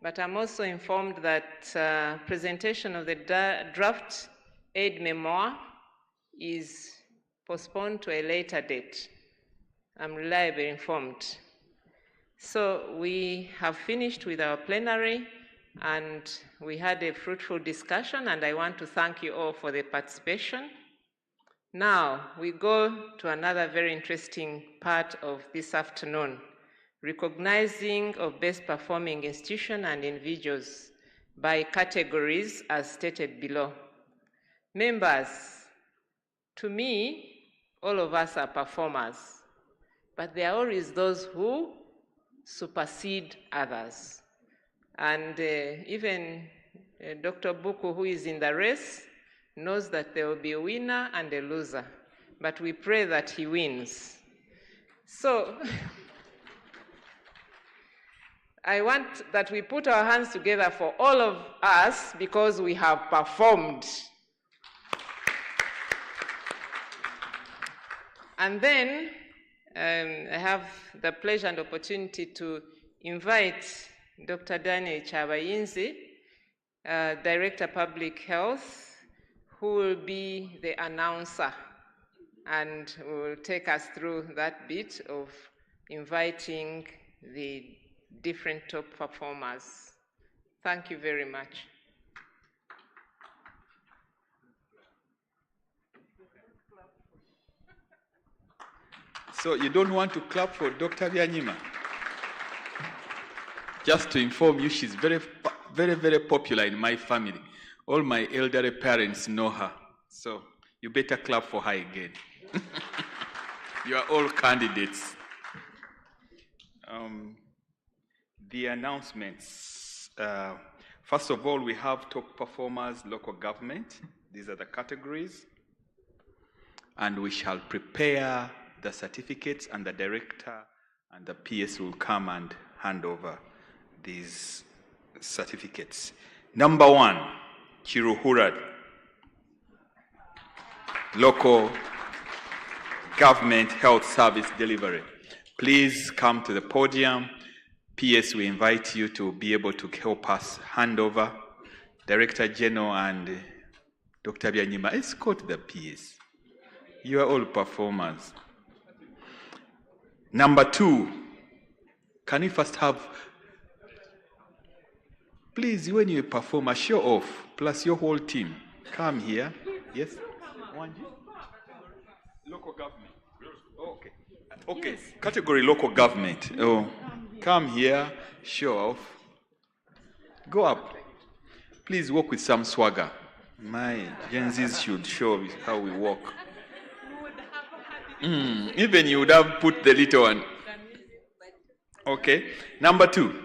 but I'm also informed that presentation of the draft aid memoir is postponed to a later date. I'm reliably informed. So we have finished with our plenary, and we had a fruitful discussion, and I want to thank you all for the participation. Now, we go to another very interesting part of this afternoon, recognizing of best performing institutions and individuals by categories as stated below. Members, to me, all of us are performers, but there are always those who supersede others. And even Dr. Buku, who is in the race, knows that there will be a winner and a loser, but we pray that he wins. So, I want that we put our hands together for all of us because we have performed. And then I have the pleasure and opportunity to invite Dr. Daniel Chabayinzi, Director Public Health, who will be the announcer and will take us through that bit of inviting the different top performers. Thank you very much. So you don't want to clap for Dr. Byanyima? Just to inform you, she's very, very popular in my family. All my elderly parents know her. So you better clap for her again. You are all candidates. The announcements. First of all, we have top performers, local government. These are the categories. And we shall prepare the certificates, and the director and the PS will come and hand over these certificates. Number 1, Chiruhura, local government health service delivery. Please come to the podium. PS, we invite you to be able to help us hand over. Director General and Dr. Byanyima, escort the PS. You are all performers. Number 2, can we first have, please, when you perform a show off, plus your whole team, come here. Yes? Local government. Okay. Okay. Yes. Category local government. Oh, come here, show off. Go up. Please walk with some swagger. My Gen Zs should show how we walk. Even you would have put the little one. Okay. Number 2.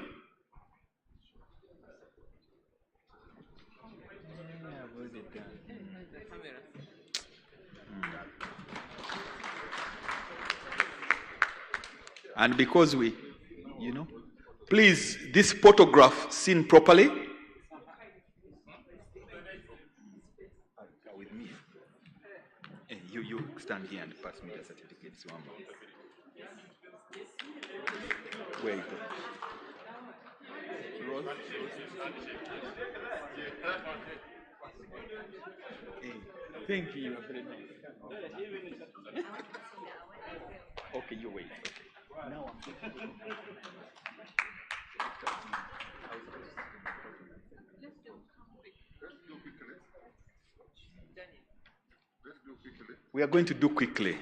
And because we, please, this photograph seen properly. With me. You stand here and pass me the certificates. Where you go? Thank you. Okay, you wait. Okay. Now we are going to do quickly.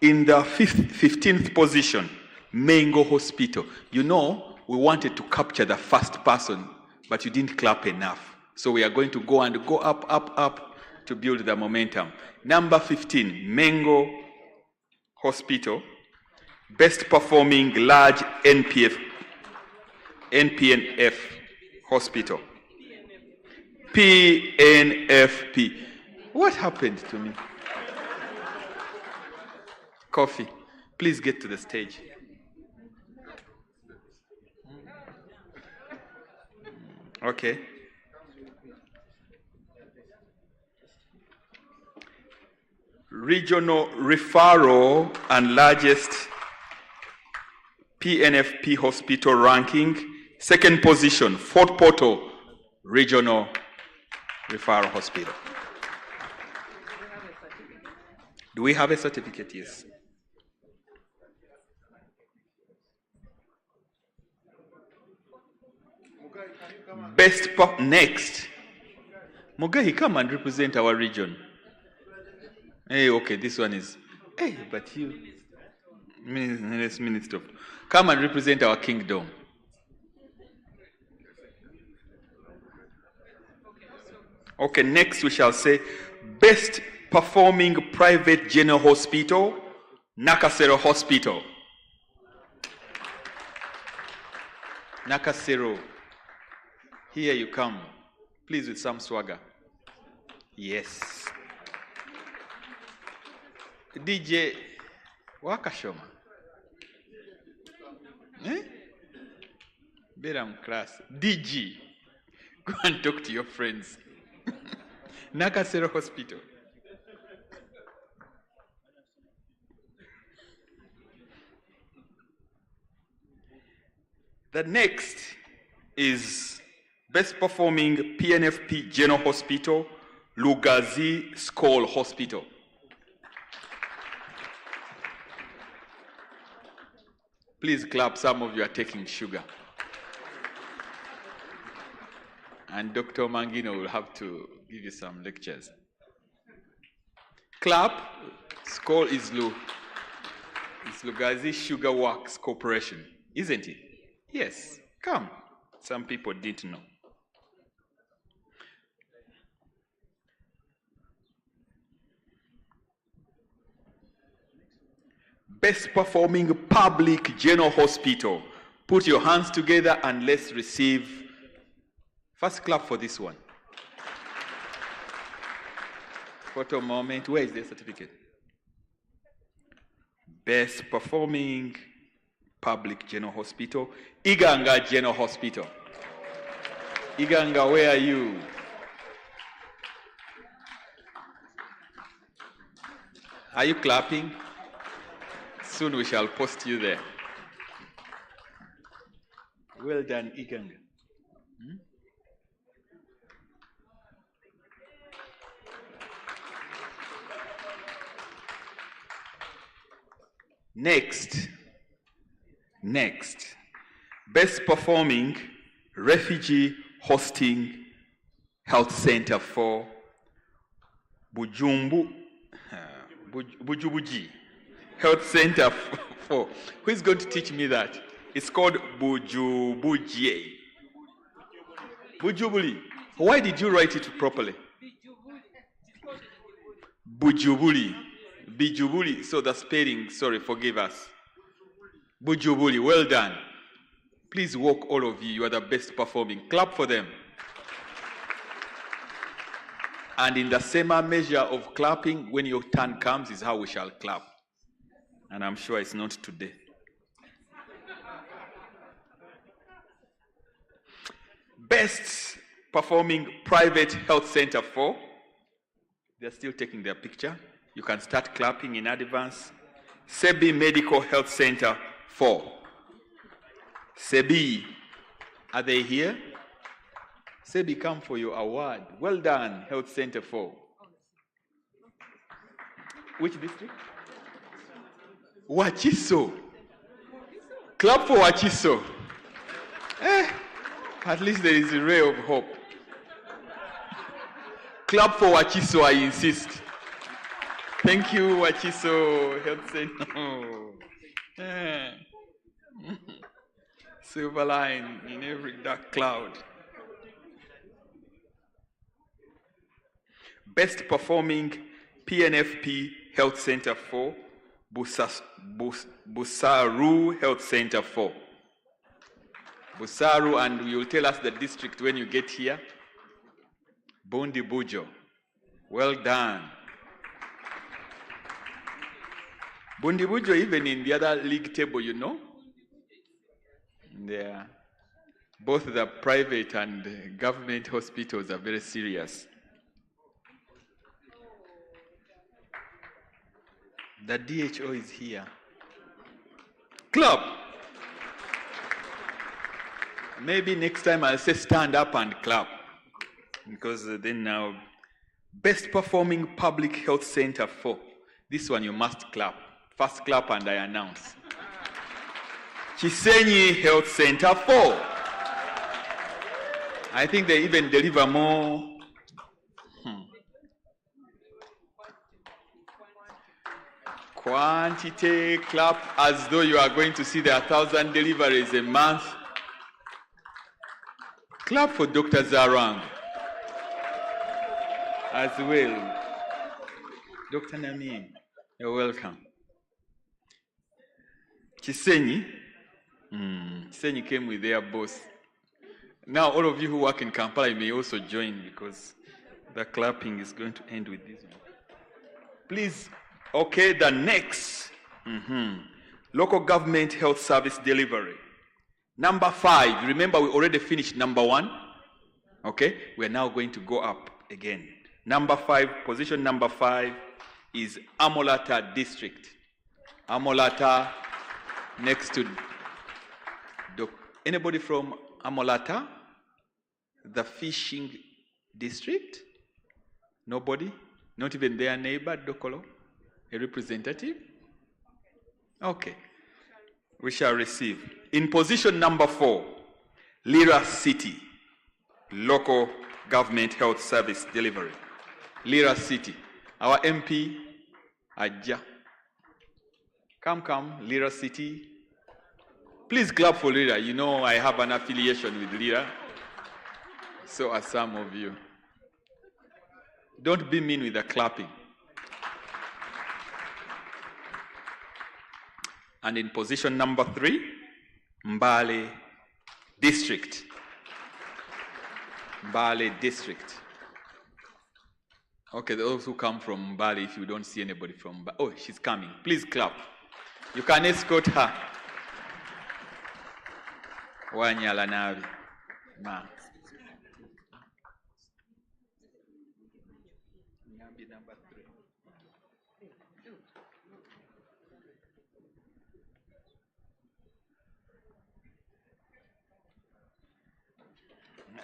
In the 15th position, Mengo Hospital. You know, we wanted to capture the first person, but you didn't clap enough. So we are going to go up to build the momentum. Number 15, Mengo Hospital. Best performing large NPNF hospital. PNFP. What happened to me? Coffee. Please get to the stage. Okay. Regional referral and largest PNFP hospital ranking. Second position, Fort Portal Regional Referral Hospital. Do we have a certificate? Yes. Next. Mugahi, come and represent our region. Hey, okay, this one is. Hey, but you. Minister. Come and represent our kingdom. Okay, next we shall say best performing private general hospital, Nakasero Hospital. Nakasero. Here you come. Please with some swagger. Yes. DJ Wakashoma. Beram class. DG. Go and talk to your friends. Nakasero Hospital. The next is best performing PNFP General Hospital, Lugazi School Hospital. Please clap, some of you are taking sugar. And Dr. Mangino will have to give you some lectures. Clap, School is Lugazi Sugar Works Corporation, isn't it? Yes, come. Some people didn't know. Best performing public general hospital. Put your hands together and let's receive. First clap for this one. Photo moment. Where is the certificate? Best performing public general hospital. Iganga General Hospital. Iganga, where are you? Are you clapping? Soon we shall post you there. Well done, Iganga. Next, best performing refugee hosting health center for Bujubuji Health Center for. Who is going to teach me that? It's called Bujubuji. Bujubuli. Why did you write it properly? Bujubuli. Bijubuli. So the spelling, sorry, forgive us. Bujubuli. Well done. Please walk, all of you. You are the best performing. Clap for them. And in the same measure of clapping, when your turn comes, is how we shall clap. And I'm sure it's not today. Best performing private health center for. They're still taking their picture. You can start clapping in advance. Sebi Medical Health Center 4. Sebi, are they here? Sebi, come for your award. Well done, Health Center 4. Which district? Wachiso. Clap for Wachiso. At least there is a ray of hope. Clap for Wachiso, I insist. Thank you, Wachiso Health Center. Silver line in every dark cloud. Best performing PNFP Health Center 4, Busaru Health Center 4. Busaru, and you will tell us the district when you get here. Bundi Bujo. Well done. Bundi Bujo, even in the other league table, you know, both the private and government hospitals are very serious. The DHO is here. Clap. Maybe next time I'll say stand up and clap. Because then now, best performing public health center 4. This one you must clap. First clap and I announce. Chisenyi Health Center 4. I think they even deliver more. Quantity, clap as though you are going to see there are 1,000 deliveries a month. Clap for Dr. Zarang as well. Dr. Namin, you're welcome. Chisenyi, Chisenyi came with their boss. Now all of you who work in Kampala, you may also join because the clapping is going to end with this one. Please, okay, the next. Local government health service delivery. Number 5. Remember, we already finished number 1. Okay? We are now going to go up again. Number 5, position number 5 is Amolata district. Amolata next to anybody from Amolata? The fishing district? Nobody? Not even their neighbor, Dokolo? A representative? Okay. We shall receive. In position number 4, Lira City, local government health service delivery. Lira City. Our MP, Aja. Come, Lira City. Please clap for Lira. You know I have an affiliation with Lira. So are some of you. Don't be mean with the clapping. And in position number 3, Mbale district. Mbale district. Okay, those who come from Mbale, if you don't see anybody from Mbale. Oh, she's coming. Please clap. You can escort her. Wanyala Navi. Ma. Number 3.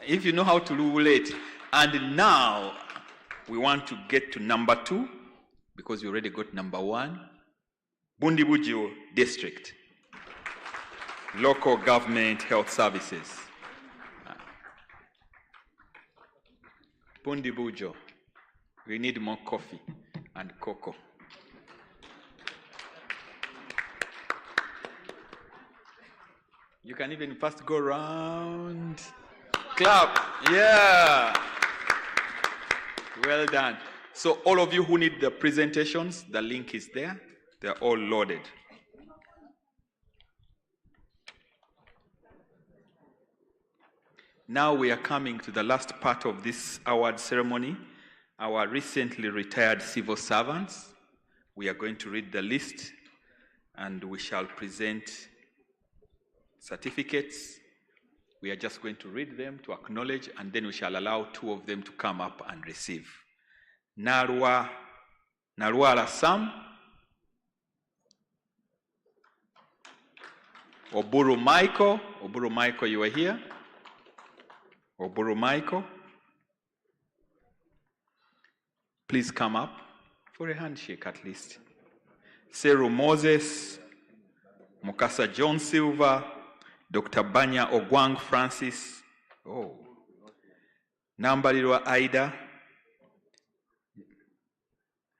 If you know how to rule it. And now we want to get to number 2 because we already got number 1. Bundibujo district. Local government health services. Bundibujo. We need more coffee and cocoa. You can even first go round. Clap. Yeah. Well done. So all of you who need the presentations, the link is there. They're all loaded. Now we are coming to the last part of this award ceremony. Our recently retired civil servants. We are going to read the list and we shall present certificates. We are just going to read them to acknowledge, and then we shall allow 2 of them to come up and receive. Narwala Sam, Oburu Michael, you are here. Oburu Michael, please come up for a handshake at least. Seru Moses, Mukasa John Silva, Dr. Banya Ogwang Francis, Nambalirwa Aida,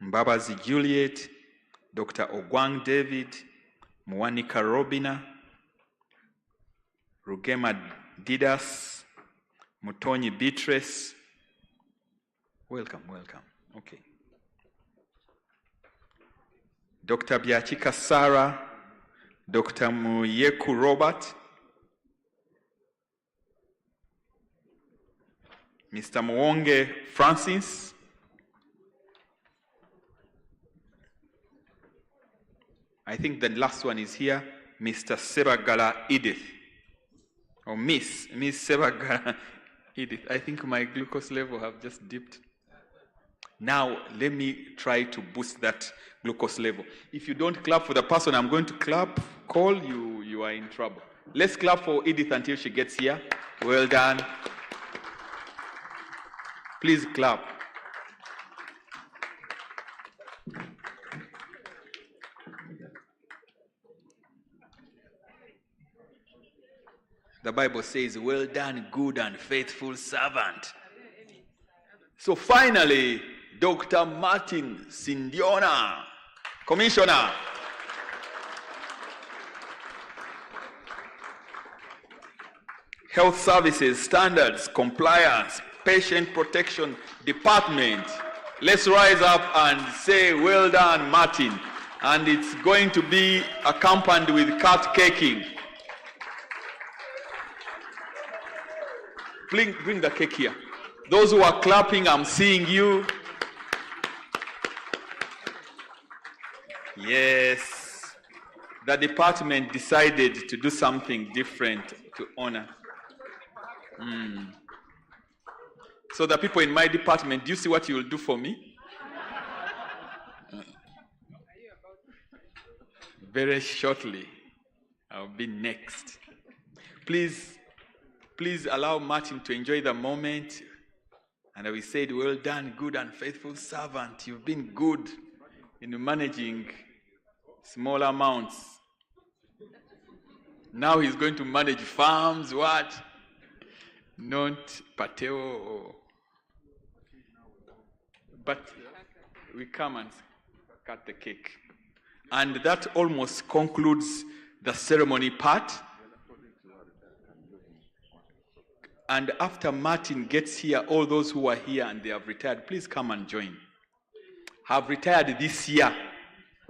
Mbabazi Juliet, Dr. Ogwang David, Mwanika Robina, Rugema Didas, Mutonyi Beatrice. Welcome. Okay. Dr. Biachika Sarah, Dr. Muyeku Robert, Mr. Mwonge Francis, I think the last one is here, Mr. Sebagala Edith, or Miss Sebagala Edith. I think my glucose level have just dipped. Now, let me try to boost that glucose level. If you don't clap for the person I'm going to call, you are in trouble. Let's clap for Edith until she gets here. Well done. Please clap. The Bible says, well done, good and faithful servant. So finally, Dr. Martin Sindiona, Commissioner. Health Services, Standards, Compliance, Patient Protection Department. Let's rise up and say, well done, Martin. And it's going to be accompanied with cat caking. Bring the cake here. Those who are clapping, I'm seeing you. Yes. the department decided to do something different to honor. So the people in my department, do you see what you will do for me? Very shortly, I'll be next. Please allow Martin to enjoy the moment. And we said, well done, good and faithful servant. You've been good in managing small amounts. Now he's going to manage farms, what? Not pateo. But we come and cut the cake. And that almost concludes the ceremony part. And after Martin gets here, all those who are here and they have retired, please come and join. Have retired this year.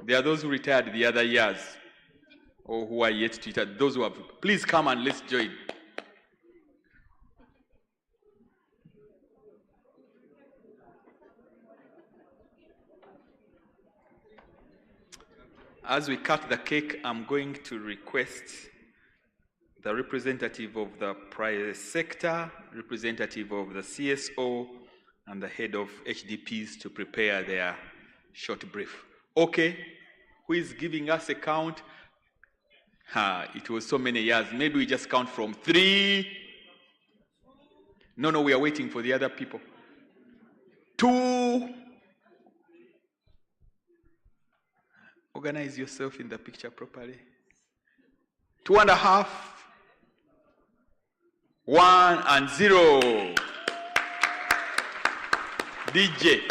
There are those who retired the other years, or who are yet to retire. Those who have, please come and let's join. As we cut the cake, I'm going to request the representative of the private sector, representative of the CSO, and the head of HDPs to prepare their short brief. Okay, who is giving us a count? It was so many years. Maybe we just count from 3. No, we are waiting for the other people. 2. Organize yourself in the picture properly. 2.5. 1 and 0. DJ.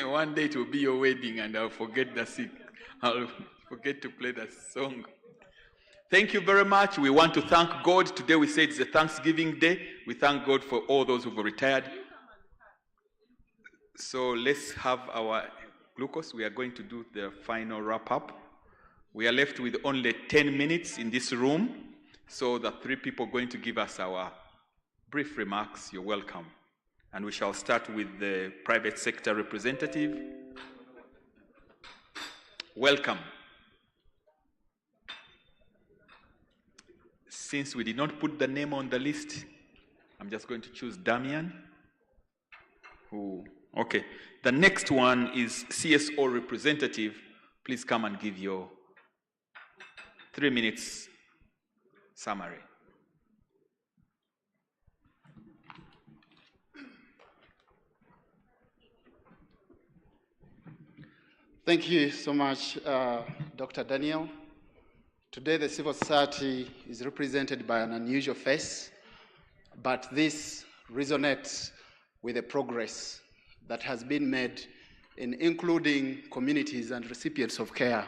One day it will be your wedding and I'll forget the seat. I'll forget to play the song. Thank you very much. We want to thank God. Today we say it's a Thanksgiving Day. We thank God for all those who've retired. So let's have our glucose. We are going to do the final wrap-up. We are left with only 10 minutes in this room. So the 3 people going to give us our brief remarks, you're welcome. And we shall start with the private sector representative. Welcome. Since we did not put the name on the list, I'm just going to choose Damian. Okay. The next one is CSO representative. Please come and give your 3 minutes summary. Thank you so much, Dr. Daniel. Today, the civil society is represented by an unusual face, but this resonates with the progress that has been made in including communities and recipients of care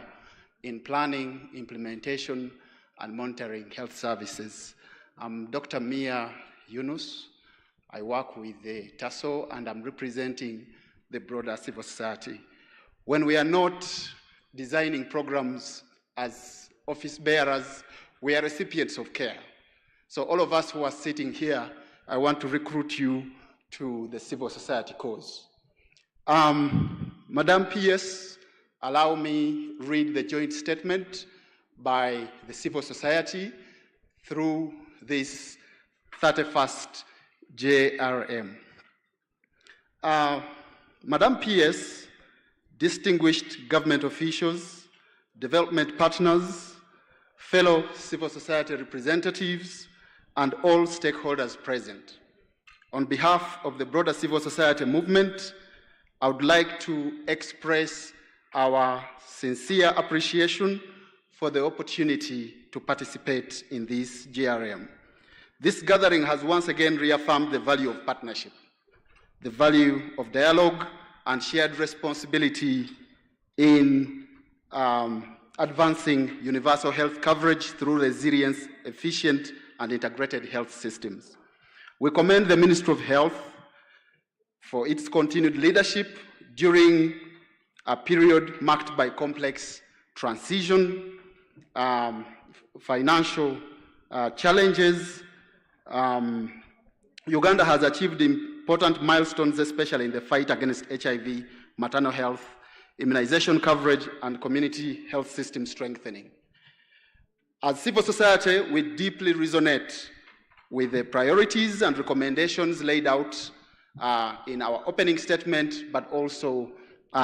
in planning, implementation, and monitoring health services. I'm Dr. Mia Yunus. I work with the TASO, and I'm representing the broader civil society. When we are not designing programs as office bearers, we are recipients of care. So all of us who are sitting here, I want to recruit you to the civil society cause. Madam PS, allow me read the joint statement by the civil society through this 31st JRM. Madam PS, distinguished government officials, development partners, fellow civil society representatives, and all stakeholders present. On behalf of the broader civil society movement, I would like to express our sincere appreciation for the opportunity to participate in this GRM. This gathering has once again reaffirmed the value of partnership, the value of dialogue, and shared responsibility in advancing universal health coverage through resilience, efficient, and integrated health systems. We commend the Ministry of Health for its continued leadership during a period marked by complex transition, financial challenges. Uganda has achieved important milestones, especially in the fight against HIV, maternal health, immunization coverage, and community health system strengthening. As civil society, we deeply resonate with the priorities and recommendations laid out in our opening statement, but also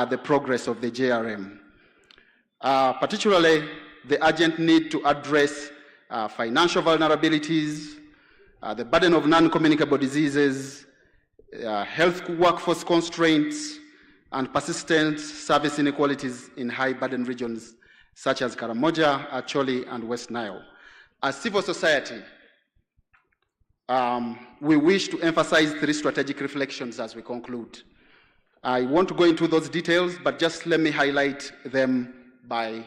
the progress of the JRM. Particularly, the urgent need to address financial vulnerabilities, the burden of non-communicable diseases, health workforce constraints, and persistent service inequalities in high-burden regions such as Karamoja, Acholi, and West Nile. As civil society, we wish to emphasize 3 strategic reflections as we conclude. I want to go into those details, but just let me highlight them by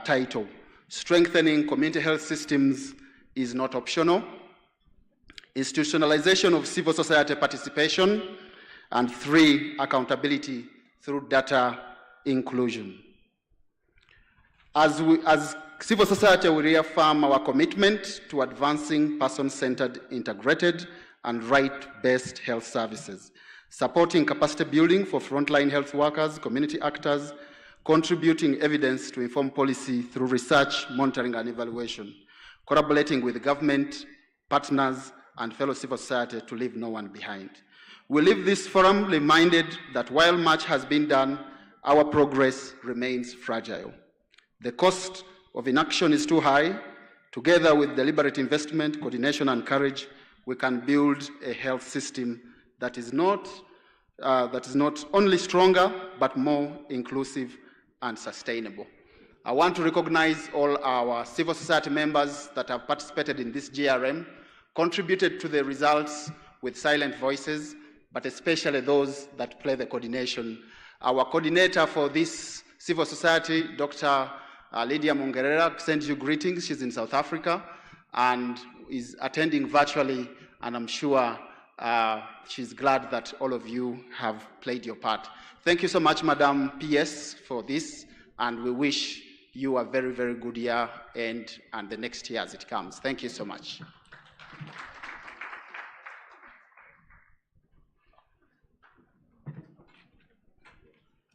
title. Strengthening community health systems is not optional. Institutionalization of civil society participation. And 3, accountability through data inclusion. As civil society, we reaffirm our commitment to advancing person-centered, integrated, and right-based health services, supporting capacity building for frontline health workers, community actors, contributing evidence to inform policy through research, monitoring, and evaluation, collaborating with government, partners, and fellow civil society to leave no one behind. We leave this forum reminded that while much has been done, our progress remains fragile. The cost of inaction is too high. Together with deliberate investment, coordination, and courage, we can build a health system that is not only stronger, but more inclusive and sustainable. I want to recognize all our civil society members that have participated in this GRM, contributed to the results with silent voices, but especially those that play the coordination. Our coordinator for this civil society, Dr. Lydia Mungerera, sends you greetings. She's in South Africa and is attending virtually, and I'm sure she's glad that all of you have played your part. Thank you so much, Madam PS, for this, and we wish you a very, very good year and the next year as it comes. Thank you so much.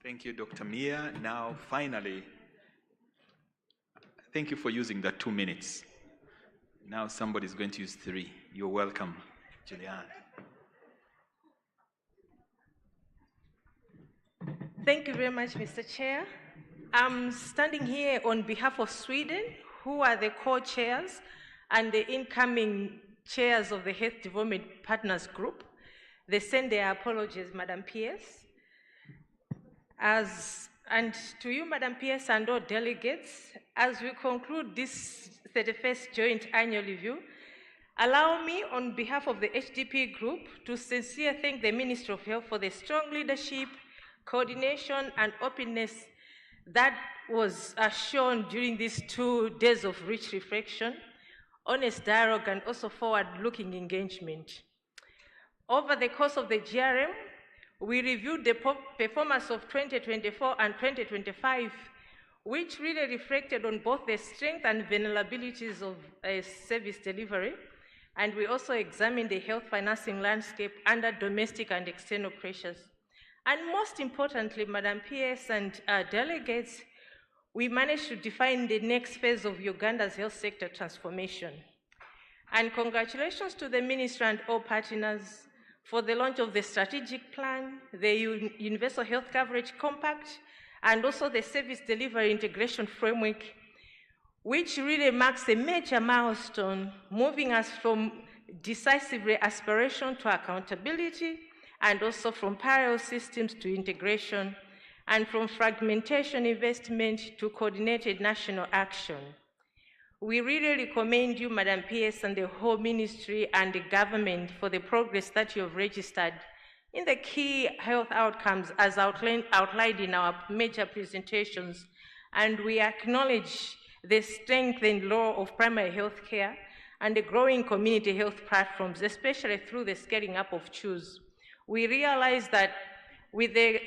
Thank you, Dr. Mia. Now, finally, thank you for using that 2 minutes. Now somebody's going to use 3. You're welcome, Julianne. Thank you very much, Mr. Chair. I'm standing here on behalf of Sweden, who are the co-chairs and the incoming chairs of the Health Development Partners Group. They send their apologies, Madam PS. And to you, Madam PS, and all delegates, as we conclude this 31st Joint Annual Review, allow me, on behalf of the HDP Group, to sincerely thank the Ministry of Health for the strong leadership, coordination, and openness that was shown during these 2 days of rich reflection, honest dialogue, and also forward-looking engagement. Over the course of the GRM, we reviewed the performance of 2024 and 2025, which really reflected on both the strength and vulnerabilities of service delivery. And we also examined the health financing landscape under domestic and external pressures. And most importantly, Madam PS and delegates, we managed to define the next phase of Uganda's health sector transformation. And congratulations to the Ministry and all partners for the launch of the strategic plan, the Universal Health Coverage Compact, and also the Service Delivery Integration Framework, which really marks a major milestone, moving us from decisive aspiration to accountability, and also from parallel systems to integration, and from fragmentation investment to coordinated national action. We really recommend you, Madam PS, and the whole ministry and the government for the progress that you have registered in the key health outcomes as outlined in our major presentations. And we acknowledge the strength and law of primary health care and the growing community health platforms, especially through the scaling up of CHOOSE. We realize that with the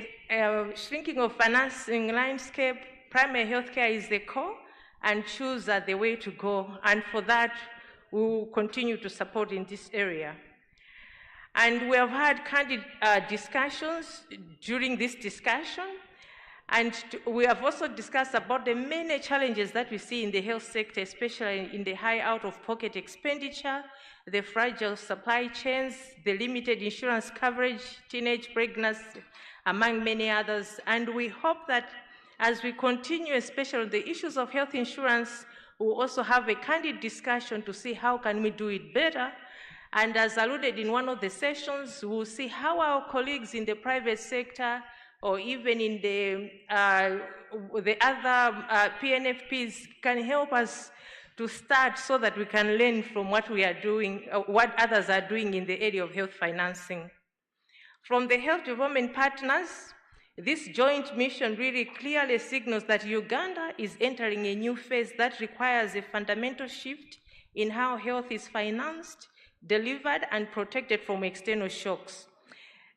shrinking of financing landscape, primary health care is the core, and CHOOSE are the way to go. And for that, we will continue to support in this area. And we have had candid discussions during this discussion, And we have also discussed about the many challenges that we see in the health sector, especially in the high out-of-pocket expenditure, the fragile supply chains, the limited insurance coverage, teenage pregnancy, among many others. And we hope that as we continue, especially on the issues of health insurance, we'll also have a candid discussion to see how can we do it better. And as alluded in one of the sessions, we'll see how our colleagues in the private sector or even in the other PNFPs can help us to start so that we can learn from what we are doing, what others are doing in the area of health financing. From the health development partners, this joint mission really clearly signals that Uganda is entering a new phase that requires a fundamental shift in how health is financed, delivered, and protected from external shocks.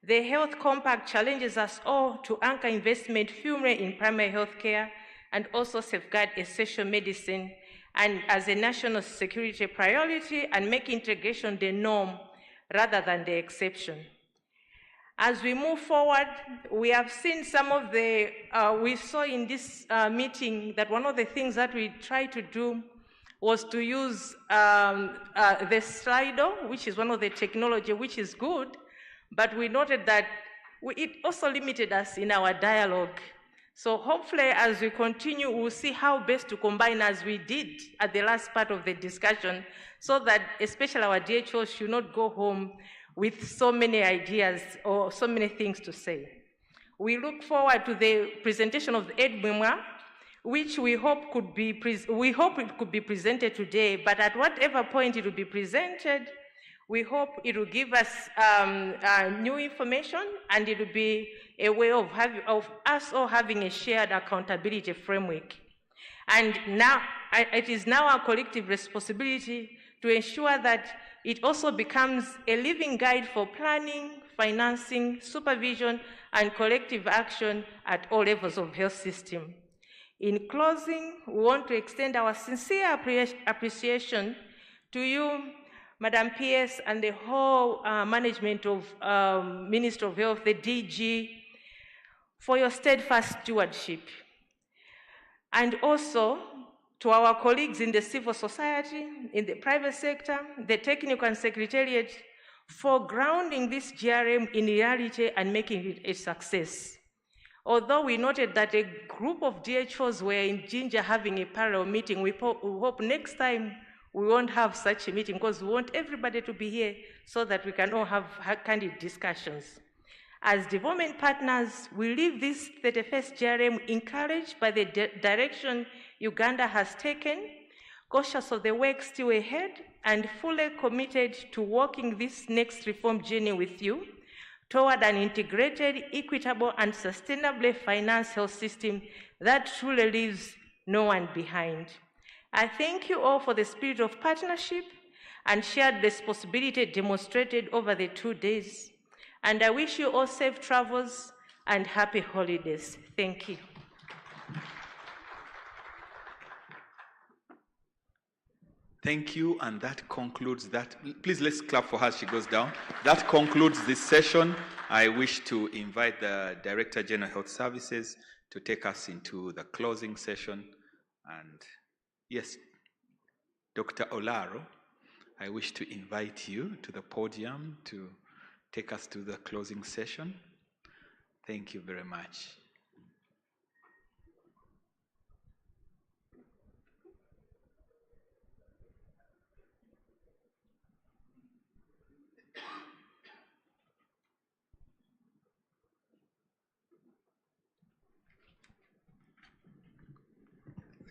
The Health Compact challenges us all to anchor investment firmly in primary health care and also safeguard essential medicine and as a national security priority and make integration the norm rather than the exception. As we move forward, we have seen some of the, we saw in this meeting that one of the things that we tried to do was to use the Slido, which is one of the technology, which is good, but we noted that it also limited us in our dialogue. So hopefully as we continue, we'll see how best to combine as we did at the last part of the discussion, so that especially our DHOs should not go home with so many ideas or so many things to say. We look forward to the presentation of the EDMEMWA, which we hope it could be presented today, but at whatever point it will be presented, we hope it will give us new information, and it will be a way of us all having a shared accountability framework. And now, it is now our collective responsibility to ensure that it also becomes a living guide for planning, financing, supervision, and collective action at all levels of health system. In closing, we want to extend our sincere appreciation to you, Madam PS, and the whole management of Ministry of Health, the DG, for your steadfast stewardship. And also to our colleagues in the civil society, in the private sector, the technical and secretariat, for grounding this GRM in reality and making it a success. Although we noted that a group of DHOs were in Jinja having a parallel meeting, we hope next time we won't have such a meeting, because we want everybody to be here so that we can all have candid discussions. As development partners, we leave this 31st GRM encouraged by the direction Uganda has taken, cautious of the work still ahead, and fully committed to walking this next reform journey with you toward an integrated, equitable, and sustainably financed health system that truly leaves no one behind. I thank you all for the spirit of partnership and shared responsibility demonstrated over the 2 days. And I wish you all safe travels and happy holidays. Thank you. Thank you, and that concludes that. Please let's clap for her as she goes down. That concludes this session. I wish to invite the Director General Health Services to take us into the closing session. And yes, Dr. Olaro, I wish to invite you to the podium to take us to the closing session. Thank you very much.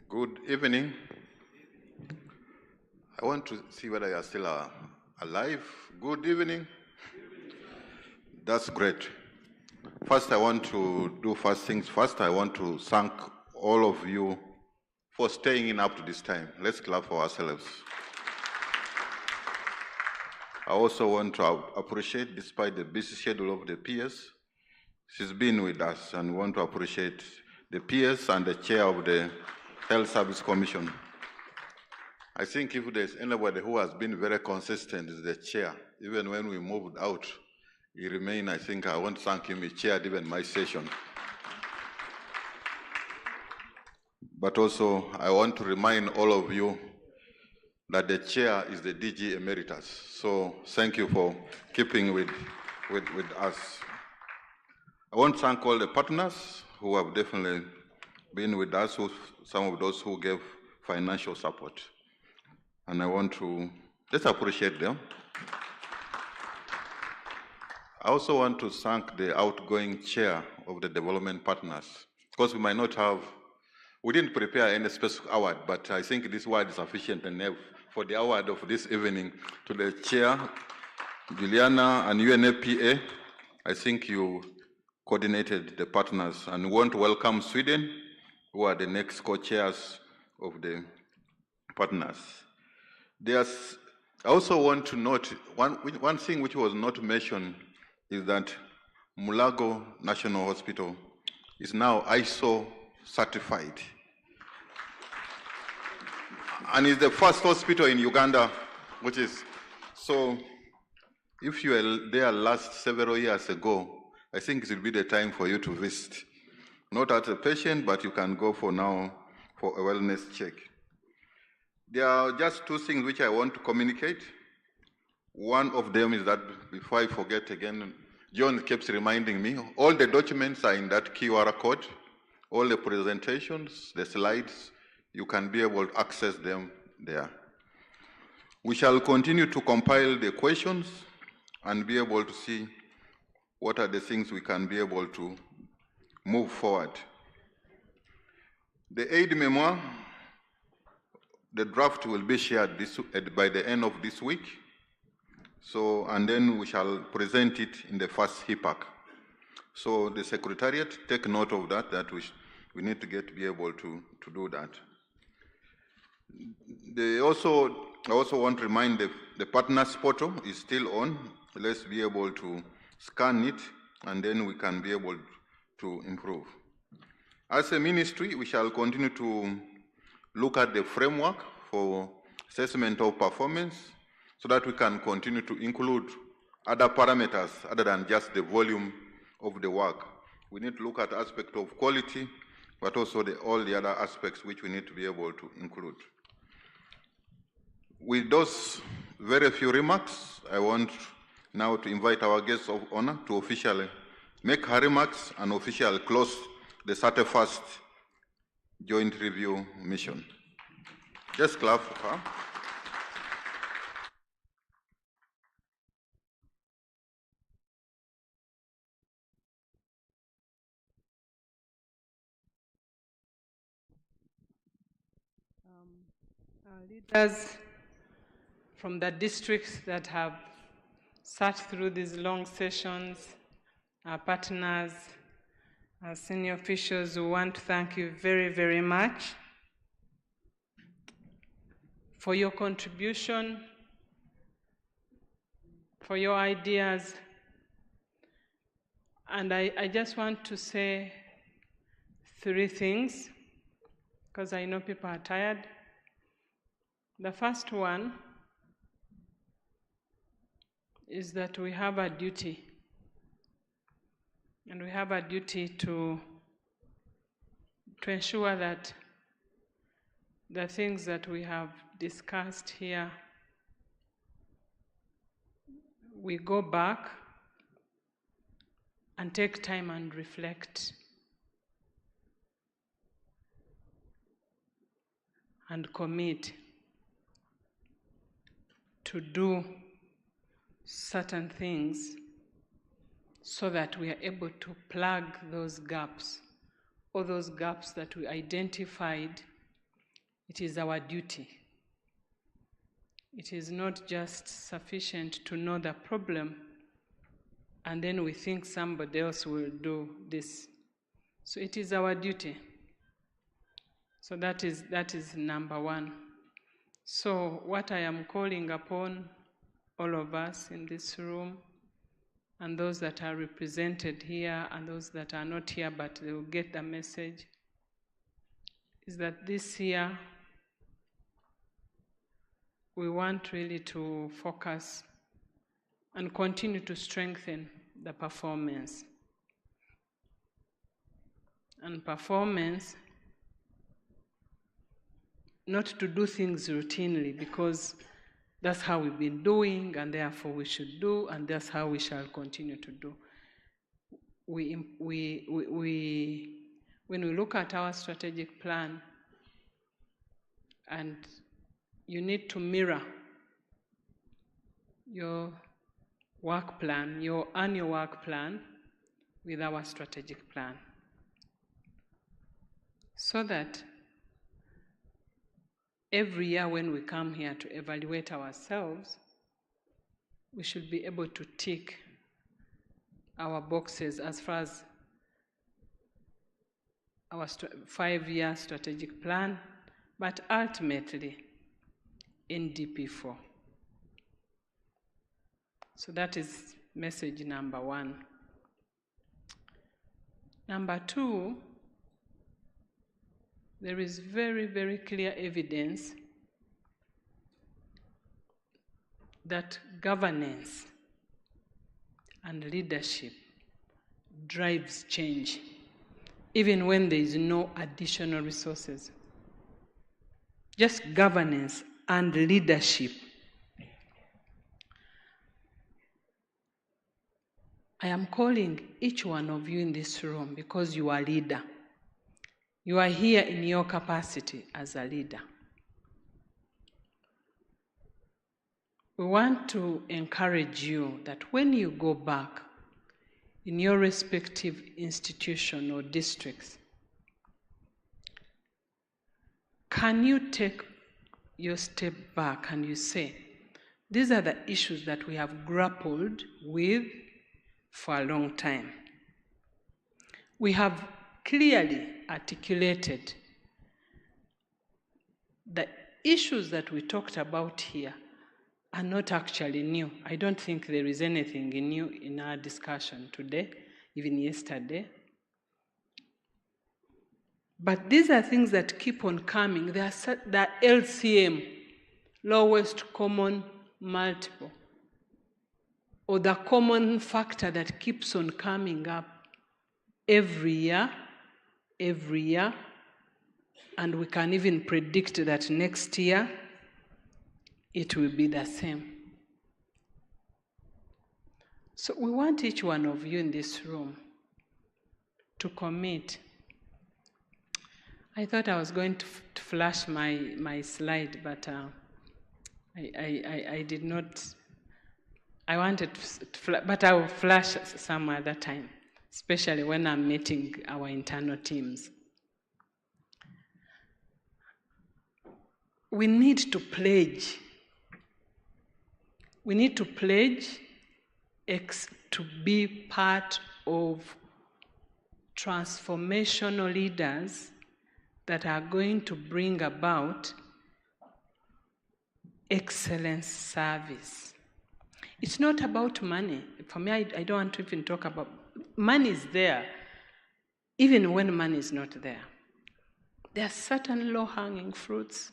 Good evening. I want to see whether you are still alive. Good evening. That's great. First, I want to do first things first. I want to thank all of you for staying in up to this time. Let's clap for ourselves. I also want to appreciate, despite the busy schedule of the PS, she's been with us, and we want to appreciate the PS and the chair of the Health Service Commission. I think if there's anybody who has been very consistent, is the chair. Even when we moved out, he remained, I think I want to thank him, he chaired even my session. But also, I want to remind all of you that the chair is the DG Emeritus. So thank you for keeping with us. I want to thank all the partners who have definitely been with us, some of those who gave financial support. And I want to just appreciate them. I also want to thank the outgoing chair of the development partners, because we might not have, we didn't prepare any specific award, but I think this award is sufficient enough for the award of this evening to the chair, Juliana, and UNFPA. I think you coordinated the partners, and we want to welcome Sweden, who are the next co-chairs of the partners. I also want to note one thing which was not mentioned is that Mulago National Hospital is now ISO certified. And it's the first hospital in Uganda, which is, so if you were there last several years ago, I think it will be the time for you to visit. Not as a patient, but you can go for now for a wellness check. There are just two things which I want to communicate. One of them is that, before I forget again, John keeps reminding me, all the documents are in that QR code, all the presentations, the slides, you can be able to access them there. We shall continue to compile the questions and be able to see what are the things we can be able to move forward. The aid memoir, the draft will be shared by the end of this week. So, and then we shall present it in the first HIPAC. So the Secretariat, take note of that, we need to be able to do that. I also want to remind the partners portal is still on. Let's be able to scan it, and then we can be able to improve. As a ministry, we shall continue to look at the framework for assessment of performance so that we can continue to include other parameters other than just the volume of the work. We need to look at aspect of quality, but also all the other aspects which we need to be able to include. With those very few remarks, I want now to invite our guest of honor to officially make her remarks and officially close the 31st Joint Review Mission. Just clap for her. Our leaders from the districts that have sat through these long sessions, our partners, our senior officials, we want to thank you very, very much for your contribution, for your ideas. And I just want to say 3 things, because I know people are tired. The first one is that we have a duty, and we have a duty to ensure that the things that we have discussed here, we go back and take time and reflect and commit to do certain things so that we are able to plug those gaps, all those gaps that we identified. It is our duty. It is not just sufficient to know the problem and then we think somebody else will do this. So it is our duty. So that is number one. So what I am calling upon all of us in this room, and those that are represented here and those that are not here but they will get the message, is that this year we want really to focus and continue to strengthen the performance. And performance not to do things routinely, because that's how we've been doing, and therefore we should do, and that's how we shall continue to do. When we look at our strategic plan, and you need to mirror your work plan, your annual work plan, with our strategic plan, so that every year when we come here to evaluate ourselves, we should be able to tick our boxes as far as our 5-year strategic plan, but ultimately NDP4. So that is message number 1. Number 2, there is very, very clear evidence that governance and leadership drives change, even when there is no additional resources. Just governance and leadership. I am calling each one of you in this room because you are a leader. You are here in your capacity as a leader. We want to encourage you that when you go back in your respective institution or districts, can you take your step back and you say, these are the issues that we have grappled with for a long time. We have clearly articulated the issues that we talked about here are not actually new. I don't think there is anything new in our discussion today, even yesterday. But these are things that keep on coming. They are the LCM, lowest common multiple, or the common factor that keeps on coming up every year, and we can even predict that next year it will be the same. So we want each one of you in this room to commit. I thought I was going to flash my slide, but I did not. I wanted to, but I will flash some other time, especially when I'm meeting our internal teams. We need to pledge. We need to pledge to be part of transformational leaders that are going to bring about excellence service. It's not about money. For me, I don't want to even talk about money. Is there, even when money is not there. There are certain low-hanging fruits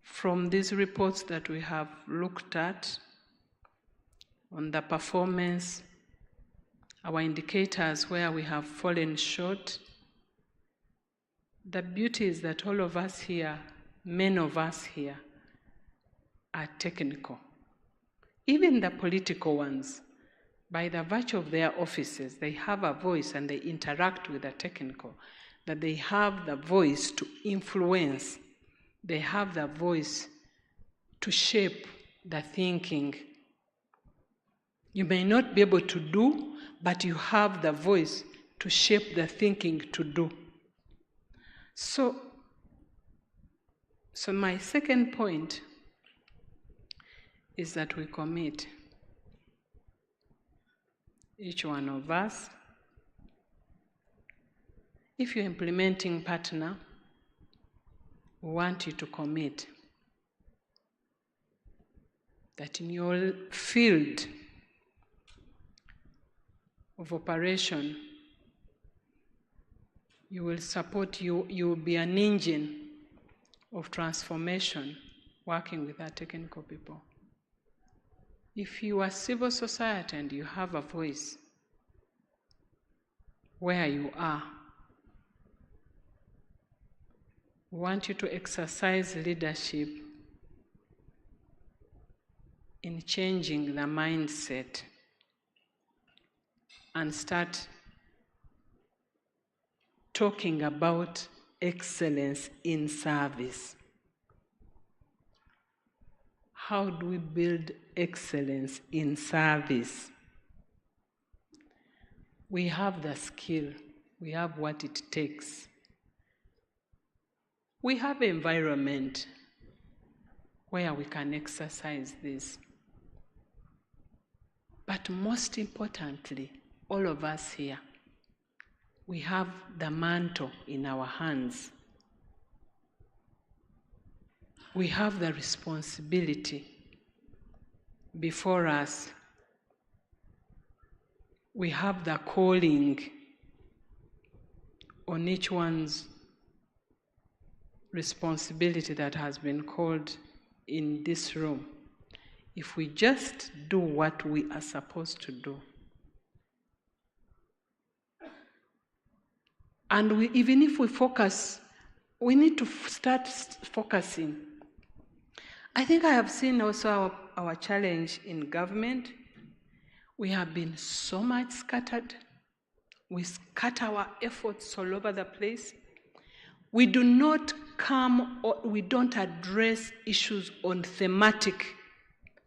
from these reports that we have looked at on the performance, our indicators where we have fallen short. The beauty is that all of us here, many of us here, are technical. Even the political ones, by the virtue of their offices, they have a voice and they interact with the technical, that they have the voice to influence, they have the voice to shape the thinking. You may not be able to do, but you have the voice to shape the thinking to do. So my second point is that we commit, each one of us. If you're implementing partner, we want you to commit that in your field of operation, you will support, you will be an engine of transformation working with our technical people. If you are civil society and you have a voice where you are, We want you to exercise leadership in changing the mindset and start talking about excellence in service. How do we build excellence in service? We have the skill, we have what it takes. We have an environment where we can exercise this. But most importantly, all of us here, we have the mantle in our hands. We have the responsibility before us. We have the calling on each one's responsibility that has been called in this room. If we just do what we are supposed to do, and even if we focus, we need to start focusing. I think I have seen also our challenge in government. We have been so much scattered. We scatter our efforts all over the place. We do not we don't address issues on thematic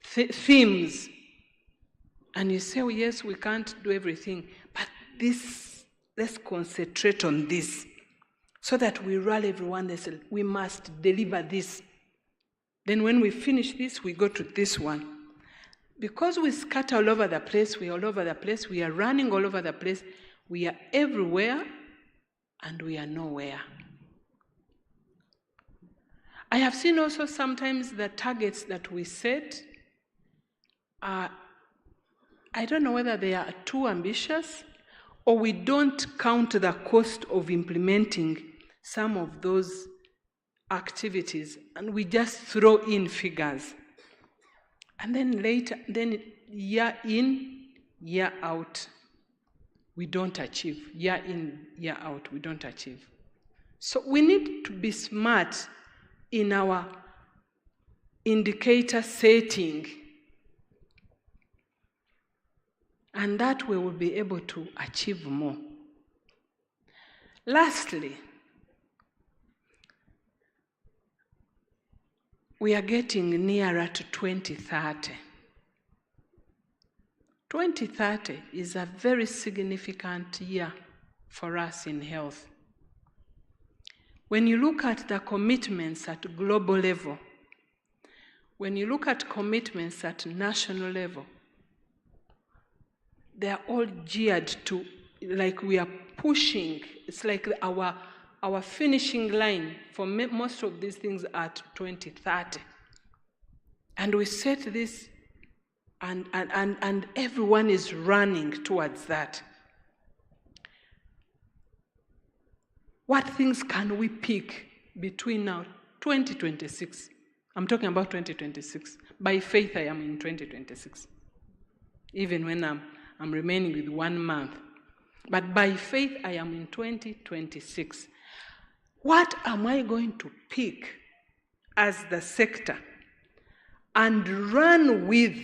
themes. And you say, oh, yes, we can't do everything, but let's concentrate on this so that we rally everyone. They say, we must deliver this. Then when we finish this, we go to this one. Because we scatter all over the place, we are running all over the place, we are everywhere and we are nowhere. I have seen also sometimes the targets that we set are, I don't know whether they are too ambitious or we don't count the cost of implementing some of those activities and we just throw in figures. And then later, year in, year out, we don't achieve. Year in, year out, we don't achieve. So we need to be smart in our indicator setting. And that way we'll be able to achieve more. Lastly, we are getting nearer to 2030. 2030 is a very significant year for us in health. When you look at the commitments at global level, when you look at commitments at national level, they are all geared to, like we are pushing, it's like our finishing line for most of these things at 2030. And we set this, and everyone is running towards that. What things can we pick between now, 2026? I'm talking about 2026. By faith, I am in 2026. Even when I'm remaining with 1 month. But by faith, I am in 2026. What am I going to pick as the sector and run with,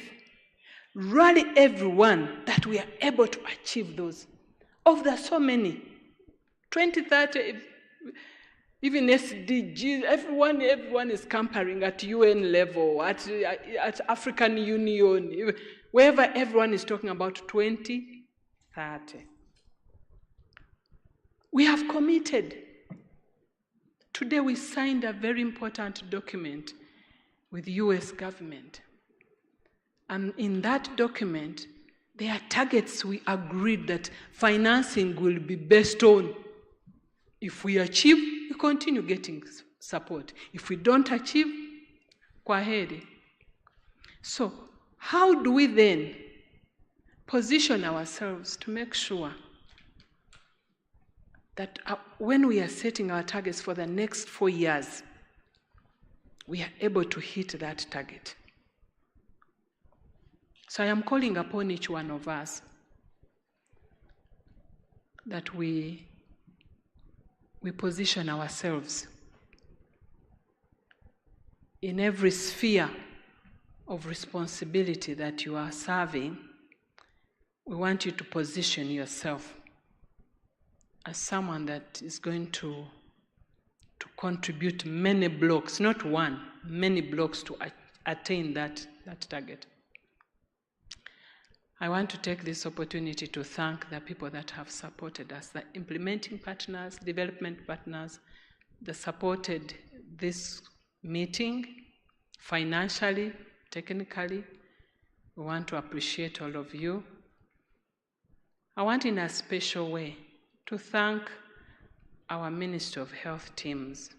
rally everyone that we are able to achieve those? Of the so many, 2030, even SDGs, everyone is comparing at UN level, at African Union, wherever everyone is talking about 2030. We have committed. Today we signed a very important document with the US government. And in that document, there are targets we agreed that financing will be based on. If we achieve, we continue getting support. If we don't achieve, kwaheri. So, how do we then position ourselves to make sure that when we are setting our targets for the next 4 years, we are able to hit that target? So I am calling upon each one of us that we position ourselves in every sphere of responsibility that you are serving, we want you to position yourself as someone that is going to contribute many blocks, not one, many blocks to attain that target. I want to take this opportunity to thank the people that have supported us, the implementing partners, development partners that supported this meeting financially, technically. We want to appreciate all of you. I want in a special way to thank our Ministry of Health teams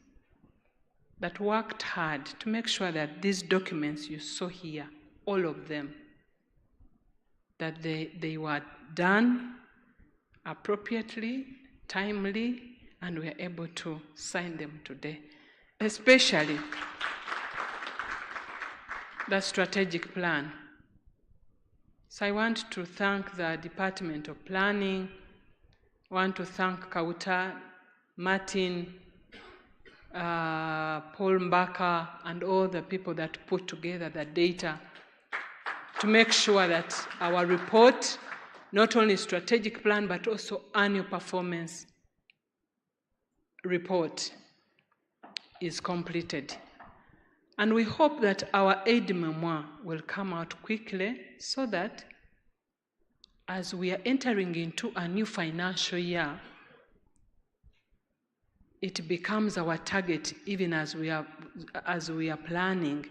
that worked hard to make sure that these documents you saw here, all of them, that they were done appropriately, timely, and we are able to sign them today. Especially the strategic plan. So I want to thank the Department of Planning. I want to thank Kauta, Martin, Paul Mbaka, and all the people that put together the data to make sure that our report, not only strategic plan, but also annual performance report is completed. And we hope that our aide memoir will come out quickly so that as we are entering into a new financial year, it becomes our target, even as we are planning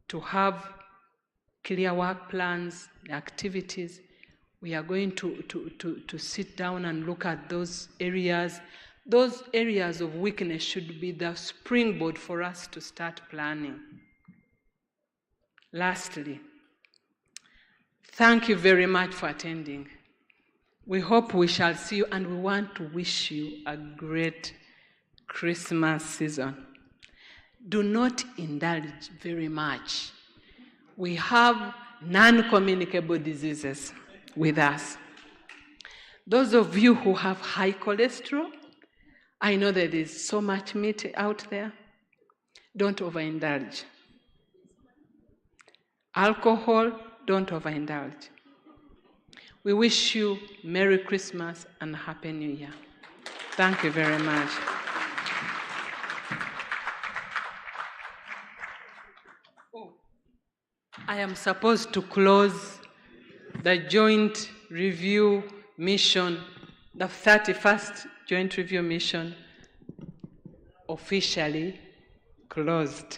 to have clear work plans, activities. We are going to sit down and look at those areas. Those areas of weakness should be the springboard for us to start planning. Lastly, thank you very much for attending. We hope we shall see you, and we want to wish you a great Christmas season. Do not indulge very much. We have non-communicable diseases with us. Those of you who have high cholesterol, I know that there's so much meat out there. Don't overindulge. Alcohol, don't overindulge. We wish you Merry Christmas and Happy New Year. Thank you very much. I am supposed to close the joint review mission, the 31st joint review mission, officially closed.